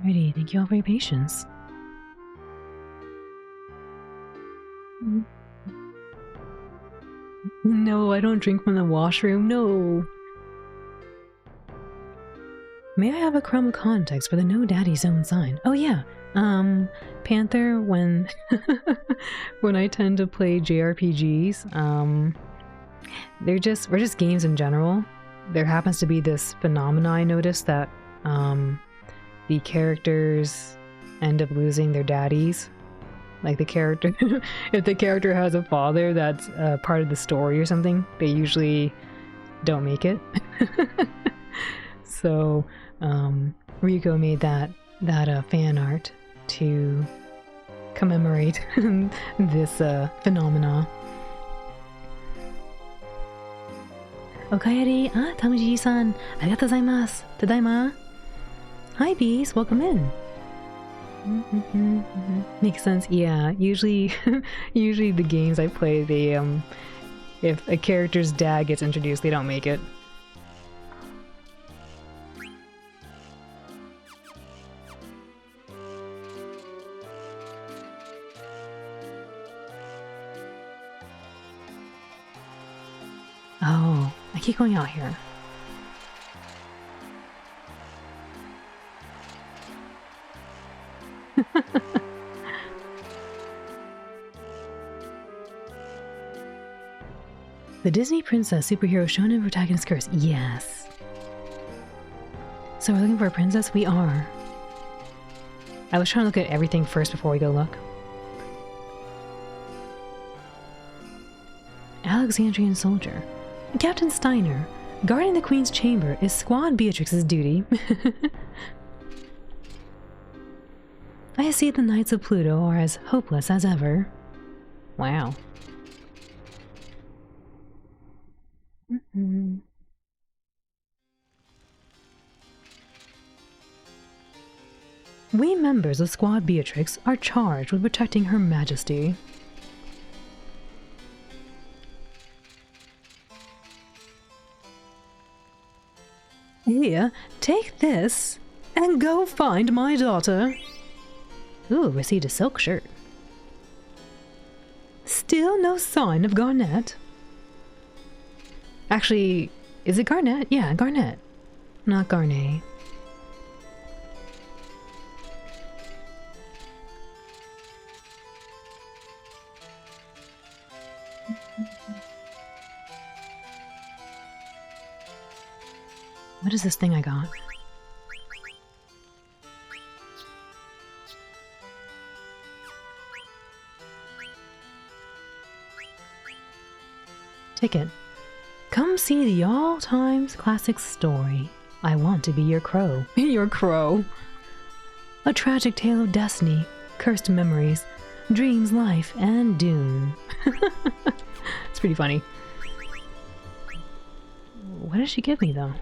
Alrighty, thank you all for your patience. No, I don't drink from the washroom, no! May I have a crumb of context for the no daddy zone sign? Oh yeah, Panther, when when I tend to play JRPGs, we're just games in general. There happens to be this phenomena I noticed that the characters end up losing their daddies. Like the character, if the character has a father that's part of the story or something, they usually don't make it. So Rico made that fan art to commemorate this phenomena. Okaeri, Tamuji-san, arigatou gozaimasu. Tadaima. Hi bees, welcome in. Makes sense. Yeah, usually the games I play, If a character's dad gets introduced, they don't make it. Oh, I keep going out here. The Disney Princess Superhero Shonen Protagonist Curse. Yes. So we're looking for a princess? We are. I was trying to look at everything first before we go look. Alexandrian Soldier. Captain Steiner. Guarding the Queen's chamber is Squad Beatrix's duty. I see the Knights of Pluto are as hopeless as ever. Wow. We members of Squad Beatrix are charged with protecting Her Majesty. Here, take this, and go find my daughter. Ooh, received a silk shirt. Still no sign of Garnet? Actually, is it Garnet? Yeah, Garnet. Not Garnet. What is this thing I got? Ticket. Come see the all-time classic story. I want to be your crow. Your crow. A tragic tale of destiny, cursed memories, dreams, life, and doom. It's pretty funny. What did she give me, though?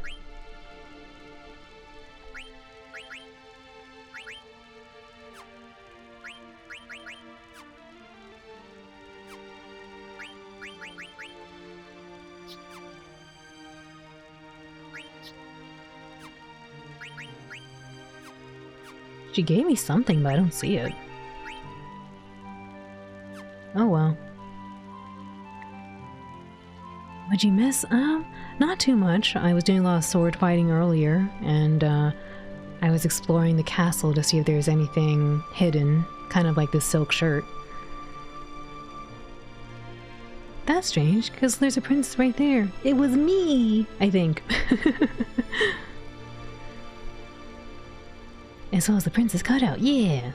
She gave me something, but I don't see it. Oh well. What'd you miss? Not too much. I was doing a lot of sword fighting earlier, and I was exploring the castle to see if there's anything hidden, kind of like this silk shirt. That's strange, because there's a princess right there. It was me, I think. As well as the princess cutout, yeah!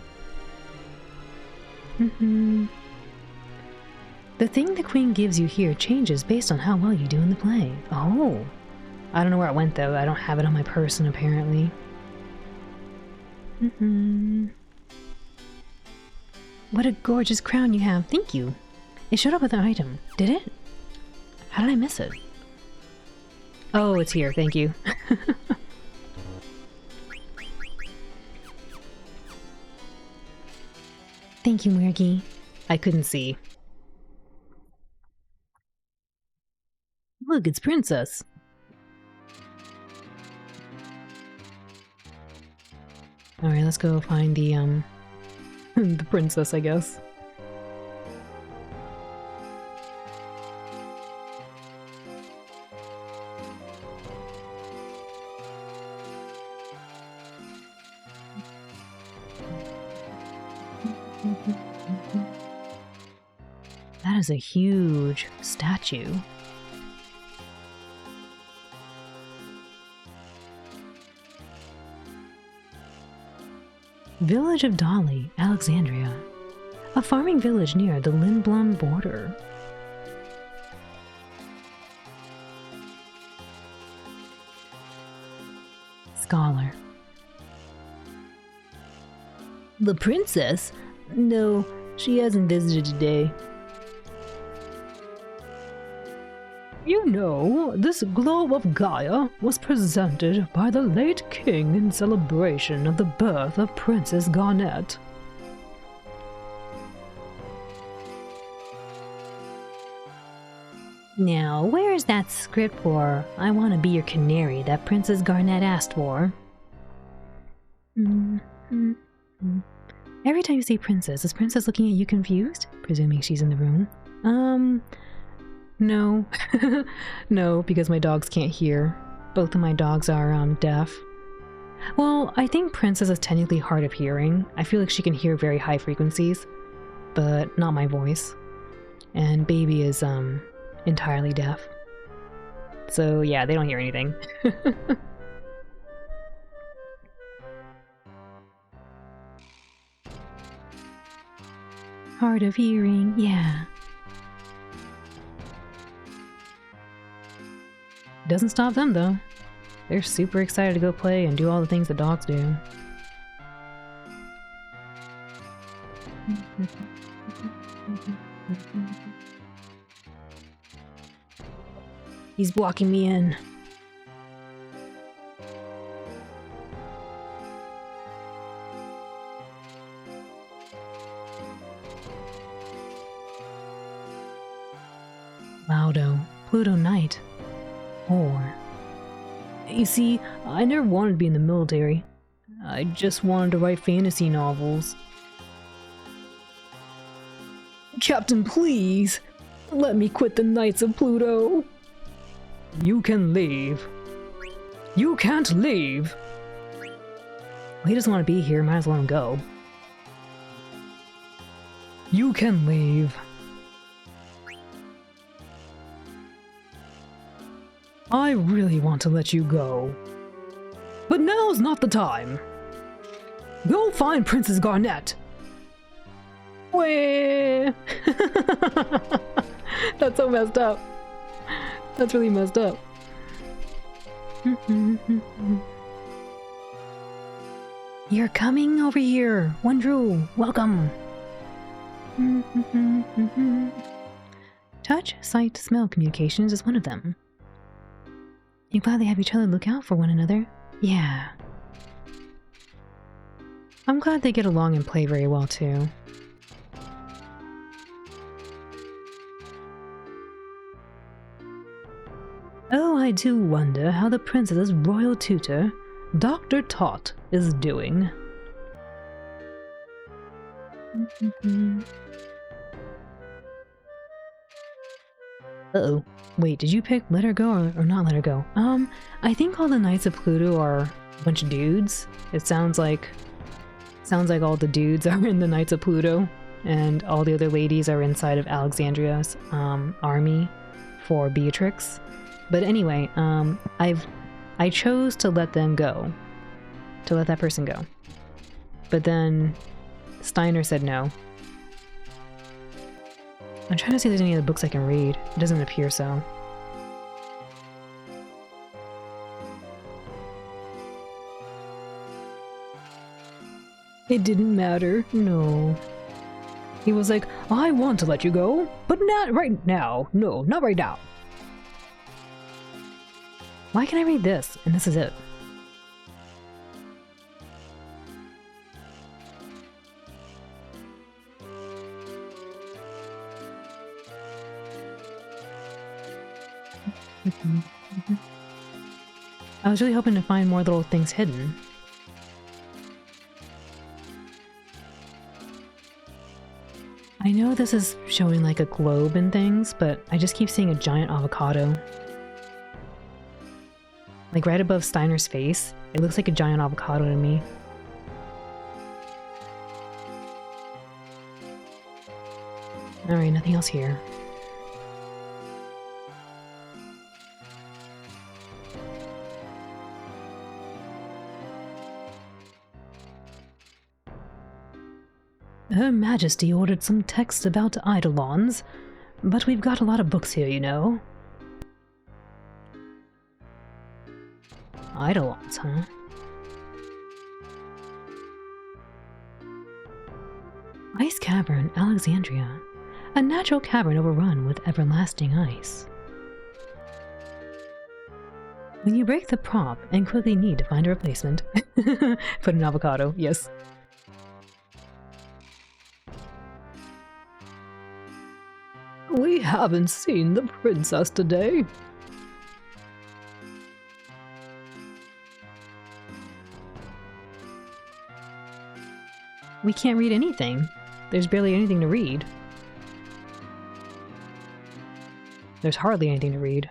The thing the queen gives you here changes based on how well you do in the play. Oh! I don't know where it went though, I don't have it on my person apparently. What a gorgeous crown you have, thank you! It showed up with an item, did it? How did I miss it? Oh, it's here, thank you. Thank you, Murgy. I couldn't see. Look, it's Princess. Alright, let's go find the, the princess, I guess. That is a huge statue. Village of Dolly, Alexandria. A farming village near the Lindblom border. Scholar. The princess? No, she hasn't visited today. You know, this globe of Gaia was presented by the late king in celebration of the birth of Princess Garnet. Now, where is that script for I Want to Be Your Canary that Princess Garnet asked for? Every time you say princess, is Princess looking at you confused? Presuming she's in the room. No. No, because my dogs can't hear. Both of my dogs are, deaf. Well, I think Princess is technically hard of hearing. I feel like she can hear very high frequencies, but not my voice. And Baby is, entirely deaf. So yeah, they don't hear anything. Hard of hearing, yeah. Doesn't stop them though. They're super excited to go play and do all the things that dogs do. He's blocking me in. Laudo, Pluto Knight. Or... You see, I never wanted to be in the military. I just wanted to write fantasy novels. Captain, please! Let me quit the Knights of Pluto! You can leave. You can't leave! Well, he doesn't want to be here, might as well let him go. You can leave. I really want to let you go. But now's not the time. Go find Princess Garnet. Wah. That's so messed up. That's really messed up. You're coming over here, Wondru. Welcome. Touch, sight, smell communications is one of them. You glad they have each other look out for one another? Yeah. I'm glad they get along and play very well too. Oh, I do wonder how the princess's royal tutor, Dr. Tot, is doing. Uh-oh. Wait, did you pick Let Her Go or not Let Her Go? I think all the Knights of Pluto are a bunch of dudes. It sounds like all the dudes are in the Knights of Pluto, and all the other ladies are inside of Alexandria's army for Beatrix. But anyway, I chose to let them go. To let that person go. But then Steiner said no. I'm trying to see if there's any other books I can read. It doesn't appear so. It didn't matter, no. He was like, I want to let you go, but not right now. No, not right now. Why can I read this? And this is it. I was really hoping to find more little things hidden. I know this is showing like a globe and things, but I just keep seeing a giant avocado. Like right above Steiner's face, it looks like a giant avocado to me. Alright, nothing else here. Her Majesty ordered some texts about Eidolons, but we've got a lot of books here, you know. Eidolons, huh? Ice Cavern, Alexandria. A natural cavern overrun with everlasting ice. When you break the prop and quickly need to find a replacement, put an avocado, yes. We haven't seen the princess today. We can't read anything. There's barely anything to read. There's hardly anything to read.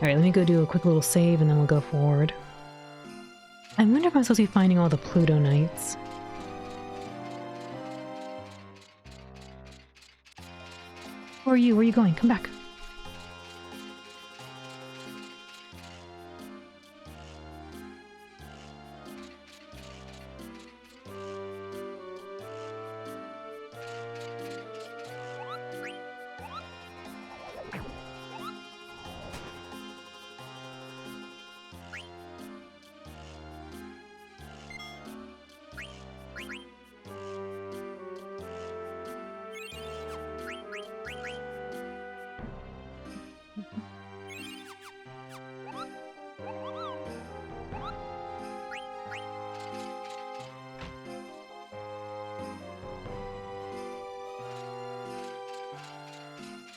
Alright, let me go do a quick little save and then we'll go forward. I wonder if I'm supposed to be finding all the Pluto Knights. Where are you? Where are you going? Come back.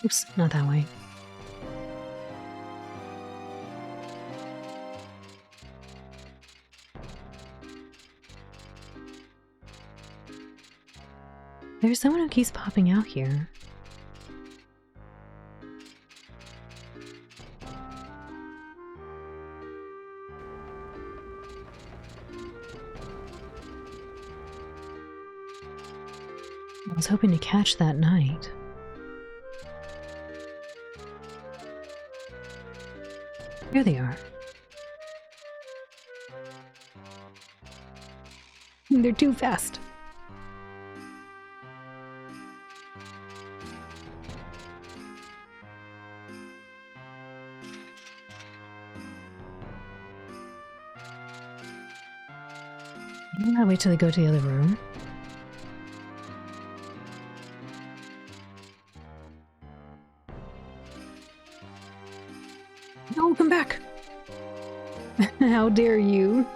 Oops, not that way. There's someone who keeps popping out here. I was hoping to catch that knight. Here they are. They're too fast. I'm gonna wait till they go to the other room. No, come back! How dare you?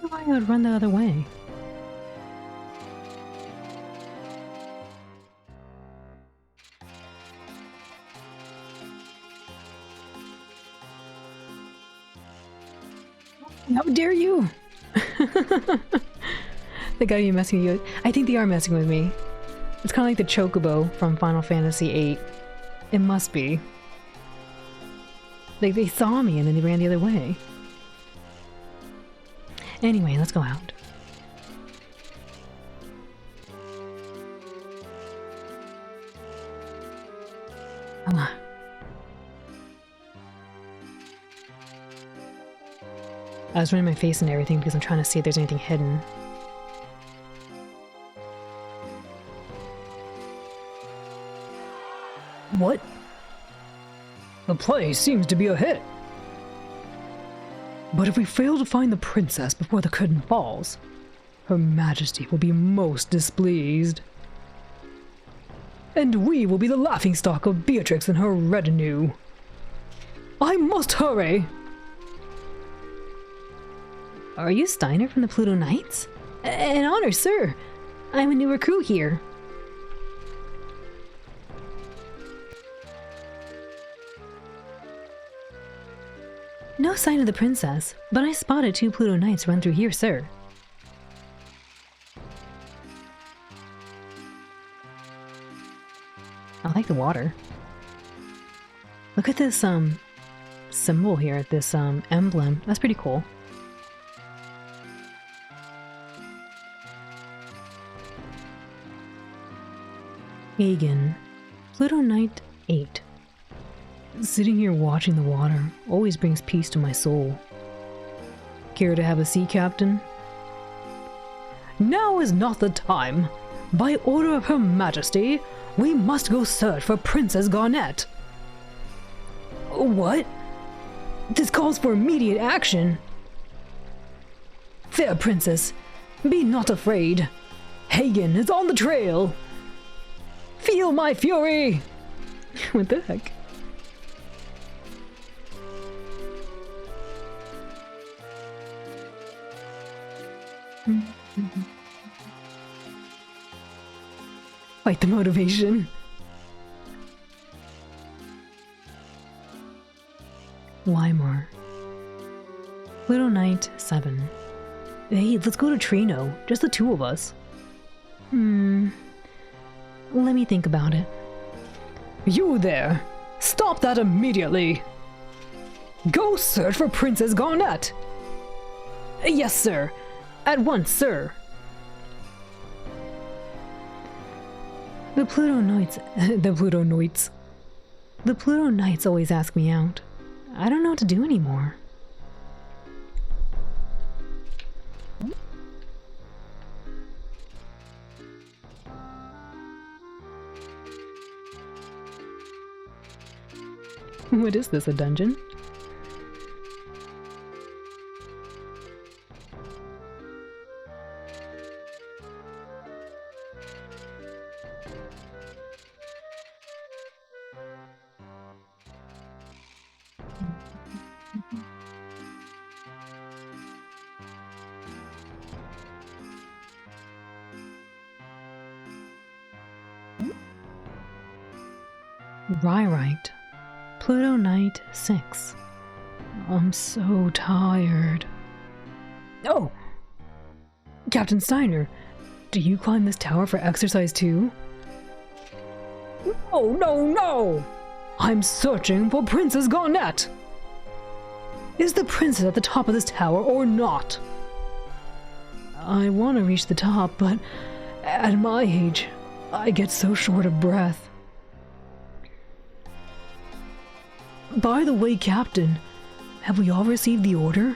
Why I would run the other way? How dare you! They gotta be messing with you. I think they are messing with me. It's kind of like the Chocobo from Final Fantasy VIII. It must be. Like, they saw me and then they ran the other way. Anyway, let's go out. Come on. I was running my face and everything because I'm trying to see if there's anything hidden. What? The play seems to be a hit. But if we fail to find the princess before the curtain falls, Her Majesty will be most displeased. And we will be the laughingstock of Beatrix and her retinue. I must hurry! Are you Steiner from the Pluto Knights? An honor, sir. I'm a new recruit here. No sign of the princess, but I spotted 2 Pluto Knights run through here, sir. I like the water. Look at this, symbol here, this, emblem. That's pretty cool. Hagen, Pluto Knight 8. Sitting here watching the water always brings peace to my soul. Care to have a sea, Captain? Now is not the time. By order of Her Majesty, we must go search for Princess Garnet. What? This calls for immediate action. Fair Princess, be not afraid. Hagen is on the trail! Feel my fury! What the heck? Fight the motivation. Weimar. Little Knight 7. Hey, let's go to Trino. Just the two of us. Let me think about it. You there! Stop that immediately! Go search for Princess Garnet! Yes, sir. At once, sir. The Pluto Knights. The Pluto Knights. The Pluto Knights always ask me out. I don't know what to do anymore. What is this, a dungeon? Ryrite. Pluto Knight 6. I'm so tired. Oh! Captain Steiner, do you climb this tower for exercise too? No, no, no! I'm searching for Princess Garnet! Is the princess at the top of this tower or not? I want to reach the top, but At my age, I get so short of breath. By the way, Captain, have we all received the order?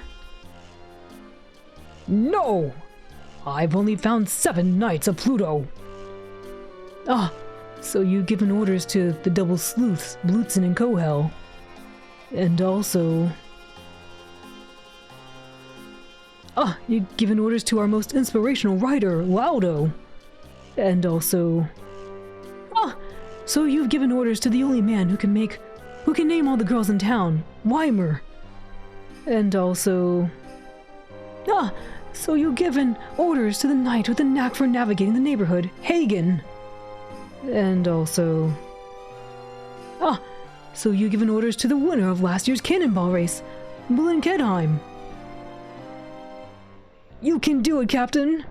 No! I've only found 7 Knights of Pluto. Ah, so you've given orders to the double sleuths, Blutzen and Kohel. And also... Ah, you've given orders to our most inspirational writer, Laudo. And also... Ah, so you've given orders to the only man who can name all the girls in town, Weimar. And also... Ah, so you've given orders to the knight with the knack for navigating the neighborhood, Hagen. And also... Ah, so you've given orders to the winner of last year's cannonball race, Blinkedheim. You can do it, Captain.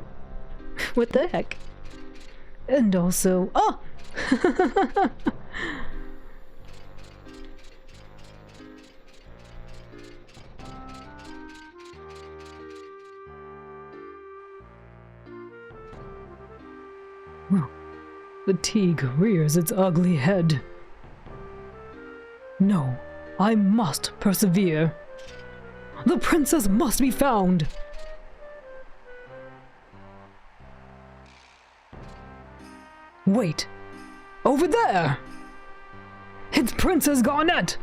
What the heck? And also... Ah! Fatigue rears its ugly head. No, I must persevere. The princess must be found. Wait, over there! It's Princess Garnet!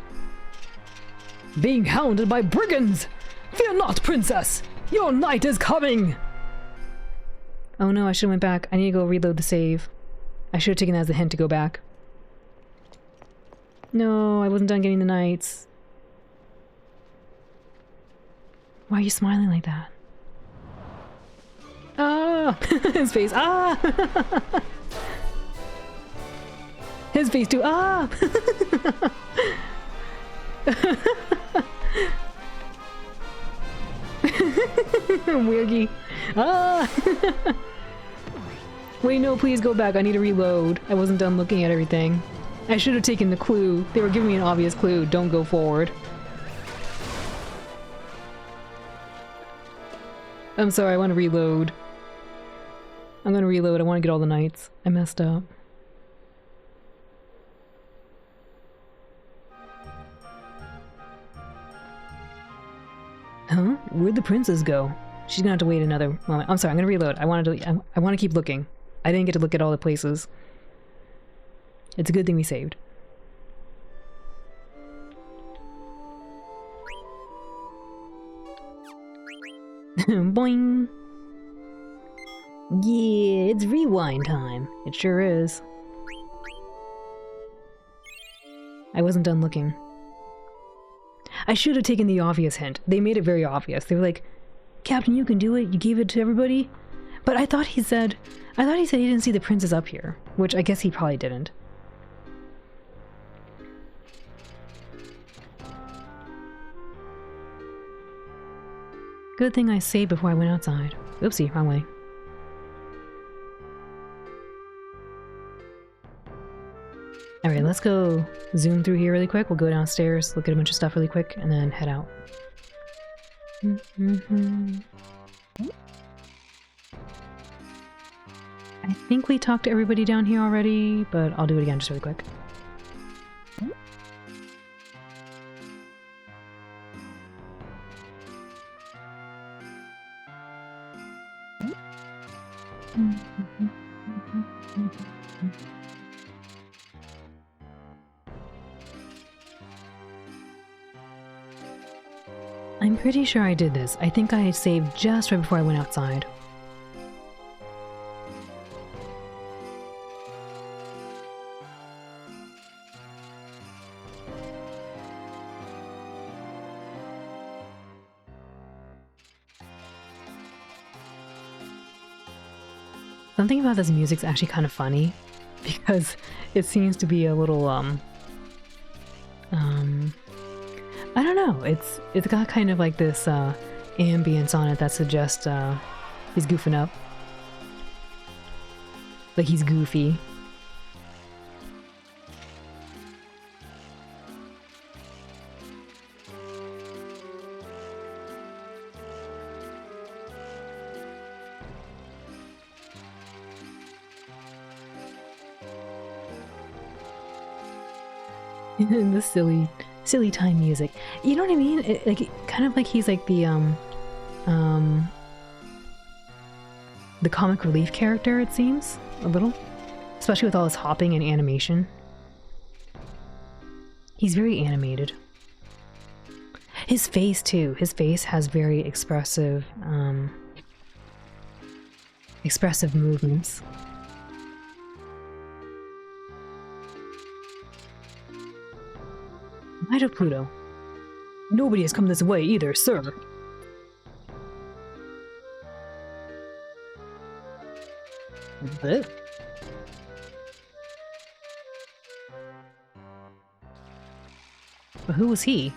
Being hounded by brigands! Fear not, princess! Your knight is coming! Oh no, I should have went back. I need to go reload the save. I should have taken that as a hint to go back. No, I wasn't done getting the knights. Why are you smiling like that? Ah! His face. Ah! His face too. Ah! Weirgy. Ah! Wait, no, please go back. I need to reload. I wasn't done looking at everything. I should have taken the clue. They were giving me an obvious clue. Don't go forward. I'm sorry, I want to reload. I'm gonna reload. I want to get all the knights. I messed up. Huh? Where'd the princess go? She's gonna have to wait another moment. I'm sorry, I'm gonna reload. I want to keep looking. I didn't get to look at all the places. It's a good thing we saved. Boing! Yeah, it's rewind time. It sure is. I wasn't done looking. I should have taken the obvious hint. They made it very obvious. They were like, Captain, you can do it. You gave it to everybody. But I thought he said he didn't see the princes up here, which I guess he probably didn't. Good thing I saved before I went outside. Oopsie, wrong way. Alright, let's go zoom through here really quick. We'll go downstairs, look at a bunch of stuff really quick, and then head out. I think we talked to everybody down here already, but I'll do it again just really quick. I'm pretty sure I did this. I think I saved just right before I went outside. Something about this music's actually kind of funny because it seems to be a little I don't know, it's got kind of like this ambience on it that suggests he's goofing up. Like he's goofy. And the silly time music. You know what I mean? Kind of like he's like the comic relief character, it seems, a little. Especially with all his hopping and animation. He's very animated. His face too. His face has very expressive movements. Knight of Pluto. Nobody has come this way either, sir. What? But who was he?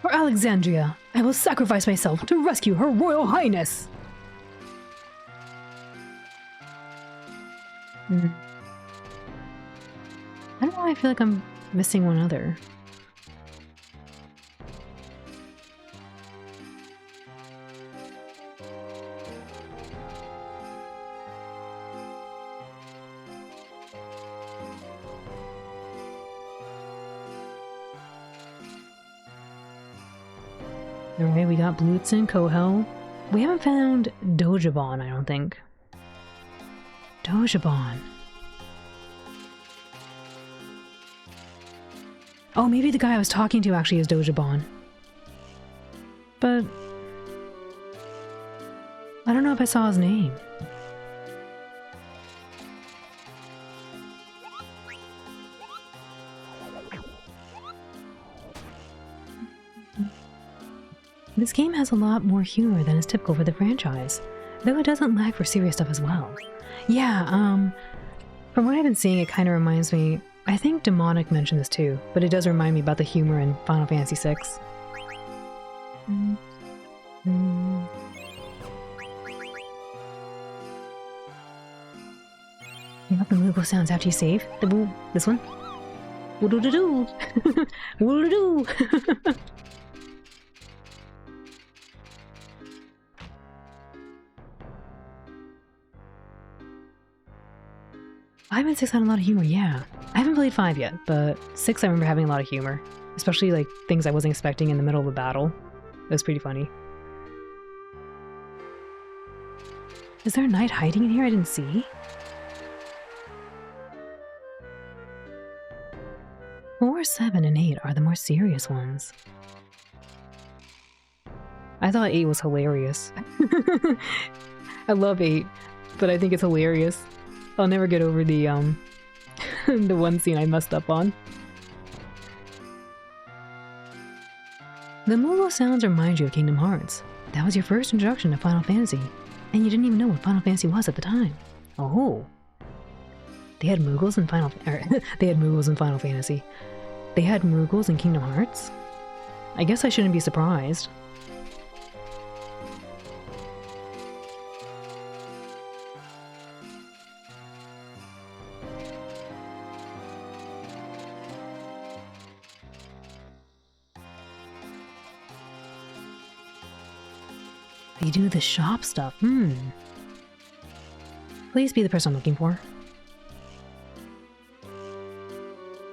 For Alexandria, I will sacrifice myself to rescue Her Royal Highness! I don't know why I feel like I'm missing one other. Alright, we got Blitzen, Kohel. We haven't found Dojabon, I don't think. Dojabon. Oh, maybe the guy I was talking to actually is Dojabon. But I don't know if I saw his name. This game has a lot more humor than is typical for the franchise, though it doesn't lack for serious stuff as well. Yeah, from what I've been seeing, it kind of reminds me, I think Demonic mentioned this too, but it does remind me about the humor in Final Fantasy VI. You know the Moogle sounds after you save? The boo, this one? Woo-doo-doo-doo! Woo-doo-doo! Five and 6 had a lot of humor, yeah. I haven't played 5 yet, but 6 I remember having a lot of humor. Especially like things I wasn't expecting in the middle of a battle. It was pretty funny. Is there a knight hiding in here I didn't see? 4, 7, and 8 are the more serious ones. I thought 8 was hilarious. I love 8, but I think it's hilarious. I'll never get over the the one scene I messed up on. The Moogle sounds remind you of Kingdom Hearts. That was your first introduction to Final Fantasy, and you didn't even know what Final Fantasy was at the time. Oh. They had Moogles in they had Moogles in Final Fantasy. They had Moogles in Kingdom Hearts? I guess I shouldn't be surprised. They do the shop stuff. Please be the person I'm looking for.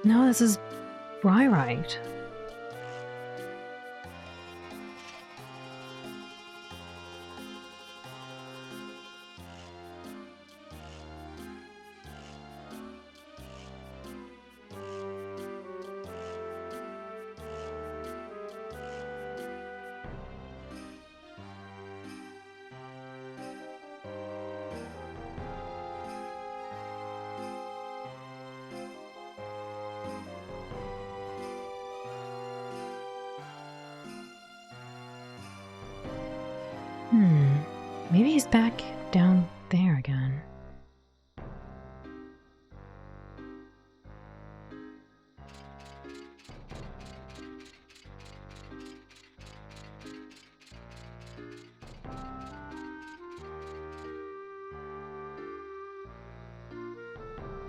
No, this is Bri-Rite. Maybe he's back down there again.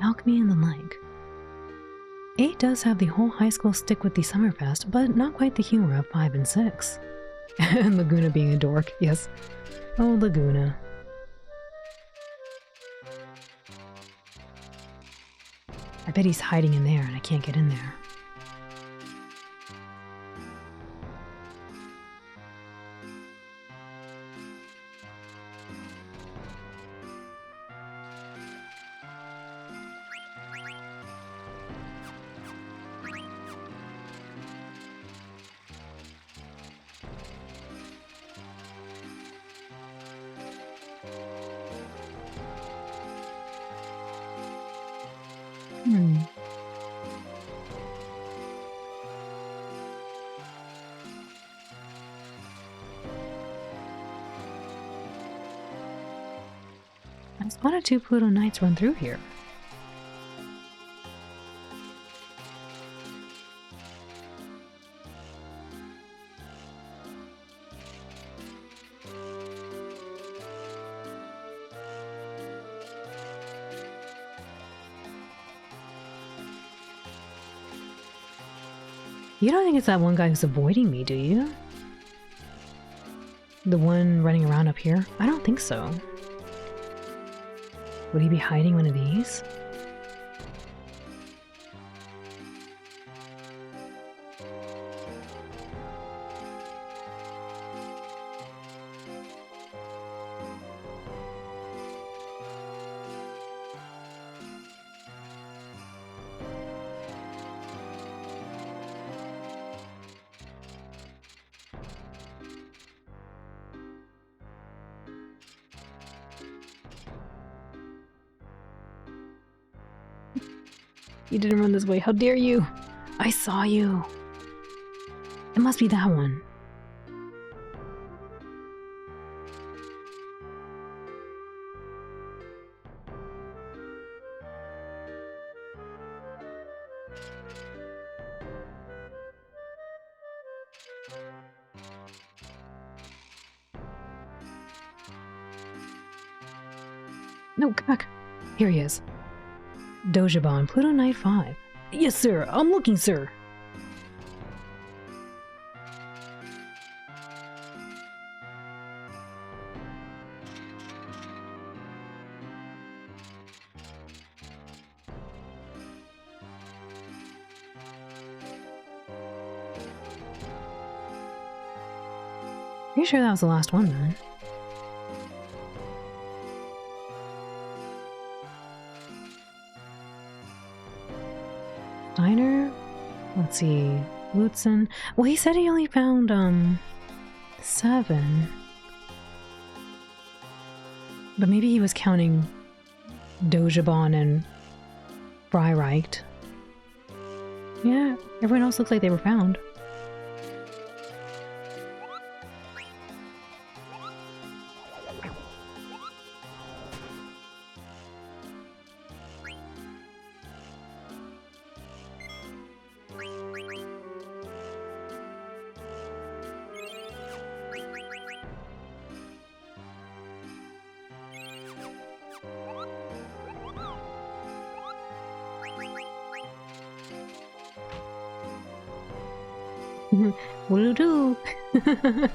Alchemy and the like. 8 does have the whole high school stick with the Summerfest, but not quite the humor of 5 and 6. And Laguna being a dork, yes. Oh, Laguna. I bet he's hiding in there and I can't get in there. I spotted 2 Pluto Knights run through here. You don't think it's that one guy who's avoiding me, do you? The one running around up here? I don't think so. Would he be hiding one of these? You didn't run this way. How dare you? I saw you. It must be that one. No, come back. Here he is. Dojabon, Pluto Knight 5. Yes, sir. I'm looking, sir. Are you sure that was the last one, then? Steiner? Let's see. Lutsen. Well, he said he only found, 7. But maybe he was counting Dojabon and Freireicht. Yeah, everyone else looks like they were found. What'll do? Oh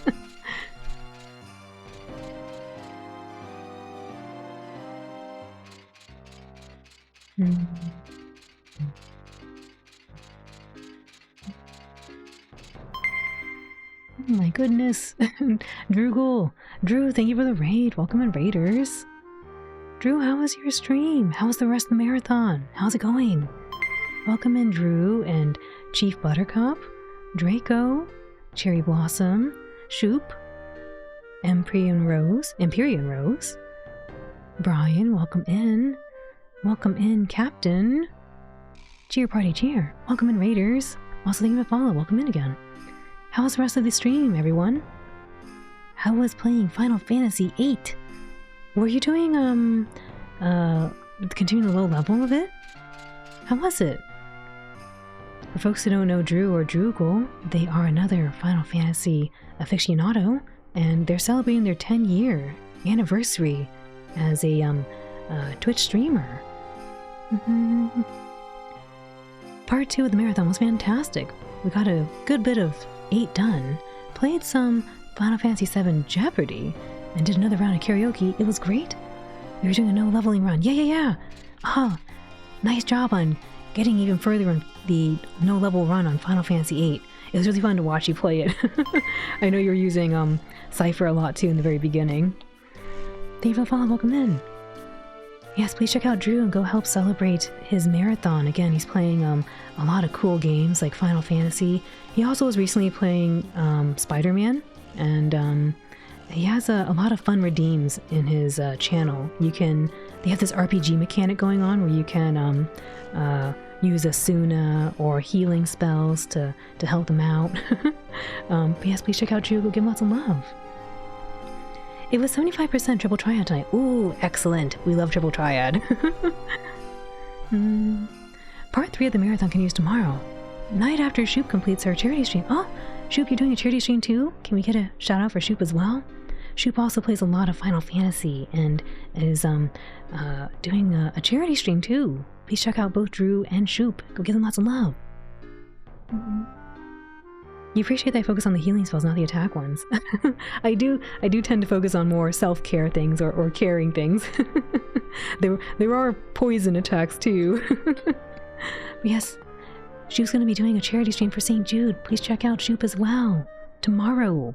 my goodness. Droogle. Drew, thank you for the raid. Welcome in, Raiders. Drew, how was your stream? How was the rest of the marathon? How's it going? Welcome in, Drew and Chief Buttercup, Draco, Cherry Blossom, Shoop, Empyrean Rose, Brian, welcome in. Welcome in, Captain. Cheer party, cheer. Welcome in, Raiders. Also, thank you for follow. Welcome in again. How was the rest of the stream, everyone? How was playing Final Fantasy VIII? Were you doing, continuing the low level of it? How was it? For folks who don't know Drew or Droogle, they are another Final Fantasy aficionado, and they're celebrating their 10-year anniversary as a Twitch streamer. Part 2 of the marathon was fantastic. We got a good bit of 8 done, played some Final Fantasy VII Jeopardy, and did another round of karaoke. It was great. We were doing a no leveling run. Yeah. Ah, nice job on getting even further on the no level run on Final Fantasy VIII. It was really fun to watch you play it. I know you were using Cypher a lot too in the very beginning. Thank you for the follow. Welcome in. Yes, please check out Drew and go help celebrate his marathon. Again, he's playing a lot of cool games like Final Fantasy. He also was recently playing Spider-Man, and he has a lot of fun redeems in his channel. They have this RPG mechanic going on where you can use Asuna or healing spells to help them out. But yes, please check out Drew. Go give him lots of love. It was 75% triple triad tonight. Ooh, excellent. We love triple triad. Part 3 of the marathon continues tomorrow. Night after Shoop completes her charity stream. Oh, Shoop, you're doing a charity stream too? Can we get a shout out for Shoop as well? Shoop also plays a lot of Final Fantasy and is doing a charity stream too. Please check out both Drew and Shoop. Go give them lots of love. You appreciate that I focus on the healing spells, not the attack ones. I do tend to focus on more self-care things or caring things. there are poison attacks too. Yes, Shoop's going to be doing a charity stream for St. Jude. Please check out Shoop as well tomorrow.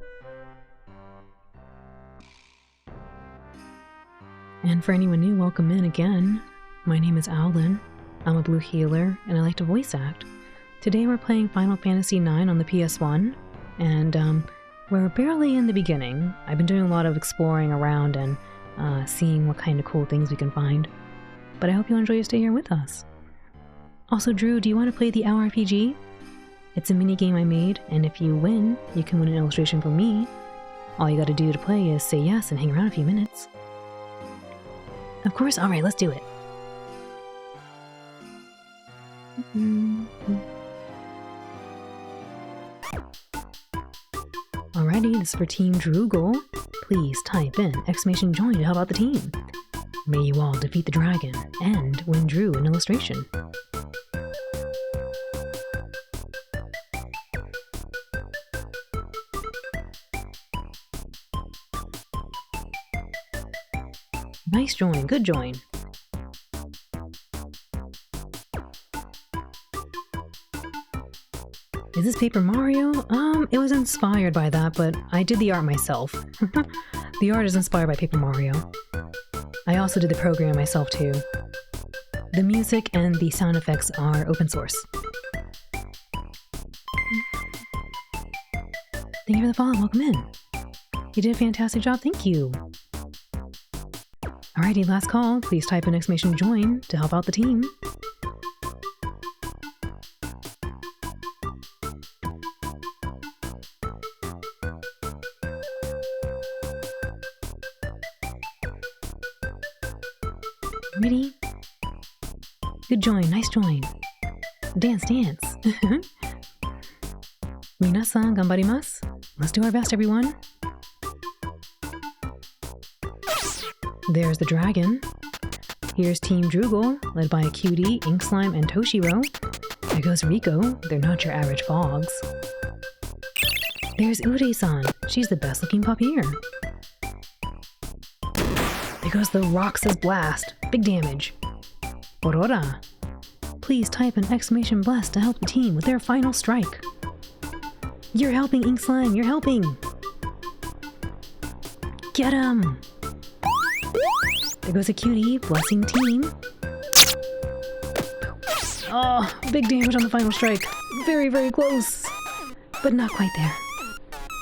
And for anyone new, welcome in again. My name is Owlin. I'm a blue healer, and I like to voice act. Today we're playing Final Fantasy IX on the PS1, and we're barely in the beginning. I've been doing a lot of exploring around and seeing what kind of cool things we can find. But I hope you enjoy your stay here with us. Also, Drew, do you want to play the Hour RPG? It's a mini game I made, and if you win, you can win an illustration from me. All you gotta do to play is say yes and hang around a few minutes. Of course, alright, let's do it. Alrighty, this is for Team Droogle. Please type in !join to help out the team. May you all defeat the dragon and win Drew an illustration. Nice join, good join. Is this Paper Mario? It was inspired by that, but I did the art myself. The art is inspired by Paper Mario. I also did the program myself too. The music and the sound effects are open source. Thank you for the follow, welcome in. You did a fantastic job, thank you. Alrighty, last call. Please type in exclamation join to help out the team. Ready? Good join, nice join. Dance, dance. Minasan ganbarimasu. Let's do our best, everyone. There's the dragon. Here's Team Droogle, led by Cutie, Ink Slime, and Toshiro. There goes Rico. They're not your average fogs. There's Ude-san. She's the best looking pup here. There goes the Roxas Blast. Big damage. Aurora. Please type an exclamation blast to help the team with their final strike. You're helping, Ink Slime. You're helping. Get him. There goes a Cutie, blessing team. Oh, big damage on the final strike. Very, very close. But not quite there.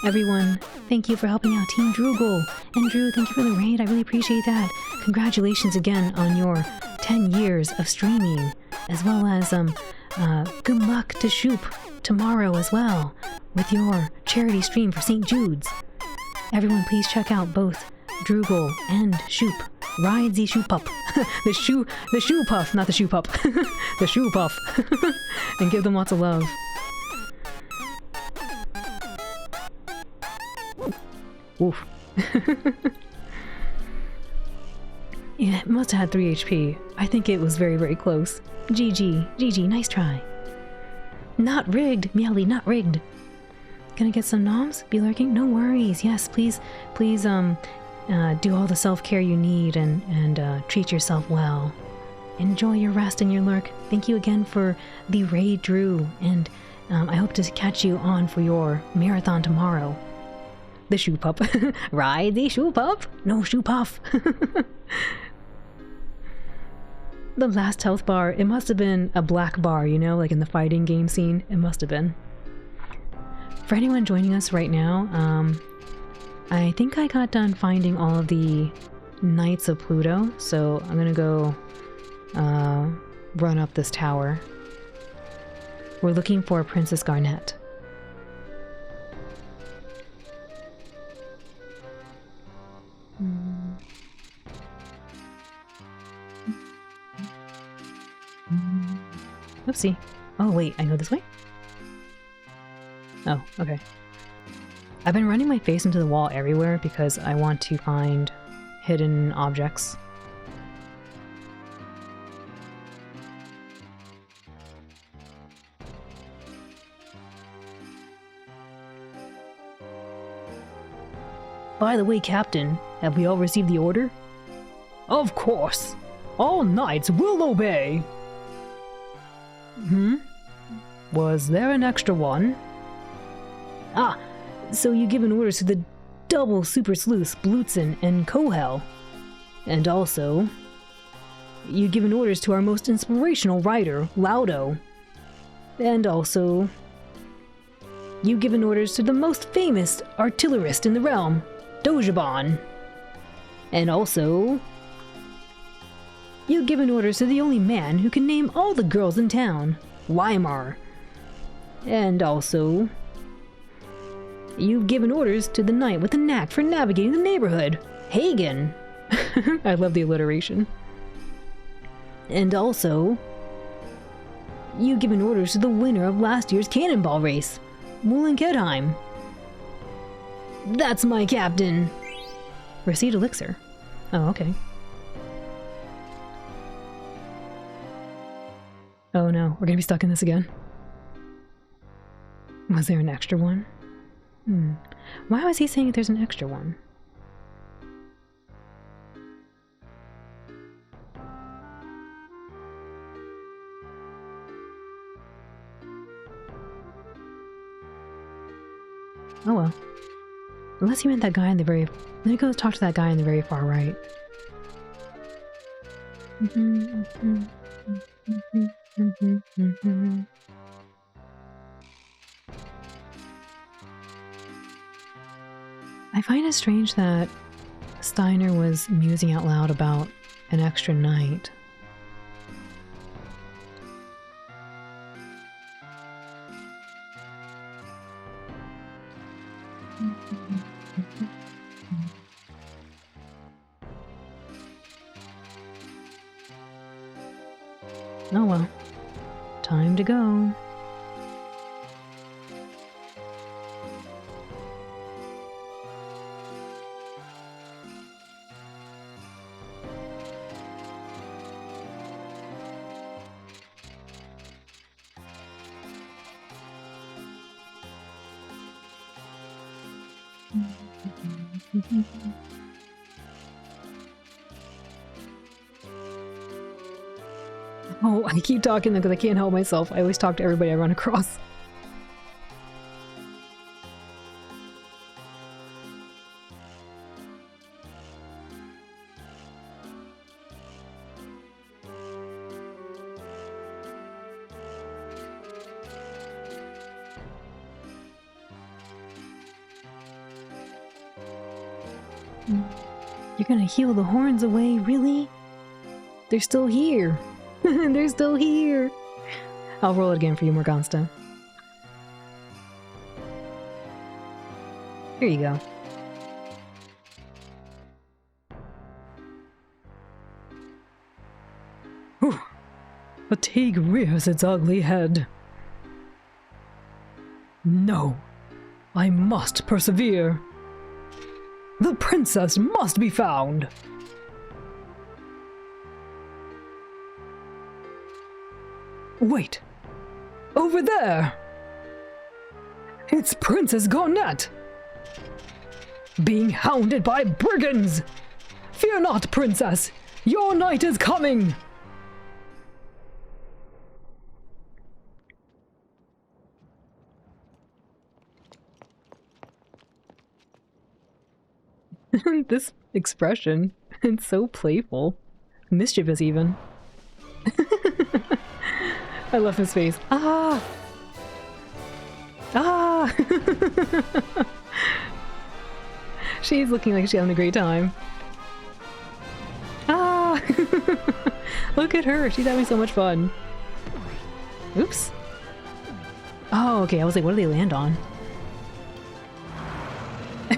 Everyone, thank you for helping out Team Droogle. And Drew, thank you for the raid. I really appreciate that. Congratulations again on your 10 years of streaming. As well as, good luck to Shoop tomorrow as well with your charity stream for St. Jude's. Everyone, please check out both Droogle and Shoop. Ride the shoe pup. the shoe puff, not the shoe pup. The shoe puff. And give them lots of love. Oof. Yeah, it must have had 3 HP. I think it was very, very close. GG, nice try. Not rigged, Meowly, not rigged. Gonna get some noms? Be lurking? No worries. Yes, please, do all the self-care you need and treat yourself well. Enjoy your rest and your lurk. Thank you again for the raid, Drew, and I hope to catch you on for your marathon tomorrow. The shoe pup. Ride the shoe pup. No shoe puff. The last health bar, it must have been a black bar, you know, like in the fighting game scene. It must have been. For anyone joining us right now, I think I got done finding all of the Knights of Pluto, so I'm gonna go run up this tower. We're looking for Princess Garnet. Oopsie. Oh wait, I go this way? Oh, okay. I've been running my face into the wall everywhere because I want to find hidden objects. By the way, Captain, have we all received the order? Of course! All knights will obey! Was there an extra one? Ah, so you've given orders to the double super sleuths Blutzen and Kohel. And also, you've given orders to our most inspirational rider, Laudo. And also, you've given orders to the most famous artillerist in the realm, Dojabon. And also, you've given orders to the only man who can name all the girls in town, Weimar. And also, you've given orders to the knight with a knack for navigating the neighborhood, Hagen. I love the alliteration. And also, you've given orders to the winner of last year's cannonball race, Mullenkedheim. That's my captain. Receipt elixir. Oh, okay. Oh no, we're gonna be stuck in this again. Was there an extra one? Why was he saying there's an extra one? Oh well. Unless he meant that guy in the very... Let me go talk to that guy in the very far right. I find it strange that Steiner was musing out loud about an extra night. Oh well. Time to go. Oh, I keep talking because I can't help myself. I always talk to everybody I run across. You're gonna heal the horns away, really? They're still here. They're still here. I'll roll it again for you, Morgansta. Here you go. Whew. Fatigue rears its ugly head. No, I must persevere. The princess must be found. Wait, over there! It's Princess Garnett! Being hounded by brigands! Fear not, princess! Your night is coming! This expression, it's so playful. Mischievous even. I love his face. Ah! Ah! She's looking like she's having a great time. Ah! Look at her. She's having so much fun. Oops. Oh, okay. I was like, what do they land on?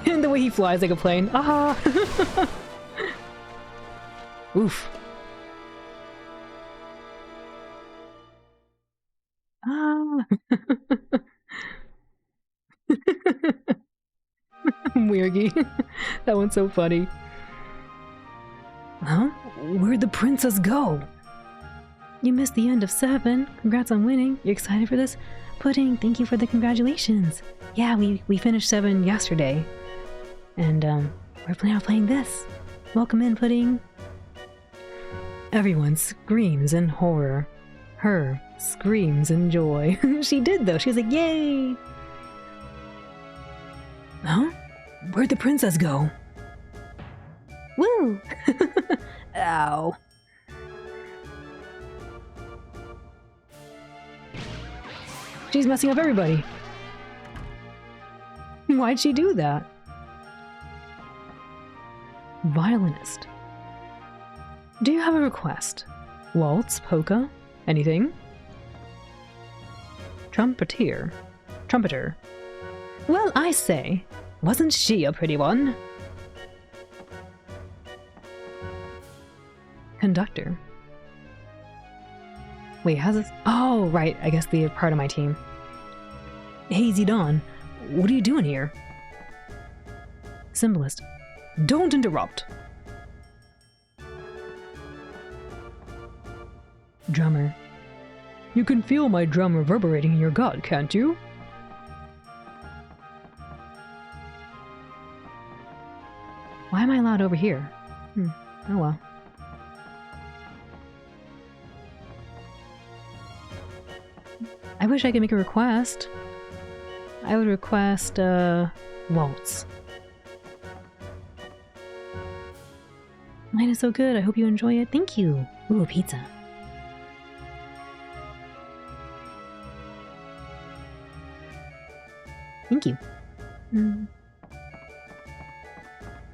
And the way he flies like a plane. Ah! Oof. Ah! Weirgy. That one's so funny. Huh? Where'd the princess go? You missed the end of 7. Congrats on winning. You're excited for this? Pudding, thank you for the congratulations. Yeah, we finished 7 yesterday. And, we're planning on playing this. Welcome in, Pudding. Everyone screams in horror. Her screams in joy. She did, though. She was like, yay! Huh? Where'd the princess go? Woo! Ow. She's messing up everybody. Why'd she do that? Violinist. Do you have a request? Waltz, polka, anything? Trumpeter. Well, I say, wasn't she a pretty one? Conductor. Wait, how's this? Oh, right, I guess they're part of my team. Hazy Dawn, what are you doing here? Symbolist. Don't interrupt. Drummer. You can feel my drum reverberating in your gut, can't you? Why am I allowed over here? Oh well. I wish I could make a request. I would request, waltz. Mine is so good, I hope you enjoy it. Thank you. Ooh, pizza. Thank you.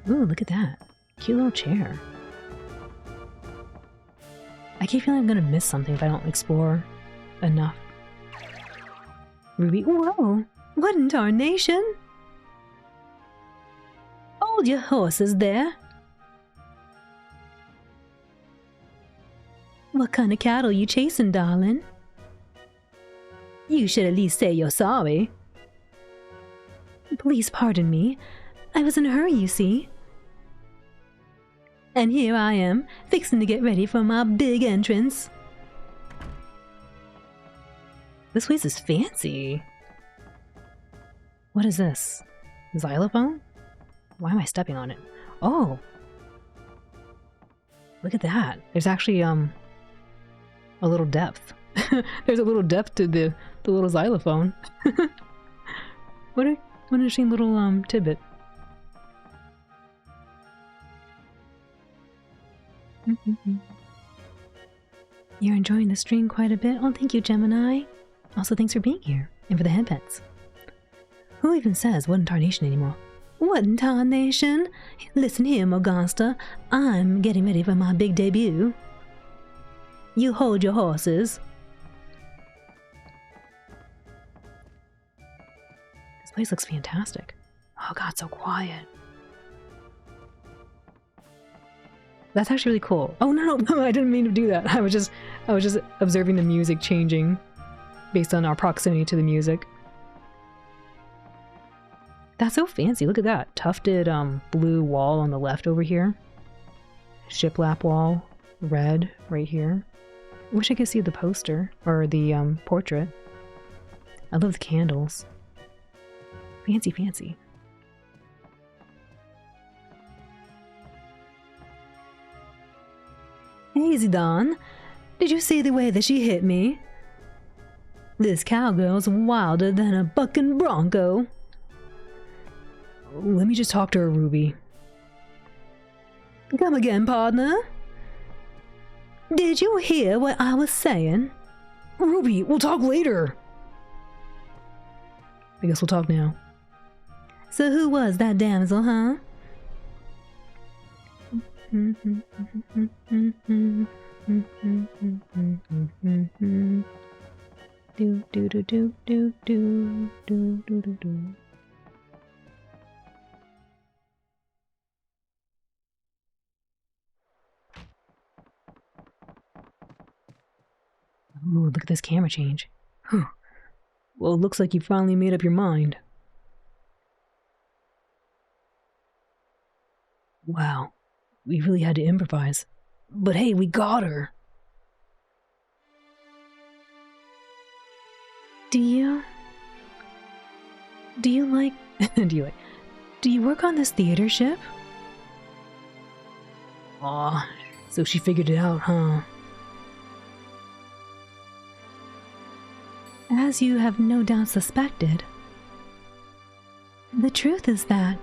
Ooh, look at that. Cute little chair. I keep feeling I'm gonna miss something if I don't explore enough. Ruby, whoa! What in tarnation? Hold your horses there. What kind of cattle you chasing, darling? You should at least say you're sorry. Please pardon me. I was in a hurry, you see. And here I am, fixing to get ready for my big entrance. This place is fancy. What is this? Xylophone? Why am I stepping on it? Oh! Look at that. There's actually, a little depth. There's a little depth to the little xylophone. What an interesting little, tidbit. You're enjoying the stream quite a bit. Oh, thank you, Gemini. Also, thanks for being here. And for the headpets. Who even says what in tarnation anymore? What in tarnation? Listen here, Morgasta. I'm getting ready for my big debut. You hold your horses. This place looks fantastic. Oh god, so quiet. That's actually really cool. Oh no, I didn't mean to do that. I was just observing the music changing based on our proximity to the music. That's so fancy. Look at that. Tufted blue wall on the left over here. Shiplap wall, red right here. Wish I could see the poster or the portrait. I love the candles. Fancy, fancy. Hey, Zidane. Did you see the way that she hit me? This cowgirl's wilder than a bucking bronco. Let me just talk to her, Ruby. Come again, partner? Did you hear what I was saying? Ruby, we'll talk later. I guess we'll talk now. So who was that damsel, huh? Do do do do do do do do do do. Ooh, look at this camera change. Whew. Well, it looks like you finally made up your mind. Wow, we really had to improvise. But hey, we got her! Do you like... Do you work on this theater ship? Aw, so she figured it out, huh? As you have no doubt suspected, the truth is that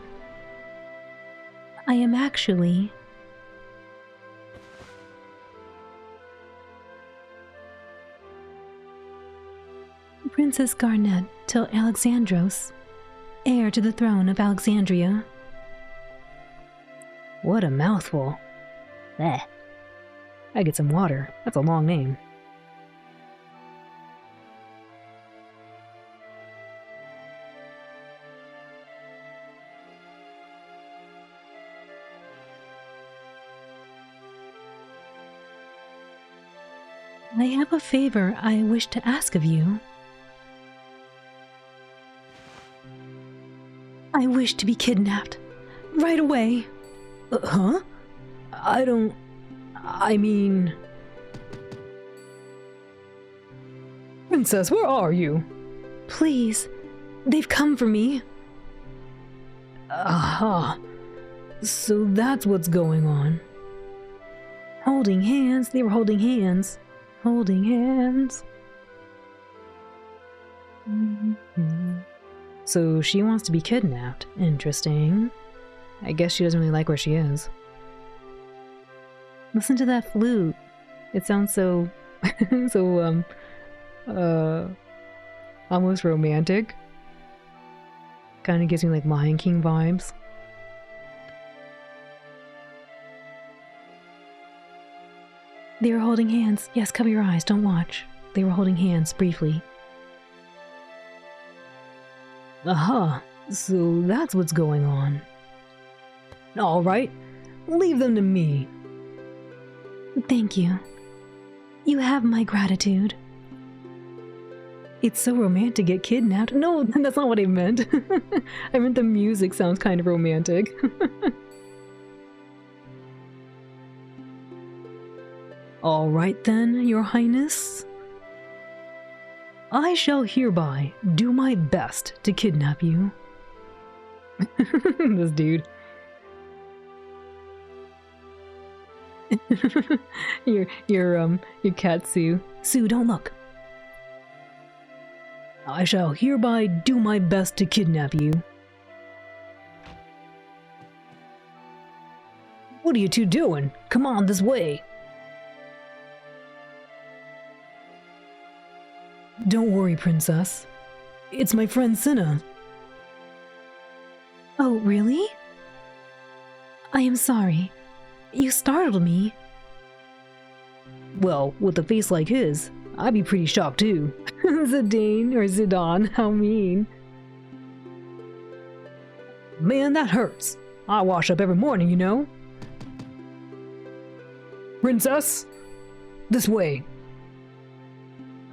I am actually Princess Garnet till Alexandros, heir to the throne of Alexandria. What a mouthful. Eh. I get some water. That's a long name. I have a favor I wish to ask of you. I wish to be kidnapped. Right away. Huh? I mean... Princess, where are you? Please. They've come for me. Aha. So that's what's going on. Holding hands. They were holding hands. Holding hands. So she wants to be kidnapped. Interesting. I guess she doesn't really like where she is. Listen to that flute. It sounds so... almost romantic. Kind of gives me like Lion King vibes. They were holding hands. Yes, cover your eyes, don't watch. They were holding hands briefly. Aha, so that's what's going on. All right, leave them to me. Thank you. You have my gratitude. It's so romantic to get kidnapped. No, that's not what I meant. I meant the music sounds kind of romantic. All right then, Your Highness. I shall hereby do my best to kidnap you. This dude. your cat Sue. Sue, don't look. I shall hereby do my best to kidnap you. What are you two doing? Come on this way. Don't worry, Princess. It's my friend Cinna. Oh, really? I am sorry. You startled me. Well, with a face like his, I'd be pretty shocked too. Zidane or Zidane, how mean. Man, that hurts. I wash up every morning, you know. Princess, this way.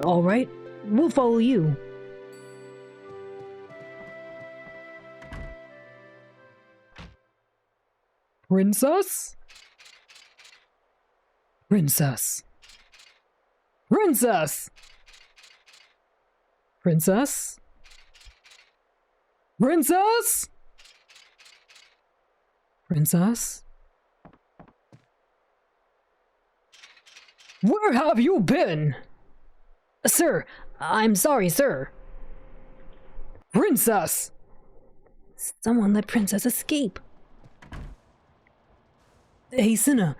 All right, we'll follow you. Princess? Princess. Princess! Princess? Princess? Princess? Where have you been? Sir, I'm sorry, sir. Princess! Someone let Princess escape. Hey, Cinna,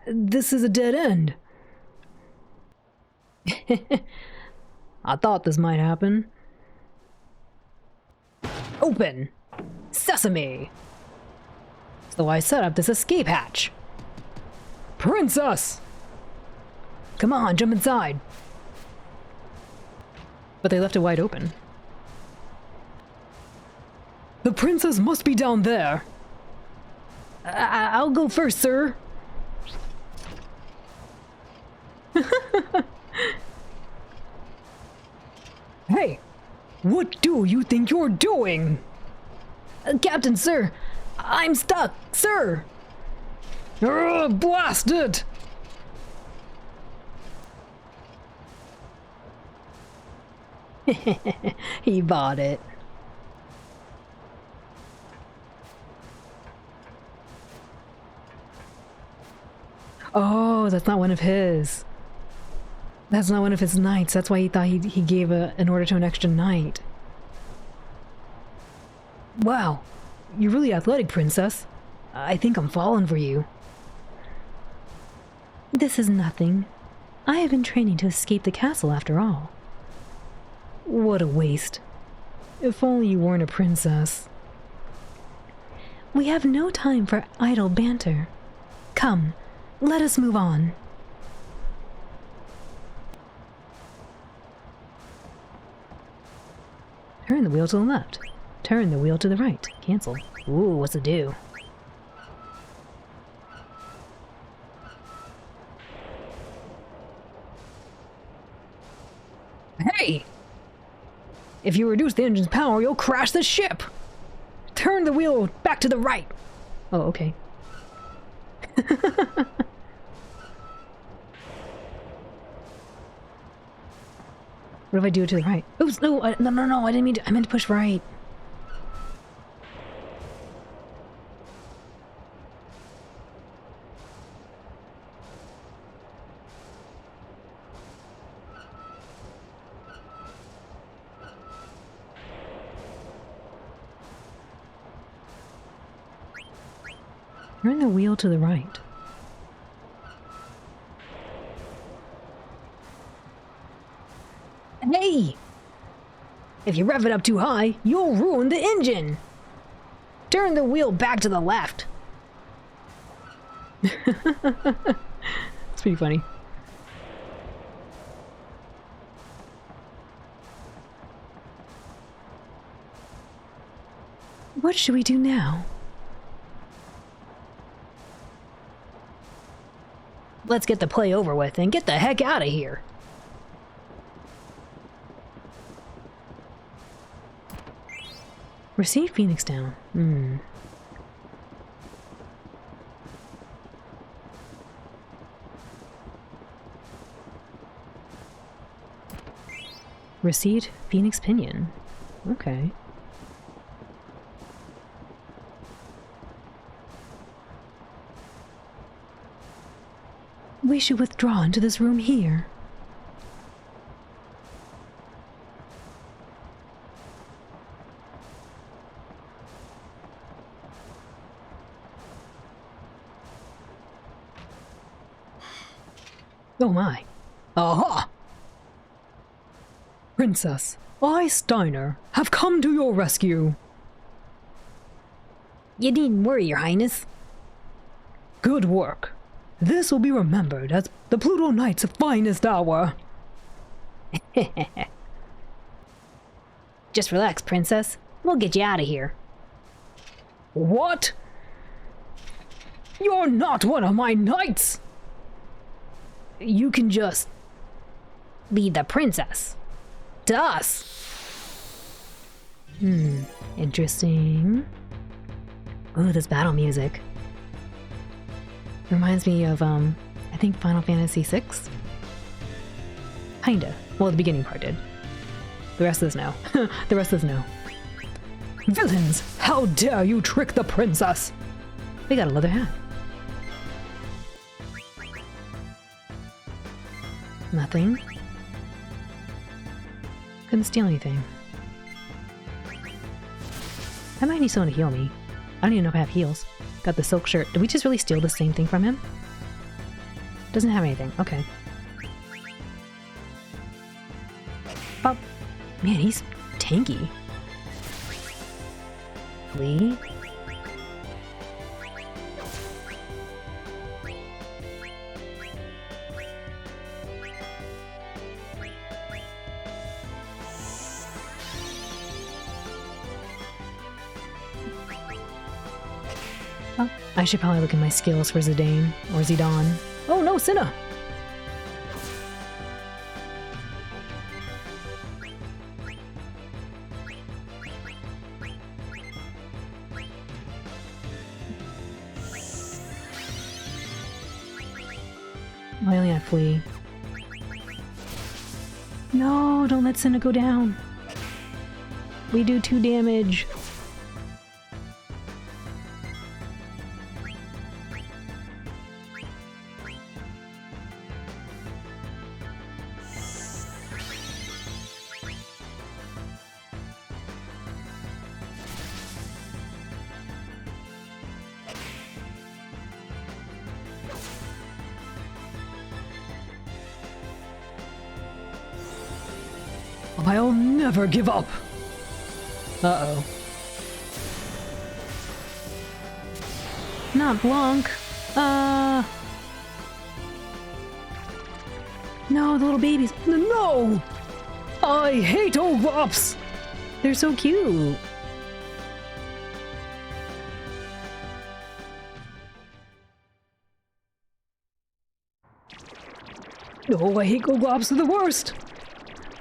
this is a dead end. I thought this might happen. Open! Sesame! So I set up this escape hatch. Princess! Come on, jump inside. But they left it wide open. The princess must be down there. I'll go first, sir. Hey, what do you think you're doing? Captain, sir, I'm stuck, sir. Blast it! He bought it. Oh, that's not one of his. That's not one of his knights. That's why he thought he gave an order to an extra knight. Wow, you're really athletic, Princess. I think I'm falling for you. This is nothing. I have been training to escape the castle after all. What a waste. If only you weren't a princess. We have no time for idle banter. Come, let us move on. Turn the wheel to the left. Turn the wheel to the right. Cancel. Ooh, what's it do? Hey! If you reduce the engine's power, you'll crash the ship! Turn the wheel back to the right! Oh, okay. What if I do it to the right? Oops, no, no, I didn't mean to, I meant to push right. Turn the wheel to the right. Hey! If you rev it up too high, you'll ruin the engine! Turn the wheel back to the left! It's pretty funny. What should we do now? Let's get the play over with and get the heck out of here. Receive Phoenix down. Received Phoenix Pinion. Okay. We should withdraw into this room here. Oh my. Aha! Princess, I, Steiner, have come to your rescue. You needn't worry, Your Highness. Good work. This will be remembered as the Pluto Knight's finest hour. Just relax, Princess. We'll get you out of here. What? You're not one of my knights! You can just lead the princess to us. Interesting. Oh, this battle music. Reminds me of, I think Final Fantasy VI? Kinda. Well, the beginning part did. The rest is no. The rest is no. Villains! How dare you trick the princess! We got a leather hat. Nothing. Couldn't steal anything. I might need someone to heal me. I don't even know if I have heals. Got the silk shirt. Did we just really steal the same thing from him? Doesn't have anything. Okay. Oh, man, he's tanky. Flee. Oh, I should probably look at my skills for Zidane or Zidane. Oh no, Cinna! I only have Flee. No, don't let Cinna go down. We do 2 damage. I'll never give up. Uh-oh. Not Blanc. No, the little babies. No! I hate Oglops! They're so cute. Oh, I hate Oglops. They're the worst.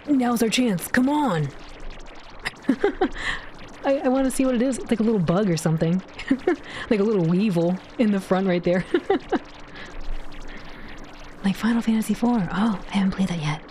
Now's our chance. Come on. I want to see what it is. It's like a little bug or something. Like a little weevil in the front right there. Like Final Fantasy IV. Oh, I haven't played that yet.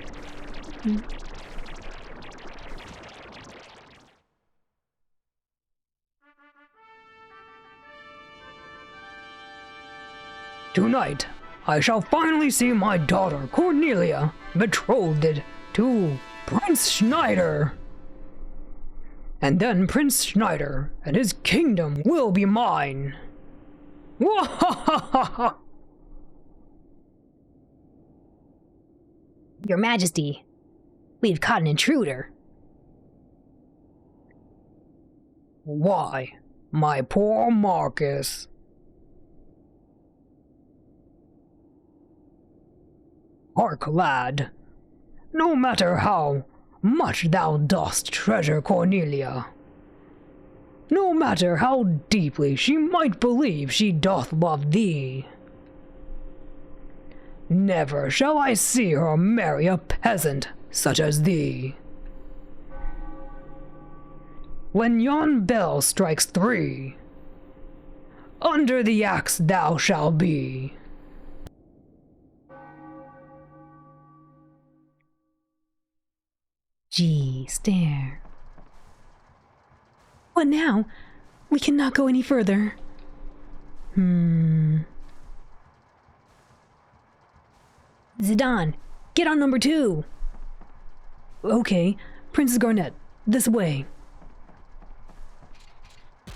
Tonight, I shall finally see my daughter, Cornelia, betrothed to Prince Schneider. And then Prince Schneider and his kingdom will be mine. Wahahaha! Your Majesty, we've caught an intruder. Why, my poor Marcus? Hark, lad. No matter how much thou dost treasure Cornelia, no matter how deeply she might believe she doth love thee. Never shall I see her marry a peasant such as thee. When yon bell strikes 3, under the axe thou shalt be. Gee, stare. What now? We cannot go any further. Zidane, get on number 2. Okay, Princess Garnet, this way.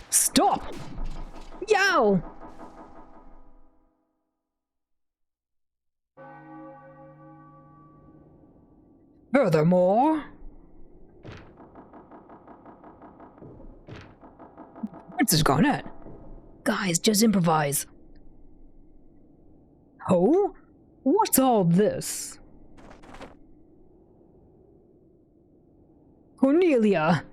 Stop! Yo! Furthermore, Princess Garnet. Guys, just improvise. Oh? What's all this? Cornelia!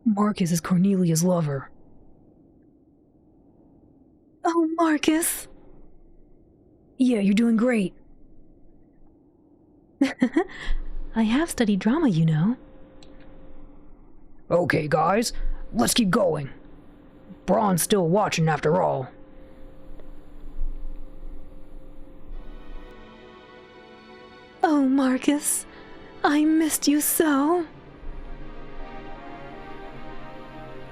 Marcus is Cornelia's lover. Oh, Marcus! Yeah, you're doing great. I have studied drama, you know. Okay, guys, let's keep going. Braun's still watching after all. Oh, Marcus, I missed you so.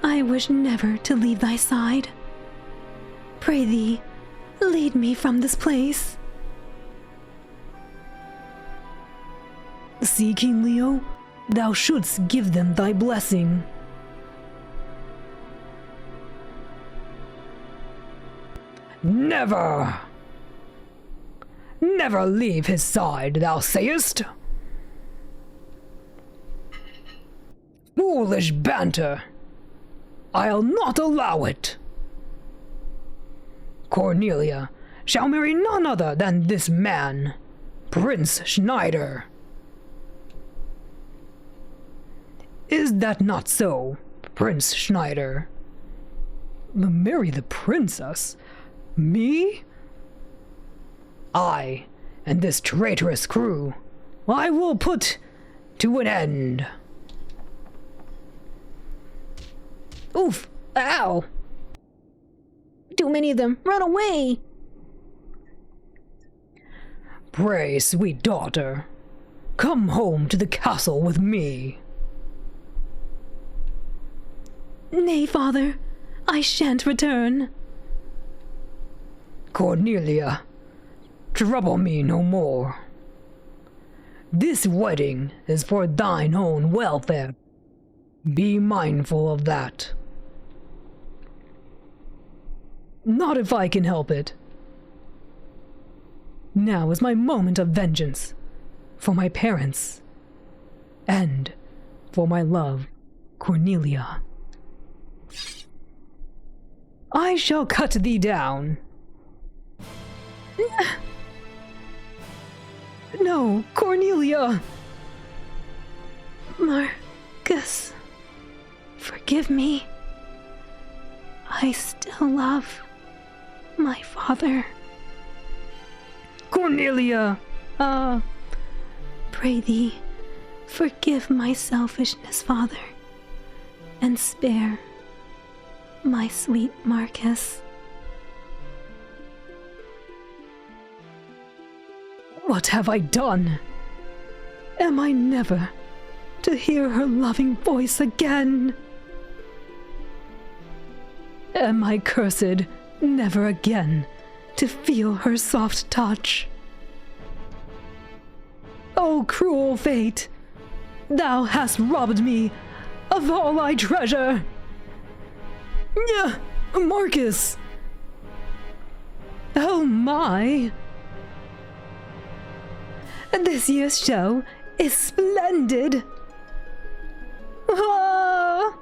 I wish never to leave thy side. Pray thee, lead me from this place. See, King Leo, thou shouldst give them thy blessing. Never! Never leave his side, thou sayest? Foolish banter! I'll not allow it! Cornelia shall marry none other than this man, Prince Schneider. Is that not so, Prince Schneider? Marry the princess? Me? I and this traitorous crew, I will put to an end. Oof! Ow! Too many of them! Run away! Pray, sweet daughter, come home to the castle with me. Nay, father, I shan't return. Cornelia, trouble me no more. This wedding is for thine own welfare. Be mindful of that. Not if I can help it. Now is my moment of vengeance. For my parents. And for my love, Cornelia. I shall cut thee down. No, Cornelia! Marcus, forgive me. I still love my father. Cornelia! Pray thee, forgive my selfishness, father, and spare my sweet Marcus. What have I done? Am I never to hear her loving voice again? Am I cursed never again to feel her soft touch? O cruel fate, thou hast robbed me of all I treasure. Marcus! Oh my! This year's show is splendid! Ah!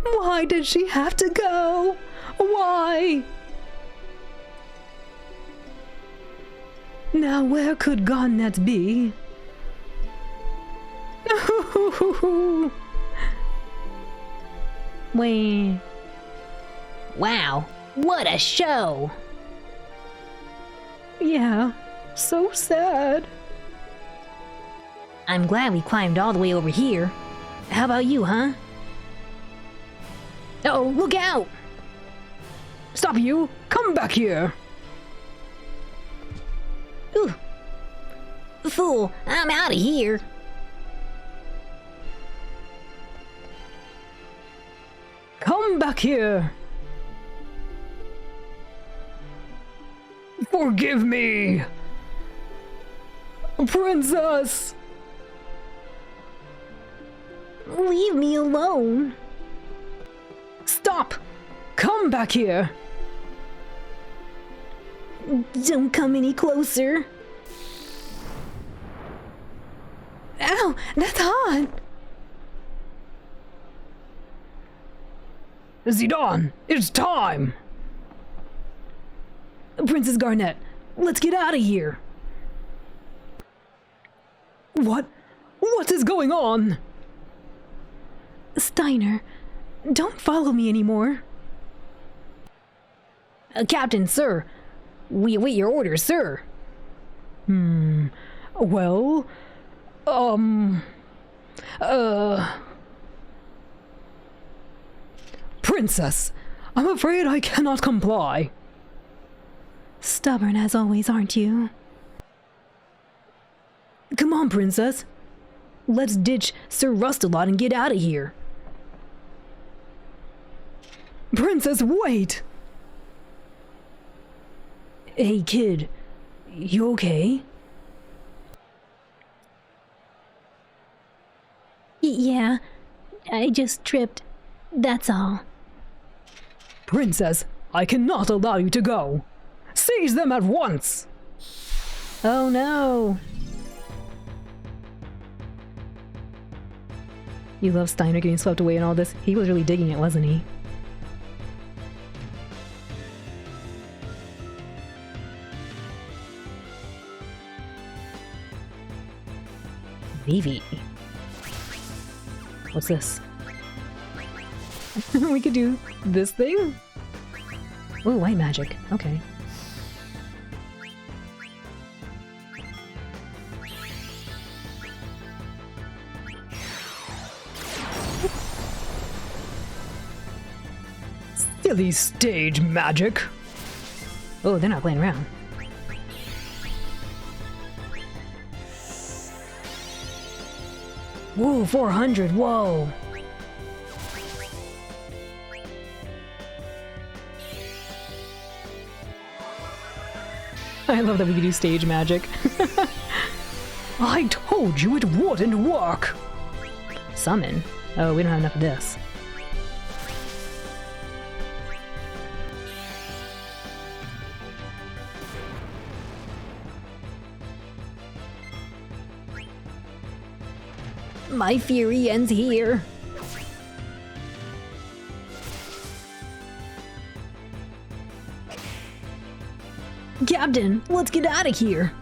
Why did she have to go? Why? Now where could Garnet be? Woo-hoo-hoo. Wait. Wow, what a show! Yeah, so sad. I'm glad we climbed all the way over here. How about you, huh? Uh-oh, look out! Stop you! Come back here! Ooh. Fool, I'm out of here. Come back here! Forgive me! Princess! Leave me alone. Stop! Come back here! Don't come any closer. Ow, that's hot. Zidane, it's time! Princess Garnet, let's get out of here. What? What is going on? Steiner, don't follow me anymore. Captain, sir. We await your orders, sir. Well, Princess, I'm afraid I cannot comply. Stubborn as always, aren't you? Come on, Princess. Let's ditch Sir Rustalot and get out of here. Princess, wait! Hey, kid. You okay? Yeah, I just tripped. That's all. Princess, I cannot allow you to go. Seize them at once! Oh no. You love Steiner getting swept away in all this. He was really digging it, wasn't he? Vivi. What's this? We could do this thing? Oh, white magic. Okay. Silly stage magic. Oh, they're not playing around. Whoa, 400, whoa. I love that we can do stage magic. I told you it wouldn't work. Summon? Oh, we don't have enough of this. My fury ends here. Captain, let's get out of here.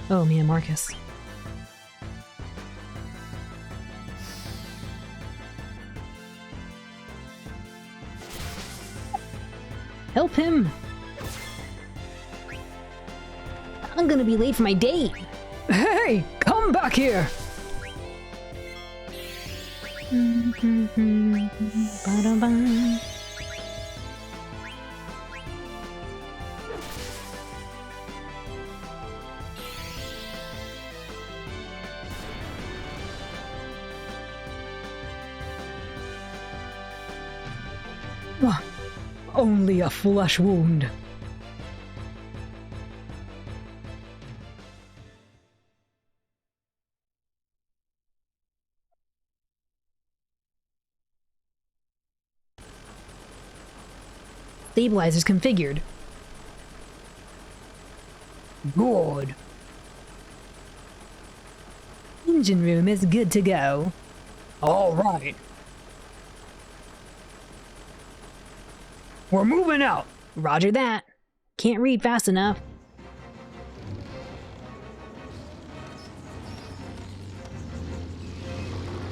Oh, me and Marcus. Help him. I'm gonna be late for my date. Hey, come back here. Ba-da-ba. Only a flesh wound. Stabilizers configured. Good. Engine room is good to go. All right. We're moving out. Roger that. Can't read fast enough.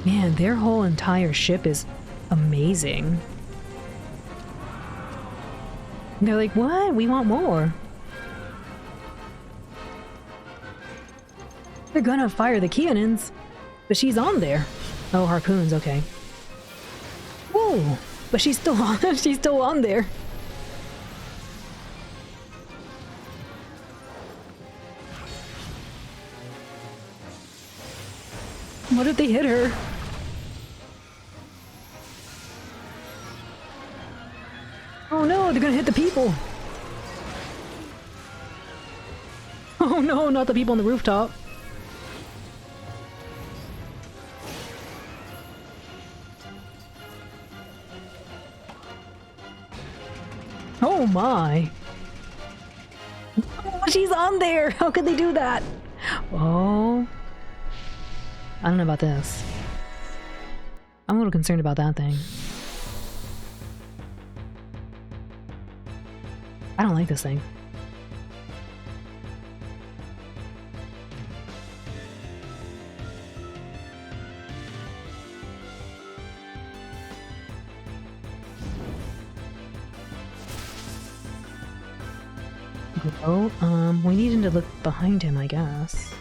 Man, their whole entire ship is amazing. They're like, what? We want more. They're gonna fire the cannons, but she's on there. Oh, harpoons, okay. Whoa! But she's still on. She's still on there. What if they hit her? Oh no, they're gonna hit the people. Oh no, not the people on the rooftop. Oh my. Oh, she's on there. How could they do that? Oh. I don't know about this. I'm a little concerned about that thing. I don't like this thing. Oh, we need him to look behind him, I guess.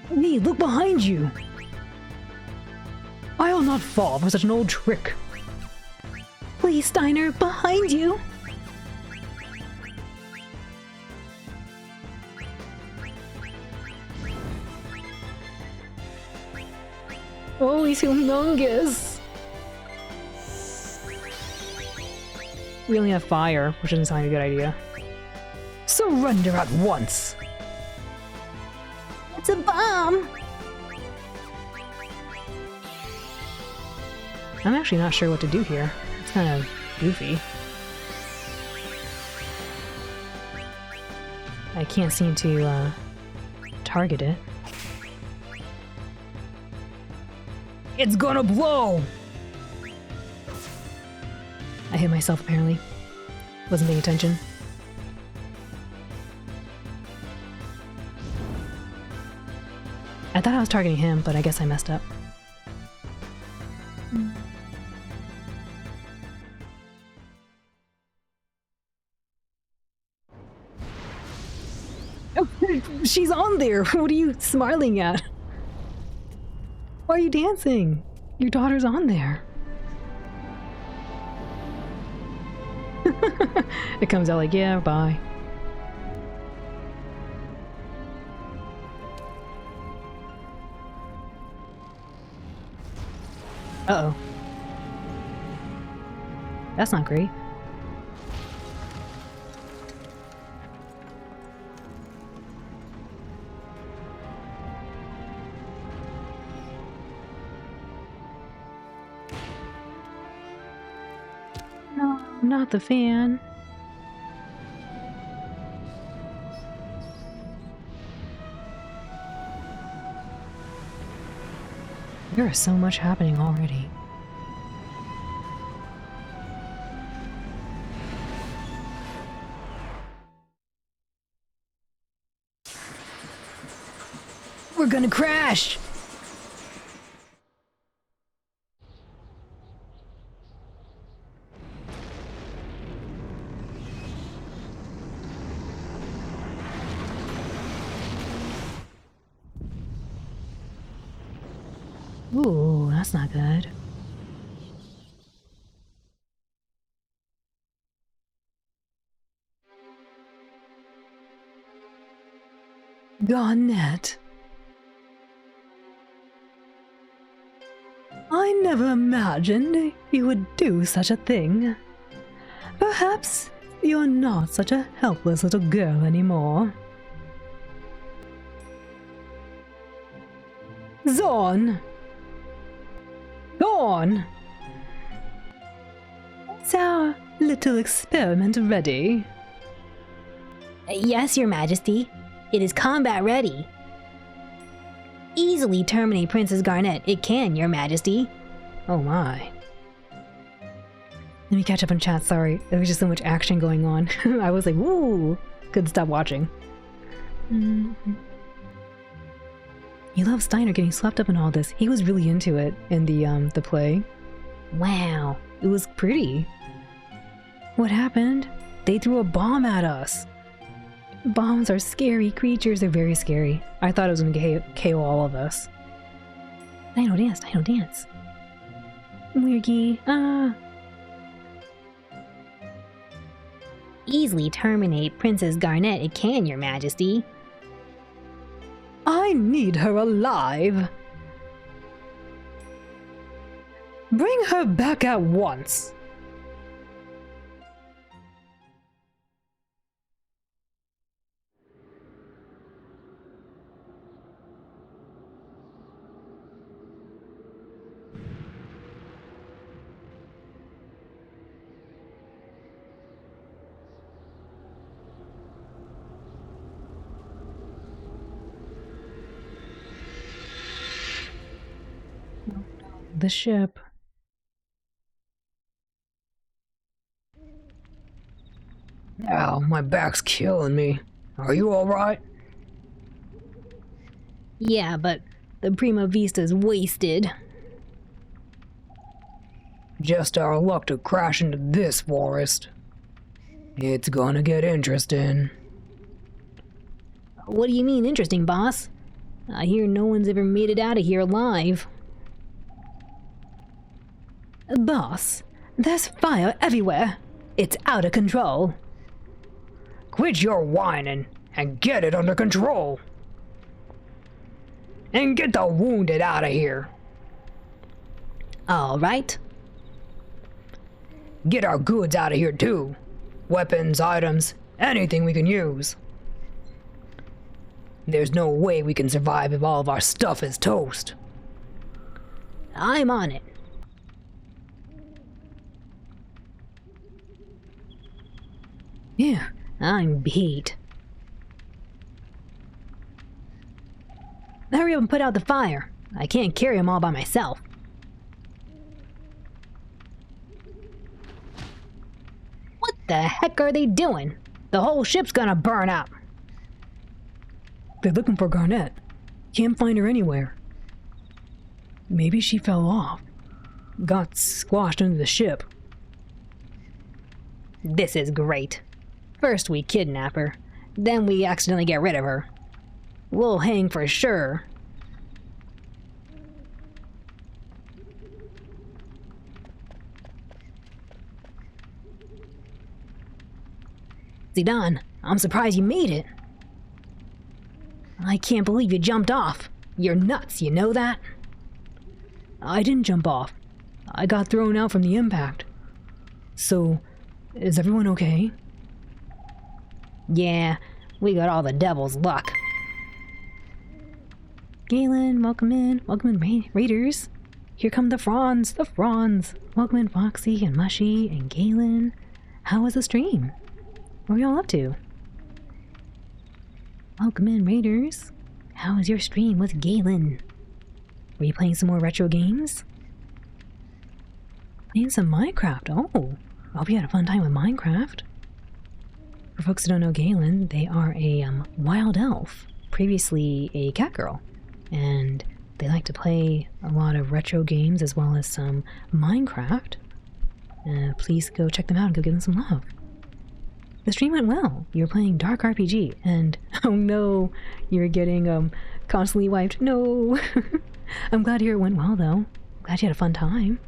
Hey, look behind you! I'll not fall for such an old trick. Please, Steiner, behind you! Oh, he's humongous! We only have fire, which doesn't sound like a good idea. Surrender at once! It's a bomb! I'm actually not sure what to do here. It's kind of goofy. I can't seem to, target it. It's gonna blow! I hit myself, apparently. Wasn't paying attention. I thought I was targeting him, but I guess I messed up. Oh, she's on there! What are you smiling at? Why are you dancing? Your daughter's on there. It comes out like, yeah, bye. Uh-oh. That's not great. No, not the fan. There is so much happening already. We're gonna crash! Ooh, that's not good. Garnet. I never imagined you would do such a thing. Perhaps you're not such a helpless little girl anymore. Zorn! Zorn! Is our little experiment ready? Yes, Your Majesty. It is combat ready. Easily terminate Princess Garnet. It can, Your Majesty. Oh my. Let me catch up on chat, sorry. There was just so much action going on. I was like, woo! Couldn't stop watching. He loves Steiner getting swept up in all this. He was really into it in the play. Wow, it was pretty. What happened? They threw a bomb at us. Bombs are scary creatures. They're very scary. I thought it was going to KO all of us. Dino dance, Dino dance. Weirgy, Easily terminate Princess Garnet it can, Your Majesty. I need her alive. Bring her back at once. the ship. Ow, my back's killing me. Are you alright? Yeah, but the Prima Vista's wasted. Just our luck to crash into this forest. It's gonna get interesting. What do you mean interesting, boss? I hear no one's ever made it out of here alive. Boss, there's fire everywhere. It's out of control. Quit your whining and get it under control. And get the wounded out of here. All right. Get our goods out of here too. Weapons, items, anything we can use. There's no way we can survive if all of our stuff is toast. I'm on it. Yeah, I'm beat. hurry up and put out the fire. I can't carry them all by myself. What the heck are they doing? The whole ship's gonna burn up. They're looking for Garnet. Can't find her anywhere. Maybe she fell off. Got squashed into the ship. This is great. First we kidnap her, then we accidentally get rid of her. We'll hang for sure. Zidane, I'm surprised you made it. I can't believe you jumped off. You're nuts, you know that? I didn't jump off. I got thrown out from the impact. So, is everyone okay? Yeah, we got all the devil's luck. Galen, welcome in. Welcome in, Raiders. Here come the Fronds, the Fronds. Welcome in, Foxy and Mushy and Galen. How was the stream? What were y'all up to? Welcome in, Raiders. How was your stream with Galen? Were you playing some more retro games? Playing some Minecraft. Oh, I hope you had a fun time with Minecraft. For folks who don't know Galen, they are a wild elf, previously a cat girl, and they like to play a lot of retro games as well as some Minecraft. Please go check them out and go give them some love. The stream went well. You were playing Dark RPG, and oh no, you're getting constantly wiped. No. I'm glad to hear it went well though. Glad you had a fun time.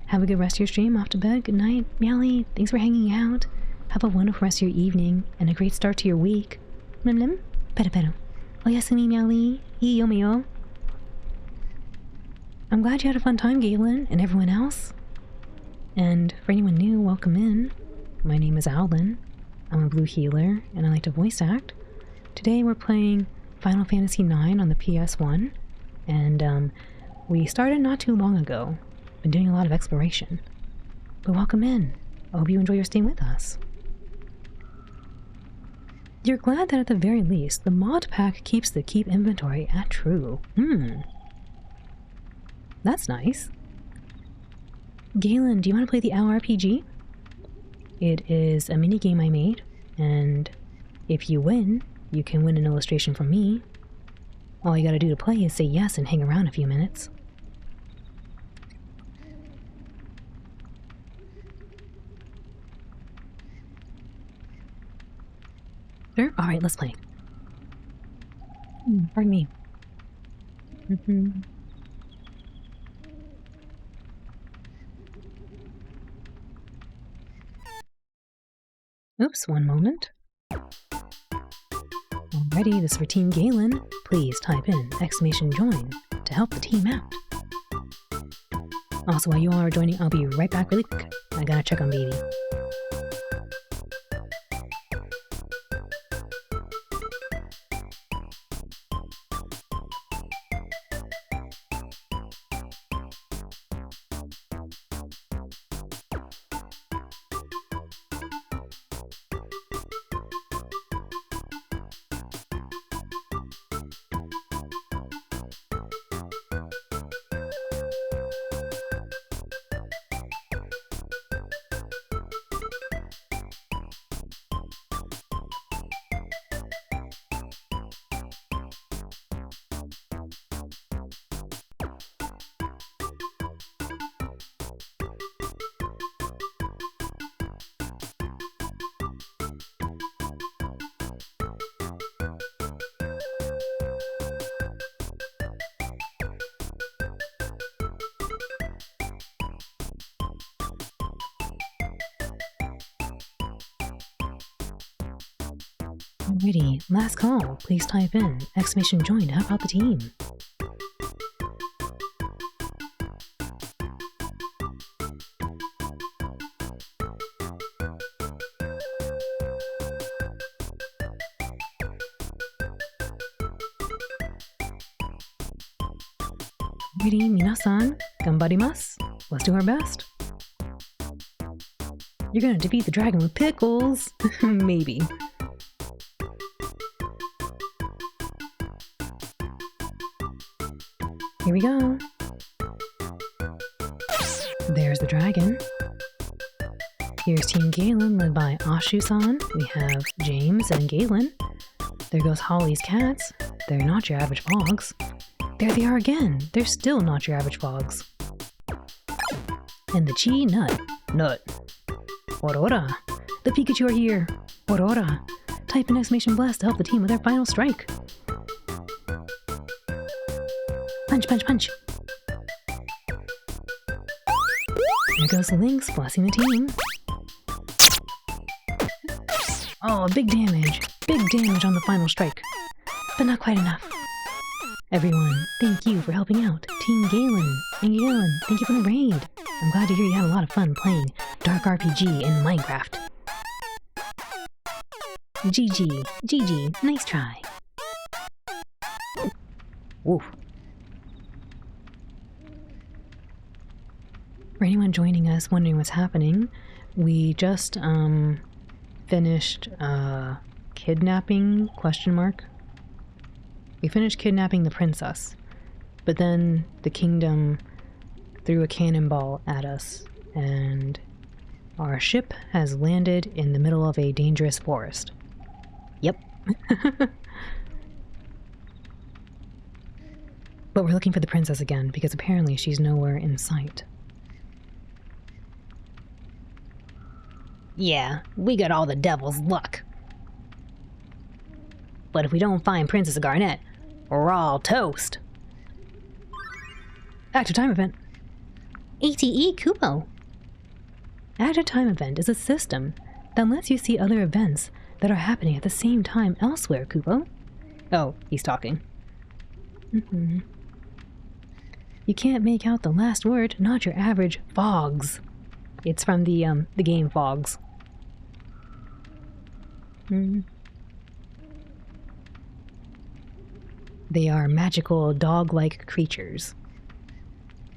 Have a good rest of your stream. Off to bed. Good night, Meowly. Thanks for hanging out. Have a wonderful rest of your evening and a great start to your week. Lim lim. Pero pero. Oyasumi, Meowly. Yo. I'm glad you had a fun time, Galen, and everyone else. And for anyone new, welcome in. My name is Alden. I'm a blue healer, and I like to voice act. Today we're playing Final Fantasy IX on the PS1, and we started not too long ago. Been doing a lot of exploration. But welcome in. I hope you enjoy your stay with us. You're glad that at the very least, the mod pack keeps the keep inventory at true. That's nice. Galen, do you want to play the OWL RPG? It is a mini game I made, and if you win, you can win an illustration from me. All you gotta do to play is say yes and hang around a few minutes. Sure? Alright, let's play. Pardon me. Oops, one moment. Alrighty, this is for Team Galen. Please type in !join to help the team out. Also, while you all are joining, I'll be right back really quick. I gotta check on baby. Alrighty, last call. Please type in !join to help out the team. Alrighty, minasan, ganbarimasu. Let's do our best. You're gonna defeat the dragon with pickles. Maybe. Here we go. There's the dragon. Here's Team Galen led by Ashu-san. We have James and Galen. There goes Holly's cats. They're not your average fogs. There they are again. They're still not your average fogs. And the Chi Nut. Nut. Aurora. The Pikachu are here. Aurora. Type in !blast to help the team with their final strike. Punch, punch, punch. There goes Lynx blessing the team. Oh, big damage. Big damage on the final strike. But not quite enough. Everyone, thank you for helping out. Team Galen and Galen, thank you for the raid. I'm glad to hear you had a lot of fun playing Dark RPG in Minecraft. GG, GG, nice try. Woof. For anyone joining us wondering what's happening, we just finished kidnapping ? We finished kidnapping the princess, but then the kingdom threw a cannonball at us, and our ship has landed in the middle of a dangerous forest. Yep. But we're looking for the princess again, because apparently she's nowhere in sight. Yeah, we got all the devil's luck. But if we don't find Princess Garnet, we're all toast. Active time event. ATE Kupo. Active time event is a system that lets you see other events that are happening at the same time elsewhere, Kupo. Oh, he's talking. You can't make out the last word, not your average fogs. It's from the game Fogs. They are magical dog-like creatures.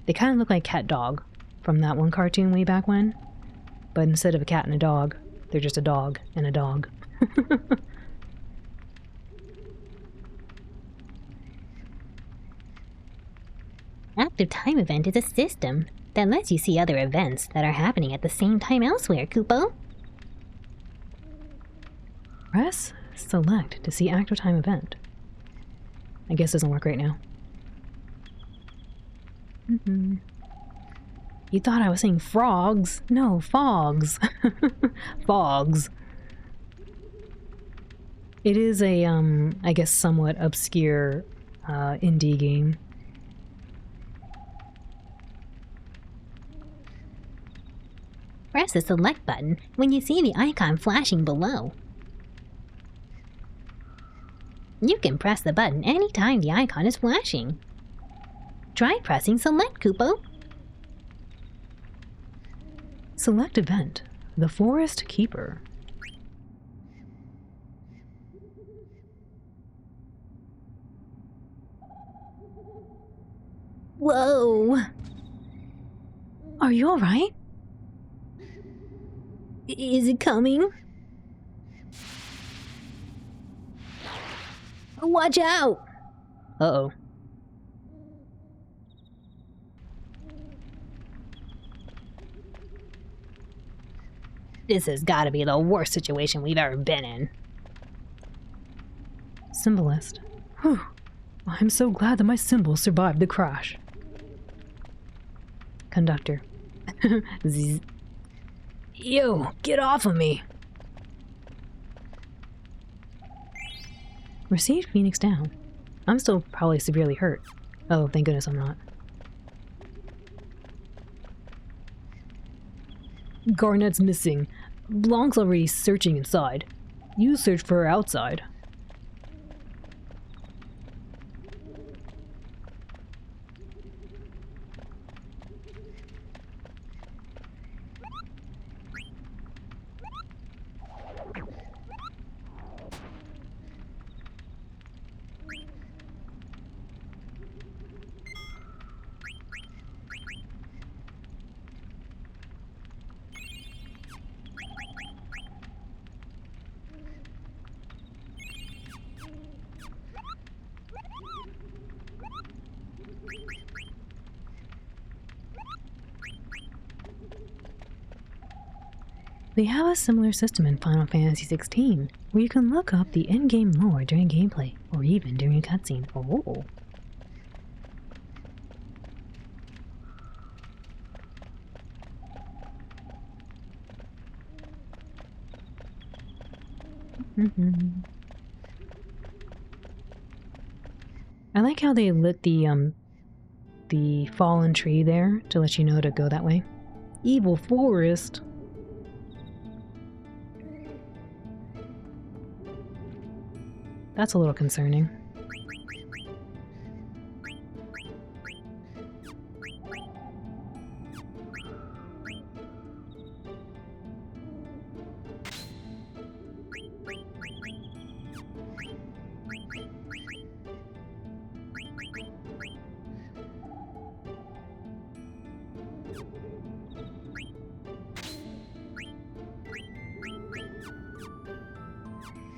They kind of look like Cat Dog from that one cartoon way back when, but instead of a cat and a dog, they're just a dog and a dog. Active time event is a system That lets you see other events that are happening at the same time elsewhere, Kupo. Press select to see active time event. I guess doesn't work right now. You thought I was saying frogs? No, fogs. Fogs. It is a, I guess somewhat obscure, indie game. Press the select button when you see the icon flashing below. You can press the button anytime the icon is flashing. Try pressing select, Kupo. Select event, the Forest Keeper. Whoa! Are you alright? Is it coming? Watch out! Uh-oh. This has got to be the worst situation we've ever been in. Symbolist. Whew. I'm so glad that my symbol survived the crash. Conductor. Zzz. You, get off of me. Received Phoenix down. I'm still probably severely hurt. Oh, thank goodness I'm not. Garnet's missing. Blanc's already searching inside. You search for her outside. They have a similar system in Final Fantasy XVI, where you can look up the in-game lore during gameplay, or even during a cutscene. Oh. I like how they lit the fallen tree there to let you know to go that way. Evil forest. That's a little concerning.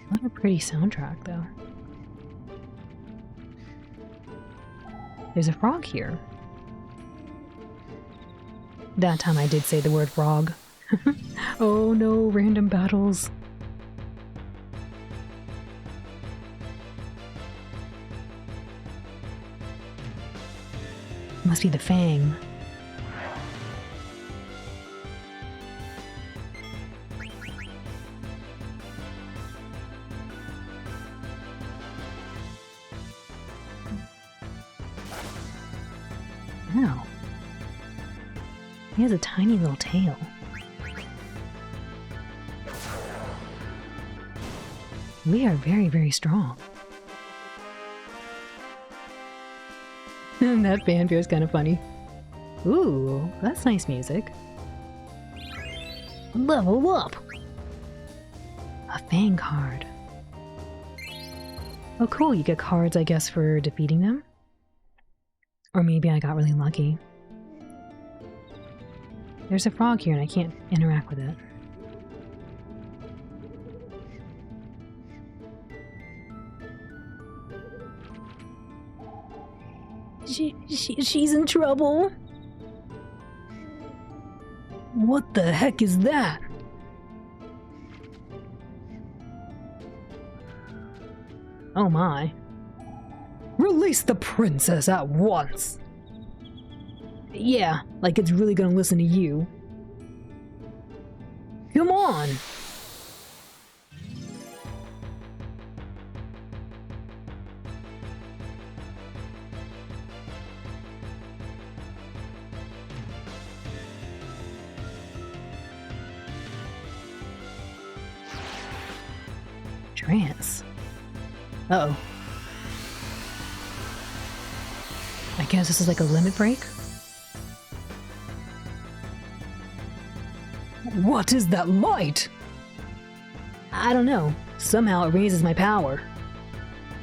What a pretty soundtrack, though. There's a frog here. That time I did say the word frog. Oh no, random battles. Must be the Fang. Ow. He has a tiny little tail. We are very, very strong. That fanfare is kind of funny. Ooh, that's nice music. Level up. A Fang card. Oh cool, you get cards I guess for defeating them? Or maybe I got really lucky. There's a frog here and I can't interact with it. She's in trouble. What the heck is that? Oh my. Release the princess at once! Yeah, like it's really gonna listen to you. Come on! Trance. Uh-oh. I guess this is like a limit break? What is that light? I don't know. Somehow it raises my power.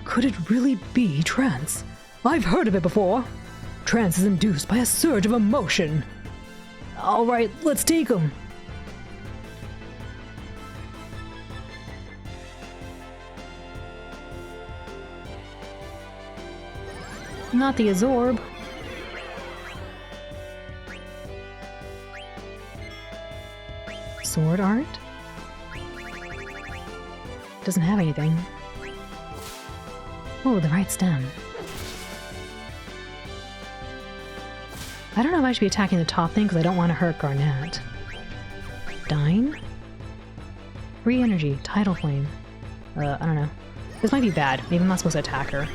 Could it really be trance? I've heard of it before. Trance is induced by a surge of emotion. Alright, let's take him. Not the Azorb. Sword art? Doesn't have anything. Oh, the right stem. I don't know if I should be attacking the top thing because I don't want to hurt Garnet. Dine? Free energy, tidal flame. I don't know. This might be bad. Maybe I'm not supposed to attack her.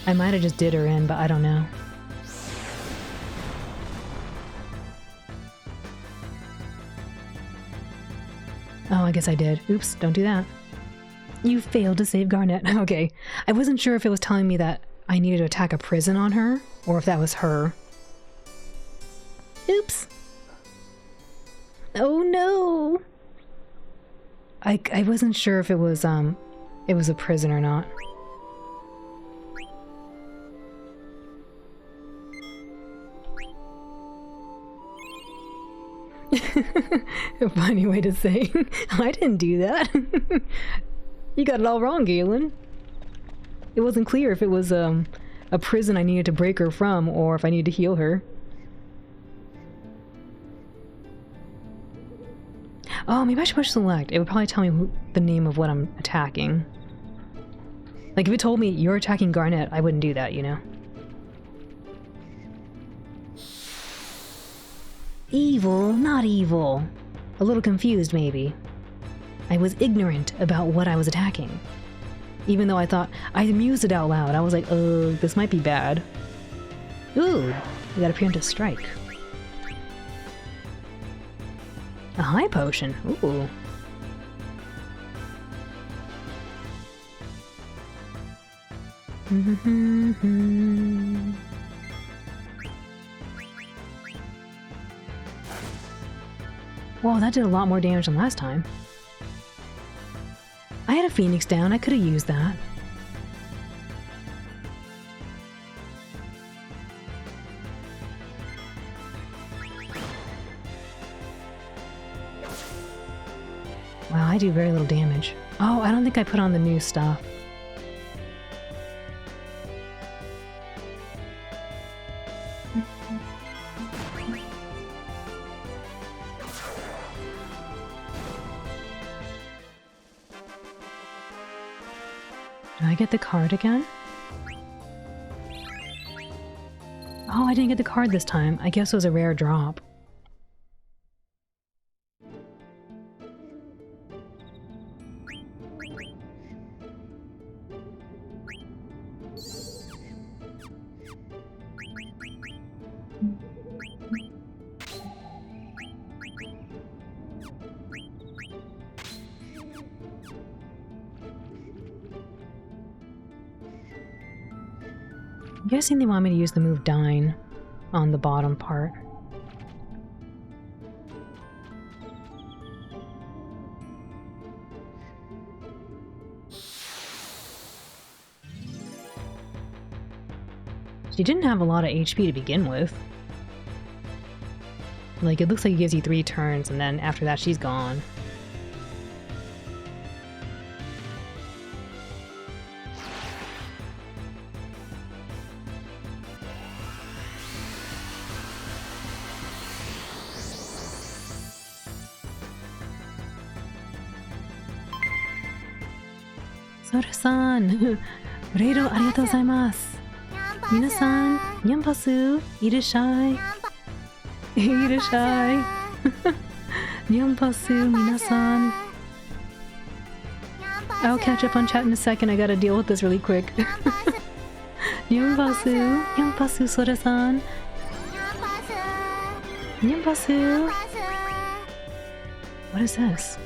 I might have just did her in, but I don't know. Oh, I guess I did. Oops, don't do that. You failed to save Garnet. Okay. I wasn't sure if it was telling me that I needed to attack a prison on her, or if that was her. Oops. Oh no! I wasn't sure if it was a prison or not. A funny way to say, I didn't do that. You got it all wrong, Galen. It wasn't clear if it was a prison I needed to break her from, or if I needed to heal her. Oh, maybe I should push select. It would probably tell me the name of what I'm attacking. Like, if it told me you're attacking Garnet, I wouldn't do that, you know? Evil, not evil. A little confused, maybe. I was ignorant about what I was attacking. Even though I thought, I mused it out loud. I was like, this might be bad. Ooh, we got a preemptive strike. A high potion, ooh. Whoa, that did a lot more damage than last time. I had a Phoenix down, I could have used that. Wow, I do very little damage. Oh, I don't think I put on the new stuff. Do I get the card again? Oh, I didn't get the card this time. I guess it was a rare drop. I'm guessing they want me to use the move Dine on the bottom part. She didn't have a lot of HP to begin with. Like, it looks like it gives you 3 turns, and then after that she's gone. Sora-san! レイドありがとうございます。皆さん、ニャンパス、いらっしゃい。いらっしゃい。ニャンパス、皆さん。I'll catch up on chat in a second. I gotta deal with this really quick. ニャンパス、ニャンパス、ソラさん。ニャンパス。What is this?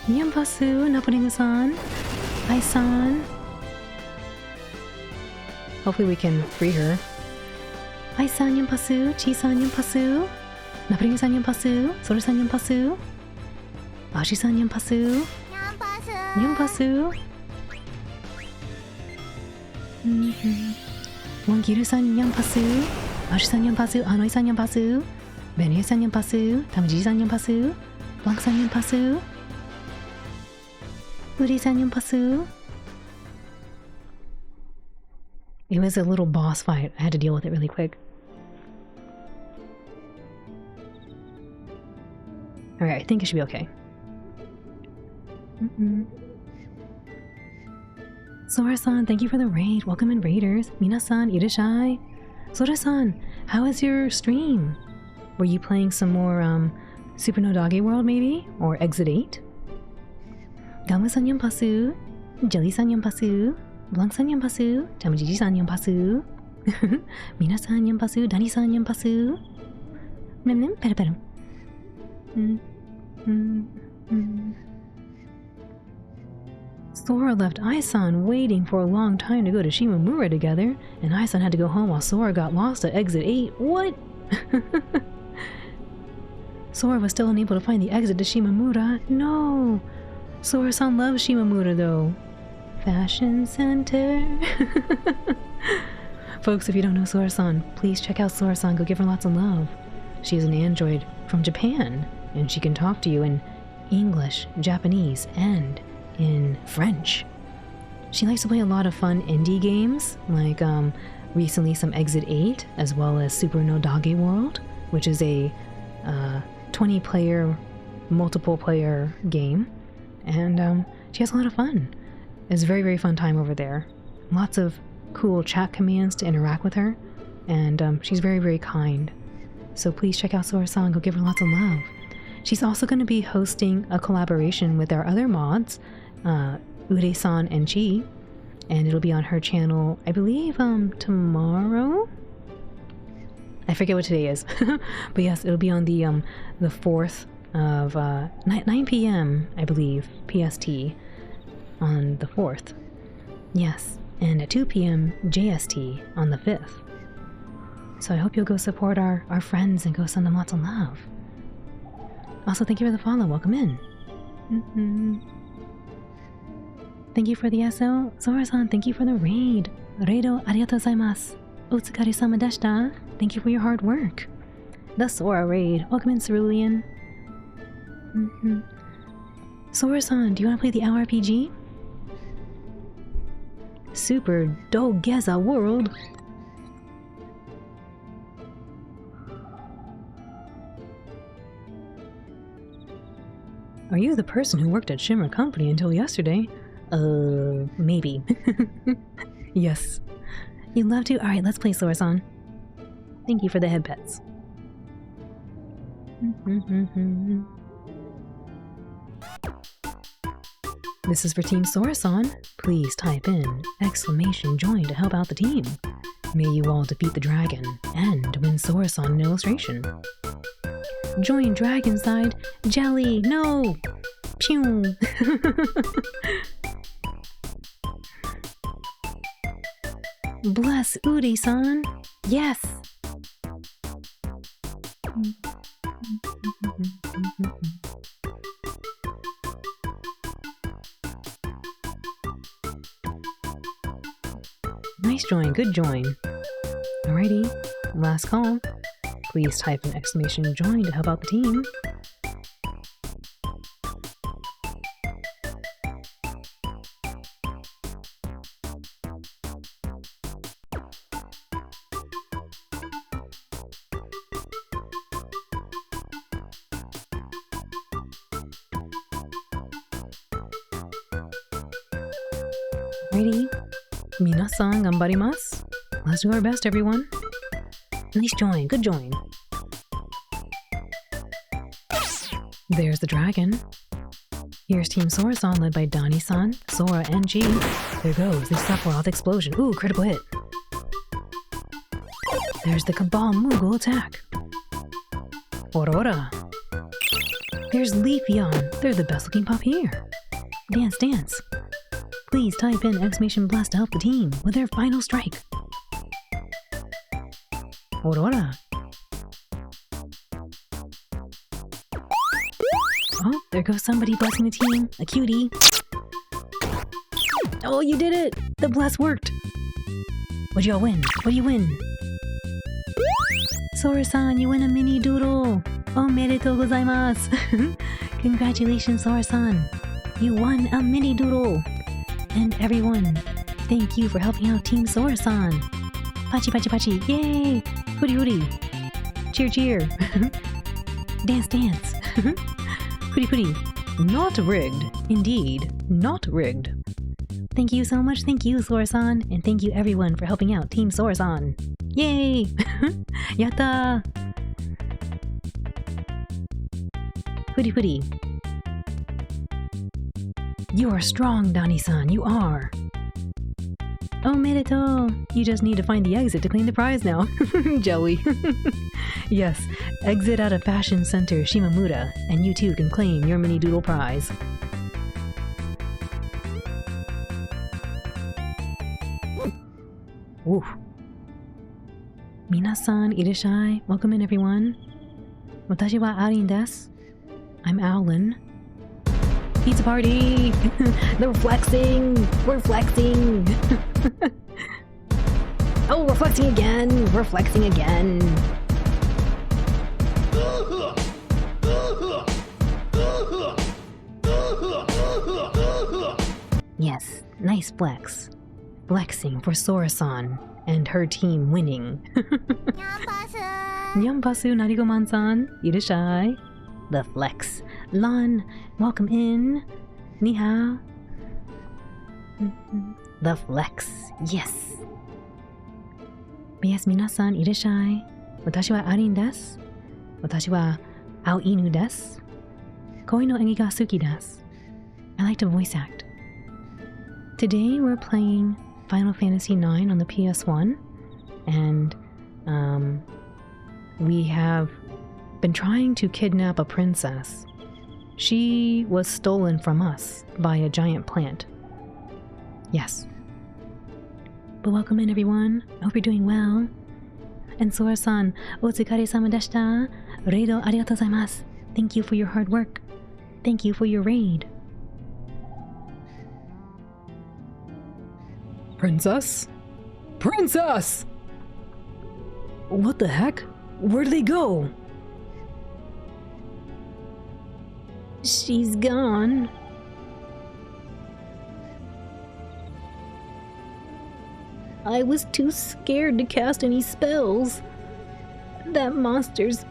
ニャンパス、ナポリングさん。アイさん。Hopefully we can free her. アイさん、ニャンパス。チーさん、ニャンパス。ナポリングさん、ニャンパス。ソラさん、ニャンパス。アシさん、ニャンパス。ニャンパス。ワンキルさん、ニャンパス。アシさん、ニャンパス。アノイさん、ニャンパス。ベニエさん、ニャンパス。タムジーさん、ニャンパス。ワンクさん、ニャンパス。ウリさん、ニャンパス。It was a little boss fight. I had to deal with it really quick. Alright, I think it should be okay. Sora-san, thank you for the raid. Welcome in, raiders. Mina-san, irashai. Sora-san, how was your stream? Were you playing some more Super No Doggy World maybe? Or Exit 8? Gamu-san nyampasu. Jelly-san nyampasu. Blanc-san nyampasu. Tamajiji-san nyampasu. Mina-san nyampasu. Dani-san nyampasu. Mem-mem, pera-pera. Sora left Ai-san waiting for a long time to go to Shimamura together, and Ai-san had to go home while Sora got lost at Exit 8. What? Sora was still unable to find the exit to Shimamura. No! Sora-san loves Shimamura though. Fashion Center. Folks, if you don't know Sora-san, please check out Sora-san. Go give her lots of love. She is an android from Japan, and she can talk to you in English, Japanese, and in French. She likes to play a lot of fun indie games, like recently some Exit 8, as well as Super No Doggy World, which is a 20-player, multiple-player game. And she has a lot of fun. It's a very, very fun time over there. Lots of cool chat commands to interact with her, and she's very, very kind. So please check out Sora-san, go give her lots of love. She's also going to be hosting a collaboration with our other mods, Ure-san and Chi, and it'll be on her channel, I believe, tomorrow? I forget what today is, but yes, it'll be on the 4th of 9 p.m. I believe PST on the 4th. Yes, and at 2 p.m. JST on the 5th. So I hope you'll go support our friends and go send them lots of love. Also, thank you for the follow. Welcome in. Thank you for the SO. Sora-san, thank you for the raid. Reido arigatou gozaimasu. Otsukare-sama deshita. Thank you for your hard work. The Sora raid. Welcome in, Cerulean. Sora-san, do you want to play the OWL RPG? Super Dogeza World. Are you the person who worked at Shimmer Company until yesterday? Maybe. Yes. You'd love to? Alright, let's play Sora-san. Thank you for the head pets. This is for Team Sora-san. Please type in !join to help out the team. May you all defeat the dragon and win Sora-san an illustration. Join Dragonside. Jelly, no! Pew! Bless Uri-san. Yes! Nice join, good join. Alrighty, last call. Please type an !join to help out the team. Alrighty. Minasan ganbarimasu. Let's do our best, everyone. Nice join. Good join. There's the dragon. Here's Team Sora-san led by Dani-san, Sora, and G. There goes the Sephiroth explosion. Ooh, critical hit. There's the Cabal Moogle attack. Aurora. There's Leafeon. They're the best looking pup here. Dance, dance. Please type in exclamation blast to help the team with their final strike. Aurora. Oh, there goes somebody blessing the team. A cutie. Oh, you did it! The bless worked. What do y'all win? What do you win? Sora-san, you win a mini doodle. Omedetou gozaimasu. Congratulations, Sora-san. You won a mini doodle. And everyone, thank you for helping out Team Sora-san. Pachi pachi pachi. Yay! Hooty hooty. Cheer cheer. Dance dance. Hooty hooty. Not rigged. Indeed, not rigged. Thank you so much. Thank you, Sora-san. And thank you everyone for helping out Team Sora-san. Yay! Yatta! Hooty hooty. You are strong, Dani-san. You are. Omedetou. You just need to find the exit to claim the prize now. Jelly. Yes, exit out of Fashion Center Shimamura, and you too can claim your mini doodle prize. Ooh. Minasan irashai. Welcome in, everyone. Watashi wa Arin desu. I'm Owlin. Pizza party! They're flexing! We're flexing! Oh, we're flexing again! We're flexing again! Yes, nice flex. Flexing for Sora-san and her team winning. Nyampasu Narigoman-san, irashai. The flex. Lon, welcome in. Ni hao. The flex. Yes. Yes, minasan irashai. Watashi wa Arin desu. Watashi wa Aoinu desu. Koi no engi ga suki desu. I like to voice act. Today we're playing Final Fantasy IX on the PS1, and we have been trying to kidnap a princess. She was stolen from us by a giant plant. Yes. But welcome in, everyone. I hope you're doing well. And Sora-san, otsukare-sama deshita. Reido arigatou gozaimasu. Thank you for your hard work. Thank you for your raid. Princess? Princess! What the heck? Where did they go? She's gone. I was too scared to cast any spells. That monster's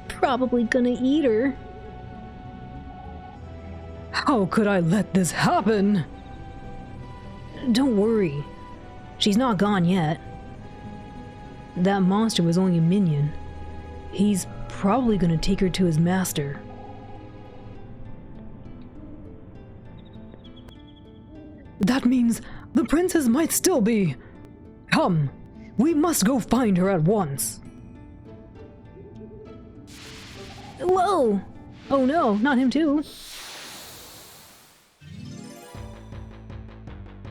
probably gonna eat her. How could I let this happen? Don't worry. She's not gone yet. That monster was only a minion. He's probably gonna take her to his master. That means the princess might still be. Come, we must go find her at once. Whoa! Oh no, not him too.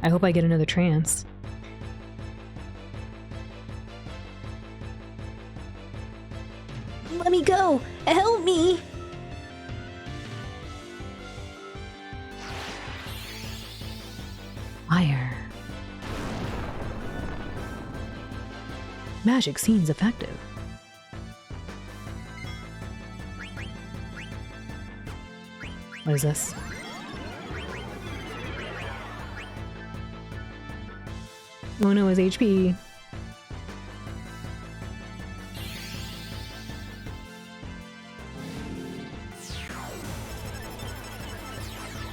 I hope I get another trance. Let me go! Help me! Fire. Magic seems effective. What is this? Oh no, his HP.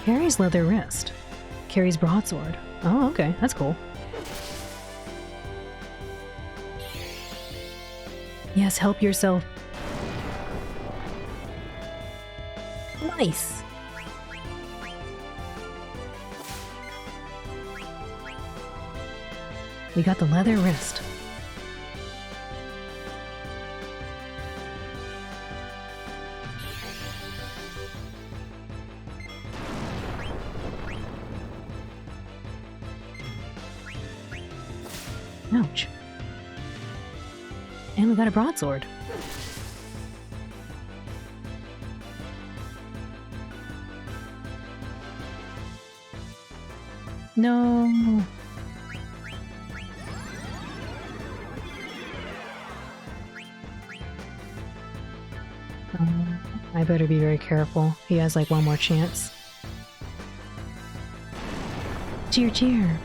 Carries leather wrist. Carries broadsword. Oh, okay, that's cool. Yes, help yourself. Nice! We got the leather wrist. Ouch. And we got a broadsword. No. I better be very careful. He has like one more chance. Cheer, cheer.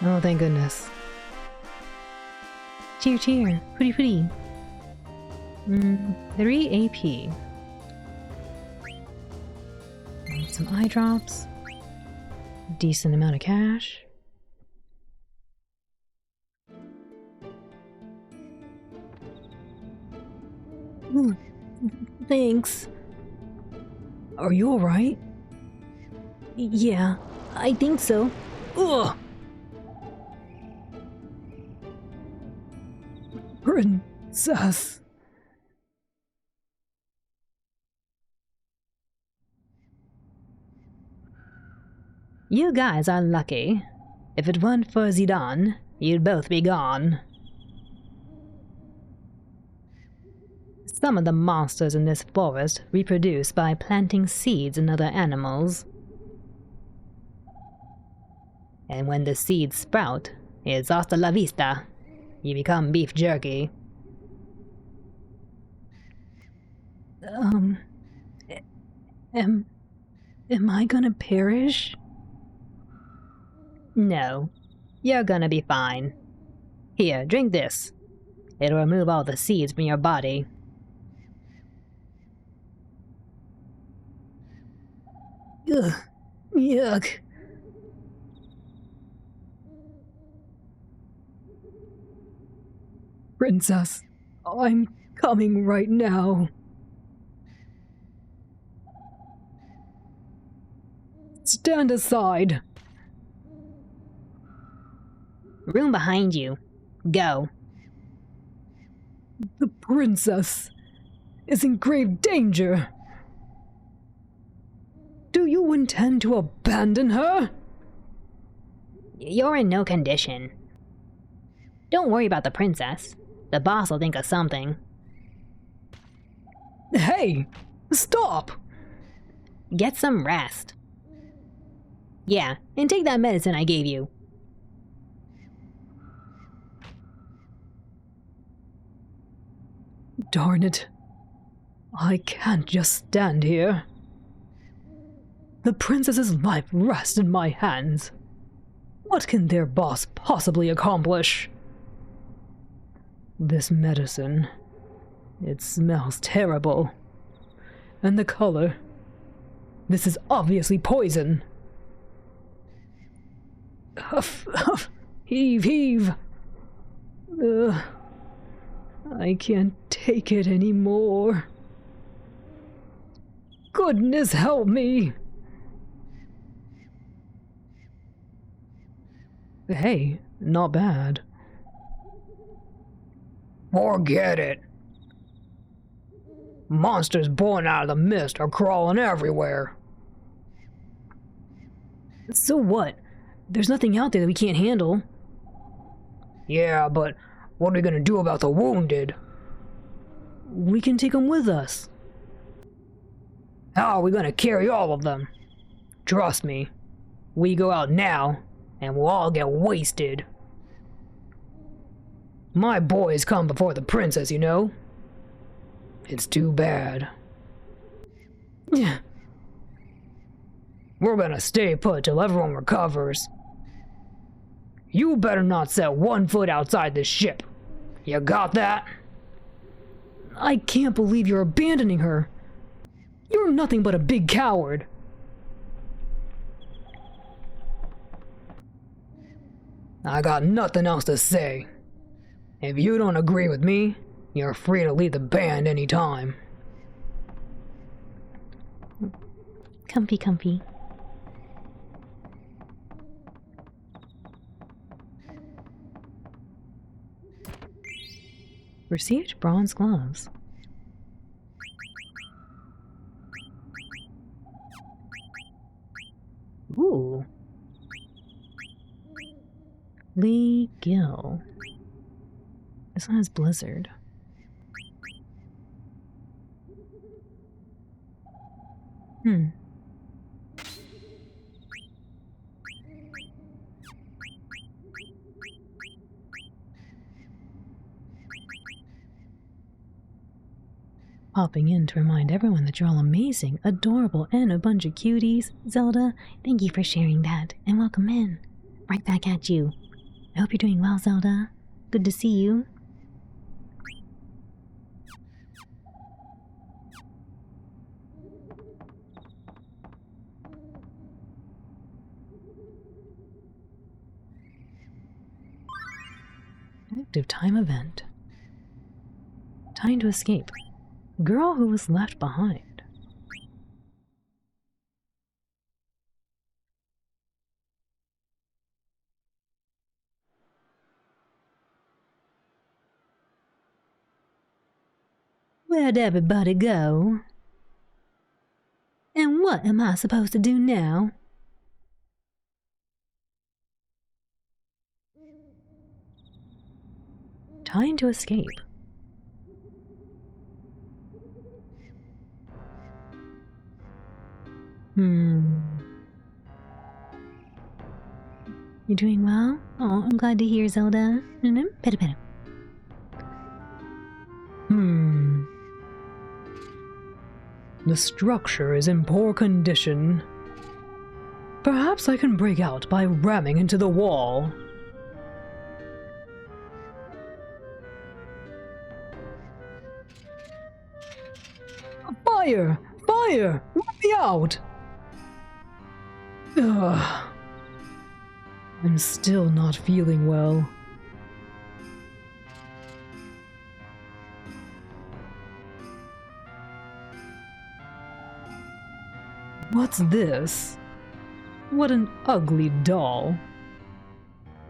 Oh, thank goodness. Cheer, cheer. Hooty, hooty. 3 AP. Need some eye drops. Decent amount of cash. Thanks. Are you alright? Yeah, I think so. Ugh! Princess. You guys are lucky. If it weren't for Zidane, you'd both be gone. Some of the monsters in this forest reproduce by planting seeds in other animals. And when the seeds sprout, it's hasta la vista. You become beef jerky. Am I gonna perish? No, you're gonna be fine. Here, drink this. It'll remove all the seeds from your body. Ugh. Yuck. Princess, I'm coming right now. Stand aside. Room behind you. Go. The princess is in grave danger. Do you intend to abandon her? You're in no condition. Don't worry about the princess. The boss will think of something. Hey! Stop! Get some rest. Yeah, and take that medicine I gave you. Darn it. I can't just stand here. The princess's life rests in my hands. What can their boss possibly accomplish? This medicine, it smells terrible. And the color. This is obviously poison. Huff, huff, heave, heave. Ugh. I can't take it anymore. Goodness help me! Hey, not bad. Forget it. Monsters born out of the mist are crawling everywhere. So what? There's nothing out there that we can't handle. Yeah, but what are we gonna do about the wounded? We can take them with us. How are we gonna carry all of them? Trust me, we go out now, and we'll all get wasted. My boys come before the princess, you know? It's too bad. We're gonna stay put till everyone recovers. You better not set one foot outside this ship. You got that? I can't believe you're abandoning her. You're nothing but a big coward. I got nothing else to say. If you don't agree with me, you're free to leave the band anytime. Comfy, comfy. Received bronze gloves. Ooh. Lee Gill. This one has Blizzard. Popping in to remind everyone that you're all amazing, adorable, and a bunch of cuties. Zelda, thank you for sharing that, and welcome in. Right back at you. I hope you're doing well, Zelda. Good to see you. Active time event. Time to escape. Girl who was left behind. Where'd everybody go? And what am I supposed to do now? Time to escape. You doing well? Oh, I'm glad to hear, Zelda. Better. The structure is in poor condition. Perhaps I can break out by ramming into the wall. Fire! Fire! Let me out! Ugh. I'm still not feeling well. What's this? What an ugly doll.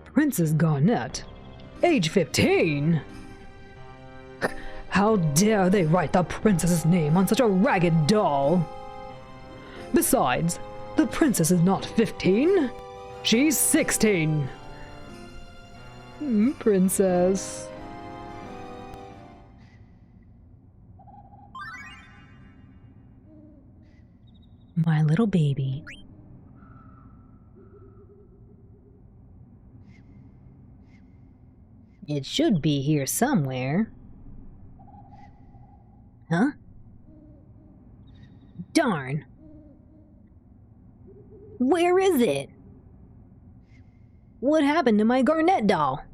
Princess Garnet, age 15? How dare they write the princess's name on such a ragged doll? Besides, the princess is not 15. She's 16. Princess. My little baby. It should be here somewhere. Huh? Darn. Where is it? What happened to my Garnet doll?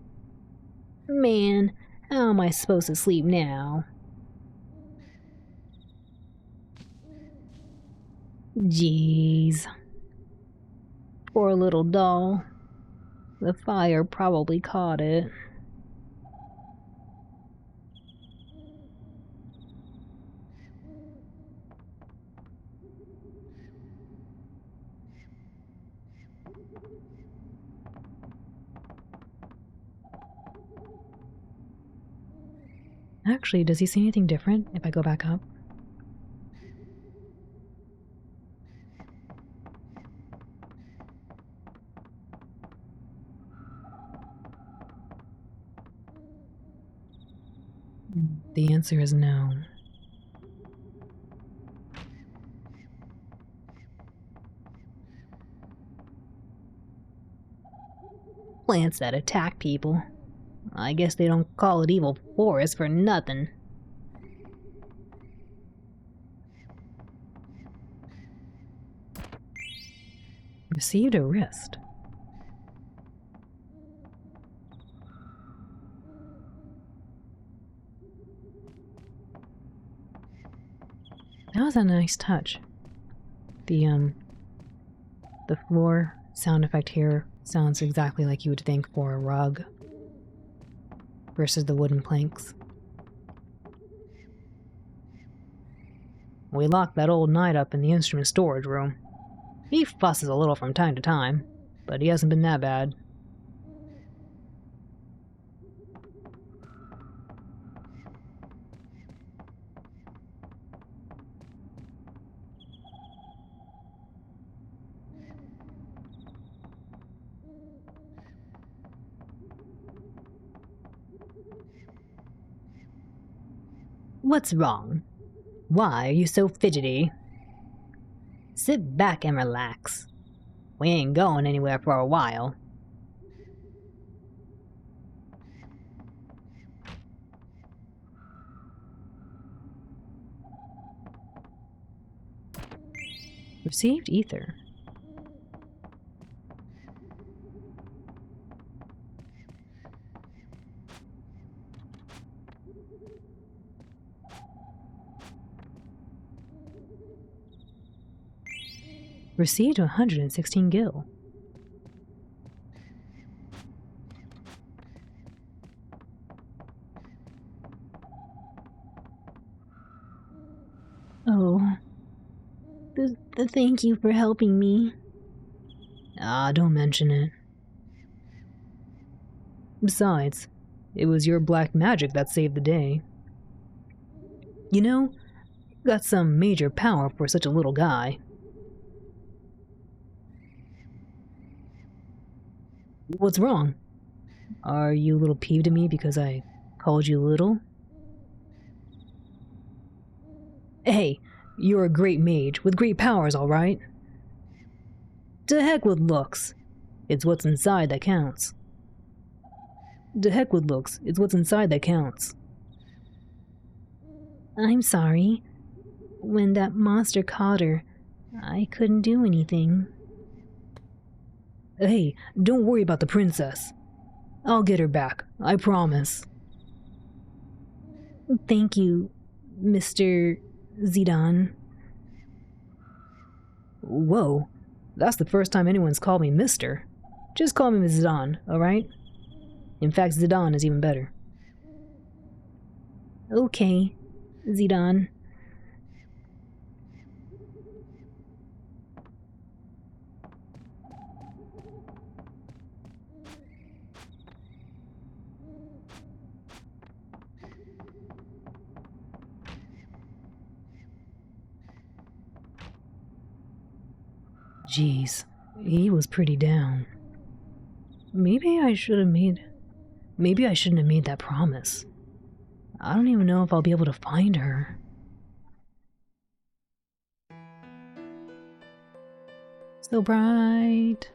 Man, how am I supposed to sleep now? Jeez. Poor little doll. The fire probably caught it. Actually, does he see anything different if I go back up? The answer is no. Plants that attack people. I guess they don't call it evil forest for nothing. Received a wrist. That was a nice touch. The floor sound effect here sounds exactly like you would think for a rug versus the wooden planks. We locked that old knight up in the instrument storage room. He fusses a little from time to time, but he hasn't been that bad. What's wrong? Why are you so fidgety? Sit back and relax. We ain't going anywhere for a while. Received ether. Received 116 gil. Oh. Thank you for helping me. Ah, don't mention it. Besides, it was your black magic that saved the day. You know, you got some major power for such a little guy. What's wrong? Are you a little peeved at me because I called you little? Hey, you're a great mage with great powers, all right? To heck with looks. It's what's inside that counts. To heck with looks. It's what's inside that counts. I'm sorry. When that monster caught her, I couldn't do anything. Hey, don't worry about the princess. I'll get her back, I promise. Thank you, Mr. Zidane. Whoa, that's the first time anyone's called me Mister. Just call me Zidane, alright? In fact, Zidane is even better. Okay, Zidane. Jeez, he was pretty down. Maybe I shouldn't have made that promise. I don't even know if I'll be able to find her. So bright.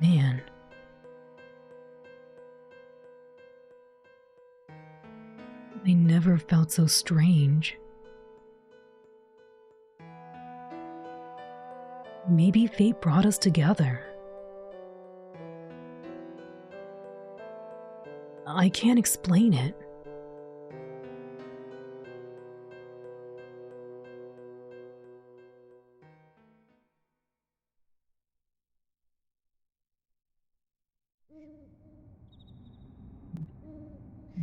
Man. I never felt so strange. Maybe fate brought us together. I can't explain it.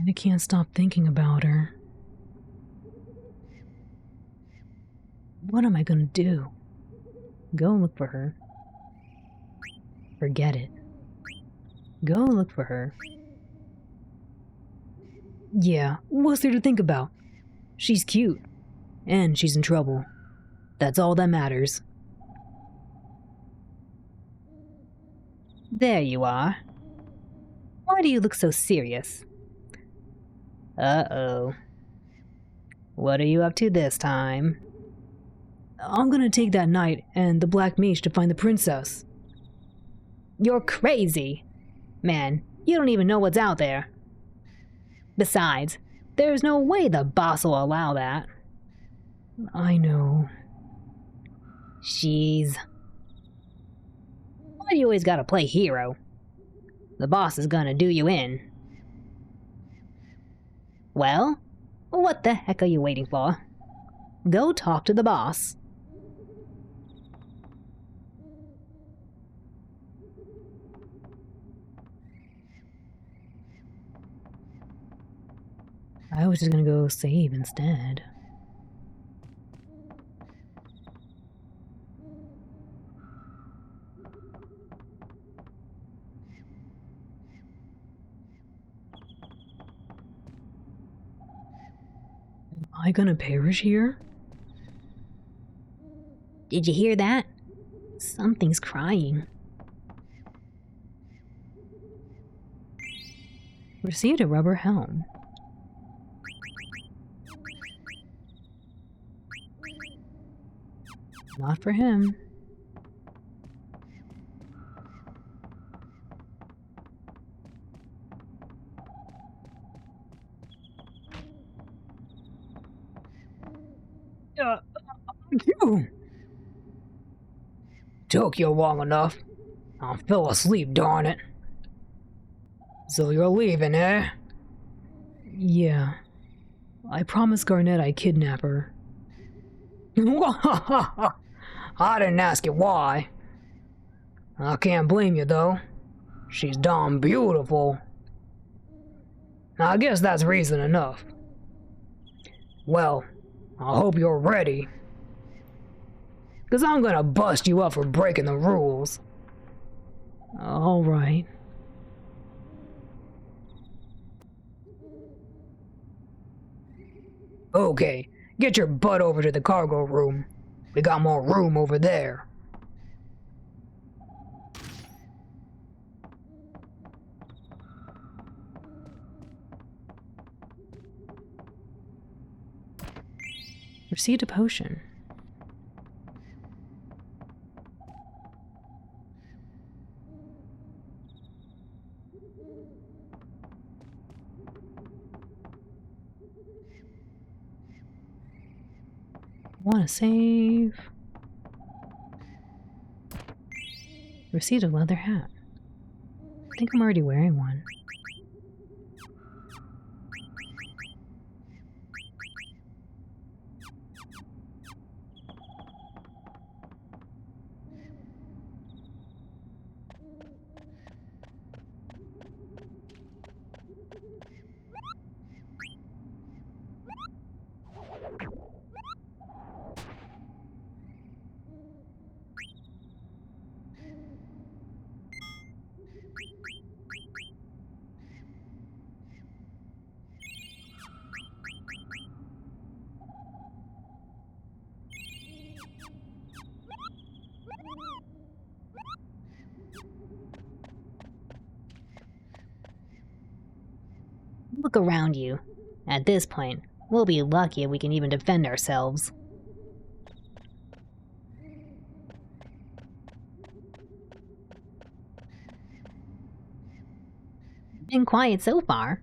I can't stop thinking about her. What am I gonna do? Go look for her? Forget it. Go look for her. Yeah, what's there to think about? She's cute. And she's in trouble. That's all that matters. There you are. Why do you look so serious? Uh-oh. What are you up to this time? I'm gonna take that knight and the black mage to find the princess. You're crazy! Man, you don't even know what's out there. Besides, There's no way the boss will allow that. I know. Jeez. Why do you always gotta play hero? The boss is gonna do you in. Well, what the heck are you waiting for? Go talk to the boss. I was just gonna go save instead. Am I gonna perish here? Did you hear that? Something's crying. Received a rubber helm. Not for him. You! Took you long enough. I fell asleep, darn it. So you're leaving, eh? Yeah. I promised Garnet I'd kidnap her. I didn't ask you why. I can't blame you, though. She's darn beautiful. I guess that's reason enough. Well, I hope you're ready. 'Cause I'm gonna bust you up for breaking the rules. All right. Okay, get your butt over to the cargo room. We got more room over there. Received a potion. Want to save. Received a leather hat. I think I'm already wearing one. Look around you. At this point, we'll be lucky if we can even defend ourselves. Been quiet so far.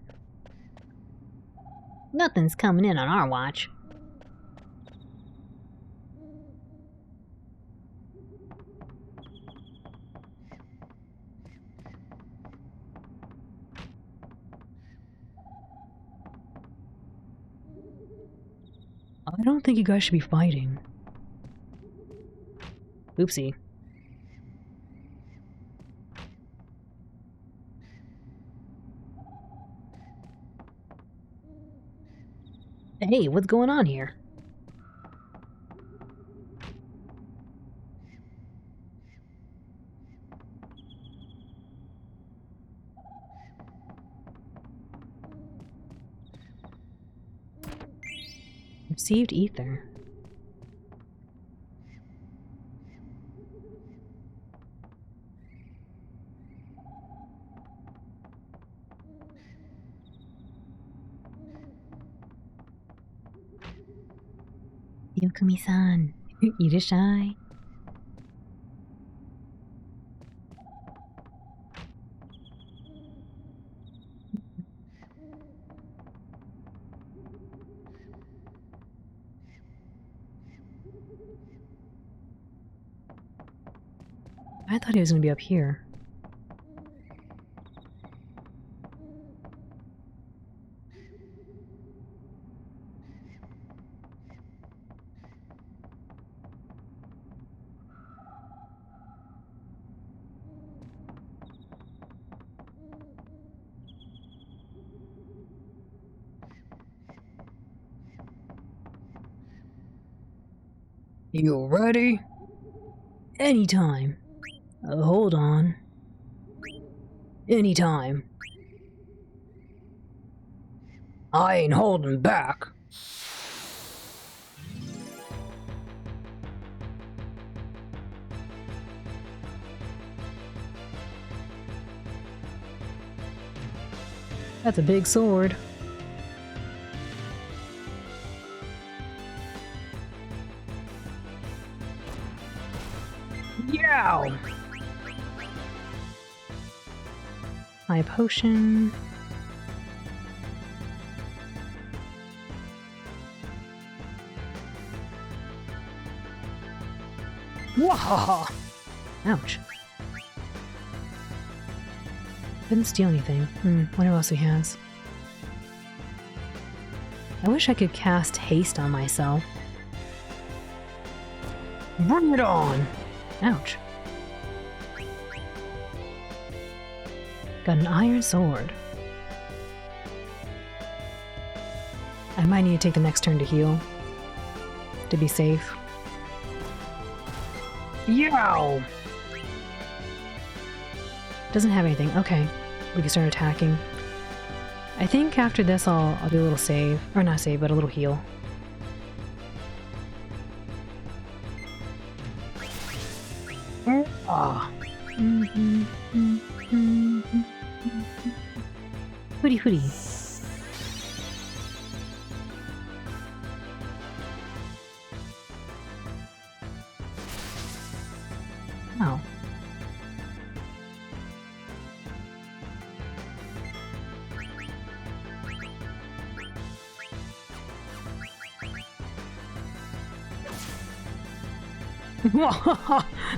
Nothing's coming in on our watch. I don't think you guys should be fighting. Oopsie. Hey, what's going on here? Received ether. Yokumi-san, Irashai. I thought he was gonna be up here. You ready? Anytime. Hold on. Anytime. I ain't holding back. That's a big sword. Yow! High potion. Wahaha! Ouch. Didn't steal anything. Wonder what else he has. I wish I could cast haste on myself. Bring it on! Ouch. Got an iron sword. I might need to take the next turn to heal. To be safe. Yow! Doesn't have anything. Okay. We can start attacking. I think after this I'll do a little save. Or not save, but a little heal. Ah, Hooty hooty. Oh.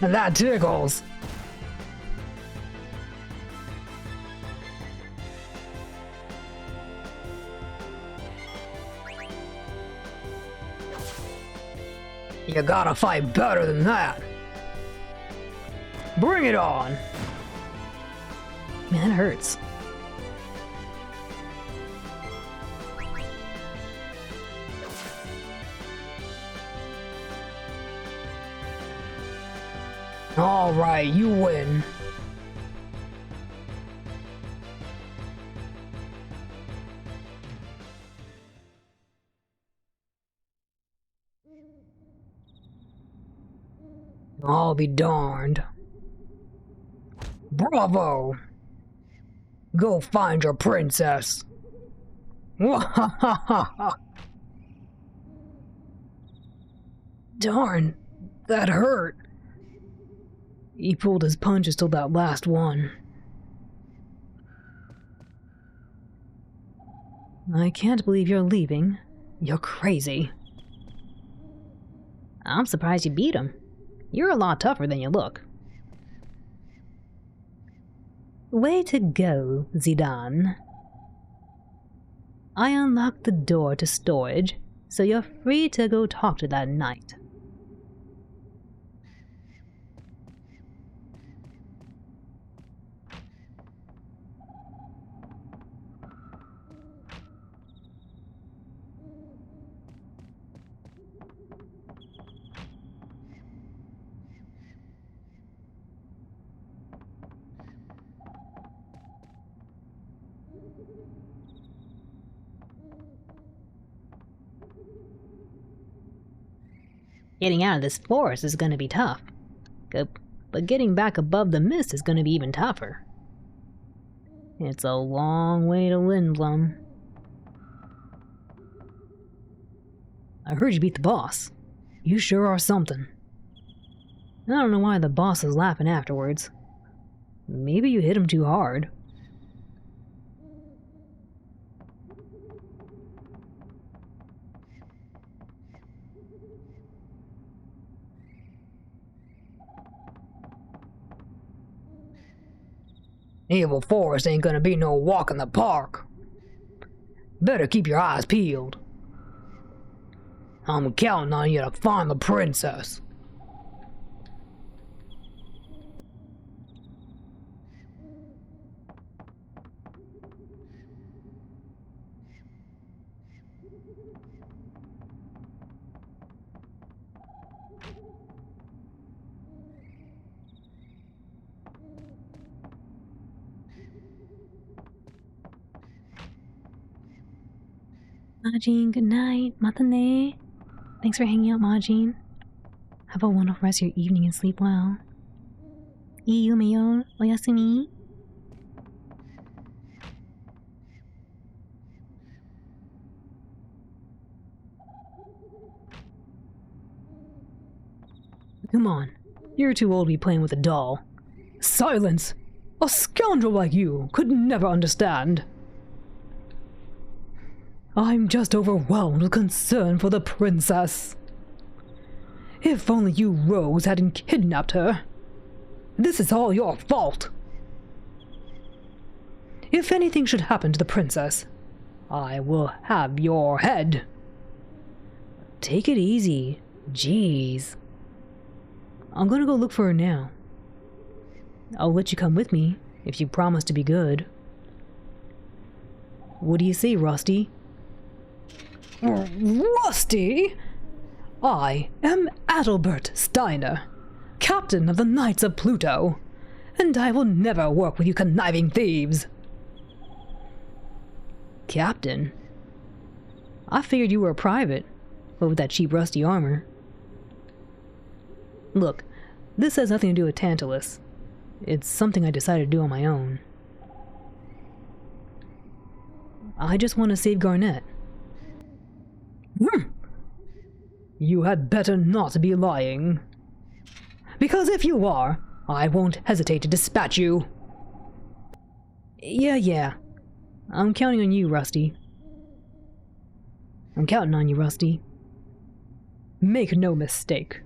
that tickles. You gotta fight better than that. Bring it on. Man, that hurts. All right, you win. I'll be darned. Bravo! Go find your princess. Darn, that hurt. He pulled his punches till that last one. I can't believe you're leaving. You're crazy. I'm surprised you beat him. You're a lot tougher than you look. Way to go, Zidane. I unlocked the door to storage, so you're free to go talk to that knight. Getting out of this forest is going to be tough. But getting back above the mist is going to be even tougher. It's a long way to Lindblum. I heard you beat the boss. You sure are something. I don't know why the boss is laughing afterwards. Maybe you hit him too hard. Evil Forest ain't gonna be no walk in the park. Better keep your eyes peeled. I'm counting on you to find the princess. Majin, good night. Matane. Thanks for hanging out, Majin. Have a wonderful rest of your evening and sleep well. Iyumeyo, oyasumi. Come on. You're too old to be playing with a doll. Silence! A scoundrel like you could never understand. I'm just overwhelmed with concern for the princess. If only you Rose hadn't kidnapped her. This is all your fault. If anything should happen to the princess, I will have your head. Take it easy. Jeez. I'm gonna go look for her now. I'll let you come with me if you promise to be good. What do you say, Rusty? Rusty? I am Adalbert Steiner, captain of the Knights of Pluto, and I will never work with you conniving thieves. Captain? I figured you were a private, but with that cheap rusty armor. Look, this has nothing to do with Tantalus. It's something I decided to do on my own. I just want to save Garnet. You had better not be lying. Because if you are, I won't hesitate to dispatch you. Yeah. I'm counting on you, Rusty. I'm counting on you, Rusty. Make no mistake.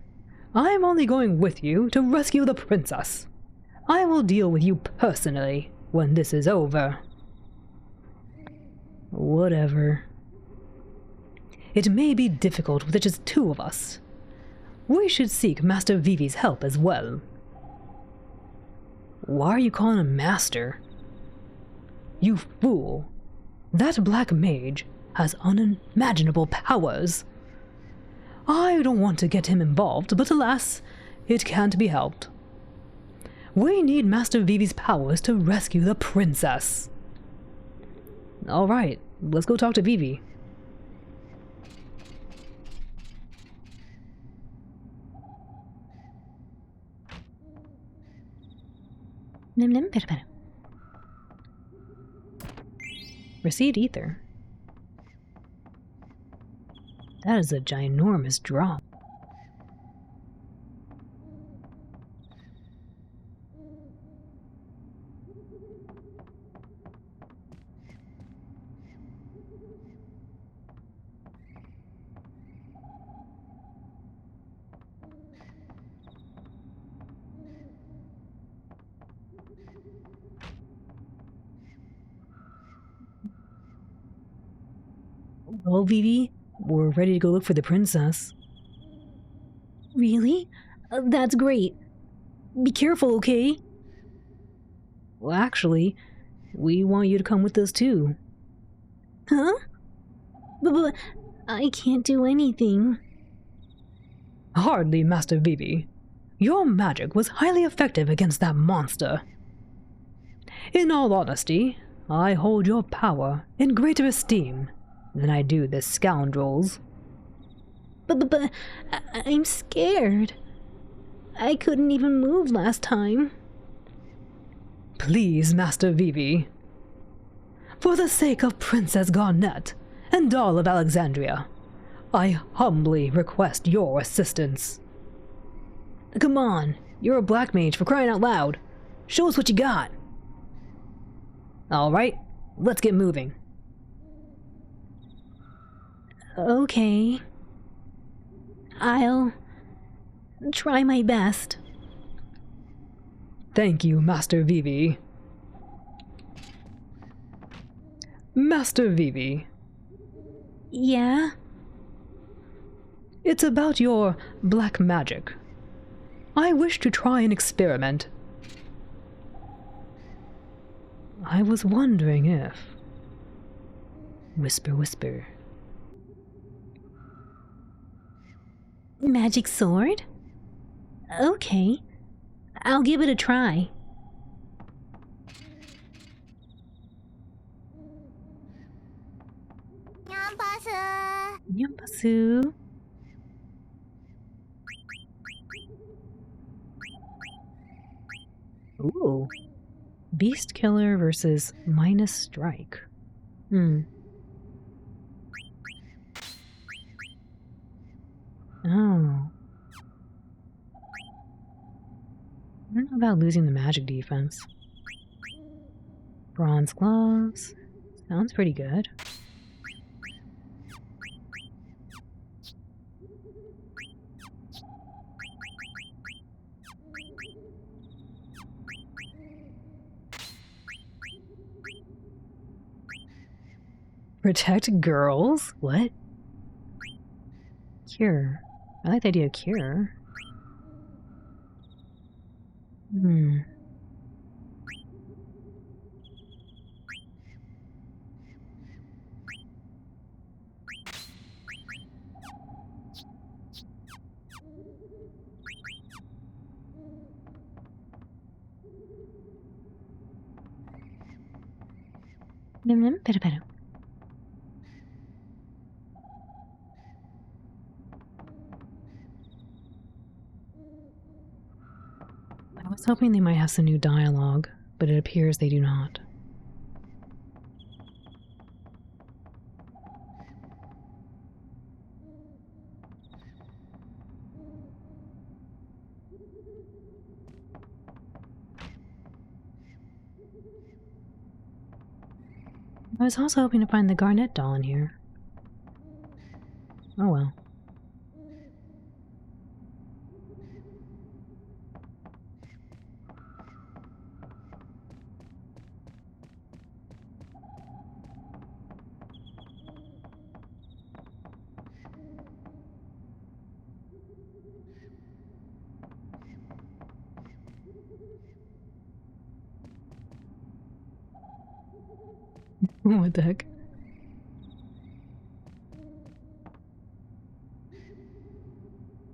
I'm only going with you to rescue the princess. I will deal with you personally when this is over. Whatever. It may be difficult with just two of us. We should seek Master Vivi's help as well. Why are you calling him Master? You fool! That black mage has unimaginable powers. I don't want to get him involved, but alas, it can't be helped. We need Master Vivi's powers to rescue the princess. Alright, let's go talk to Vivi. Received ether. That is a ginormous drop. Well, Vivi, we're ready to go look for the princess. Really? That's great. Be careful, okay? Well, actually, we want you to come with us too. Huh? But I can't do anything. Hardly, Master Vivi. Your magic was highly effective against that monster. In all honesty, I hold your power in greater esteem than I do this scoundrel's. But I'm scared. I couldn't even move last time. Please, Master Vivi. For the sake of Princess Garnet and all of Alexandria, I humbly request your assistance. Come on, you're a black mage, for crying out loud. Show us what you got. Alright, let's get moving. Okay. I'll try my best. Thank you, Master Vivi. Master Vivi. Yeah? It's about your black magic. I wish to try an experiment. I was wondering if... Whisper, whisper. Magic sword? Okay. I'll give it a try. Nyampasu. Ooh. Beast Killer versus Minus Strike. Oh. I don't know about losing the magic defense. Bronze gloves. Sounds pretty good. Protect girls? What? Cure. I like the idea of cure. I was hoping they might have some new dialogue, but it appears they do not. I was also hoping to find the Garnet doll in here. Oh well. What the heck?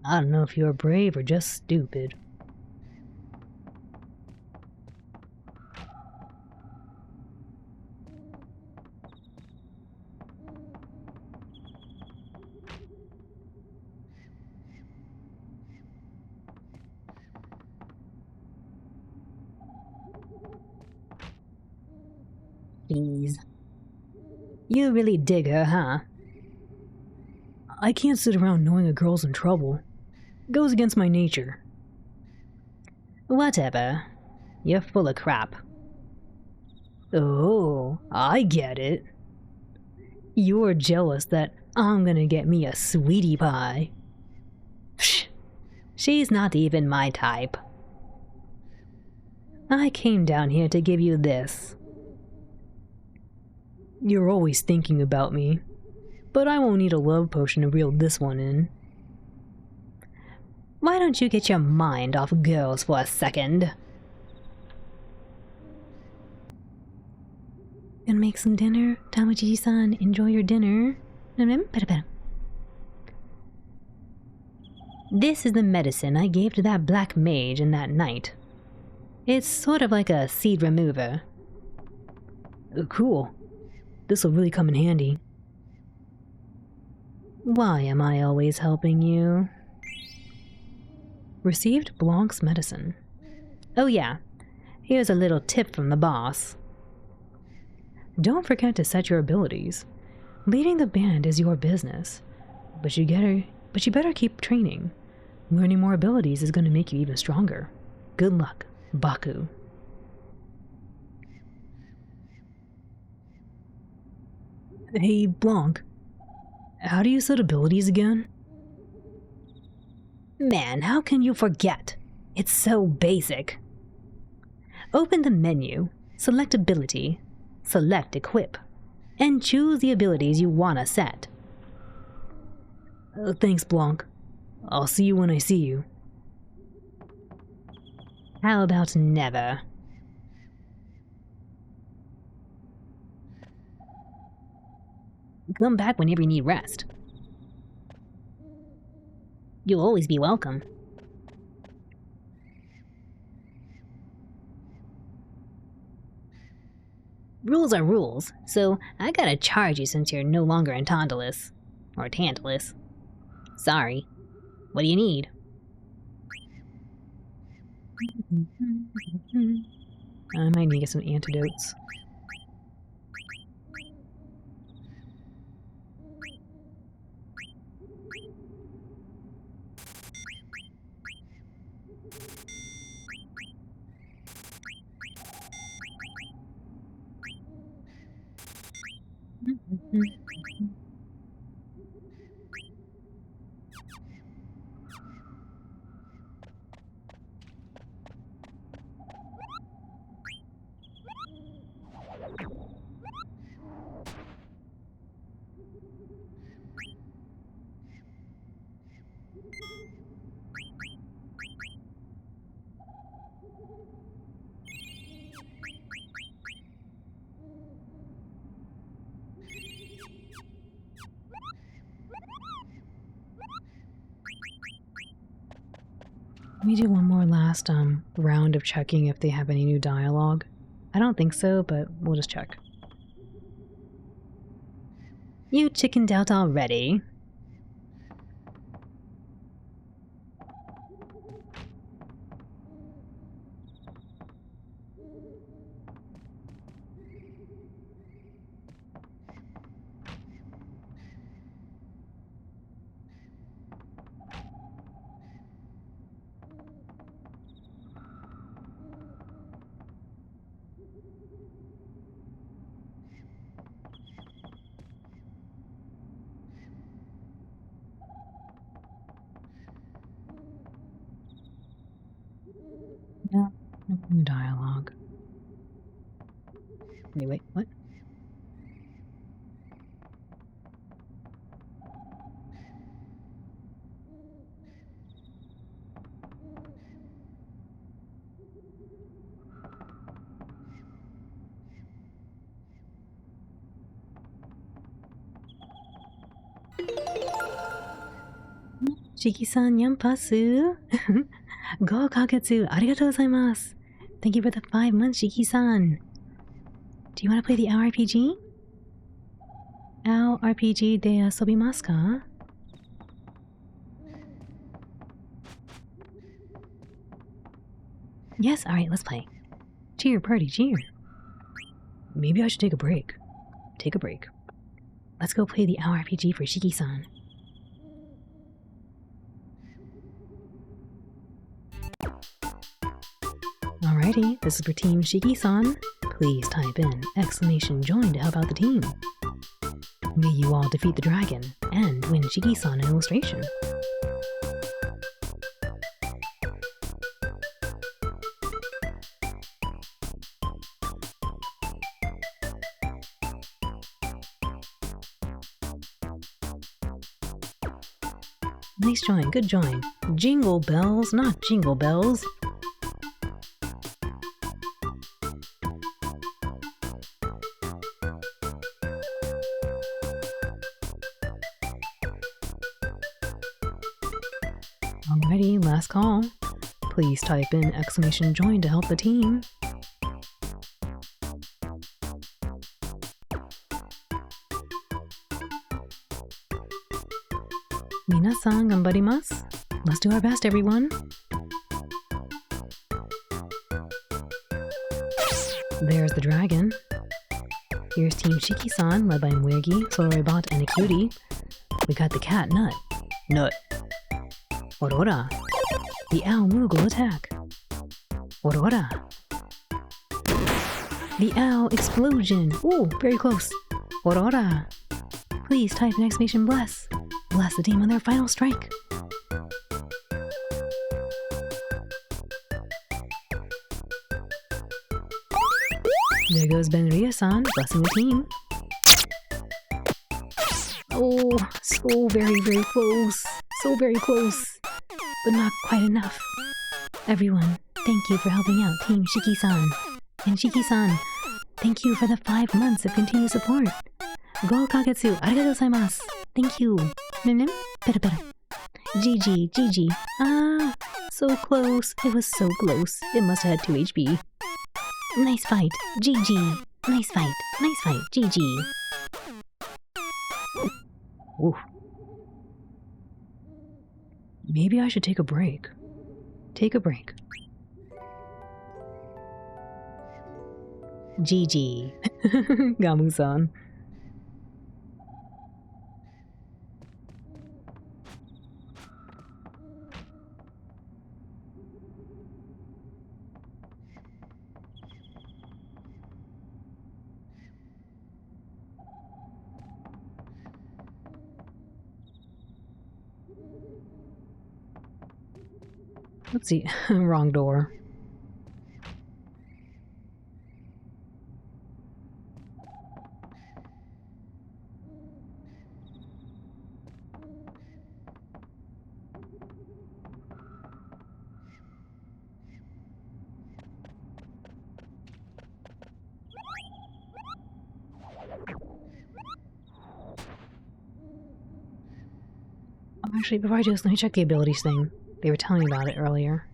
I don't know if you're brave or just stupid. Please. You really dig her, huh? I can't sit around knowing a girl's in trouble. It goes against my nature. Whatever. You're full of crap. Oh, I get it. You're jealous that I'm gonna get me a sweetie pie. Psh, she's not even my type. I came down here to give you this. You're always thinking about me, but I won't need a love potion to reel this one in. Why don't you get your mind off girls for a second? Gonna make some dinner? Tamaji-san, enjoy your dinner. This is the medicine I gave to that black mage in that night. It's sort of like a seed remover. Cool. This'll really come in handy. Why am I always helping you? Received Blanc's medicine. Oh yeah, here's a little tip from the boss. Don't forget to set your abilities. Leading the band is your business, but you better keep training. Learning more abilities is going to make you even stronger. Good luck, Baku. Hey, Blanc. How do you set abilities again? Man, how can you forget? It's so basic. Open the menu, select ability, select equip. and choose the abilities you want to set. Thanks, Blanc. I'll see you when I see you. How about never? Come back whenever you need rest. You'll always be welcome. Rules are rules, so I gotta charge you since you're no longer in Tantalus. Or Tantalus. Sorry. What do you need? I might need to get some antidotes. Let me do one more last round of checking if they have any new dialogue. I don't think so, but we'll just check. You chickened out already. No, no new dialogue. Wait, what? Shiki-san, yanpasu. Go kaketsu, arigatou gozaimasu. Thank you for the 5 months, Shiki-san. Do you want to play the OW RPG? OW RPG de asobimasu ka? Yes, alright, let's play. Cheer, party, cheer. Maybe I should take a break. Take a break. Let's go play the OW RPG for Shiki-san. Alrighty, this is for Team Shiki-san. Please type in !join to help out the team. May you all defeat the dragon and win Shiki-san an illustration. Nice join, good join. Jingle bells, not jingle bells. Alrighty, last call. Please type in !join to help the team. Minasan ganbarimasu. Let's do our best, everyone. There's the dragon. Here's Team Shiki-san, led by Muegi, Sororibot, and Acuity. We got the cat, Nut. Nut. Aurora. The owl Moogle attack. Aurora. The owl explosion. Ooh, very close. Aurora. Please type an ! bless. Bless the team on their final strike. There goes Benria-san, blessing the team. Oh, so very, very close. So very close. But not quite enough. Everyone, thank you for helping out Team Shiki-san. And Shiki-san, thank you for the 5 months of continued support. Go Kagetsu, arigatou gozaimasu. Thank you. Nim nim, pera pera. GG, GG. Ah, so close. It was so close. It must have had 2 HP. Nice fight. GG. Nice fight. Nice fight. GG. Oof. Maybe I should take a break. Take a break. GG. Gamu-san. Let's see. Wrong door. Oh, actually, before I do this, let me check the abilities thing. They were telling me about it earlier.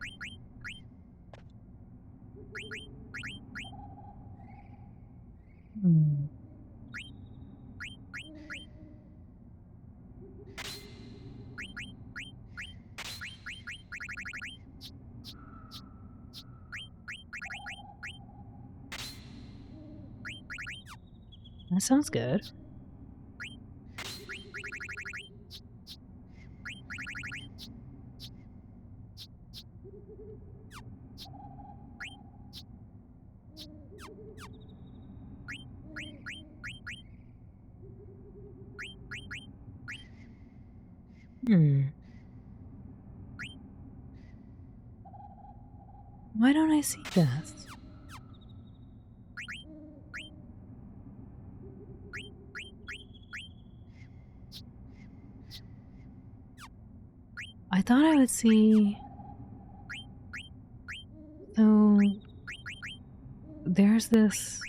That sounds good. Why don't I see this? I thought I would see... So... There's this...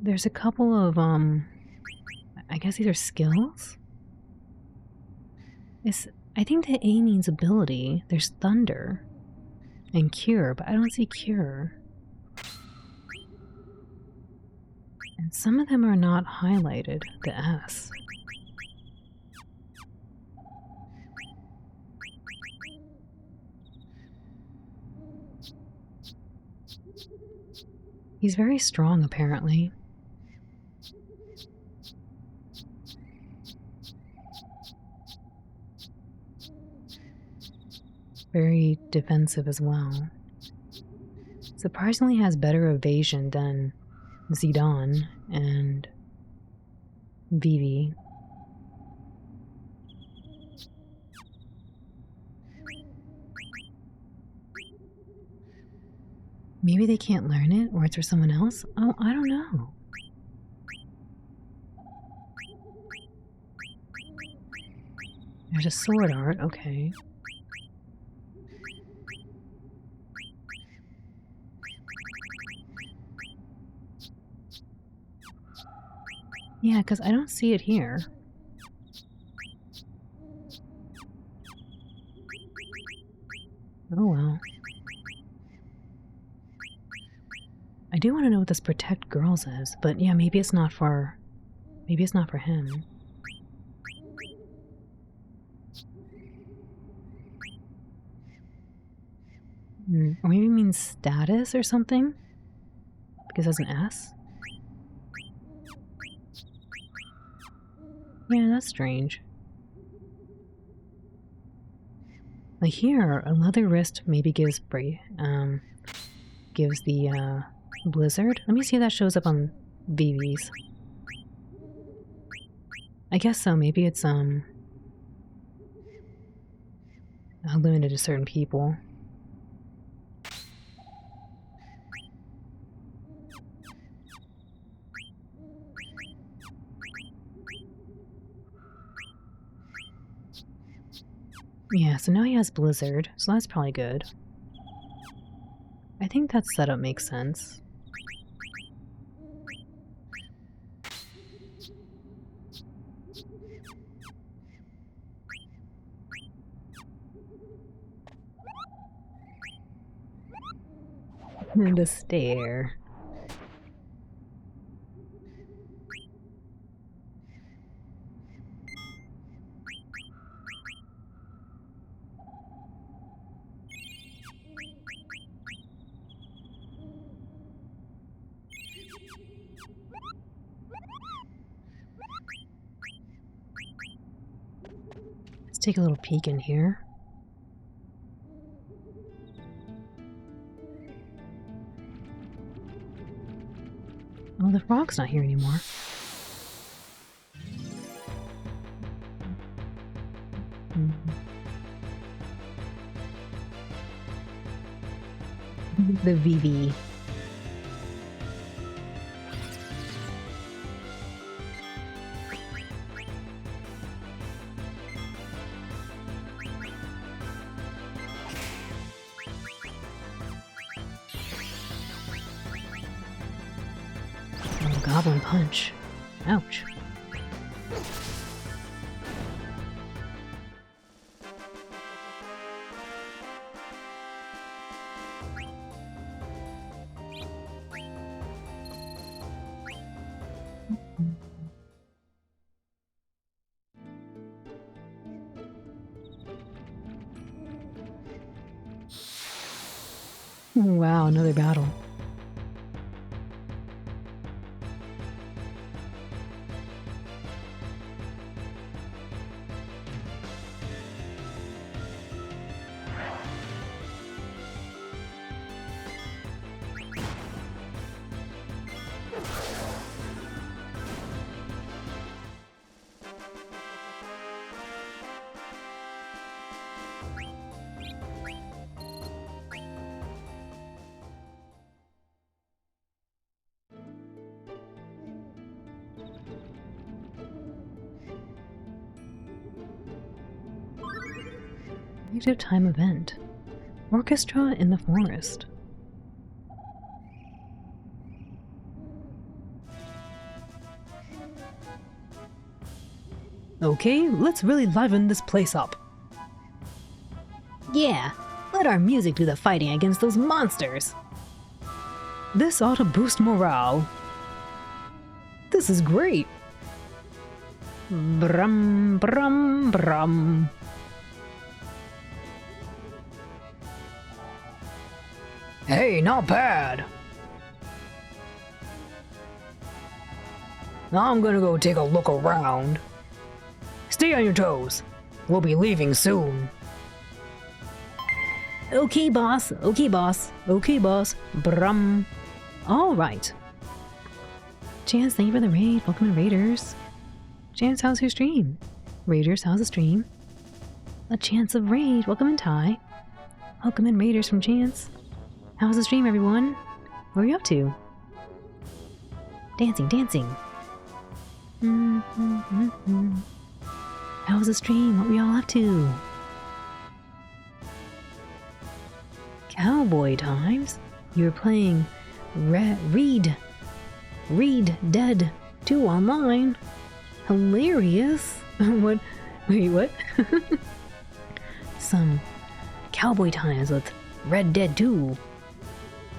There's a couple of, I guess these are skills? I think that A means ability. There's thunder. And cure, but I don't see cure. And some of them are not highlighted, the S. He's very strong, apparently. Very defensive as well. Surprisingly has better evasion than Zidane and Vivi. Maybe they can't learn it, or it's for someone else? Oh, I don't know. There's a sword art, okay. Yeah, because I don't see it here. Oh well. I do want to know what this protect girls is, but yeah, maybe it's not for him. Or maybe it means status or something? Because there's an S? Yeah, that's strange. Like here, a leather wrist maybe gives gives the blizzard. Let me see if that shows up on Vivi's. I guess so. Maybe it's limited to certain people. Yeah, so now he has Blizzard, so that's probably good. I think that setup makes sense. The stare. Let's take a little peek in here. Oh, the frog's not here anymore. The VV. Oh, Goblin Punch. Ouch. Wow, another battle. Active time event. Orchestra in the forest. Okay, let's really liven this place up. Yeah, let our music do the fighting against those monsters. This ought to boost morale. This is great. Brum, brum, brum. Hey, not bad. Now I'm gonna go take a look around. Stay on your toes. We'll be leaving soon. Okay, boss. Okay, boss. Okay, boss. Brum. All right. Chance, thank you for the raid. Welcome to Raiders. Chance, how's your stream? Raiders, how's the stream? A chance of raid. Welcome in, Ty. Welcome in, Raiders from Chance. How's the stream, everyone? What are you up to? Dancing, dancing. How's the stream? What were y'all up to? Cowboy times? You were playing Read Dead 2 online. Hilarious. What? Wait, what? Some cowboy times with Red Dead 2.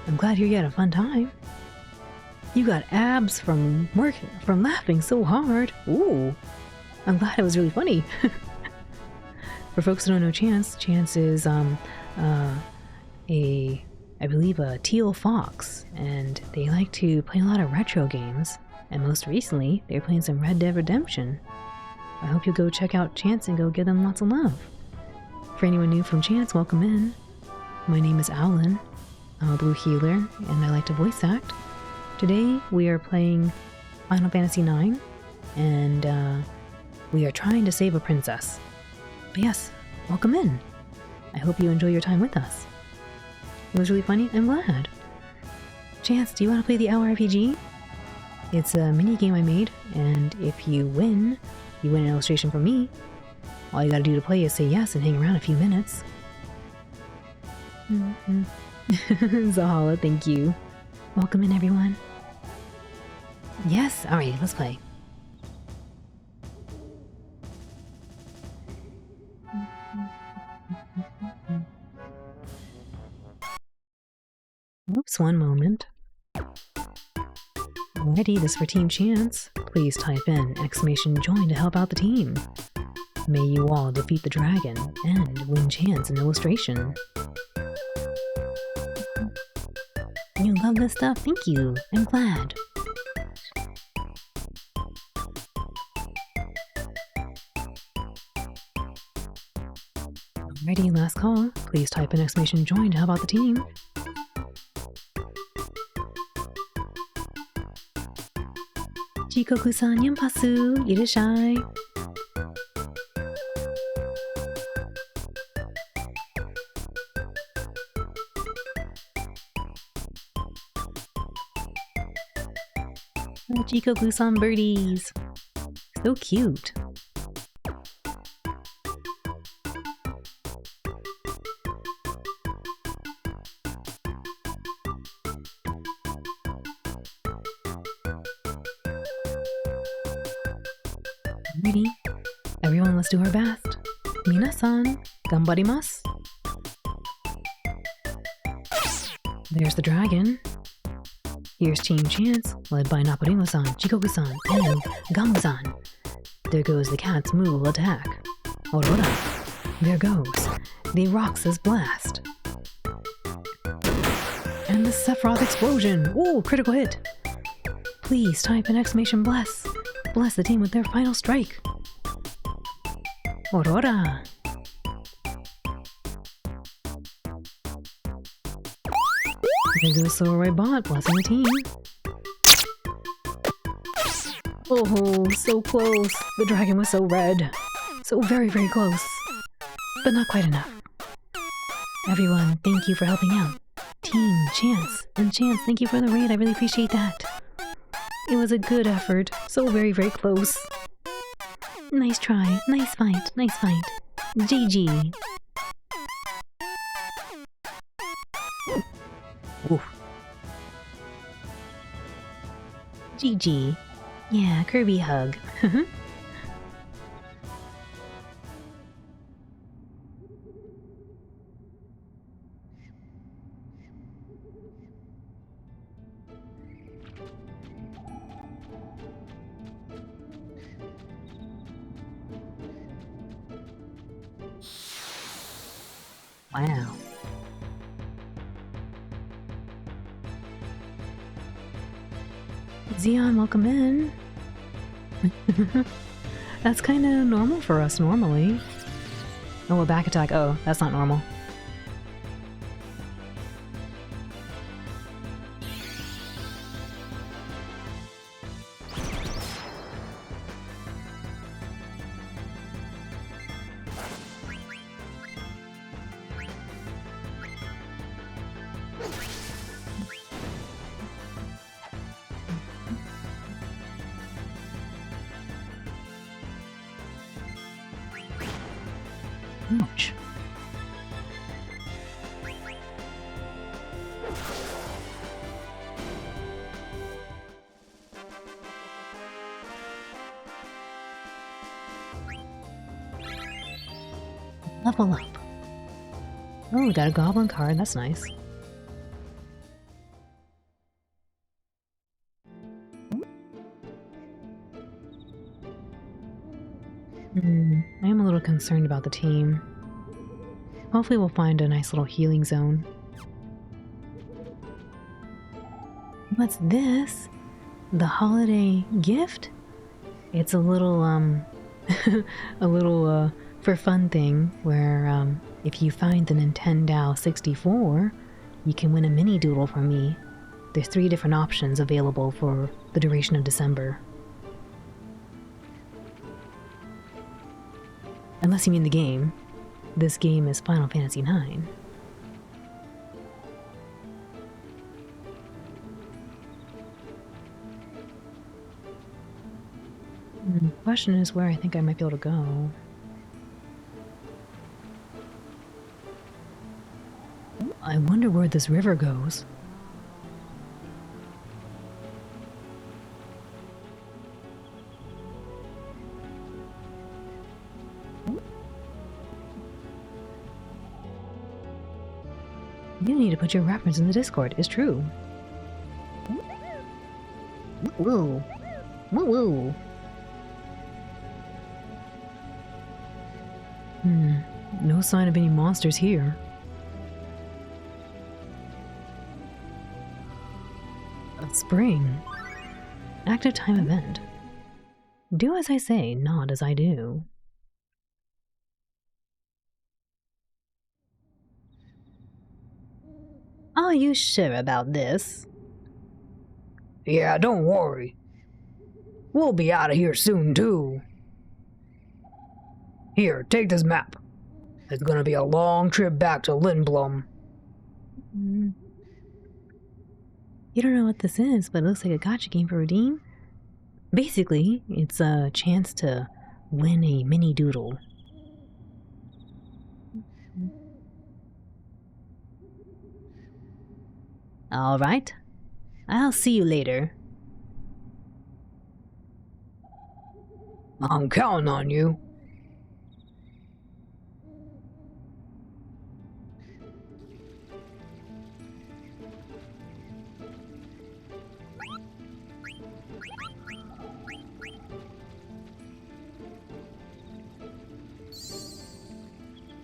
I'm glad you had a fun time. You got abs from laughing so hard. Ooh. I'm glad it was really funny. For folks who don't know Chance, Chance is I believe a teal fox, and they like to play a lot of retro games, and most recently they're playing some Red Dead Redemption. I hope you'll go check out Chance and go give them lots of love. For anyone new from Chance, welcome in. My name is Alan. I'm a blue healer, and I like to voice act. Today we are playing Final Fantasy IX, and we are trying to save a princess. But yes, welcome in. I hope you enjoy your time with us. It was really funny. I'm glad. Chance, do you want to play the Hour RPG? It's a mini game I made, and if you win an illustration from me. All you gotta do to play is say yes and hang around a few minutes. Zahala, thank you. Welcome in, everyone. Yes, alright, let's play. Oops, one moment. Alrighty, this for Team Chance. Please type in !join to help out the team. May you all defeat the dragon and win Chance an illustration. You love this stuff? Thank you. I'm glad. Alrighty, last call. Please type in !join to help out the team. Chikoku-san, yanpasu, irashai. Oh, Chikoku-san birdies. So cute. Ready? Everyone, let's do our best. Minasan, ganbarimasu. There's the dragon. Here's Team Chance, led by Naparimo-san, Chikoku-san, and Gamu-san. There goes the cat's move attack. Aurora. There goes the Roxas blast. And the Sephiroth explosion. Ooh, critical hit. Please type in bless. Bless the team with their final strike. Aurora. There goes Soroi Bot, blessing the team. Oh, so close. The dragon was so red. So very, very close. But not quite enough. Everyone, thank you for helping out. Team, Chance. And Chance, thank you for the raid. I really appreciate that. It was a good effort. So very, very close. Nice try. Nice fight. Nice fight. GG. Oof. GG. Yeah, Kirby hug. Wow. Xeon, welcome in. That's kind of normal for us normally. Oh, a back attack. Oh, that's not normal. Ouch. Level up. Oh, we got a goblin card. That's nice. I am a little concerned about the team. Hopefully we'll find a nice little healing zone. What's this? The holiday gift? It's a little, a little, for fun thing where, if you find the Nintendo 64, you can win a mini doodle from me. There's 3 different options available for the duration of December. Unless you mean the game. This game is Final Fantasy IX. The question is where I think I might be able to go. I wonder where this river goes. You need to put your reference in the Discord, it's true. Woo. Woo woo. No sign of any monsters here. Spring. Active time event. Do as I say, not as I do. Are you sure about this? Yeah, don't worry. We'll be out of here soon, too. Here, take this map. It's gonna be a long trip back to Lindblom. You don't know what this is, but it looks like a gacha game for Redeem. Basically, it's a chance to win a mini doodle. Alright. I'll see you later. I'm counting on you.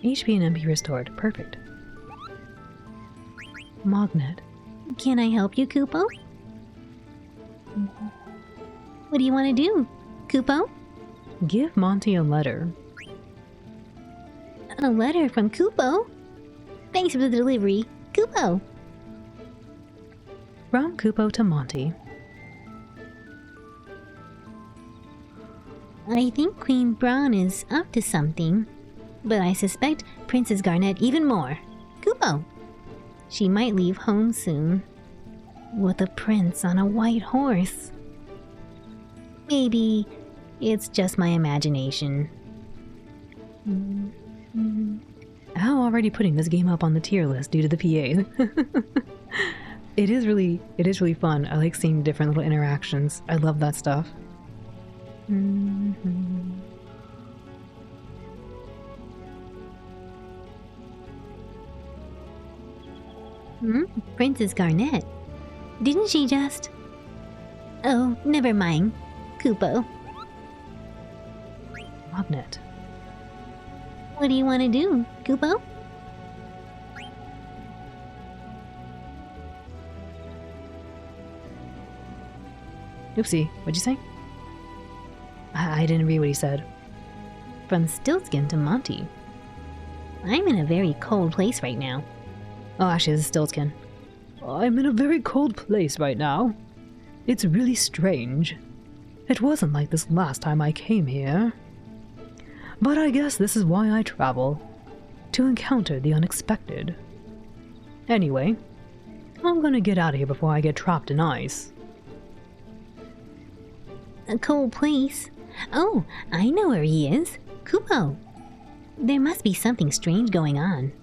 HP and MP restored. Perfect. Magnet. Can I help you, Kupo? What do you want to do, Kupo? Give Monty a letter. A letter from Kupo? Thanks for the delivery, Kupo. From Kupo to Monty. I think Queen Braun is up to something, but I suspect Princess Garnet even more. Kupo! She might leave home soon, with a prince on a white horse. Maybe it's just my imagination. How already putting this game up on the tier list due to the PA. It is really fun. I like seeing different little interactions. I love that stuff. Princess Garnet. Didn't she just... Oh, never mind. Kupo. Magnet. What do you want to do, Kupo? Oopsie, what'd you say? I didn't read what he said. From Stiltskin to Monty. I'm in a very cold place right now. Oh, actually, this is Stiltskin. I'm in a very cold place right now. It's really strange. It wasn't like this last time I came here. But I guess this is why I travel. To encounter the unexpected. Anyway, I'm gonna get out of here before I get trapped in ice. A cold place? Oh, I know where he is. Kupo. There must be something strange going on.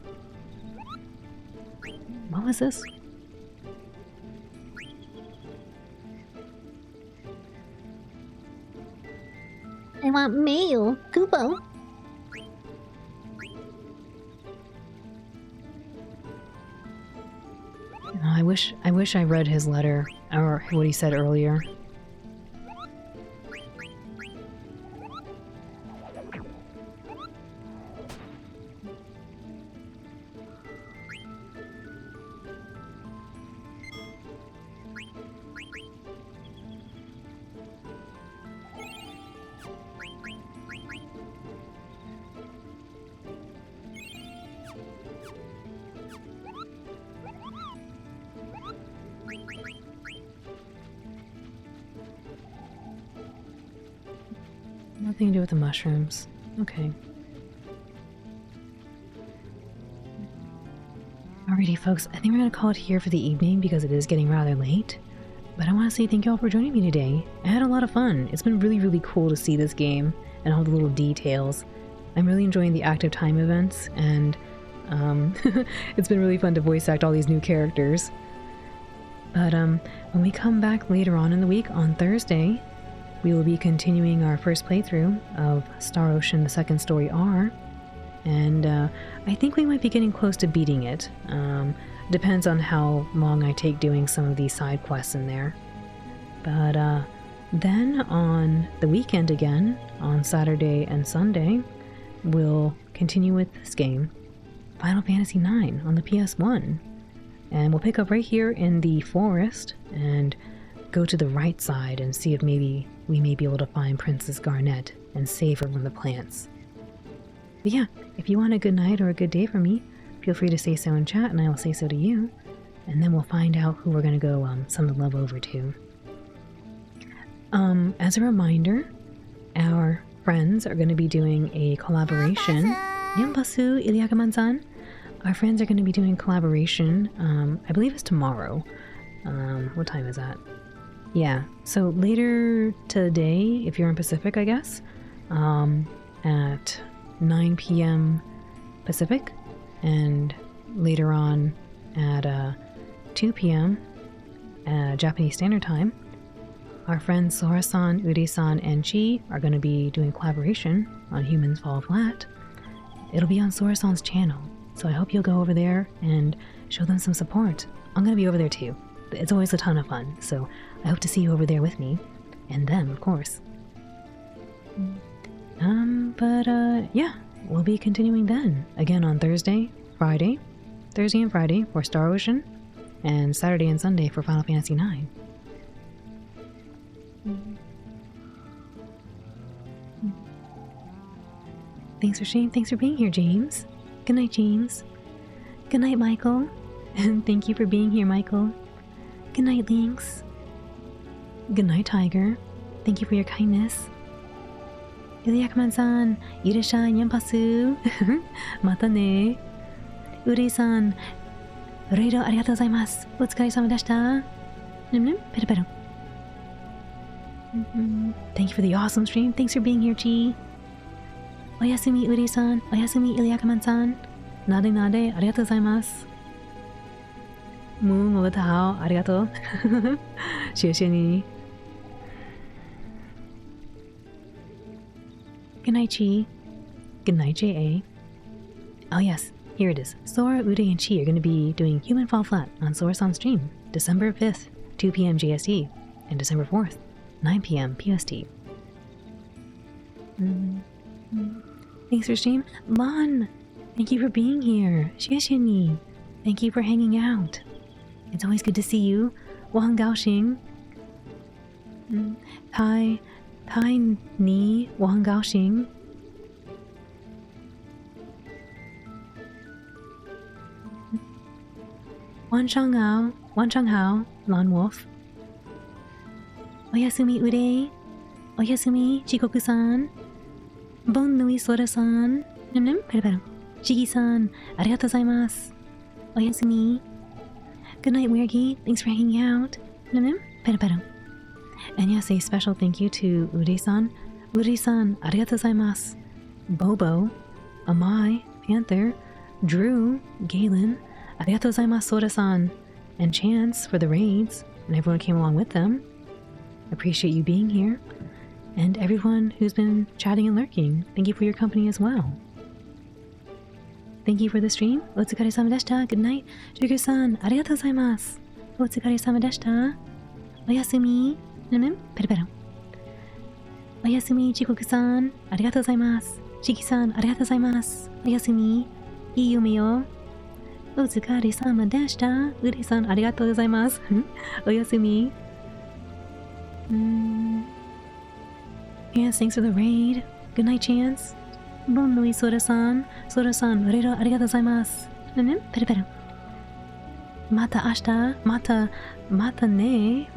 What was this? I want mail, Kupo. I wish I read his letter, or what he said earlier. Nothing to do with the mushrooms. Okay. Alrighty, folks. I think we're going to call it here for the evening because it is getting rather late. But I want to say thank you all for joining me today. I had a lot of fun. It's been really, really cool to see this game and all the little details. I'm really enjoying the active time events, and It's been really fun to voice act all these new characters. But when we come back later on in the week, on Thursday, we will be continuing our first playthrough of Star Ocean the Second Story R. And I think we might be getting close to beating it. Depends on how long I take doing some of these side quests in there. But then on the weekend again, on Saturday and Sunday, we'll continue with this game, Final Fantasy IX on the PS1. And we'll pick up right here in the forest and go to the right side and see if maybe we may be able to find Princess Garnet and save her from the plants. But yeah, if you want a good night or a good day from me, feel free to say so in chat and I will say so to you. And then we'll find out who we're going to go send the love over to. As a reminder, our friends are going to be doing a collaboration. Yampasu Iliakaman-san. Our friends are going to be doing a collaboration. I believe it's tomorrow. What time is that? Yeah, so later today, if you're in Pacific, I guess, at 9 p.m. Pacific, and later on at 2 p.m. Japanese Standard Time, our friends Sora-san, Uri-san, and Chi are going to be doing collaboration on Humans Fall Flat. It'll be on Sora-san's channel, so I hope you'll go over there and show them some support. I'm going to be over there too. It's always a ton of fun, so I hope to see you over there with me. And them, of course. Yeah, we'll be continuing then. Again on Thursday and Friday for Star Ocean, and Saturday and Sunday for Final Fantasy IX. Thanks for being here, James. Good night, James. Good night, Michael. And thank you for being here, Michael. Good night, Lynx. Good night, Tiger. Thank you for your kindness. Iliakaman-san, Ira-san, Yampasu. Mata ne. Uri-san, Reido arigatou gozaimasu. Otsukaresama deshita. Peru. Thank you for the awesome stream. Thanks for being here, Chi. Oyasumi, Uri-san. Oyasumi, Iliakaman-san. Nade nade, arigatou gozaimasu. Moon, mogatahao, arigatou. Xie ni. Good night, Chi. Good night, J.A. Oh yes, here it is. Sora, Uday, and Chi are going to be doing Human Fall Flat on Sora-san stream, December 5th, 2 p.m. JST, and December 4th, 9 p.m. PST. Thanks for stream. Lon, thank you for being here. Xie ni. Thank you for hanging out. It's always good to see you. Wang Gaoxing. Tai Ni Wang Gaoxing. Wan Changhao, Lon Wolf. Oyasumi Uday. Oyasumi Chikoku-san. Bon Nui Sora-san. Peru. Shigi-san, arigatou gozaimasu. Oyasumi. Good night, Weirgi. Thanks for hanging out. Peru. And yes, a special thank you to Uri-san. Uri-san, arigatou gozaimasu. Bobo, Amai, Panther, Drew, Galen, arigatou gozaimasu, Sora-san, and Chance for the raids, and everyone came along with them. Appreciate you being here. And everyone who's been chatting and lurking, thank you for your company as well. Thank you for the stream. Otsukaresama deshita. Good night. Sugar-san, arigatou gozaimasu. Otsukaresama deshita. Oyasumi. Peru. Oyasumi, Chikoku-san. Arigatou gozaimasu. Shiki-san, arigatou gozaimasu. Oyasumi. Ii yume yo. Otsukaresama deshita. Uri-san, arigatou gozaimasu. Oyasumi. Chance, thanks for the raid. Good night, Chance. Bon nui, Sora-san. Sora-san, reido arigatou gozaimasu. Peru. Mata ashita. Mata ne.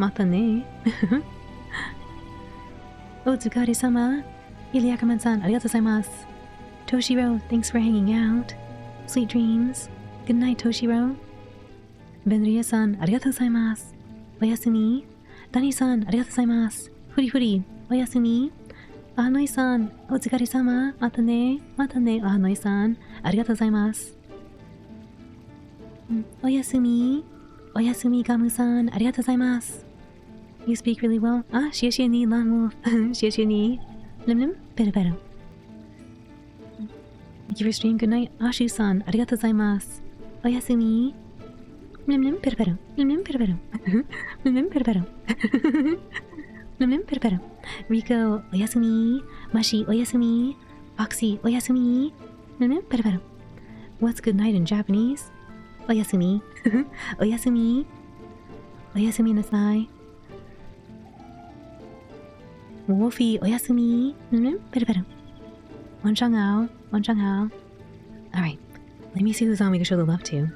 Otsukare-sama. Iliakaman-san, arigatou gozaimasu. Toshiro, thanks for hanging out. Sweet dreams. Good night, Toshiro. Benria-san, arigatou gozaimasu. Oyasumi. Dani-san, arigatou gozaimasu. Furi. Oyasumi. Ahanoi-san, otsukaresama. Mata ne. Ahanoi-san, arigatou gozaimasu. Oyasumi. Oyasumi Gamu-san. Arigatou gozaimasu. You speak really well. Ah, shie ni lan wolf. Shie ni. Lim lim. Beru beru. Thank you for stream. Good night. Ashu-san. Arigatou gozaimasu. Oyasumi. Lim lim beru beru. Lim lim beru beru. Lim lim beru beru. Lim lim beru beru. Rico. Oyasumi. Mashi. Oyasumi. Foxy. Oyasumi. Lim lim beru beru. What's good night in Japanese? Oyasumi. Oyasumi. Oyasumi nasai. Wolfie, oyasumi. Beru beru. Wanchang hao. Wanchang hao. Alright. Let me see who's on we can show the love to.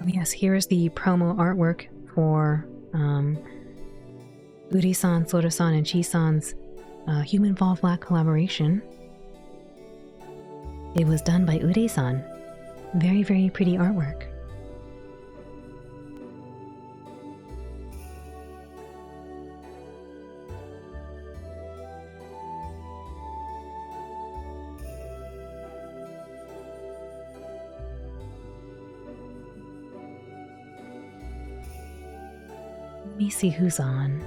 Oh yes, here's the promo artwork for Uri-san, Sora-san, and Chi-san's Human Fall Flat collaboration. It was done by Uri-san. Very, very pretty artwork. Let me see who's on.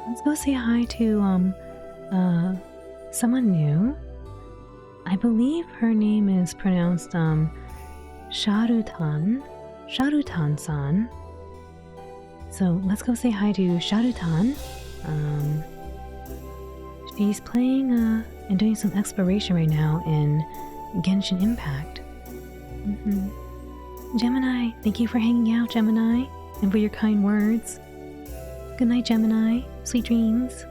Let's go say hi to someone new. I believe her name is pronounced Sharutan. Sharutan-san. So let's go say hi to Sharutan. She's playing and doing some exploration right now in Genshin Impact. Gemini, thank you for hanging out, Gemini, and for your kind words. Good night, Gemini. Sweet dreams.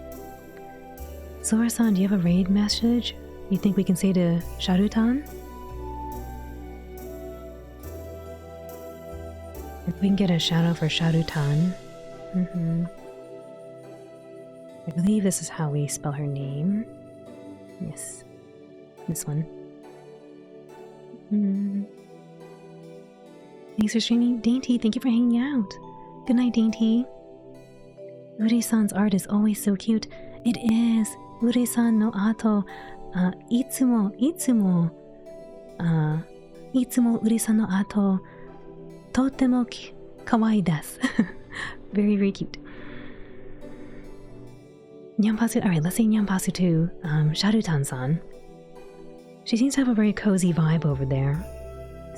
Sora-san, do you have a raid message you think we can say to Sharutan? If we can get a shout out for Sharutan. I believe this is how we spell her name. Yes. This one. Thanks for streaming. Dainty, thank you for hanging out. Good night, Dainty. Uri-san's art is always so cute. It is. Uri-san no ato, itsumo Uri-san no ato, totemo kawaii desu. Very, very cute. Nyampasu, alright, let's say Nyampasu to Sharutan-san. She seems to have a very cozy vibe over there.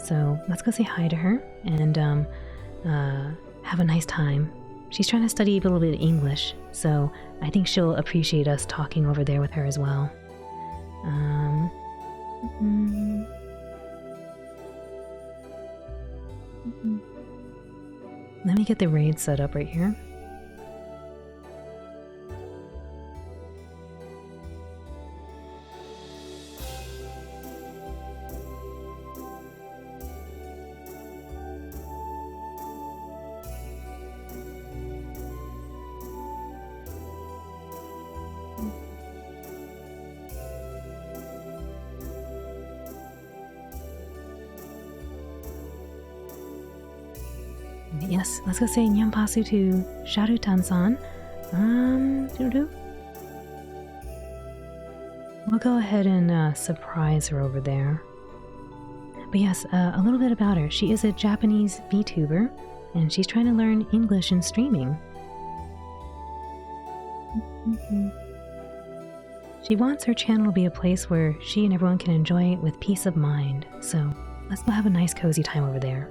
So let's go say hi to her and have a nice time. She's trying to study a little bit of English, so I think she'll appreciate us talking over there with her as well. Let me get the raid set up right here. Yes, let's go say Nyampasu to Sharutan-san. We'll go ahead and surprise her over there. But yes, a little bit about her. She is a Japanese VTuber, and she's trying to learn English and streaming. She wants her channel to be a place where she and everyone can enjoy it with peace of mind. So let's go have a nice cozy time over there.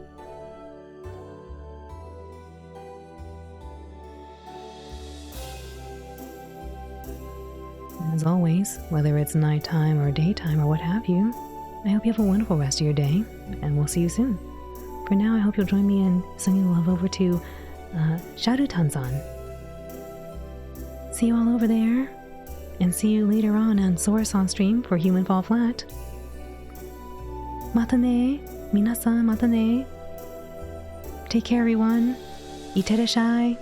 As always, whether it's nighttime or daytime or what have you, I hope you have a wonderful rest of your day, and we'll see you soon. For now, I hope you'll join me in sending love over to Sharutan-san. See you all over there, and see you later on Sorasan stream for Human Fall Flat. Mata ne, minasan mata ne. Take care, everyone. Iterashai.